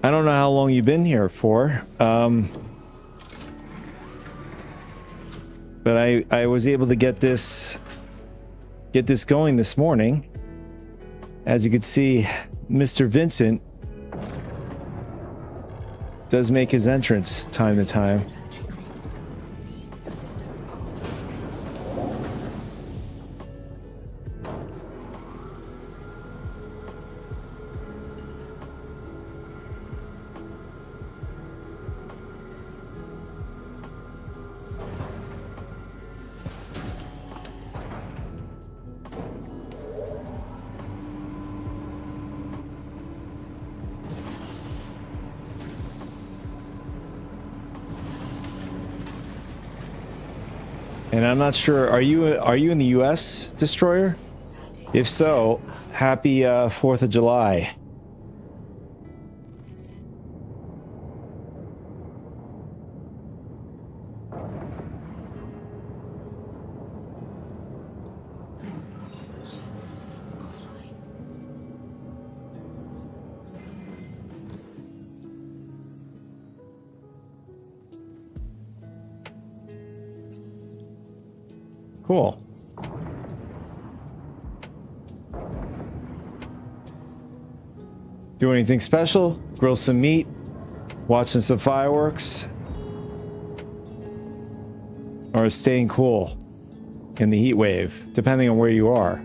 I don't know how long you've been here for, but I was able to get this going this morning. As you could see, Mr. Vincent does make his entrance time to time. And I'm not sure, are you in the US, Destroyer? If so, happy 4th of July. Cool. Do anything special? Grill some meat? Watching some fireworks? Or staying cool in the heat wave, depending on where you are.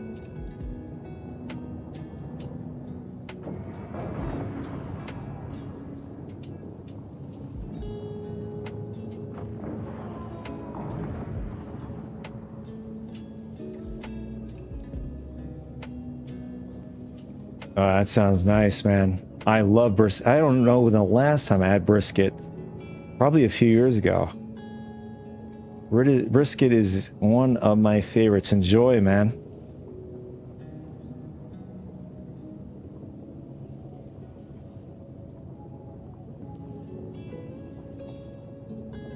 Oh, that sounds nice, man. I love brisket. I don't know when the last time I had brisket. Probably a few years ago. Brisket is one of my favorites. Enjoy, man.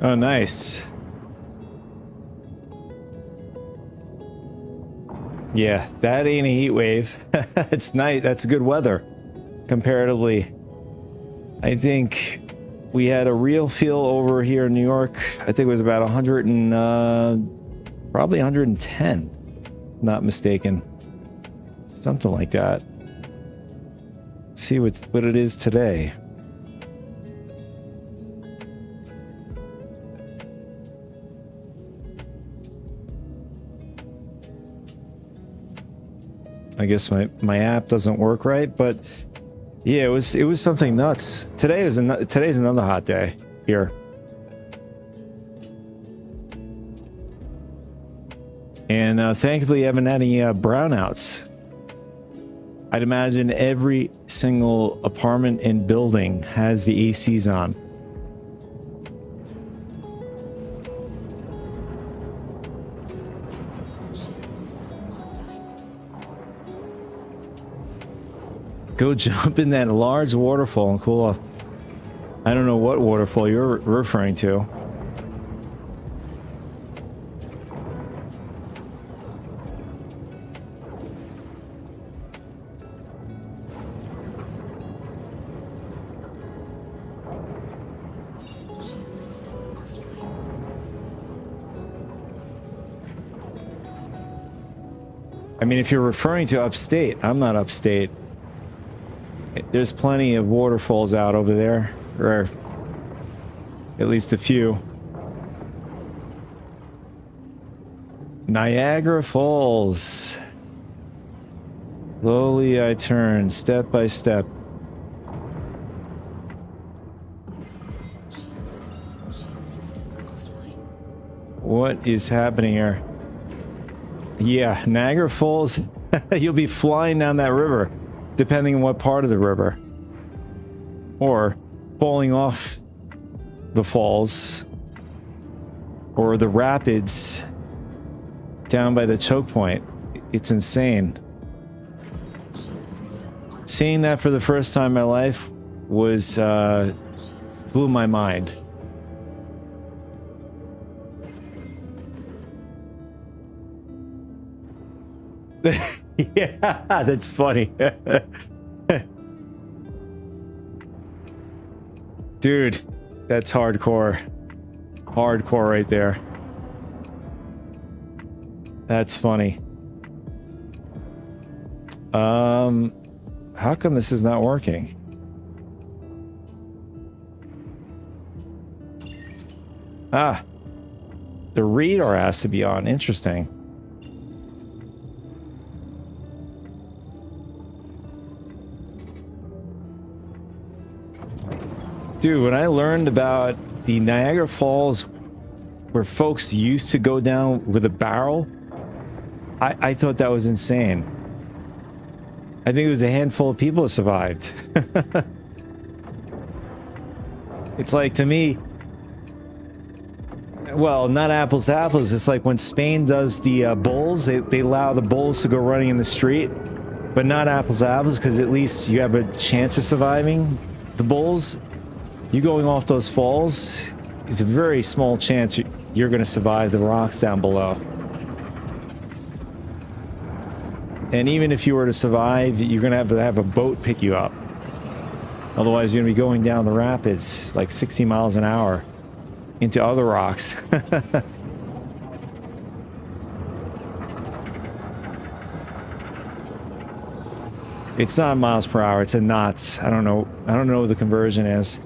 Oh, nice. Yeah, that ain't a heat wave. It's nice. That's good weather, comparatively. I think we had a real feel over here in New York. I think it was about 100 and probably 110, not mistaken. Something like that. See what it is today. I guess my app doesn't work right, but yeah, it was something nuts. Today's another hot day here. And thankfully, I haven't had any brownouts. I'd imagine every single apartment and building has the ACs on. Go jump in that large waterfall and cool off. I don't know what waterfall you're referring to. I mean, if you're referring to upstate, I'm not upstate. There's plenty of waterfalls out over there, or at least a few. Niagara Falls. Slowly I turn, step by step. What is happening here? Yeah, Niagara Falls. You'll be flying down that river, depending on what part of the river. Or falling off the falls. Or the rapids down by the choke point. It's insane. Seeing that for the first time in my life was blew my mind. Yeah, that's funny. Dude, that's hardcore. Hardcore right there. That's funny. How come this is not working? Ah, the radar has to be on. Interesting. Dude, when I learned about the Niagara Falls, where folks used to go down with a barrel, I thought that was insane. I think it was a handful of people who survived. It's like, to me, well, not apples to apples. It's like when Spain does the bulls, they allow the bulls to go running in the street, but not apples to apples, because at least you have a chance of surviving. The bulls, you going off those falls, is a very small chance you're going to survive the rocks down below. And even if you were to survive, you're going to have a boat pick you up. Otherwise, you're going to be going down the rapids like 60 miles an hour into other rocks. It's not miles per hour, it's in knots. I don't know what the conversion is.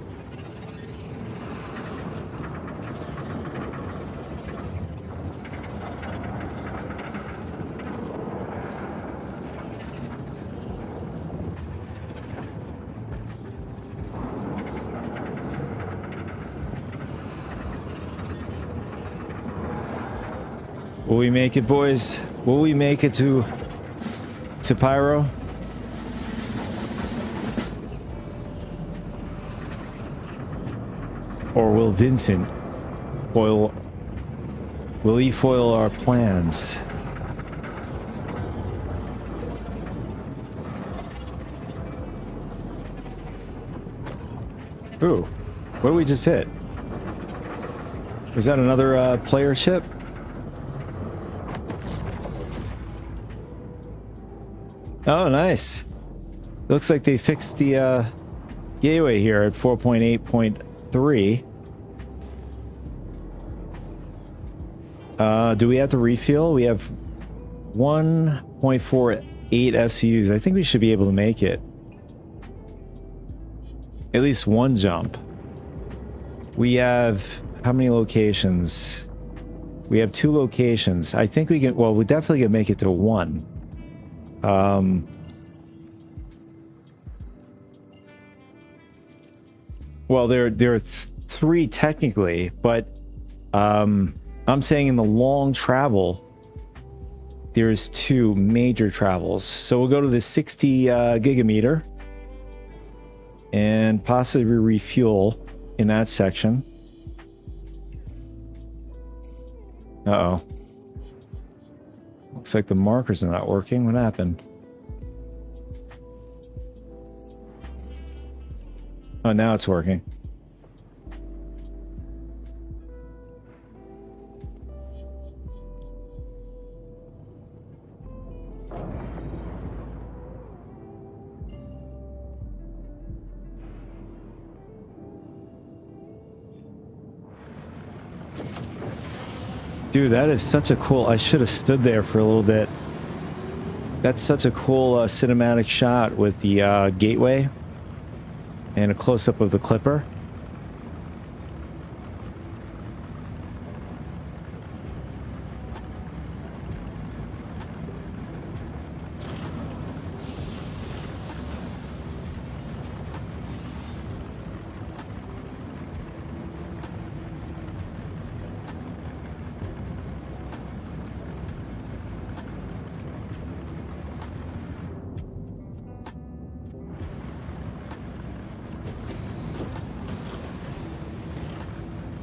Will we make it, boys? Will we make it to Pyro? Or will Vincent foil... Will he foil our plans? Ooh, what did we just hit? Was that another player ship? Oh, nice. Looks like they fixed the gateway here at 4.8.3. Do we have to refuel? We have 1.48 SUs. I think we should be able to make it. At least one jump. We have how many locations? We have 2 locations. I think we can, well, we definitely can make it to 1. Well, there are 3 technically, but I'm saying in the long travel, there's 2 major travels. So we'll go to the 60 gigameter and possibly refuel in that section. Uh-oh. Looks like the markers are not working. What happened? Oh, now it's working. Dude, that is such a cool... I should have stood there for a little bit. That's such a cool cinematic shot with the gateway and a close-up of the Clipper.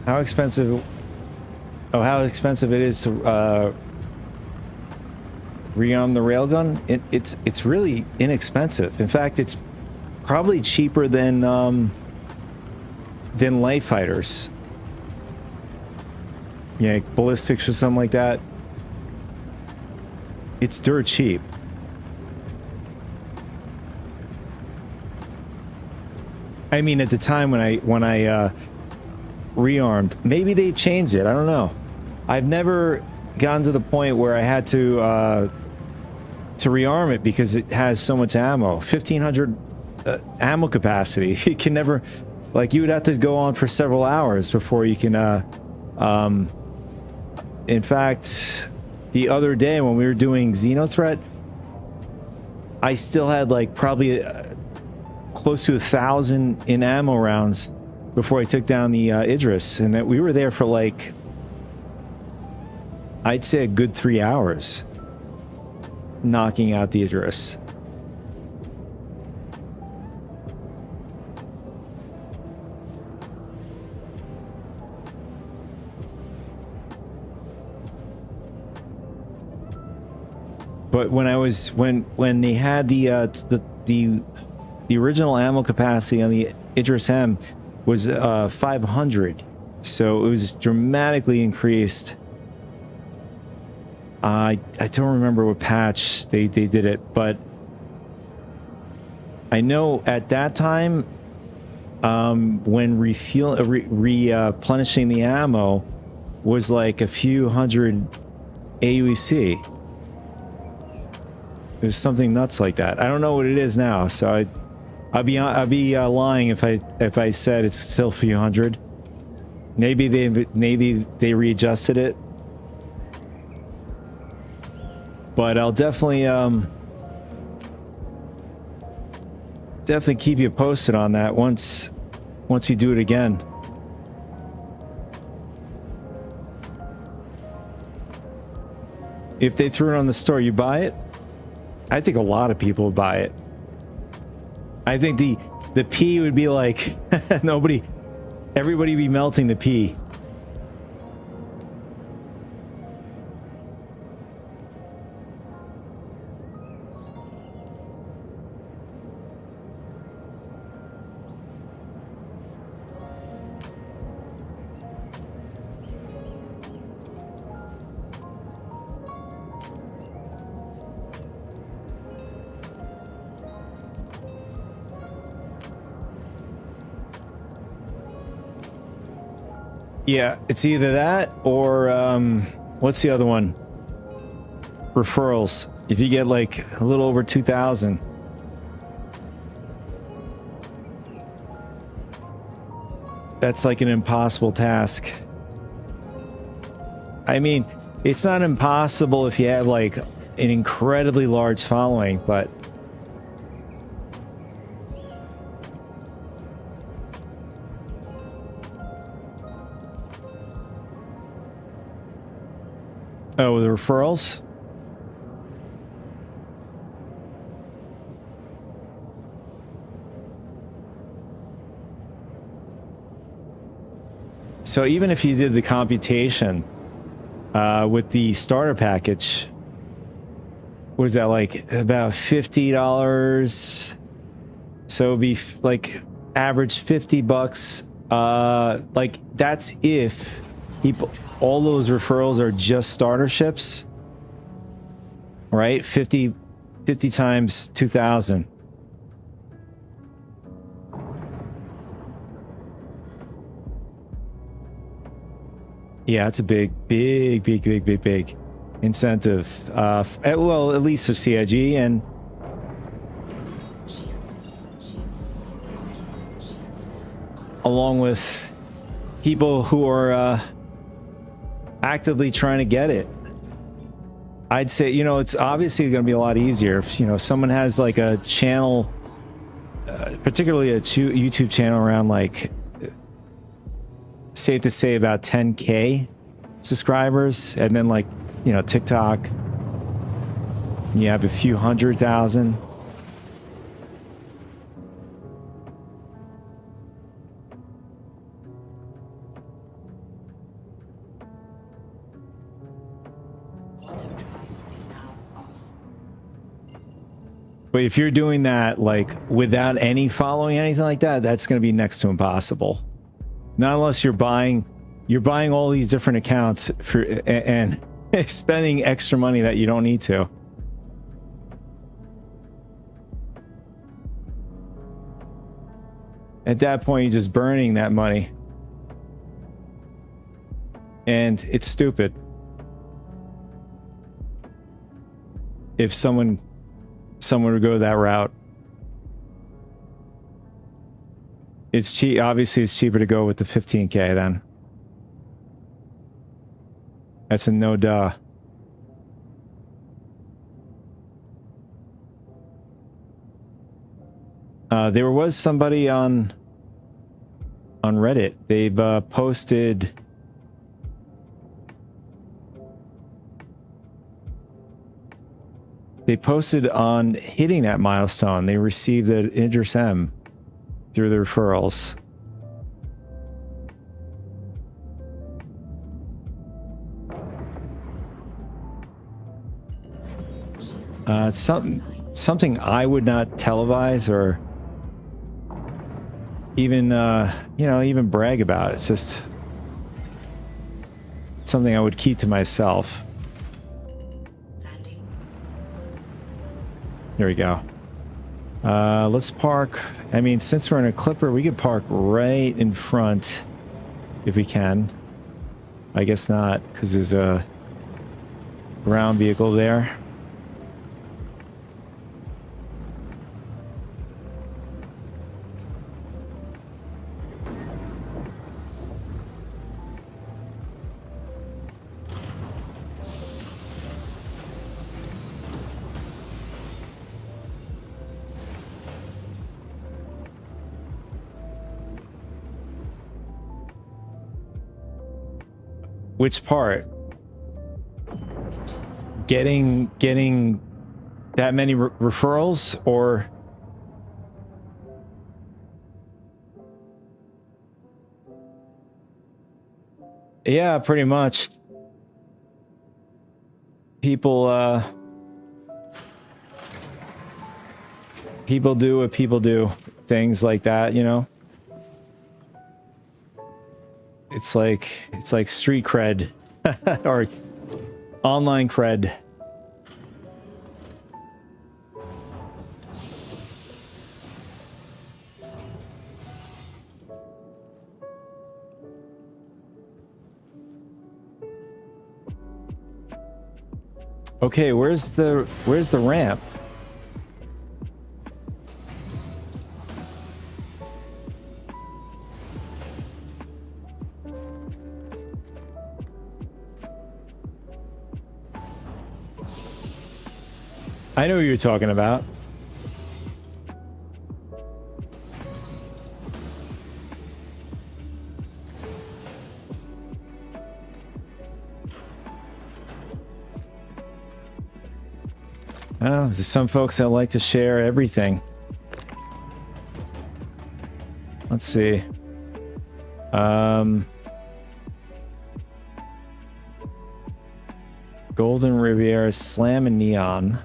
How expensive... Oh, how expensive it is to rearm the railgun? It's really inexpensive. In fact, it's probably cheaper than light fighters. Yeah, ballistics or something like that. It's dirt cheap. I mean, at the time when I rearmed, maybe they've changed it. I don't know. I've never gotten to the point where I had to rearm it because it has so much ammo. 1,500 ammo capacity. It can never, like, you would have to go on for several hours before you can. In fact, the other day when we were doing Xenothreat, I still had like probably close to 1,000 in ammo rounds before I took down the Idris, and that we were there for like, I'd say a good 3 hours knocking out the Idris. But when I was when they had the original ammo capacity on the Idris M was 500, so it was dramatically increased. I don't remember what patch they did it, but I know at that time when replenishing the ammo was like a few hundred AUC. It was something nuts like that. I don't know what it is now, so I'd be lying if I said it's still a few hundred. Maybe they readjusted it, but I'll definitely keep you posted on that once you do it again. If they threw it on the store, you buy it? I think a lot of people would buy it. I think the P would be like everybody would be melting the P. Yeah, it's either that or what's the other one? Referrals. If you get like a little over 2,000. That's like an impossible task. I mean, it's not impossible if you have like an incredibly large following, but oh, the referrals? So even if you did the computation with the starter package, what is that, like about $50? So it'd be like average $50. Like that's if people, all those referrals are just starter ships, right? 50 times 2,000. Yeah, it's a big incentive. Well, at least for CIG and along with people who are actively trying to get it. I'd say, you know, it's obviously going to be a lot easier if, you know, someone has like a channel, particularly a YouTube channel around like, safe to say about 10K subscribers, and then like, you know, TikTok, you have a few 100,000. But if you're doing that like without any following, anything like that, that's going to be next to impossible. Not unless you're buying all these different accounts for and spending extra money that you don't need to. At that point, you're just burning that money. And it's stupid. If someone would go that route. It's cheap. Obviously, it's cheaper to go with the 15K then. That's a no duh. There was somebody on Reddit. They've posted. They posted on hitting that milestone. They received an Idris M through the referrals. Something I would not televise or even even brag about. It's just something I would keep to myself. Here we go. Let's park. I mean, since we're in a Clipper, we could park right in front if we can. I guess not, because there's a ground vehicle there. Which part? Getting that many referrals, or yeah, pretty much. People do what people do, things like that, you know. It's like street cred or online cred. Okay, where's the ramp? I know what you're talking about. I don't know, there's some folks that like to share everything. Let's see. Golden Riviera Slam and Neon.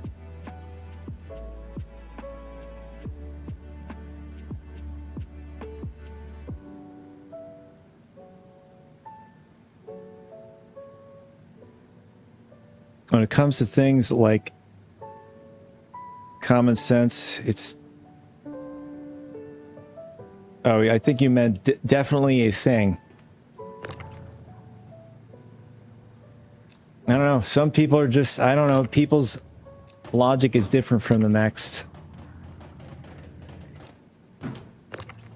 When it comes to things like common sense, it's... Oh, I think you meant definitely a thing. I don't know. Some people are just... I don't know. People's logic is different from the next.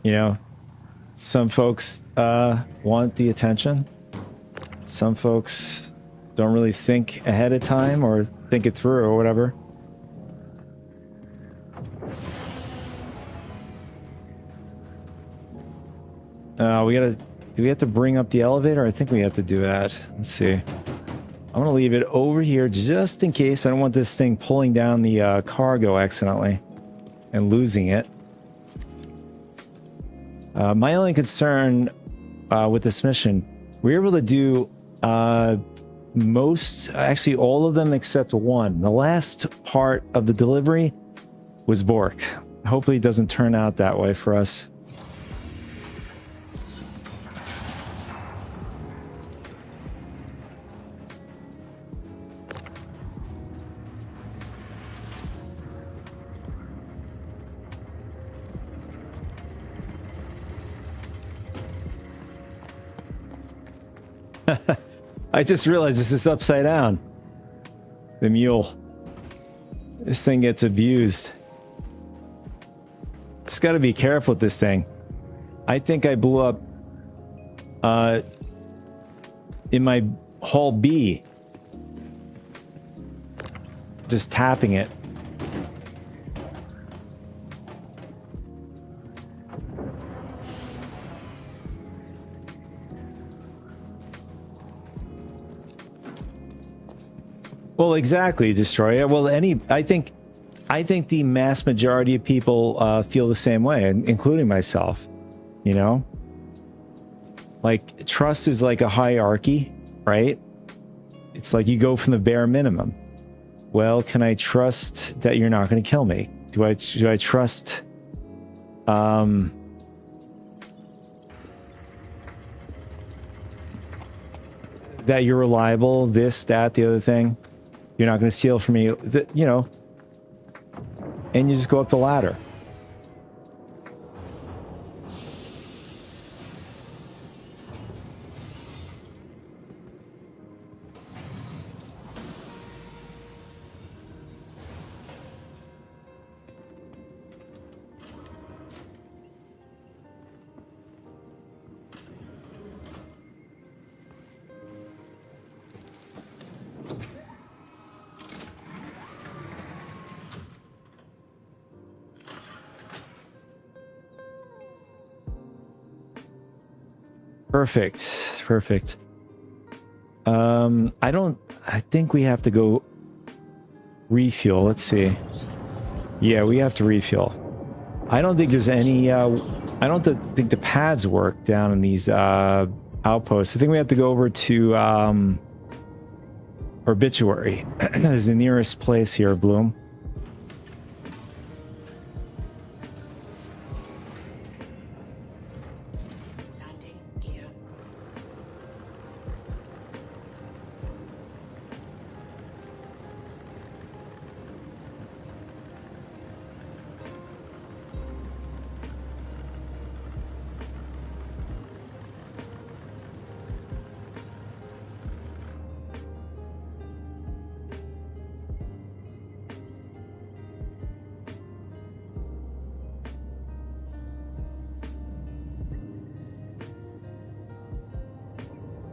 You know? Some folks want the attention. Some folks don't really think ahead of time or think it through or whatever. Do we have to bring up the elevator? I think we have to do that. Let's see. I'm going to leave it over here just in case. I don't want this thing pulling down the cargo accidentally and losing it. My only concern with this mission, we were able to do actually all of them except one. The last part of the delivery was borked. Hopefully it doesn't turn out that way for us. I just realized this is upside down. The mule. This thing gets abused. Just got to be careful with this thing. I think I blew up in my Hall B. Just tapping it. Well, exactly, Destroyer. Well, I think the mass majority of people feel the same way, including myself. You know, like trust is like a hierarchy, right? It's like you go from the bare minimum. Well, can I trust that you're not going to kill me? Do I trust? That you're reliable. This, that, the other thing. You're not going to steal from me, you know, and you just go up the ladder. Perfect. I think we have to go refuel. Let's see. Yeah, we have to refuel. I don't think there's any, I don't think the pads work down in these, outposts. I think we have to go over to, Obituary. Is the nearest place here, Bloom.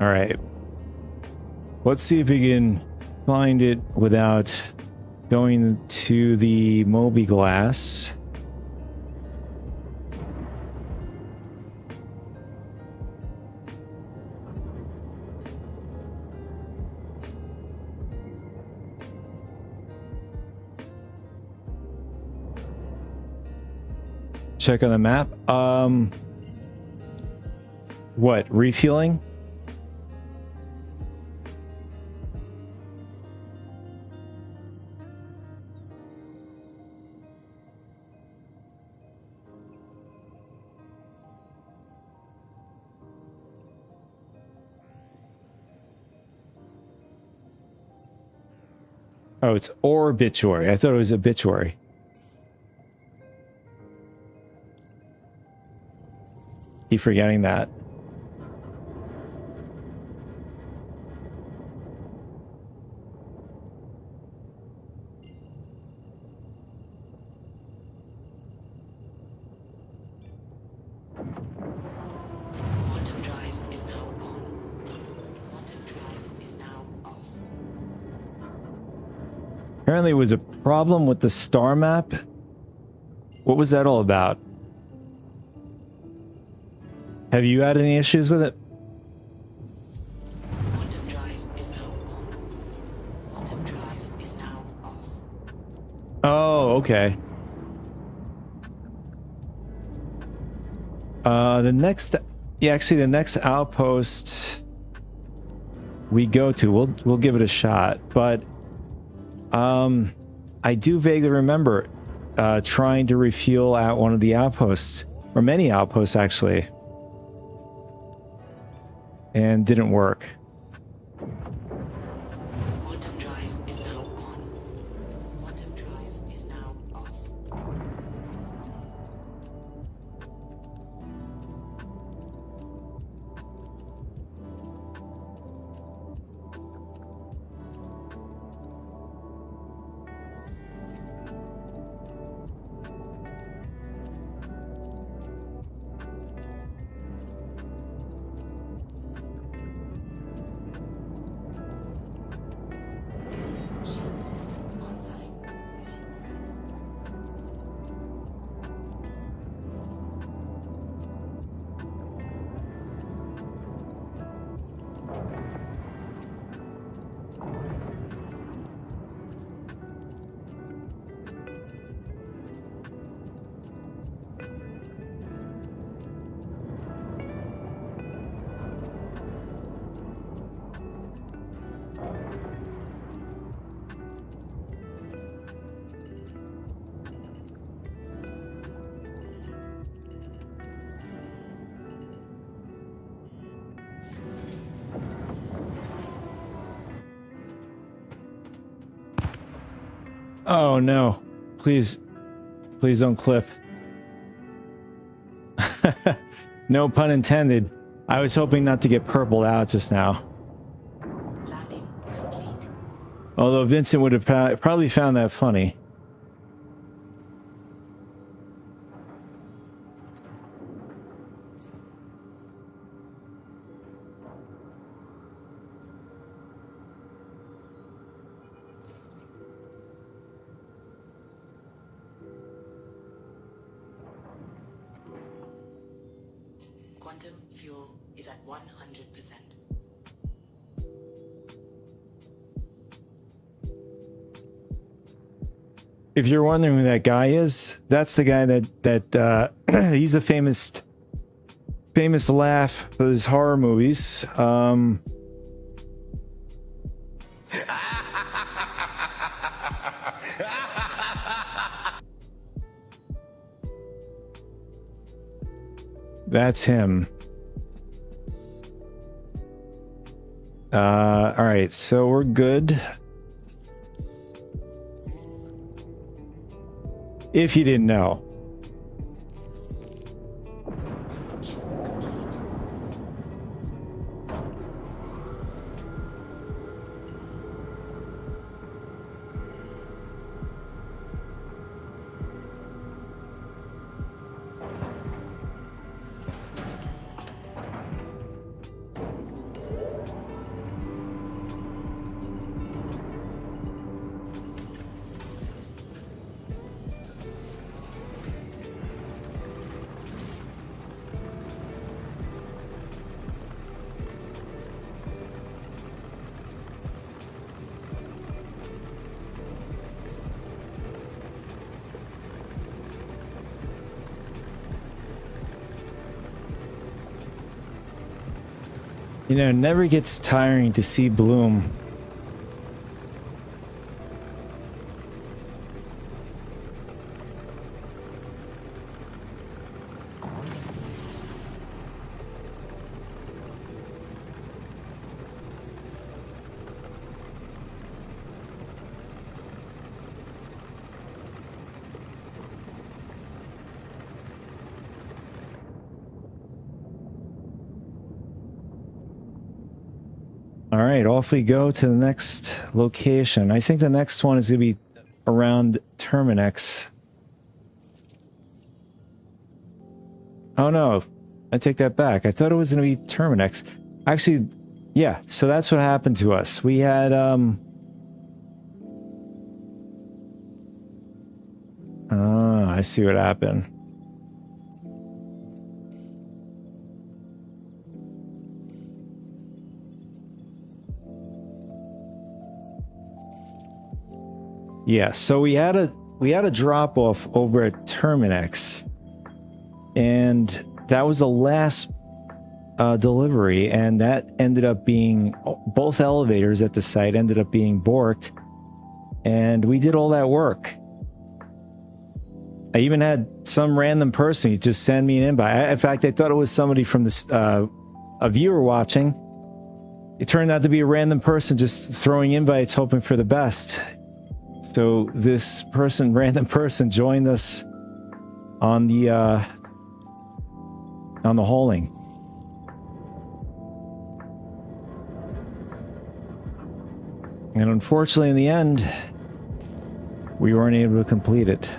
All right. Let's see if we can find it without going to the Moby Glass. Check on the map. What? Refueling? Oh, it's Obituary. I thought it was Obituary. Keep forgetting that. Quantum drive is now on. Quantum drive is now off. Apparently, it was a problem with the star map. What was that all about? Have you had any issues with it? Quantum drive is now on. Quantum drive is now off. Oh, okay. The next outpost we go to, we'll give it a shot, but I do vaguely remember trying to refuel at one of the outposts, or many outposts actually, and didn't work. Quantum drive is now on. Quantum drive is now off. Oh no. Please don't clip. No pun intended. I was hoping not to get purpled out just now. Landing complete. Although Vincent would have probably found that funny. Quantum fuel is at 100%. If you're wondering who that guy is, that's the guy that he's a famous laugh for his horror movies. That's him. All right, so we're good. If you didn't know. You know, it never gets tiring to see Bloom. All right, off we go to the next location. I think the next one is going to be around Terminix. Oh no, I take that back. I thought it was going to be Terminix. Actually, yeah, so that's what happened to us. We had, I see what happened. Yeah, so we had a drop off over at Terminix, and that was the last delivery, and that ended up being both elevators at the site ended up being borked, and we did all that work. I even had some random person just send me an invite. In fact, I thought it was somebody from this a viewer watching. It turned out to be a random person just throwing invites, hoping for the best. So this person, random person, joined us on the hauling. And unfortunately, in the end, we weren't able to complete it.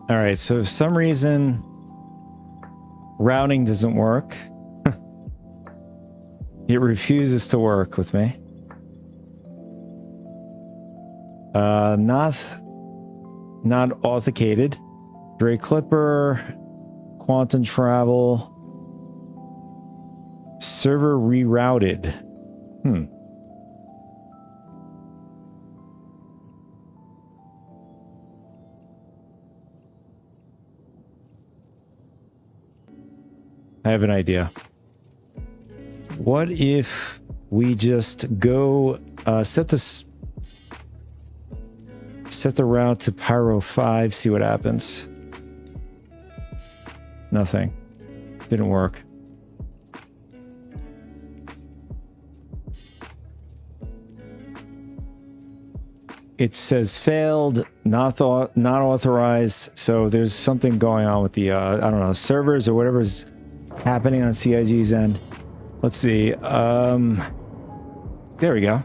All right, so for some reason, routing doesn't work. It refuses to work with me. Not authenticated. Dre Clipper, Quantum Travel. Server rerouted. I have an idea. What if we just go set the route to Pyro 5, see what happens. Nothing. Didn't work. It says failed, not authorized, so there's something going on with the I don't know, servers or whatever's happening on CIG's end. Let's see. There we go.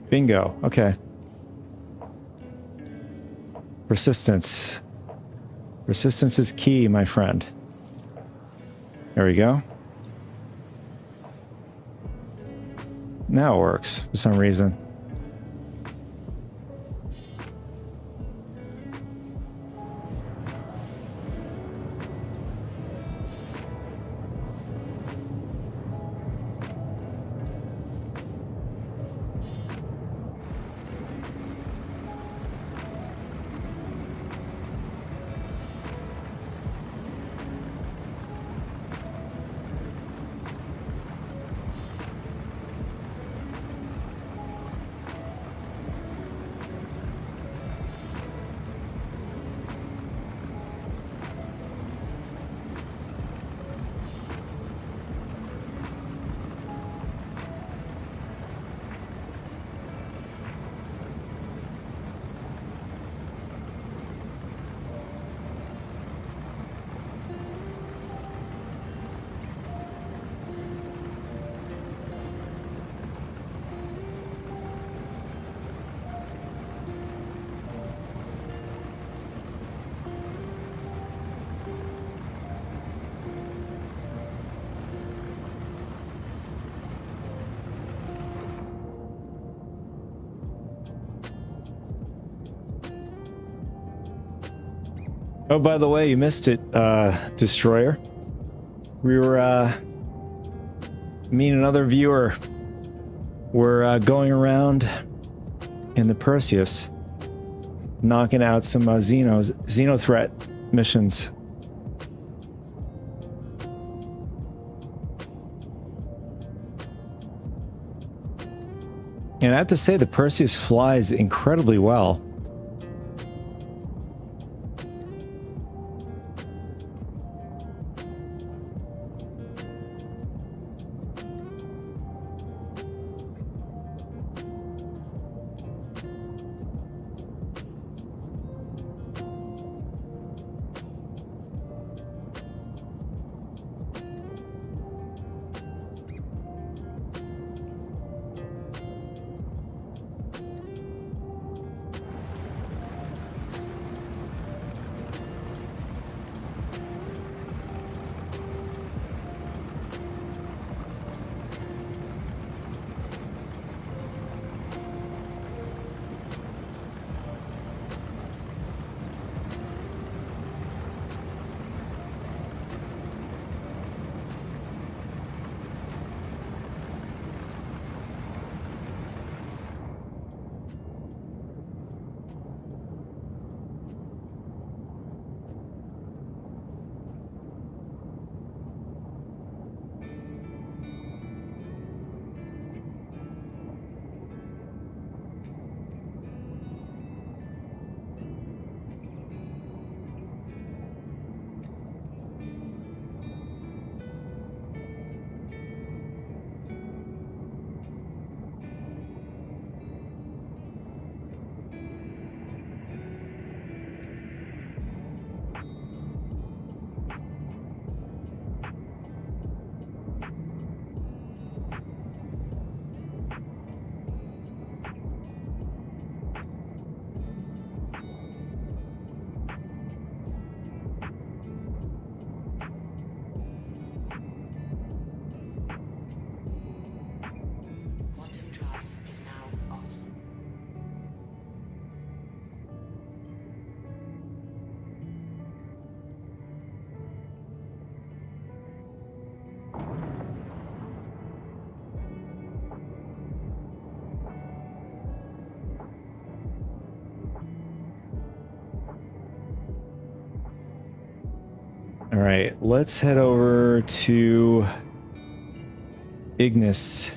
Bingo. Okay. Persistence. Persistence is key, my friend. There we go. Now it works for some reason. Oh, by the way, you missed it, Destroyer. We were, me and another viewer were going around in the Perseus, knocking out some Xeno threat missions. And I have to say, the Perseus flies incredibly well. All right, let's head over to Ignis.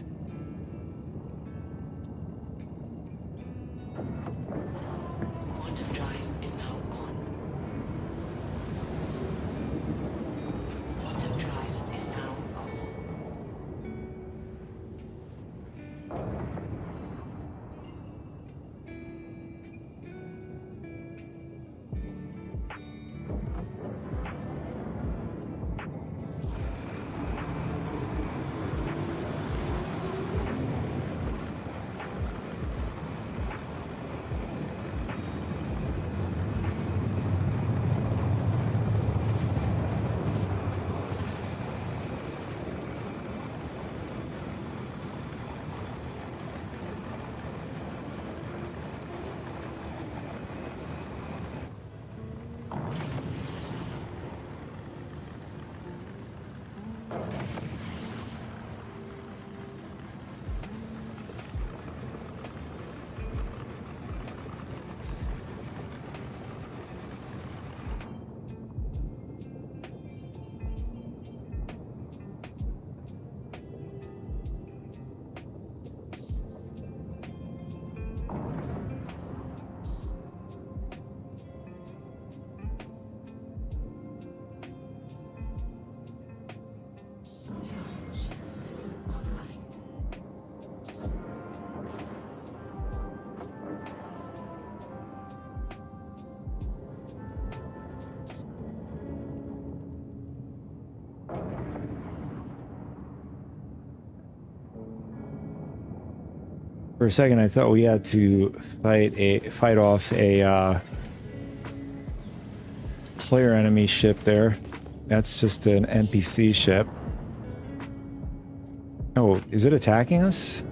Quantum drive is now on. Quantum drive is now off. For a second, I thought we had to fight off a player enemy ship there. That's just an NPC ship. Oh, is it attacking us?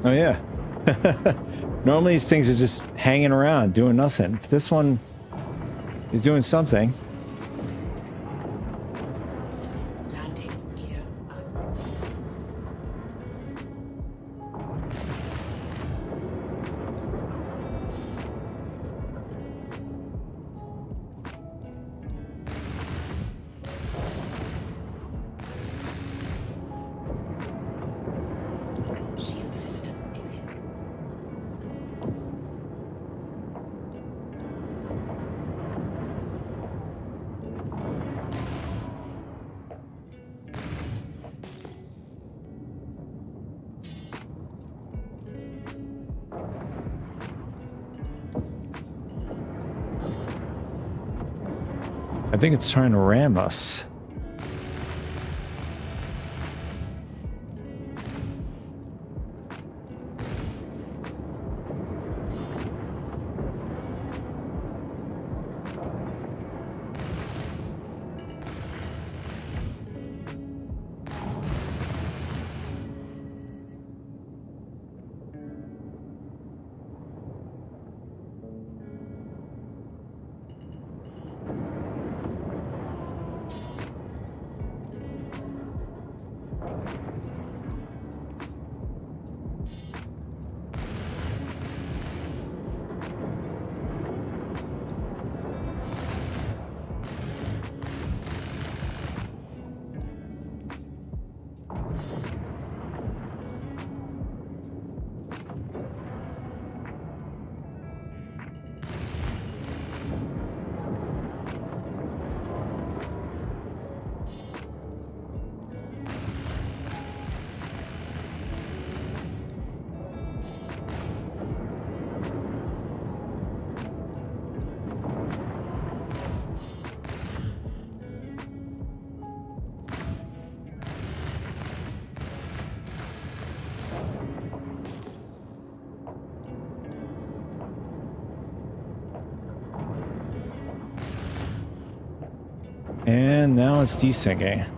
Oh yeah. Normally these things are just hanging around doing nothing. This one is doing something. I think it's trying to ram us. And now it's desyncing.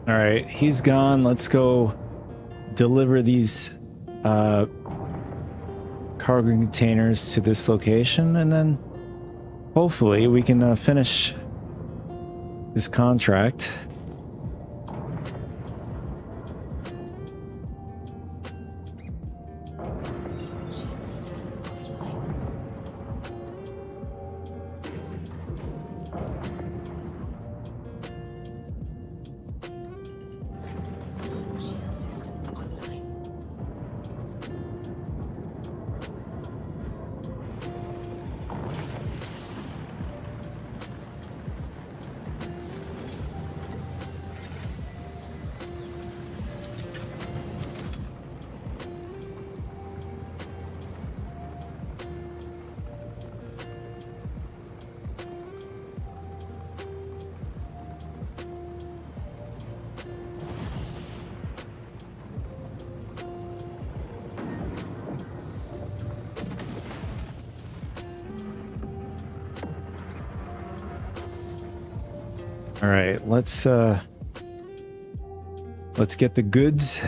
All right, he's gone. Let's go deliver these cargo containers to this location, and then hopefully we can finish this contract. All right, let's get the goods.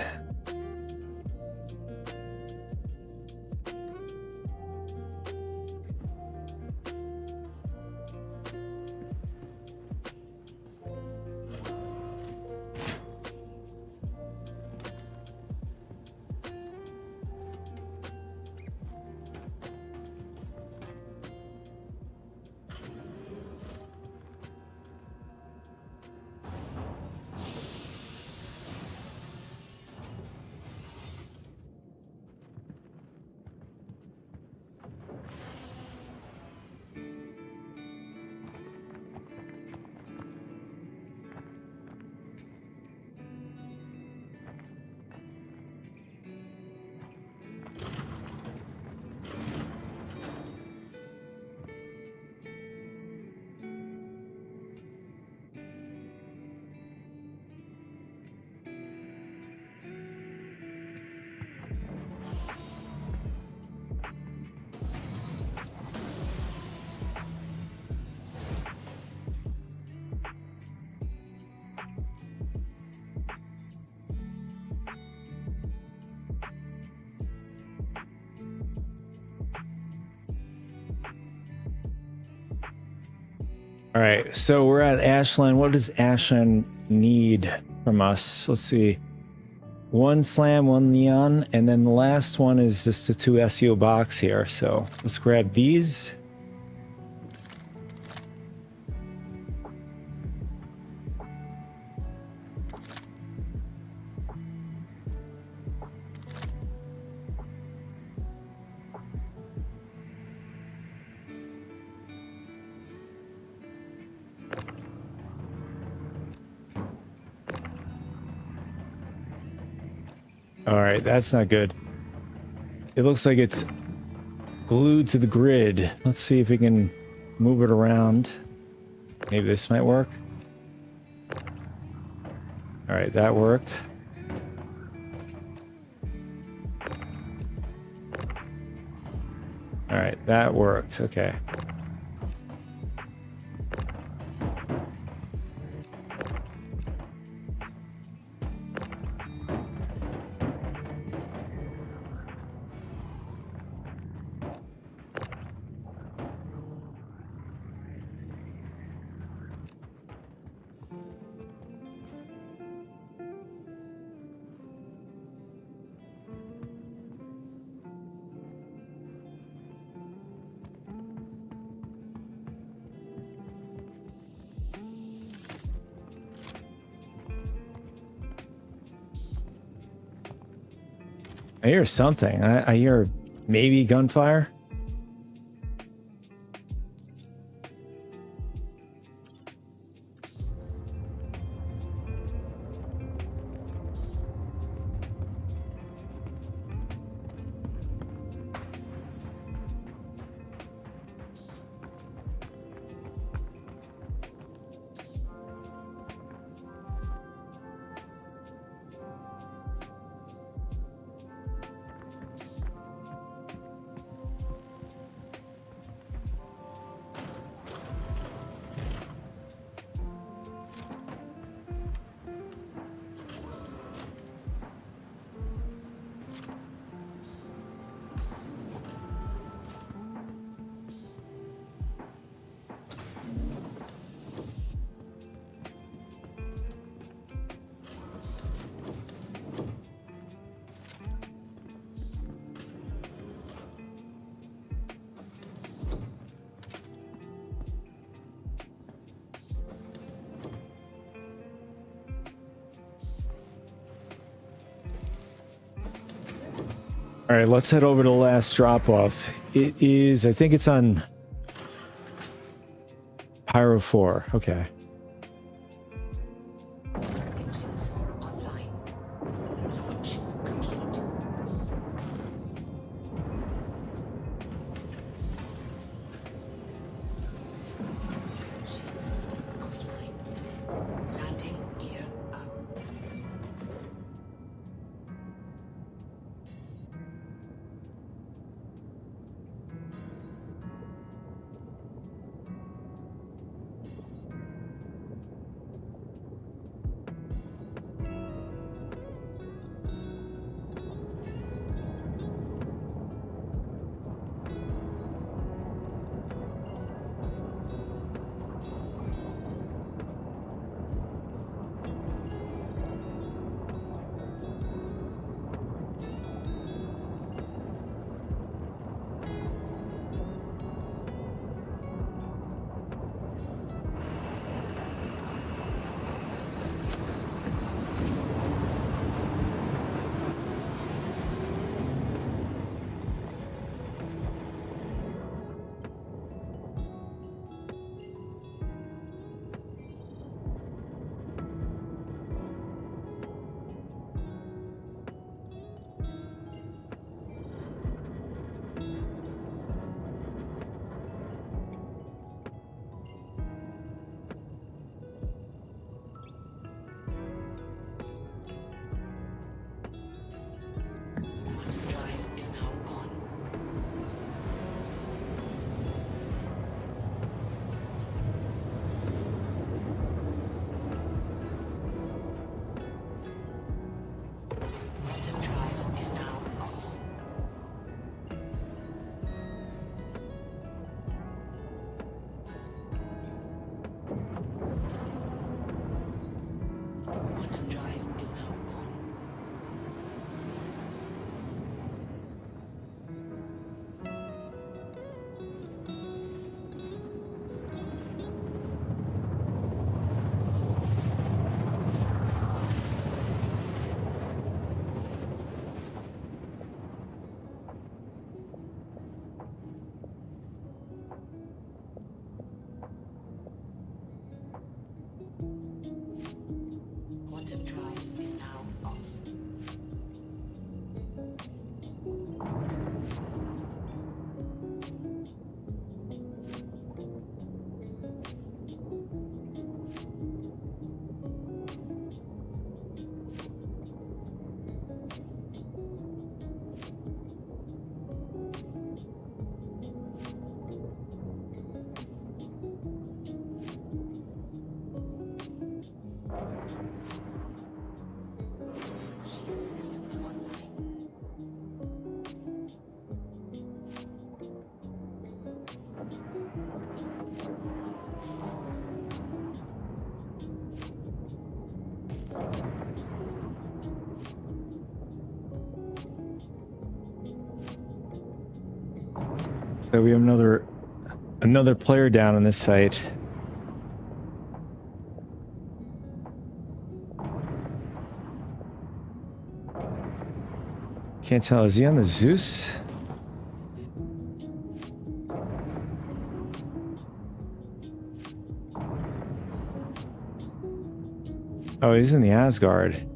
All right, so we're at Ashland. What does Ashland need from us? Let's see. 1 slam, 1 neon, and then the last one is just a 2 SEO box here. So let's grab these. All right, that's not good. It looks like it's glued to the grid. Let's see if we can move it around. Maybe this might work. All right, that worked. All right, that worked. Okay. I hear something. I hear maybe gunfire. All right, let's head over to the last drop off. It is, I think it's on Pyro 4. Okay. Engines online. Launch complete. Shield system offline. Landing gear up. Quantum drive is now on. Quantum drive is now off. Quantum drive is now on. Quantum drive is now off. Shield system online. So we have another player down on this site. Can't tell. Is he on the Zeus? Oh, he's in the Asgard.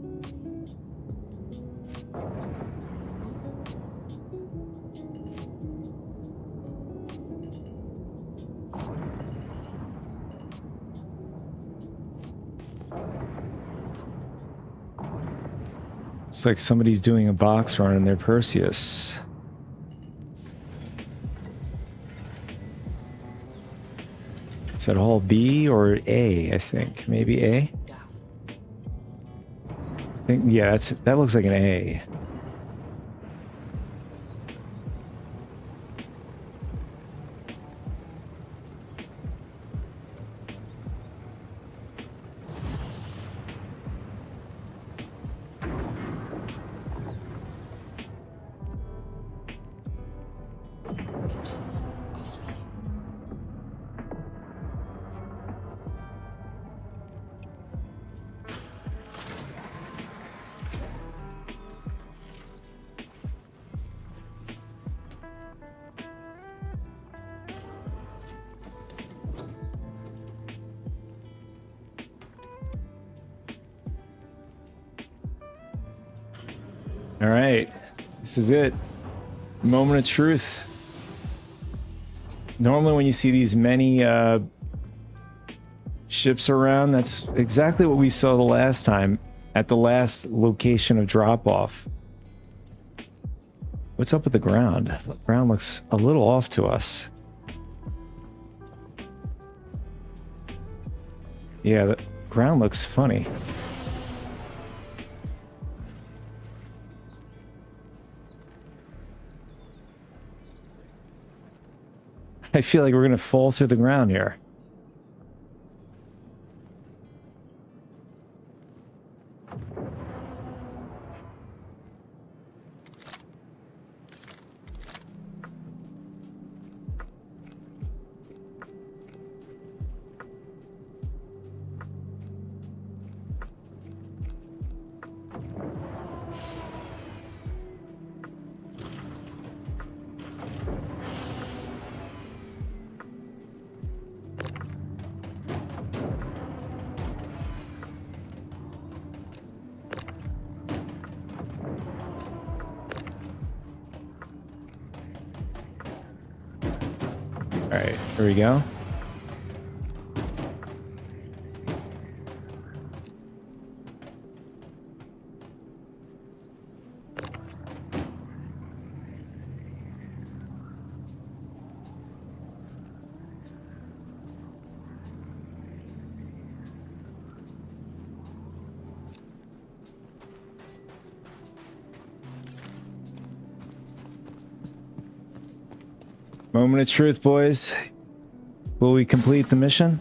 Looks like somebody's doing a box run in their Perseus. Is that all B or A? I think maybe A. I think yeah, that looks like an A. Engines offline. All right, this is it. Moment of truth. Normally when you see these many ships around, that's exactly what we saw the last time at the last location of drop-off. What's up with the ground? The ground looks a little off to us. Yeah, the ground looks funny. I feel like we're gonna fall through the ground here. All right, here we go. Moment of truth, boys. Will we complete the mission?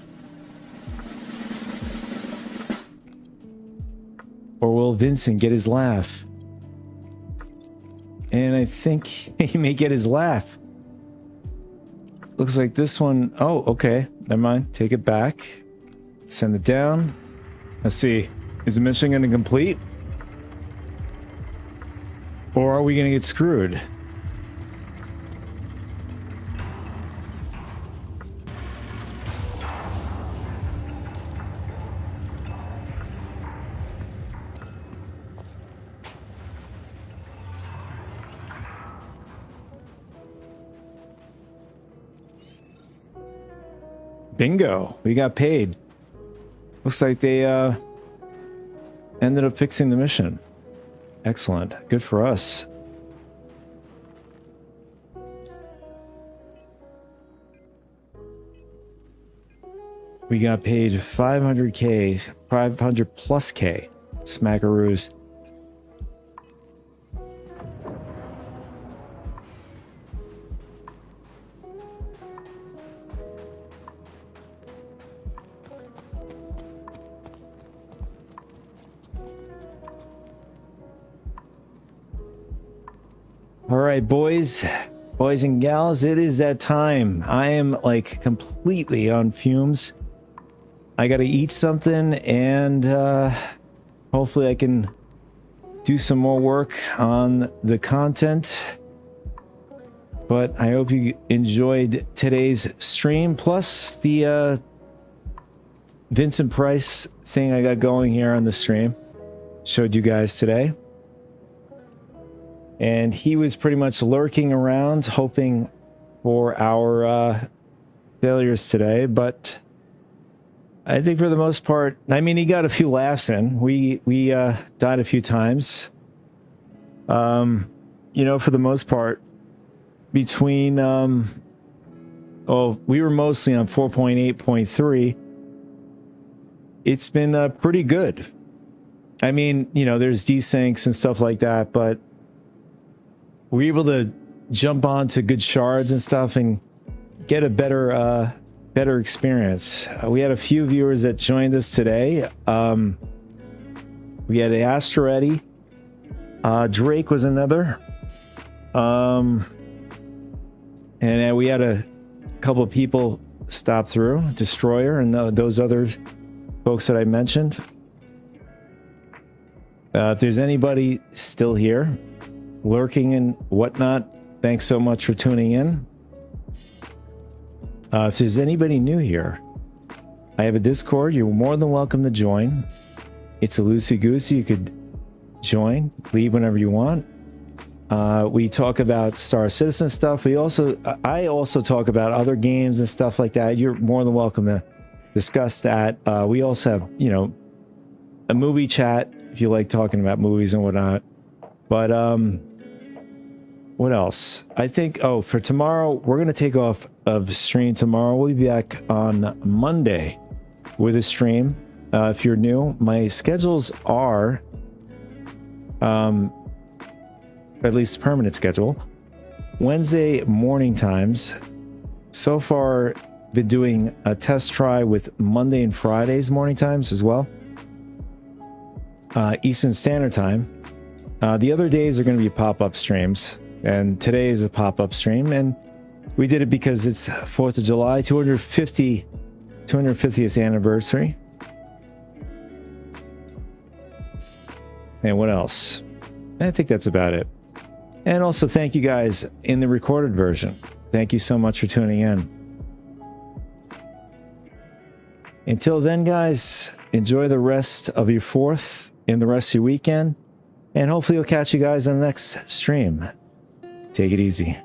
Or will Vincent get his laugh? And I think he may get his laugh. Looks like this one... Oh, okay. Never mind. Take it back. Send it down. Let's see. Is the mission going to complete? Or are we going to get screwed? Bingo, we got paid. Looks like they ended up fixing the mission. Excellent, good for us. We got paid 500K, 500 plus K. Smackaroos. All right, boys and gals, it is that time. I am like completely on fumes. I gotta eat something and hopefully I can do some more work on the content. But I hope you enjoyed today's stream, plus the Vincent Price thing I got going here on the stream. Showed you guys today. And he was pretty much lurking around, hoping for our failures today. But I think for the most part, I mean, he got a few laughs in. We died a few times. You know, for the most part, between, we were mostly on 4.8.3. It's been pretty good. I mean, you know, there's desyncs and stuff like that, but we're able to jump onto good shards and stuff and get a better experience. We had a few viewers that joined us today. We had Astroretti. Drake was another. And we had a couple of people stop through. Destroyer and those other folks that I mentioned. If there's anybody still here, lurking and whatnot, thanks so much for tuning in. If there's anybody new here, I have a Discord. You're more than welcome to join. It's a loosey-goosey. You could join, leave whenever you want. We talk about Star Citizen stuff. I also talk about other games and stuff like that. You're more than welcome to discuss that. We also have, you know, a movie chat if you like talking about movies and whatnot. But what else? I think, for tomorrow, we're going to take off of stream tomorrow. We'll be back on Monday with a stream. If you're new, my schedules are, at least permanent schedule, Wednesday morning times. So far, been doing a test try with Monday and Fridays morning times as well. Eastern Standard Time. The other days are going to be pop-up streams, and today is a pop-up stream, and we did it because it's 4th of July, 250th anniversary. And what else? I think that's about it. And also thank you guys in the recorded version. Thank you so much for tuning in. Until then, guys, enjoy the rest of your 4th and the rest of your weekend. And hopefully we'll catch you guys on the next stream. Take it easy.